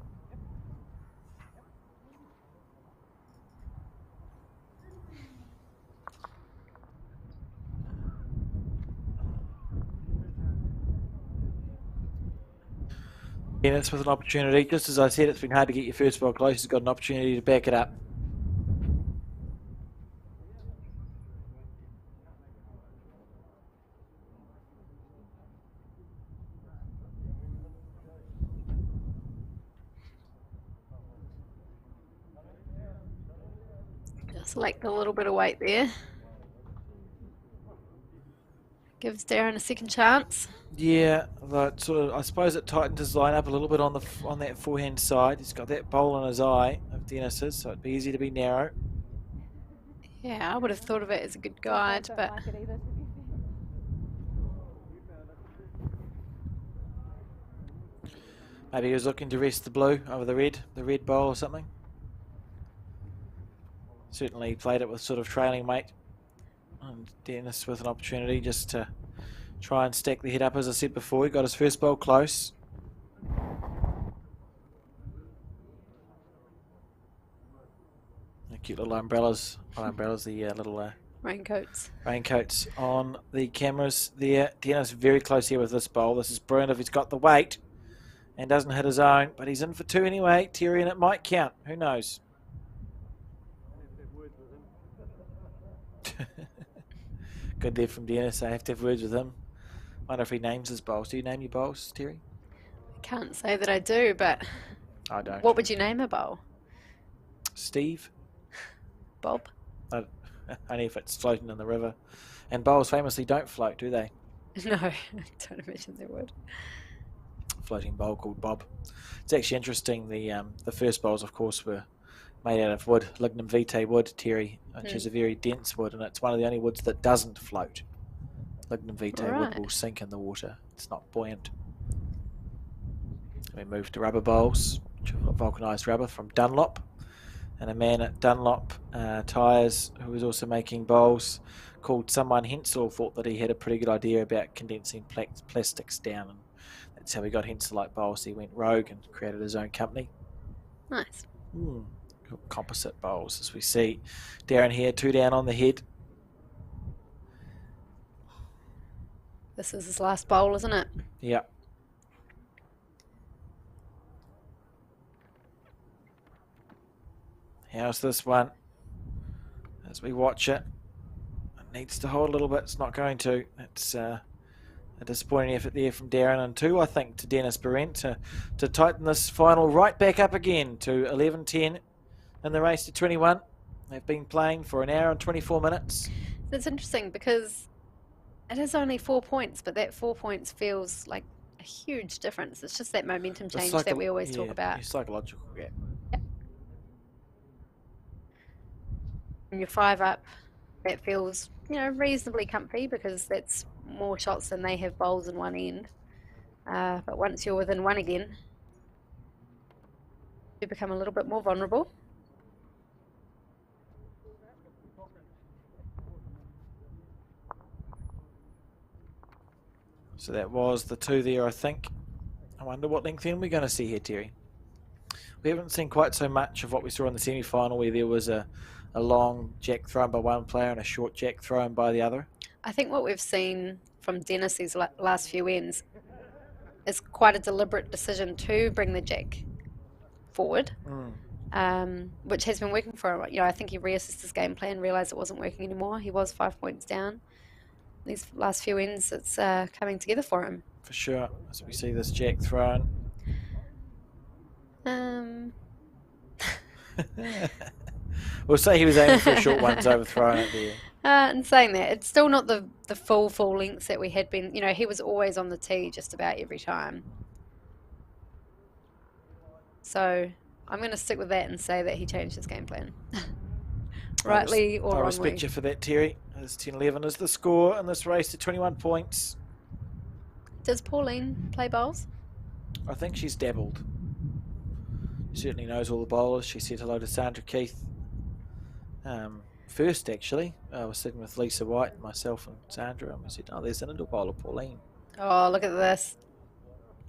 Dennis with an opportunity. Just as I said, it's been hard to get your first ball close. He's got an opportunity to back it up. Just like a little bit of weight there. Gives Darron a second chance. Yeah, but sort of, I suppose it tightened his line up a little bit on that forehand side. He's got that bowl in his eye of Dennis's, so it'd be easy to be narrow. Yeah, I would have thought of it as a good guide, but Maybe he was looking to rest the blue over the red bowl or something. Certainly played it with sort of trailing weight. And Dennis with an opportunity just to try and stack the head up, as I said before. He got his first bowl close. The cute little umbrellas. Not umbrellas, the little raincoats. Raincoats on the cameras there. Dennis very close here with this bowl. This is brilliant if he's got the weight and doesn't hit his own. But he's in for 2 anyway, Terry, and it might count. Who knows? Good there from Dennis. I have to have words with him. Wonder if he names his bowls. Do you name your bowls, Terry? I can't say that I do, but I don't. What would you name a bowl? Steve. Bob? Only if it's floating in the river. And bowls famously don't float, do they? No, I don't imagine they would. Floating bowl called Bob. It's actually interesting. The first bowls, of course, were made out of wood, lignum vitae wood, Terry, which is a very dense wood, and it's one of the only woods that doesn't float. Lignum vitae wood will sink in the water. It's not buoyant. We move to rubber bowls, vulcanised rubber from Dunlop, and a man at Dunlop Tyres, who was also making bowls, called someone Hensel, thought that he had a pretty good idea about condensing plastics down, and that's how he got Hensel-like bowls. He went rogue and created his own company. Nice. Composite bowls, as we see. Darron here, 2 down on the head. This is his last bowl, isn't it? Yeah. How's this one? As we watch it, it needs to hold a little bit. It's not going to. It's a disappointing effort there from Darron, and 2, I think, to Dennis Behrent to tighten this final right back up again to 11-10 in the race to 21. They've been playing for an hour and 24 minutes. It's interesting because it is only 4 points, but that 4 points feels like a huge difference. It's just that momentum change that we always talk about. Psychological, yeah. When you're 5 up, that feels, reasonably comfy because that's more shots than they have bowls in one end. But once you're within 1 again, you become a little bit more vulnerable. So that was the 2 there, I think. I wonder what length end we're going to see here, Terry. We haven't seen quite so much of what we saw in the semi-final where there was a long jack thrown by one player and a short jack thrown by the other. I think what we've seen from Dennis these last few ends is quite a deliberate decision to bring the jack forward, which has been working for him. I think he reassessed his game plan, realised it wasn't working anymore. He was 5 points down. These last few ends, it's coming together for him. For sure. As we see this jack thrown. We'll say he was aiming for a short one, overthrown it there. And saying that, it's still not the full lengths that we had been. He was always on the tee just about every time. So I'm going to stick with that and say that he changed his game plan. Rightly or wrongly. I respect you for that, Terry. As 10-11 is the score in this race to 21 points. Does Pauline play bowls? I think she's dabbled. She certainly knows all the bowlers. She said hello to Sandra Keith. First, actually, I was sitting with Lisa White, myself and Sandra, and we said, oh, there's an indoor bowler, Pauline. Oh, look at this.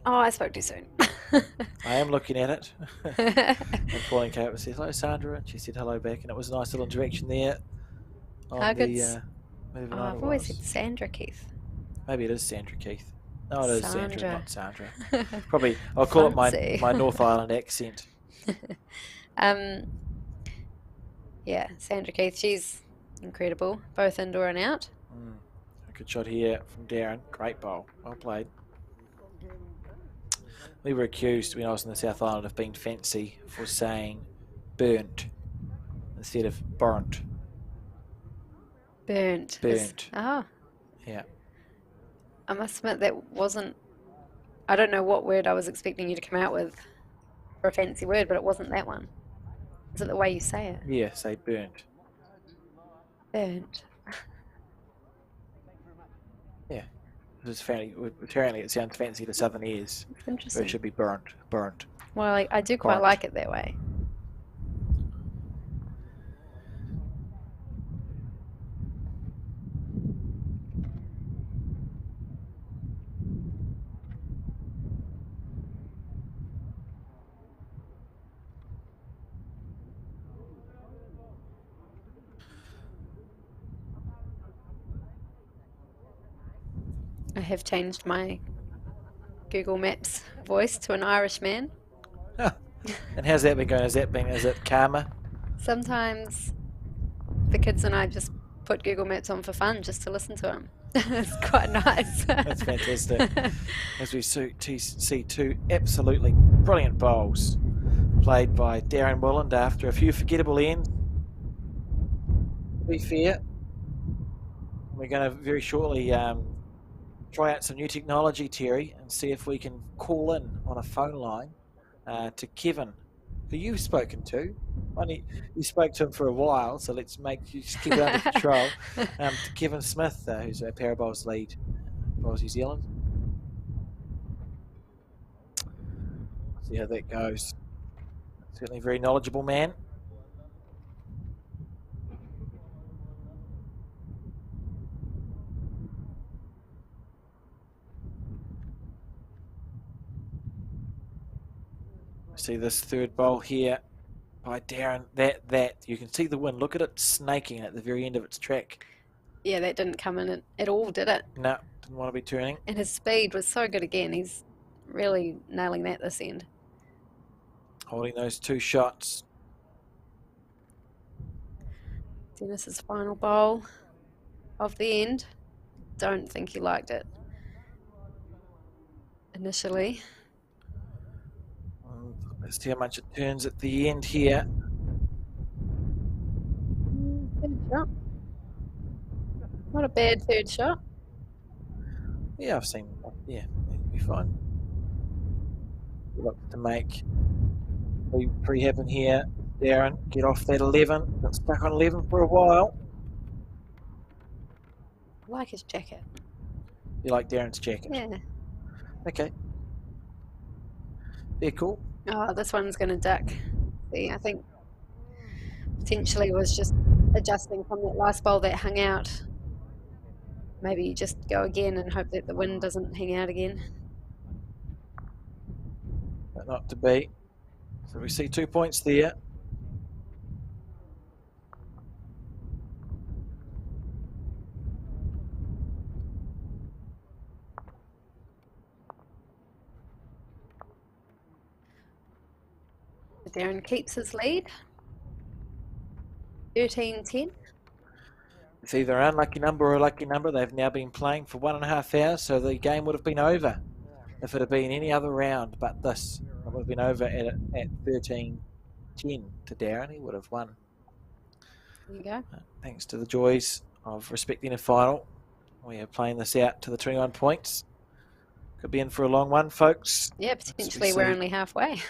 Oh, I spoke too soon. I am looking at it. And Pauline came up and said, hello, Sandra, and she said hello back, and it was a nice little interaction there. How good's... I've always said Sandra Keith. Maybe it is Sandra Keith. No, it is Sandra, Sandra. not Sandra. Probably, I'll call it my North Island accent. Yeah, Sandra Keith, she's incredible, both indoor and out. A good shot here from Darron. Great bowl. Well played. We were accused when I was in the South Island of being fancy for saying burnt instead of burnt. Burnt. Burnt. Oh. Yeah. I must admit that wasn't... I don't know what word I was expecting you to come out with for a fancy word, but it wasn't that one. Is it the way you say it? Yeah, say burnt. Burnt. Yeah. Apparently it sounds fancy to southern ears. It's interesting. But it should be burnt. Burnt. Well, I do quite Burnt. like it that way. I have changed my Google Maps voice to an Irish man. And how's that been going? Is it calmer? Sometimes the kids and I just put Google Maps on for fun just to listen to them. It's quite nice. That's fantastic. As we see 2 absolutely brilliant bowls played by Darron Wolland after a few forgettable ends. To be fair, we're going to very shortly try out some new technology, Terry, and see if we can call in on a phone line to Kevin, who you've spoken to. You spoke to him for a while, so let's just keep it under control. To Kevin Smith, who's our Parabowls lead for New Zealand. See how that goes. Certainly a very knowledgeable man. See this third bowl here by Darron. That you can see the wind. Look at it snaking at the very end of its track. Yeah, that didn't come in at all, did it? No, didn't want to be turning. And his speed was so good again. He's really nailing that this end. Holding those 2 shots. Dennis's final bowl of the end. Don't think he liked it initially. Let's see how much it turns at the end here. Third shot. Not a bad third shot. Yeah, I've seen. Yeah, it'll be fine. Look to make pretty happen here. Darron, get off that 11. Got stuck on 11 for a while. I like his jacket. You like Darren's jacket? Yeah. Okay. Very cool. Oh, this one's going to duck. See, I think potentially was just adjusting from that last bowl that hung out. Maybe you just go again and hope that the wind doesn't hang out again. But not to be. So we see 2 points there. Darron keeps his lead. 13-10. It's either an unlucky number or a lucky number. They've now been playing for 1.5 hours, so the game would have been over if it had been any other round but this. It would have been over at 13-10 to Darron. He would have won. There you go. Thanks to the joys of respecting a final. We are playing this out to the 21 points. Could be in for a long one, folks. Yeah, potentially we're only halfway.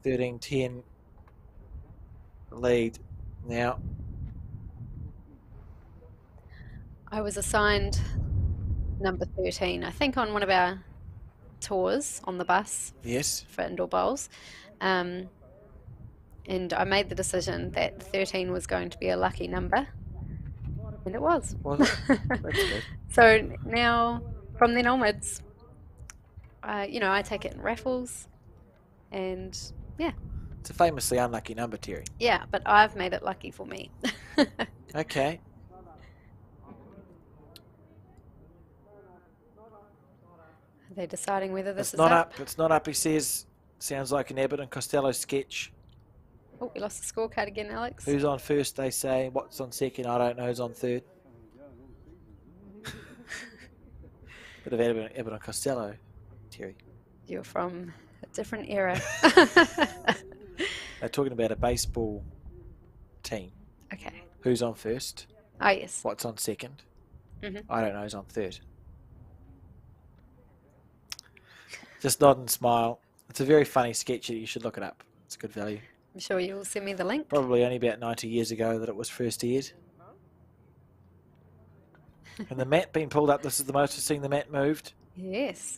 13-10 lead now. I was assigned number 13, I think, on one of our tours on the bus. Yes. For indoor bowls. And I made the decision that 13 was going to be a lucky number. And it was. Was it? That's good. So now, from then onwards, I take it in raffles. And yeah. It's a famously unlucky number, Terry. Yeah, but I've made it lucky for me. Okay. Are they deciding whether this It's is not up? up. It's not up, he says. Sounds like an Abbott and Costello sketch. Oh, we lost the scorecard again, Alex. Who's on first, they say. What's on second, I don't know. Who's on third? Bit of Abbott and Costello, Terry. You're from a different era. They're talking about a baseball team. Okay. Who's on first? Oh, yes. What's on second? Mhm. I don't know who's on third. Just nod and smile. It's a very funny sketch. You should look it up. It's good value. I'm sure you'll send me the link. Probably only about 90 years ago that it was first aired. And the mat being pulled up. This is the most we've seen the mat moved. Yes.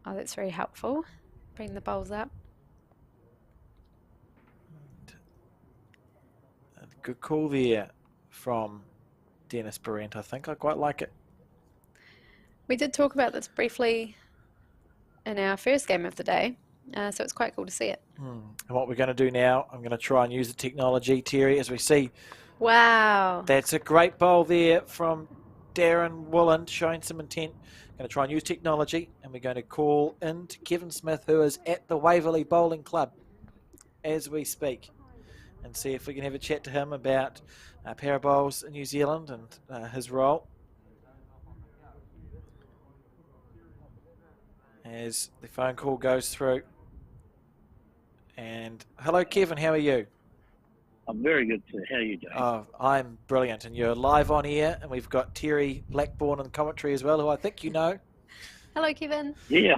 Oh, that's very helpful. Bring the bowls up. A good call there from Dennis Behrent, I think. I quite like it. We did talk about this briefly in our first game of the day, so it's quite cool to see it. And what we're going to do now, I'm going to try and use the technology, Terry, as we see. Wow. That's a great bowl there from Darron Wolland, showing some intent. Going to try and use technology, and we're going to call in to Kevin Smith, who is at the Waverley Bowling Club as we speak, and see if we can have a chat to him about para bowls in New Zealand and his role. As the phone call goes through. And hello, Kevin, how are you? I'm very good, sir. How are you doing? Oh, I'm brilliant, and you're live on air, and we've got Terry Blackburn in commentary as well, who I think you know. Hello, Kevin. Yeah.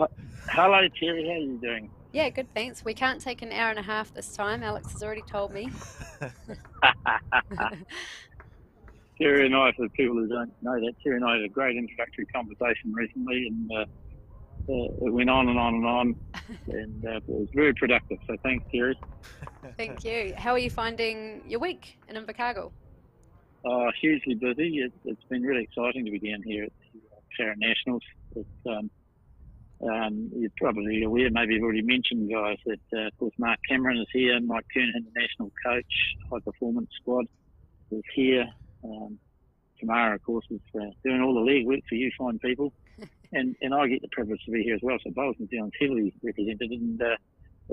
Hello, Terry. How are you doing? Yeah, good, thanks. We can't take an hour and a half this time. Alex has already told me. Terry and I, for people who don't know that, Terry and I had a great introductory conversation recently, and it went on and on and on, and it was very productive. So thanks, Terry. Thank you. How are you finding your week in Invercargill? Hugely busy. It's been really exciting to be down here at the Para Nationals. You're probably aware, maybe you've already mentioned, guys, that of course Mark Cameron is here, Mike Kernahan, the national coach, high performance squad is here. Tamara, of course, is doing all the legwork for you fine people. And I get the privilege to be here as well. So Bowls New Zealand's heavily represented, and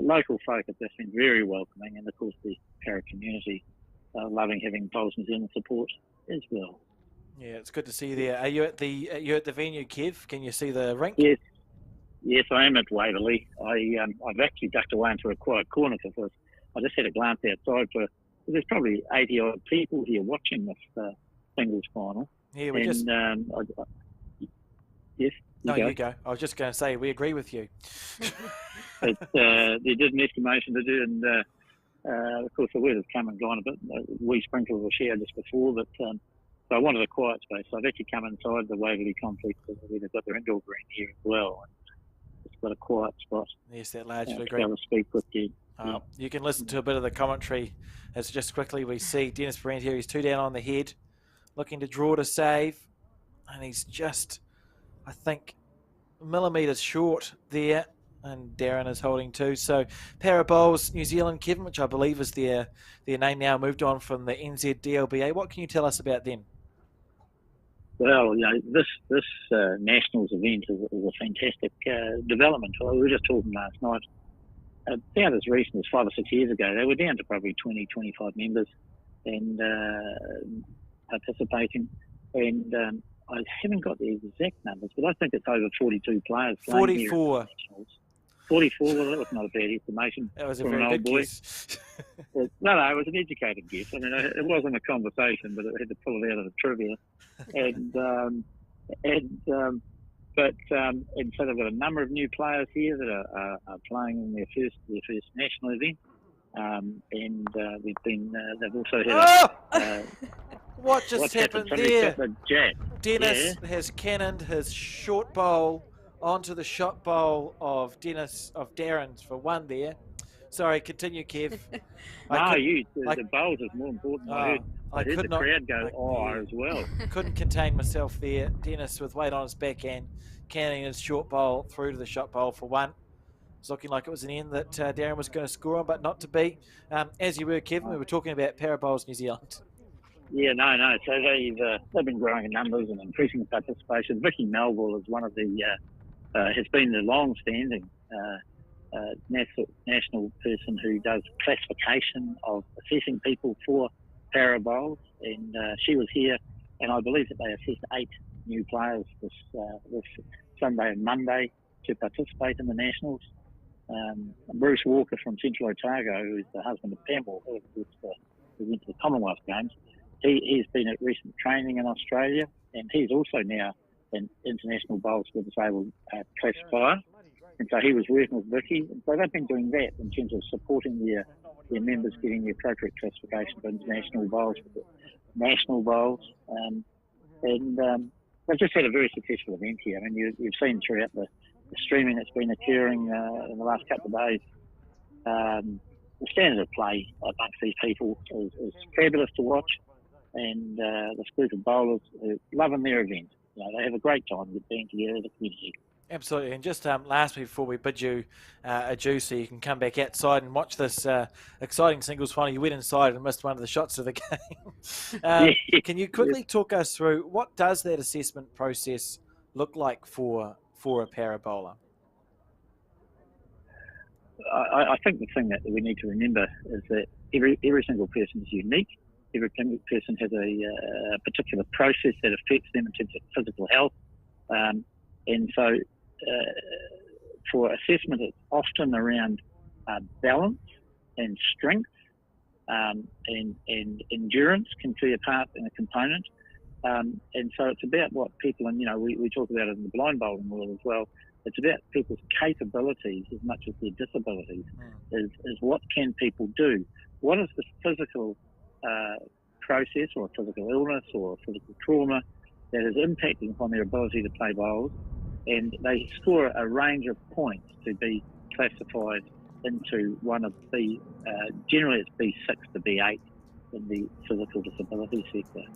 local folk have just been very welcoming, and of course the para community loving having Bowls New Zealand support as well. Yeah, it's good to see you there. Are you at the venue, Kev? Can you see the rink? Yes, I am at Waverley. I've actually ducked away into a quiet corner because I just had a glance outside there's probably 80 odd people here watching this singles final. Yeah, we just. Yes. No, you go. I was just going to say we agree with you. They did an estimation to do, and of course the weather's come and gone a bit. We sprinkled a shower just before, but so I wanted a quiet space. So I've actually come inside the Waverley complex where they've got their indoor green here as well. And it's got a quiet spot. Yes, that large to green. Speak with you. You can listen to a bit of the commentary as just quickly we see Dennis Behrent here. He's 2 down on the head, looking to draw to save, and he's just, I think, millimetres short there, and Darron is holding 2. So Para Bowls New Zealand, Kevin, which I believe is their name now, moved on from the NZDLBA. What can you tell us about them? Well, this Nationals event is a fantastic development. We were just talking last night. About as recent as 5 or 6 years ago, they were down to probably 20, 25 members and participating. And I haven't got the exact numbers, but I think it's over 42 players. 44. 44, well, that was not a bad estimation. That was a for very an old good boy. guess. No, it was an educated guess. I mean, it wasn't a conversation, but I had to pull it out of the trivia. And so they've got a number of new players here that are playing in their first national event. They've also had what just happened there? Jack. Dennis has cannoned his short bowl onto the shot bowl of Darron's for 1 there. Sorry, continue, Kev. The bowls is more important. I heard the crowd go, as well. Couldn't contain myself there. Dennis with weight on his backhand, canning his short bowl through to the shot bowl for 1. It's looking like it was an end that Darron was going to score on, but not to be. As you were, Kevin, we were talking about Para Bowls New Zealand. Yeah, no. So they've been growing in numbers and increasing participation. Vicky Melville is one of the has been the long-standing national person who does classification of assessing people for Para Bowls, and she was here, and I believe that they assessed 8 new players this Sunday and Monday to participate in the nationals. Bruce Walker from Central Otago, who's the husband of Pamela, who went to the Commonwealth Games, he's been at recent training in Australia, and he's also now an international bowls for disabled classifier. And so he was working with Vicky. And so they've been doing that in terms of supporting their members getting the appropriate classification for international bowls, for national bowls. They've just had a very successful event here. I mean, you've seen throughout the streaming that's been occurring in the last couple of days, the standard of play amongst these people is fabulous to watch. And this group of bowlers are loving their event. They have a great time being together as a community. Absolutely. And just lastly, before we bid you adieu, so you can come back outside and watch this exciting singles final. You went inside and missed one of the shots of the game. Can you quickly talk us through what does that assessment process look like for a para bowler? I think the thing that we need to remember is that every single person is unique. Every person has a particular process that affects them in terms of physical health. And so for assessment, it's often around balance and strength, and endurance can play a part in a component. And so it's about what people, and we talk about it in the blind bowling world as well, it's about people's capabilities as much as their disabilities, is what can people do? What is the physical process or physical illness or physical trauma that is impacting upon their ability to play bowls? And they score a range of points to be classified into one of the, generally it's B6 to B8 in the physical disability sector.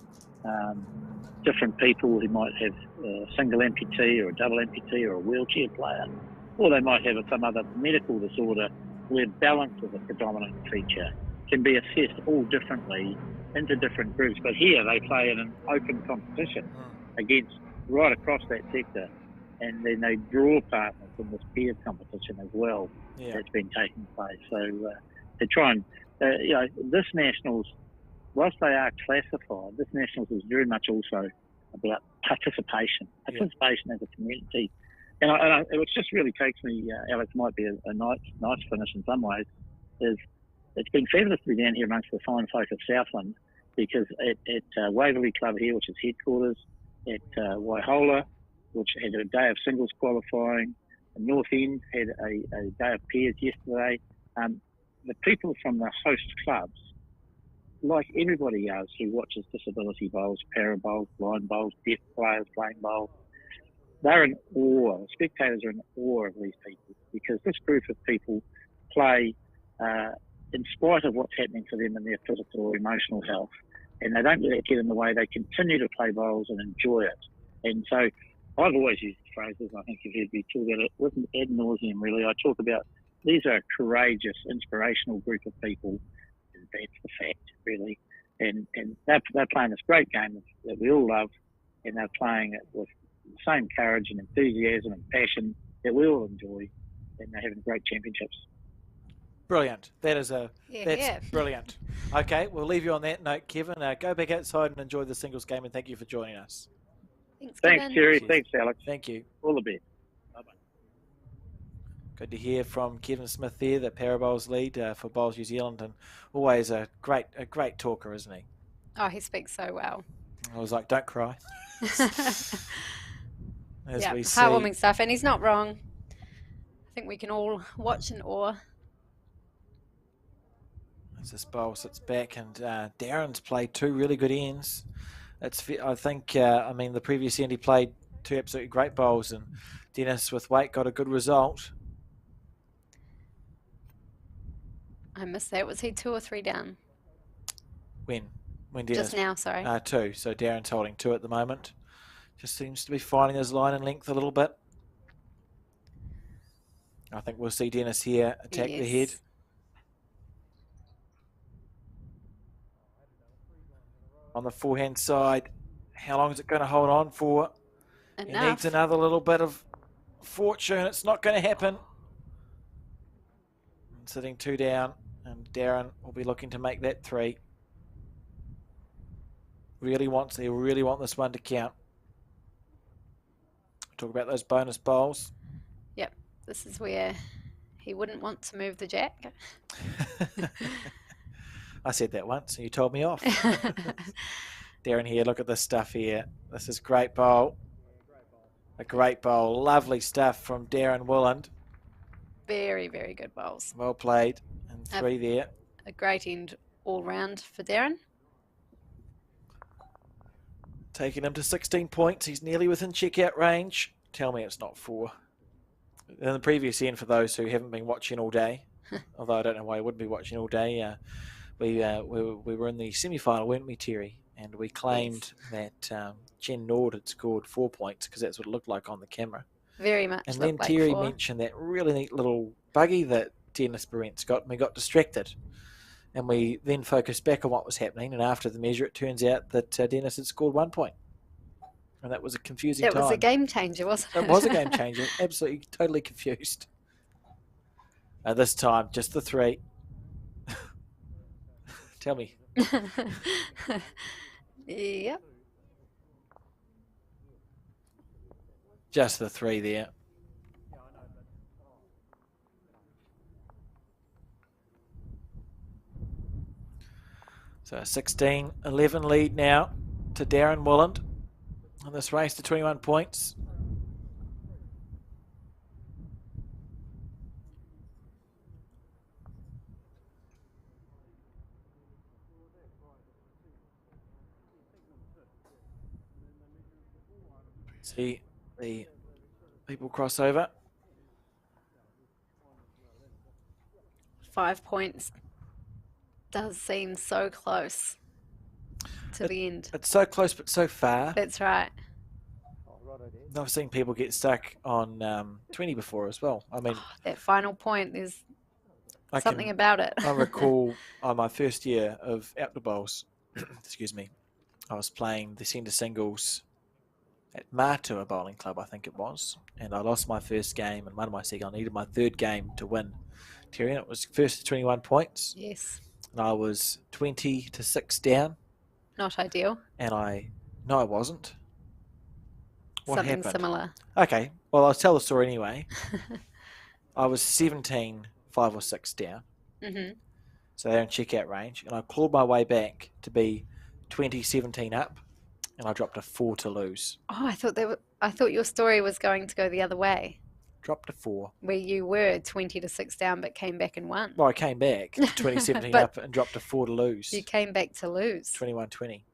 Different people who might have a single amputee or a double amputee or a wheelchair player, or they might have some other medical disorder where balance is a predominant feature, can be assessed all differently into different groups. But here they play in an open competition against right across that sector. and then they draw partners in this peer competition as well Yeah. that's been taking place. So to try and, this Nationals, whilst they are classified, this Nationals is very much also about participation as a community. And it just really takes me, Alex, might be a nice finish in some ways, is it's been fabulous to be down here amongst the fine folk of Southland, because at Waverley Club here, which is headquarters, at Waihola, which had a day of singles qualifying, and North End had a day of pairs yesterday. The people from the host clubs, like everybody else who watches disability bowls, para bowls, blind bowls, deaf players playing bowls, they're in awe. Spectators are in awe of these people, because this group of people play in spite of what's happening to them in their physical or emotional health, and they don't let it get in the way. They continue to play bowls and enjoy it. And so I've always used the phrases, I think you've heard me talk about it with ad nauseum, really. I talk about these are a courageous, inspirational group of people. That's the fact, really. And they're playing this great game that we all love, and they're playing it with the same courage and enthusiasm and passion that we all enjoy, and they're having great championships. Brilliant. That's Yeah. brilliant. Okay, we'll leave you on that note, Kevin. Go back outside and enjoy the singles game, and thank you for joining us. Thanks, Thanks, Kevin. Terry. Cheers. Thanks, Alex. Thank you. All the best. Good to hear from Kevin Smith there, the Parabowls lead for Bowls New Zealand, and always a great talker, isn't he? Oh, he speaks so well. I was like, don't cry. As Yeah, we see, heartwarming stuff, and he's not wrong. I think we can all watch in awe. as this bowl sits back, and Darron's played two really good ends. I think, the previous end he played two absolutely great bowls, and Dennis with weight got a good result. I missed that. Was he 2 or 3 down? When Dennis? Just now, sorry. 2. So Darron's holding 2 at the moment. Just seems to be finding his line and length a little bit. I think we'll see Dennis here attack the head. Yes. On the forehand side, how long is it going to hold on for? He Enough. needs another little bit of fortune. It's not going to happen. Sitting 2 down, and Darron will be looking to make that 3. They really want this one to count. Talk about those bonus bowls. Yep, this is where he wouldn't want to move the jack. I said that once, and you told me off. Darron here, look at this stuff here. This is great bowl. A great bowl. Lovely stuff from Darron Wolland. Very, very good bowls. Well played. And 3 there. A great end all round for Darron. Taking him to 16 points. He's nearly within checkout range. Tell me it's not 4. In the previous end, for those who haven't been watching all day, although I don't know why you wouldn't be watching all day, we were in the semi-final, weren't we, Terry? And we claimed that Chen Naude had scored 4 points, because that's what it looked like on the camera. Very much. And then looked like Terry 4. mentioned that really neat little buggy that Dennis Behrent's got, and we got distracted. And we then focused back on what was happening, and after the measure, it turns out that Dennis had scored 1 point. And that was a confusing time. It was a game changer, wasn't it? It was a game changer. Absolutely, totally confused. This time, just the 3. Tell me. Yep. Just the 3 there. So a 16-11 lead now to Darron Wolland in this race to 21 points. See the people cross over. 5 points does seem so close to the end. It's so close but so far. That's right. I've seen people get stuck on 20 before as well. I mean, That final point, there's something about it. I recall on my first year of outdoor bowls, excuse me, I was playing the centre singles at Matua Bowling Club, I think it was, and I lost my first game and won my second. I needed my third game to win. Terry, it was first to 21 points, Yes. and I was 20-6 down, Not ideal. and no, I wasn't. What Something happened? similar. Okay, well, I'll tell the story anyway. I was 17, 5 or 6 down, so they're in checkout range, and I clawed my way back to be 20-17 up, and I dropped a 4 to lose. Oh, I thought your story was going to go the other way, Dropped a 4. where you were 20-6 down but came back and won. Well, I came back to 20-17 But up and dropped a 4 to lose. you came back to lose. 21-20.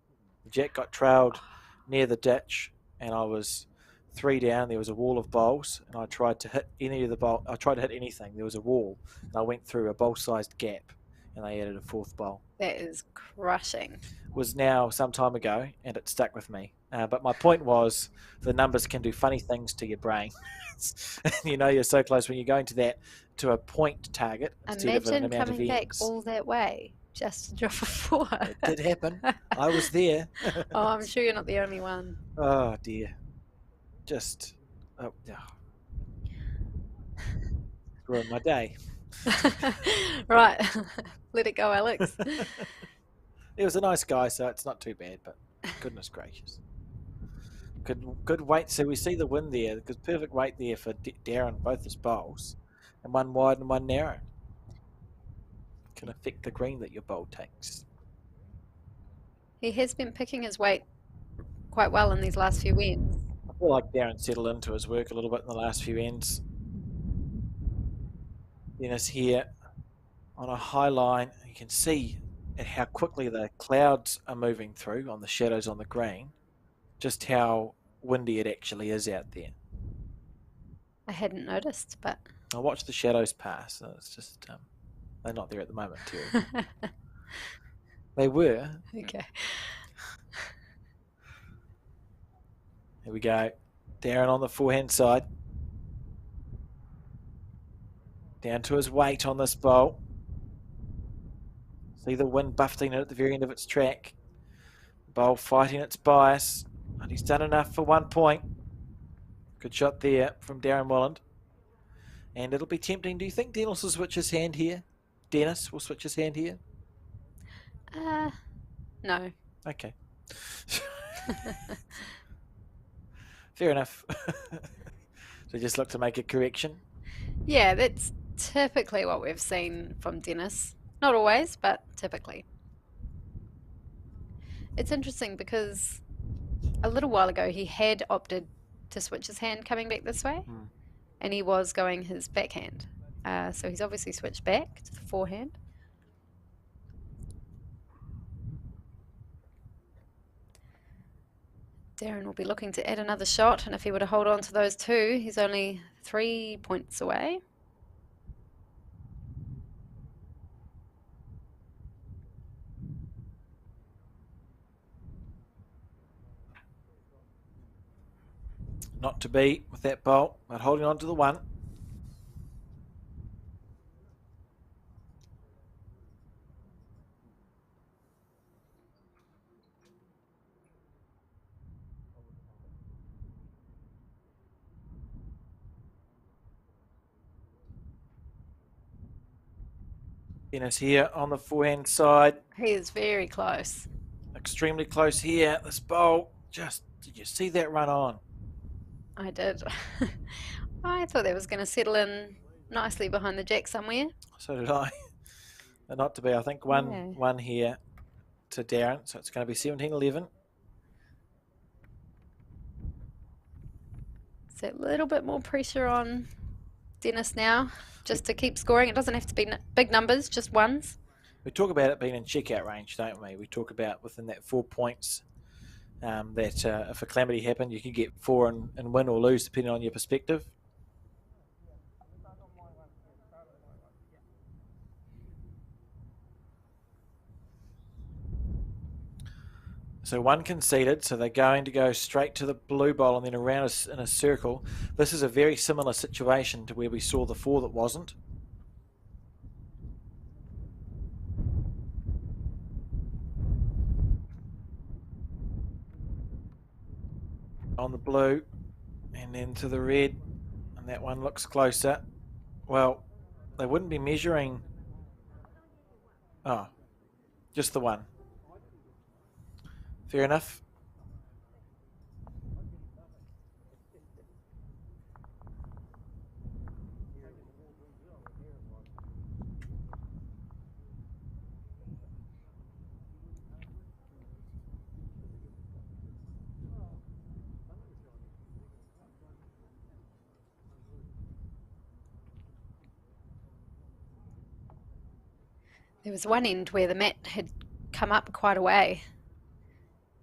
The jack got trailed near the ditch, and I was 3 down. There was a wall of bowls, and I tried to hit any of the bowl. I tried to hit anything. There was a wall, and I went through a bowl-sized gap, and they added a 4th bowl. That is crushing. It was now some time ago, and it stuck with me. But my point was, the numbers can do funny things to your brain. You know, you're so close when you're going to a point target instead of an Imagine amount of coming back ends. all that way just to drop a 4. It did happen. I was there. Oh, I'm sure you're not the only one. Oh dear. Just ruined my day. Right. Let it go, Alex. He was a nice guy, so it's not too bad, but goodness gracious. Good weight. So we see the win there, because perfect weight there for Darron, both his bowls, and one wide and one narrow. Can affect the green that your bowl takes. He has been picking his weight quite well in these last few ends. I feel like Darron settled into his work a little bit in the last few ends. Dennis here on a high line. You can see how quickly the clouds are moving through on the shadows on the green, just how windy it actually is out there. I hadn't noticed, but I watch the shadows pass. And it's just they're not there at the moment, Terry. They were. okay. Here we go. Darron on the forehand side. Down to his weight on this bowl. See the wind buffeting it at the very end of its track. Bowl fighting its bias. And he's done enough for 1 point. Good shot there from Darron Wolland. And it'll be tempting. Do you think Dennis will switch his hand here? Dennis will switch his hand here? No. Okay. Fair enough. So just look to make a correction. Yeah, that's typically what we've seen from Dennis. Not always, but typically. It's interesting because a little while ago he had opted to switch his hand coming back this way, and he was going his backhand. So he's obviously switched back to the forehand. Darron will be looking to add another shot, and if he were to hold on to those two, he's only 3 points away. Not to be with that bowl, but holding on to the one. Dennis here on the forehand side. He is very close. Extremely close here. This bowl, did you see that run on? I did. I thought that was going to settle in nicely behind the jack somewhere. So did I. But not to be. I think one here to Darron. So it's going to be 17-11. So a little bit more pressure on Dennis now, just to keep scoring. It doesn't have to be big numbers, just ones. We talk about it being in checkout range, don't we? We talk about within that 4 points that if a calamity happened, you could get 4 and win or lose depending on your perspective. So one conceded, so they're going to go straight to the blue bowl and then around in a circle. This is a very similar situation to where we saw the 4 that wasn't. on the blue and then to the red, and that one looks closer. Well, they wouldn't be measuring. Oh, just the one. Fair enough. There was one end where the mat had come up quite a way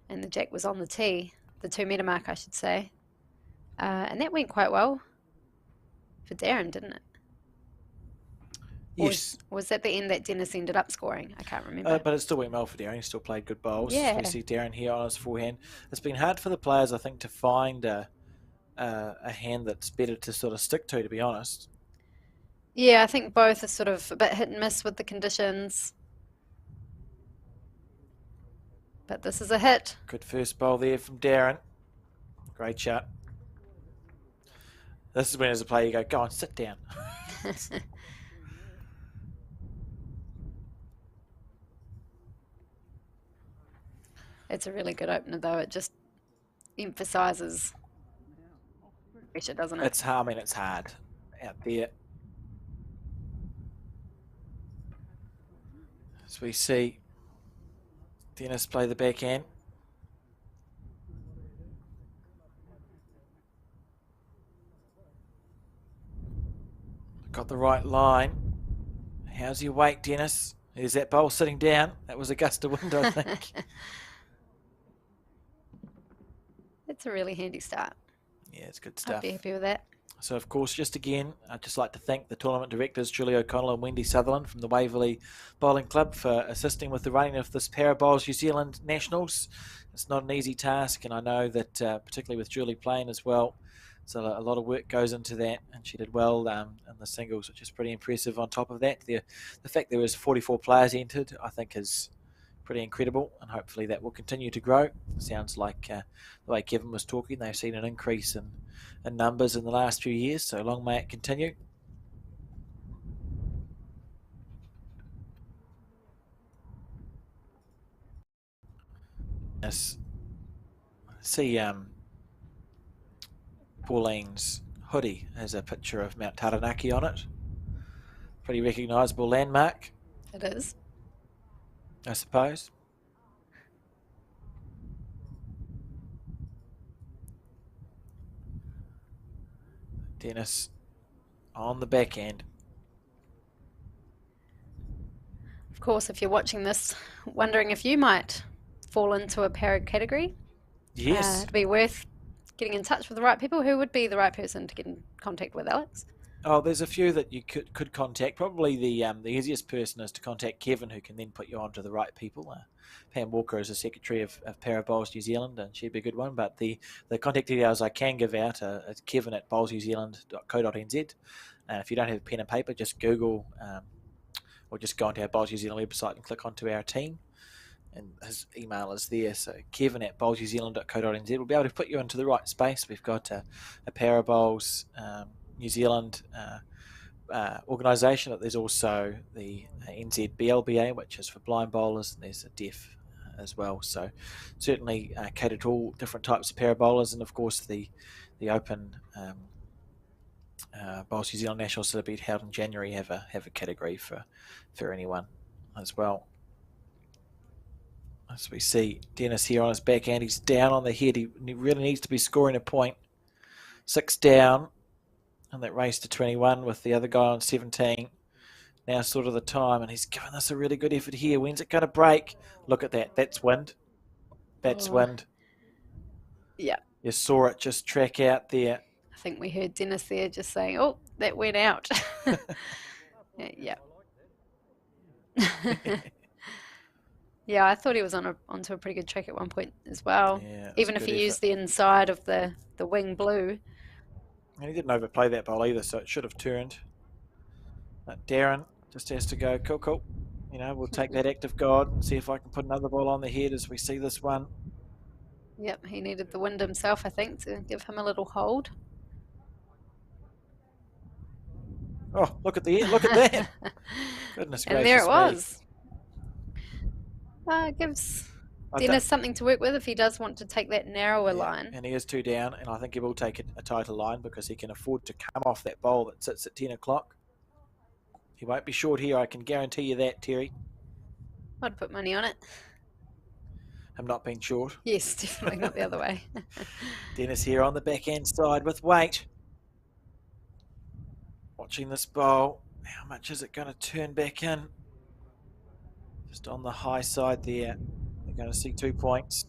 and the jack was on the tee, the 2 metre mark, I should say. And that went quite well for Darron, didn't it? Yes. Or was that the end that Dennis ended up scoring? I can't remember. But it still went well for Darron. He still played good bowls. Yeah. We see Darron here on his forehand. It's been hard for the players, I think, to find a hand that's better to sort of stick to be honest. Yeah, I think both are sort of a bit hit and miss with the conditions. But this is a hit. Good first bowl there from Darron. Great shot. This is when, as a player, you go on, sit down. It's a really good opener, though. It just emphasises pressure, doesn't it? It's hard. I mean, it's hard out there. As we see Dennis play the backhand. Got the right line. How's your weight, Dennis? Is that bowl sitting down? That was a gust of wind, I think. It's a really handy start. Yeah, it's good I'd stuff. be happy with that. So, of course, just again, I'd just like to thank the tournament directors, Julie O'Connell and Wendy Sutherland from the Waverley Bowling Club for assisting with the running of this Para Bowls New Zealand Nationals. It's not an easy task, and I know that particularly with Julie playing as well, so a lot of work goes into that, and she did well in the singles, which is pretty impressive. On top of that, the fact there was 44 players entered, I think is pretty incredible, and hopefully that will continue to grow. Sounds like the way Kevin was talking, they've seen an increase in numbers in the last few years, so long may it continue. Yes. See, Pauline's hoodie has a picture of Mount Taranaki on it. Pretty recognisable landmark. It is. I suppose. Dennis on the backhand. Of course, if you're watching this, wondering if you might fall into a para category, Yes. it'd be worth getting in touch with the right people. Who would be the right person to get in contact with, Alex? Oh, there's a few that you could contact. Probably the easiest person is to contact Kevin, who can then put you on to the right people. Pam Walker is the secretary of Para Bowls New Zealand, and she'd be a good one. But the contact details I can give out are kevin@bowlsnewzealand.co.nz. If you don't have a pen and paper, just Google or just go onto our Bowls New Zealand website and click onto our team. And his email is there, so kevin@bowlsnewzealand.co.nz. We'll be able to put you into the right space. We've got a Para Bowls New Zealand organisation. There's also the NZBLBA, which is for blind bowlers, and there's a deaf as well. So certainly cater to all different types of para bowlers, and of course the Open Bowls New Zealand Nationals that will be held in January have a category for anyone as well. As we see Dennis here on his backhand, he's down on the head. He really needs to be scoring a point. 6 down. And that race to 21 with the other guy on 17. Now sort of the time, and he's given us a really good effort here. When's it going to break? Look at that. That's wind. That's wind. Yeah. You saw it just track out there. I think we heard Dennis there just saying, oh, that went out. Yeah. Yeah, I thought he was onto a pretty good track at one point as well. Yeah, even if he used the inside of the wing blue. And he didn't overplay that bowl either, so it should have turned. But Darron just has to go, cool. You know, we'll take that act of God and see if I can put another ball on the head as we see this one. Yep, he needed the wind himself, I think, to give him a little hold. Oh, look at that! Goodness gracious And there it me. was. It gives I Dennis don't- something to work with if he does want to take that narrower Yeah, line. and he is 2 down, and I think he will take a tighter line because he can afford to come off that bowl that sits at 10 o'clock. He won't be short here, I can guarantee you that, Terry. I'd put money on it. I'm not being short. Yes, definitely not the other way. Dennis here on the backhand side with weight. Watching this bowl. How much is it going to turn back in? Just on the high side there. They're going to see 2 points.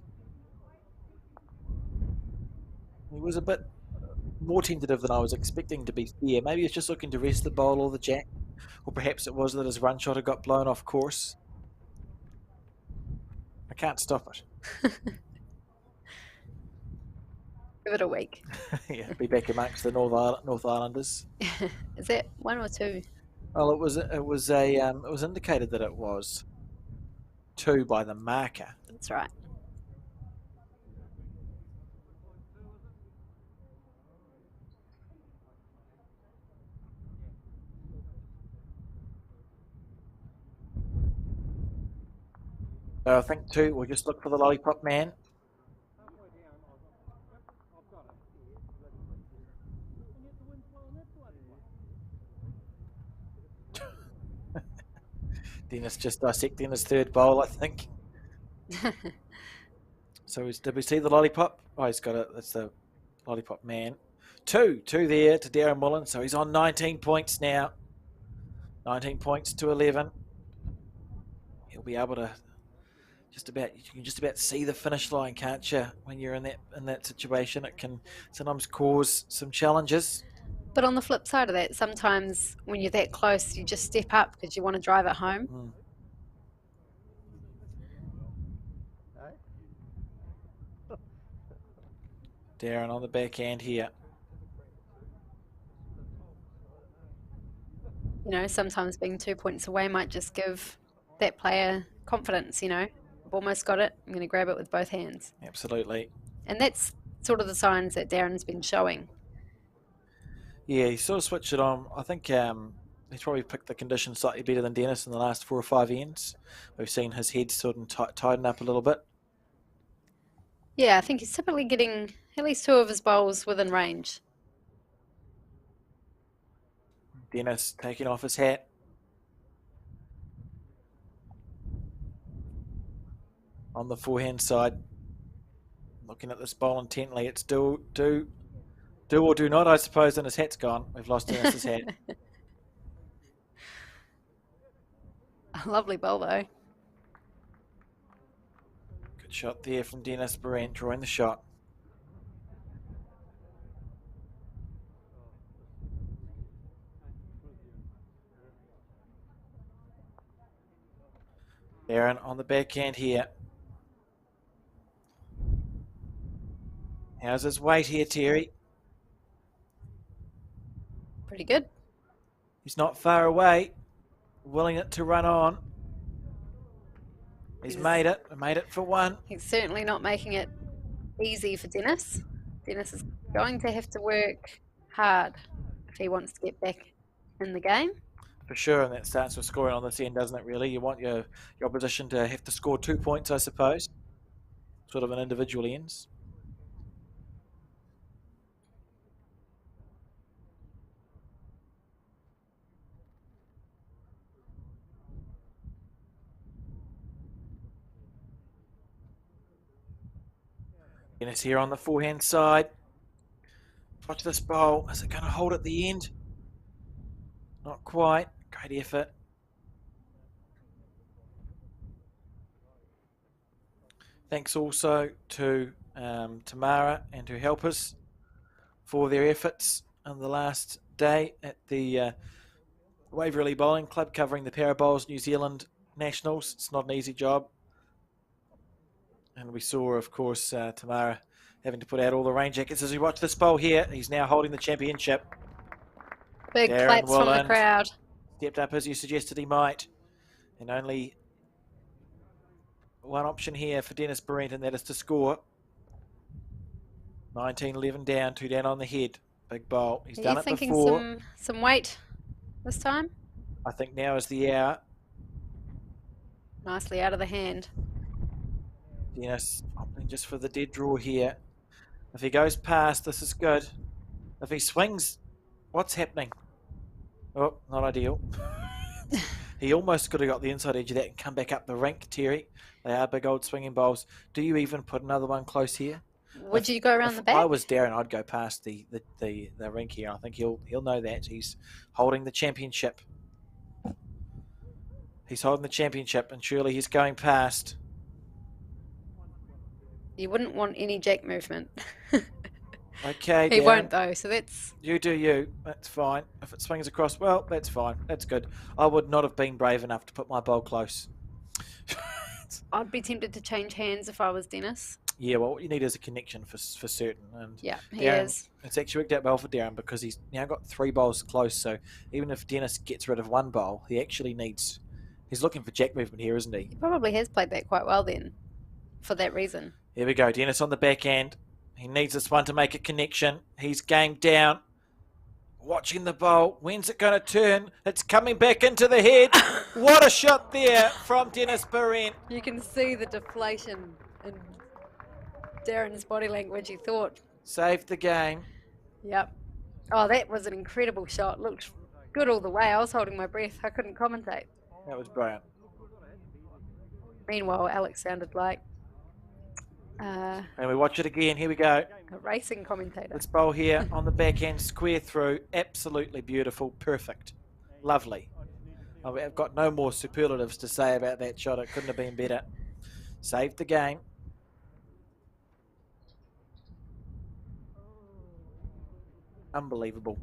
He was a bit more tentative than I was expecting to be fair. Maybe he's just looking to rest the bowl or the jack. Or perhaps it was that his run shot had got blown off course. I can't stop it. Give it a week. Yeah, be back amongst the North Islanders. Is that 1 or 2? Well, it was indicated that it was 2 by the marker. That's right. So I think 2. We'll just look for the lollipop man. Dennis just dissecting his 3rd bowl, I think. So did we see the lollipop? Oh, he's got it. That's the lollipop man. 2 there to Darron Wolland. So he's on 19 points now. 19 points to 11. He'll be able to you can just about see the finish line, can't you? When you're in that situation, it can sometimes cause some challenges. But on the flip side of that, sometimes when you're that close, you just step up because you want to drive it home. Darron on the backhand here. You know, sometimes being 2 points away might just give that player confidence, you know. I've almost got it. I'm going to grab it with both hands. Absolutely. And that's sort of the signs that Darren's been showing. Yeah, he sort of switched it on. I think he's probably picked the conditions slightly better than Dennis in the last 4 or 5 ends. We've seen his head sort of tighten up a little bit. Yeah, I think he's typically getting at least 2 of his bowls within range. Dennis taking off his hat. On the forehand side, looking at this bowl intently, it's do or do not, I suppose, and his hat's gone. We've lost Dennis's hat. A lovely bowl, though. Good shot there from Dennis. Behrent drawing the shot. Behrent on the backhand here. How's his weight here, Terry? Pretty good. He's not far away. Willing it to run on. He's made it. Made it for 1. He's certainly not making it easy for Dennis. Dennis is going to have to work hard if he wants to get back in the game. For sure, and that starts with scoring on this end, doesn't it, really? You want your opposition to have to score 2 points, I suppose. Sort of an individual ends. Dennis here on the forehand side. Watch this bowl. Is it going to hold at the end? Not quite. Great effort. Thanks also to Tamara and her helpers for their efforts on the last day at the Waverley Bowling Club covering the Para Bowls New Zealand Nationals. It's not an easy job. And we saw, of course, Tamara having to put out all the rain jackets as we watch this bowl here. He's now holding the championship. Big Darron claps from the Wolland crowd. stepped up as you suggested he might. And only one option here for Dennis Behrent, and that is to score. 19-11 down, 2 down on the head. Big bowl. He's Are done you it thinking before. some weight this time? I think now is the hour. Nicely out of the hand. Dennis opting just for the dead draw here. If he goes past, this is good. If he swings, what's happening? Oh, not ideal. He almost could have got the inside edge of that and come back up the rink, Terry. They are big old swinging bowls. Do you even put another one close here? Would you go around the If back? I was Darron, I'd go past the rink here. I think he'll know that. He's holding the championship. He's holding the championship, and surely he's going past. You wouldn't want any jack movement. Okay, He Darron. won't though, so that's You do you. That's fine. If it swings across, well, that's fine. That's good. I would not have been brave enough to put my bowl close. I'd be tempted to change hands if I was Dennis. Yeah, well, what you need is a connection for certain. And Yeah, he Darron, is. It's actually worked out well for Darron because he's now got 3 bowls close. So even if Dennis gets rid of 1 bowl, he actually needs. He's looking for jack movement here, isn't he? He probably has played that quite well then, for that reason. Here we go. Dennis on the back end. He needs this one to make a connection. He's game down. Watching the bowl. When's it going to turn? It's coming back into the head. What a shot there from Dennis Behrent. You can see the deflation in Darren's body language. He thought, Saved the game. yep. Oh, that was an incredible shot. Looked good all the way. I was holding my breath. I couldn't commentate. That was brilliant. Meanwhile, Alex sounded like And we watch it again. Here we go. a racing commentator. This bowl here on the back end, square through. Absolutely beautiful. Perfect. Lovely. I've got no more superlatives to say about that shot. It couldn't have been better. Saved the game. Unbelievable.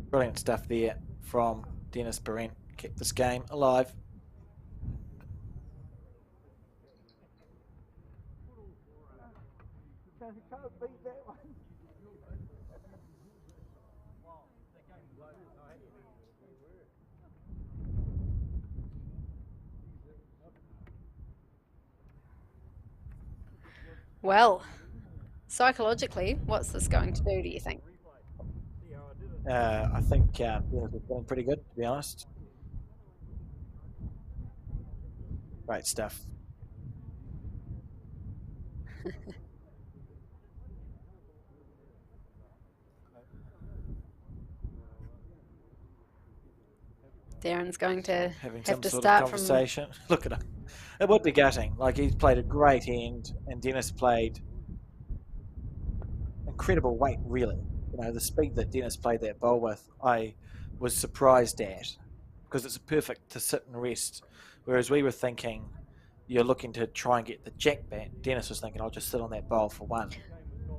Brilliant stuff there from Dennis Behrent. Kept this game alive. Can't beat that one. Well, psychologically, what's this going to do you think? I think Dennis is feeling pretty good, to be honest. Great stuff. Darren's going to Having have some to sort of start from conversation. Look at him. It would be gutting. Like, he's played a great hand, and Dennis played incredible weight, really. You know, the speed that Dennis played that bowl with, I was surprised at, because it's perfect to sit and rest. Whereas we were thinking, you're looking to try and get the jack back. Dennis was thinking, I'll just sit on that bowl for 1.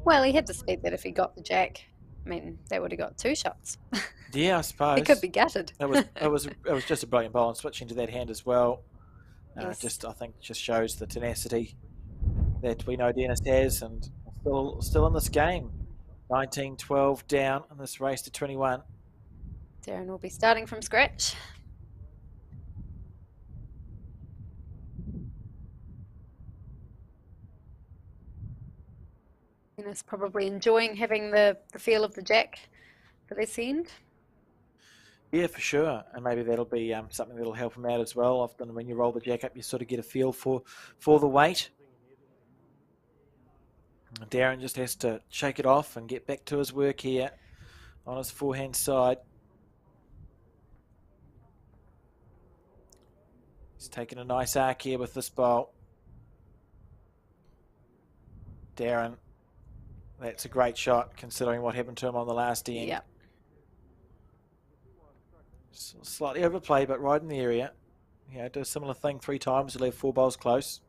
Well, he had the speed that if he got the jack, I mean, that would have got 2 shots. Yeah, I suppose. He could be gutted. It was just a brilliant bowl, and switching to that hand as well. Yes. I think just shows the tenacity that we know Dennis has, and still in this game. 19-12 down in this race to 21. Darren will be starting from scratch. Dennis probably enjoying having the feel of the jack for this end. Yeah, for sure, and maybe that'll be something that'll help him out as well. Often when you roll the jack up, you sort of get a feel for the weight. And Darron just has to shake it off and get back to his work here on his forehand side. He's taking a nice arc here with this bowl. Darron, that's a great shot considering what happened to him on the last end. Yep. Slightly overplayed, but right in the area. Yeah, do a similar thing 3 times. He'll have 4 bowls close.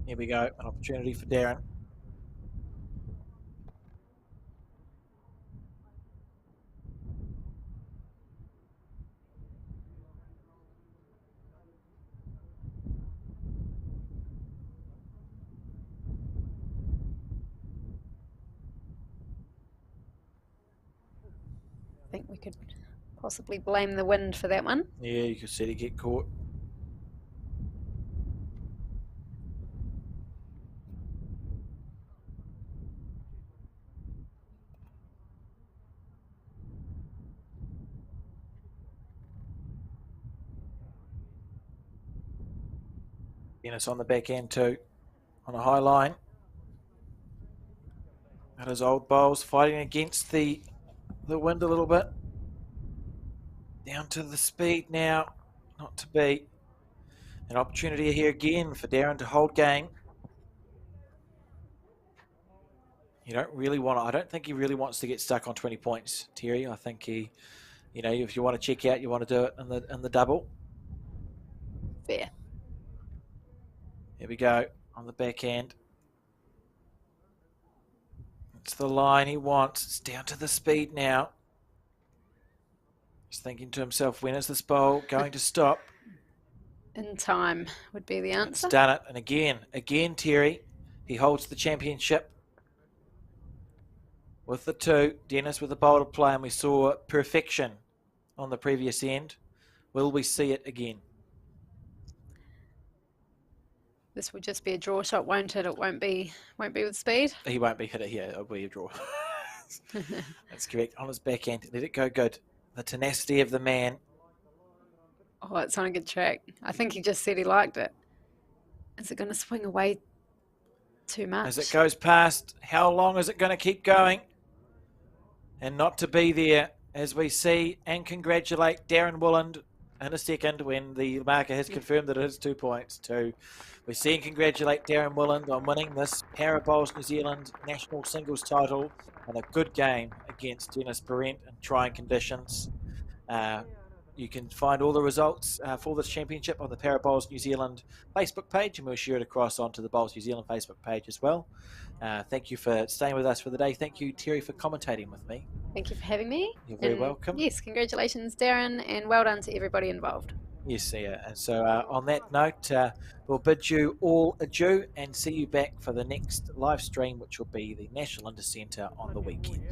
Here we go, an opportunity for Darron. could possibly blame the wind for that one. Yeah, you could see it get caught. Dennis on the back end too, on a high line. That is old bowls fighting against the wind a little bit. Down to the speed now, not to be. An opportunity here again for Darron to hold game. You don't really want to, I don't think he really wants to get stuck on 20 points, Terry. I think he, you know, if you want to check out, you want to do it in the double. Fair. Here we go on the back end. It's the line he wants. It's down to the speed now. He's thinking to himself, when is this bowl going to stop? In time would be the answer. It's done it. And again, Terry, he holds the championship with the 2. Dennis with the bowl to play, and we saw perfection on the previous end. Will we see it again? This will just be a draw shot, won't it? It won't be with speed. He won't be hit it here. It'll be a draw. That's correct. On his back end. Let it go good. The tenacity of the man. Oh, it's on a good track. I think he just said he liked it. Is it going to swing away too much? As it goes past, how long is it going to keep going? And not to be there as we see and congratulate Darron Wolland in a second when the marker has confirmed that it is 2 points too. We see and congratulate Darron Wolland on winning this Parabowls New Zealand national singles title and a good game against Dennis Behrent in trying conditions. You can find all the results for this championship on the Parabowls New Zealand Facebook page, and we'll share it across onto the Bowls New Zealand Facebook page as well. Thank you for staying with us for the day. Thank you, Terry, for commentating with me. Thank you for having me. You're very welcome. Yes, congratulations, Darron, and well done to everybody involved. Yes, yeah. And so on that note, we'll bid you all adieu and see you back for the next live stream, which will be the National Inter Centre on the weekend.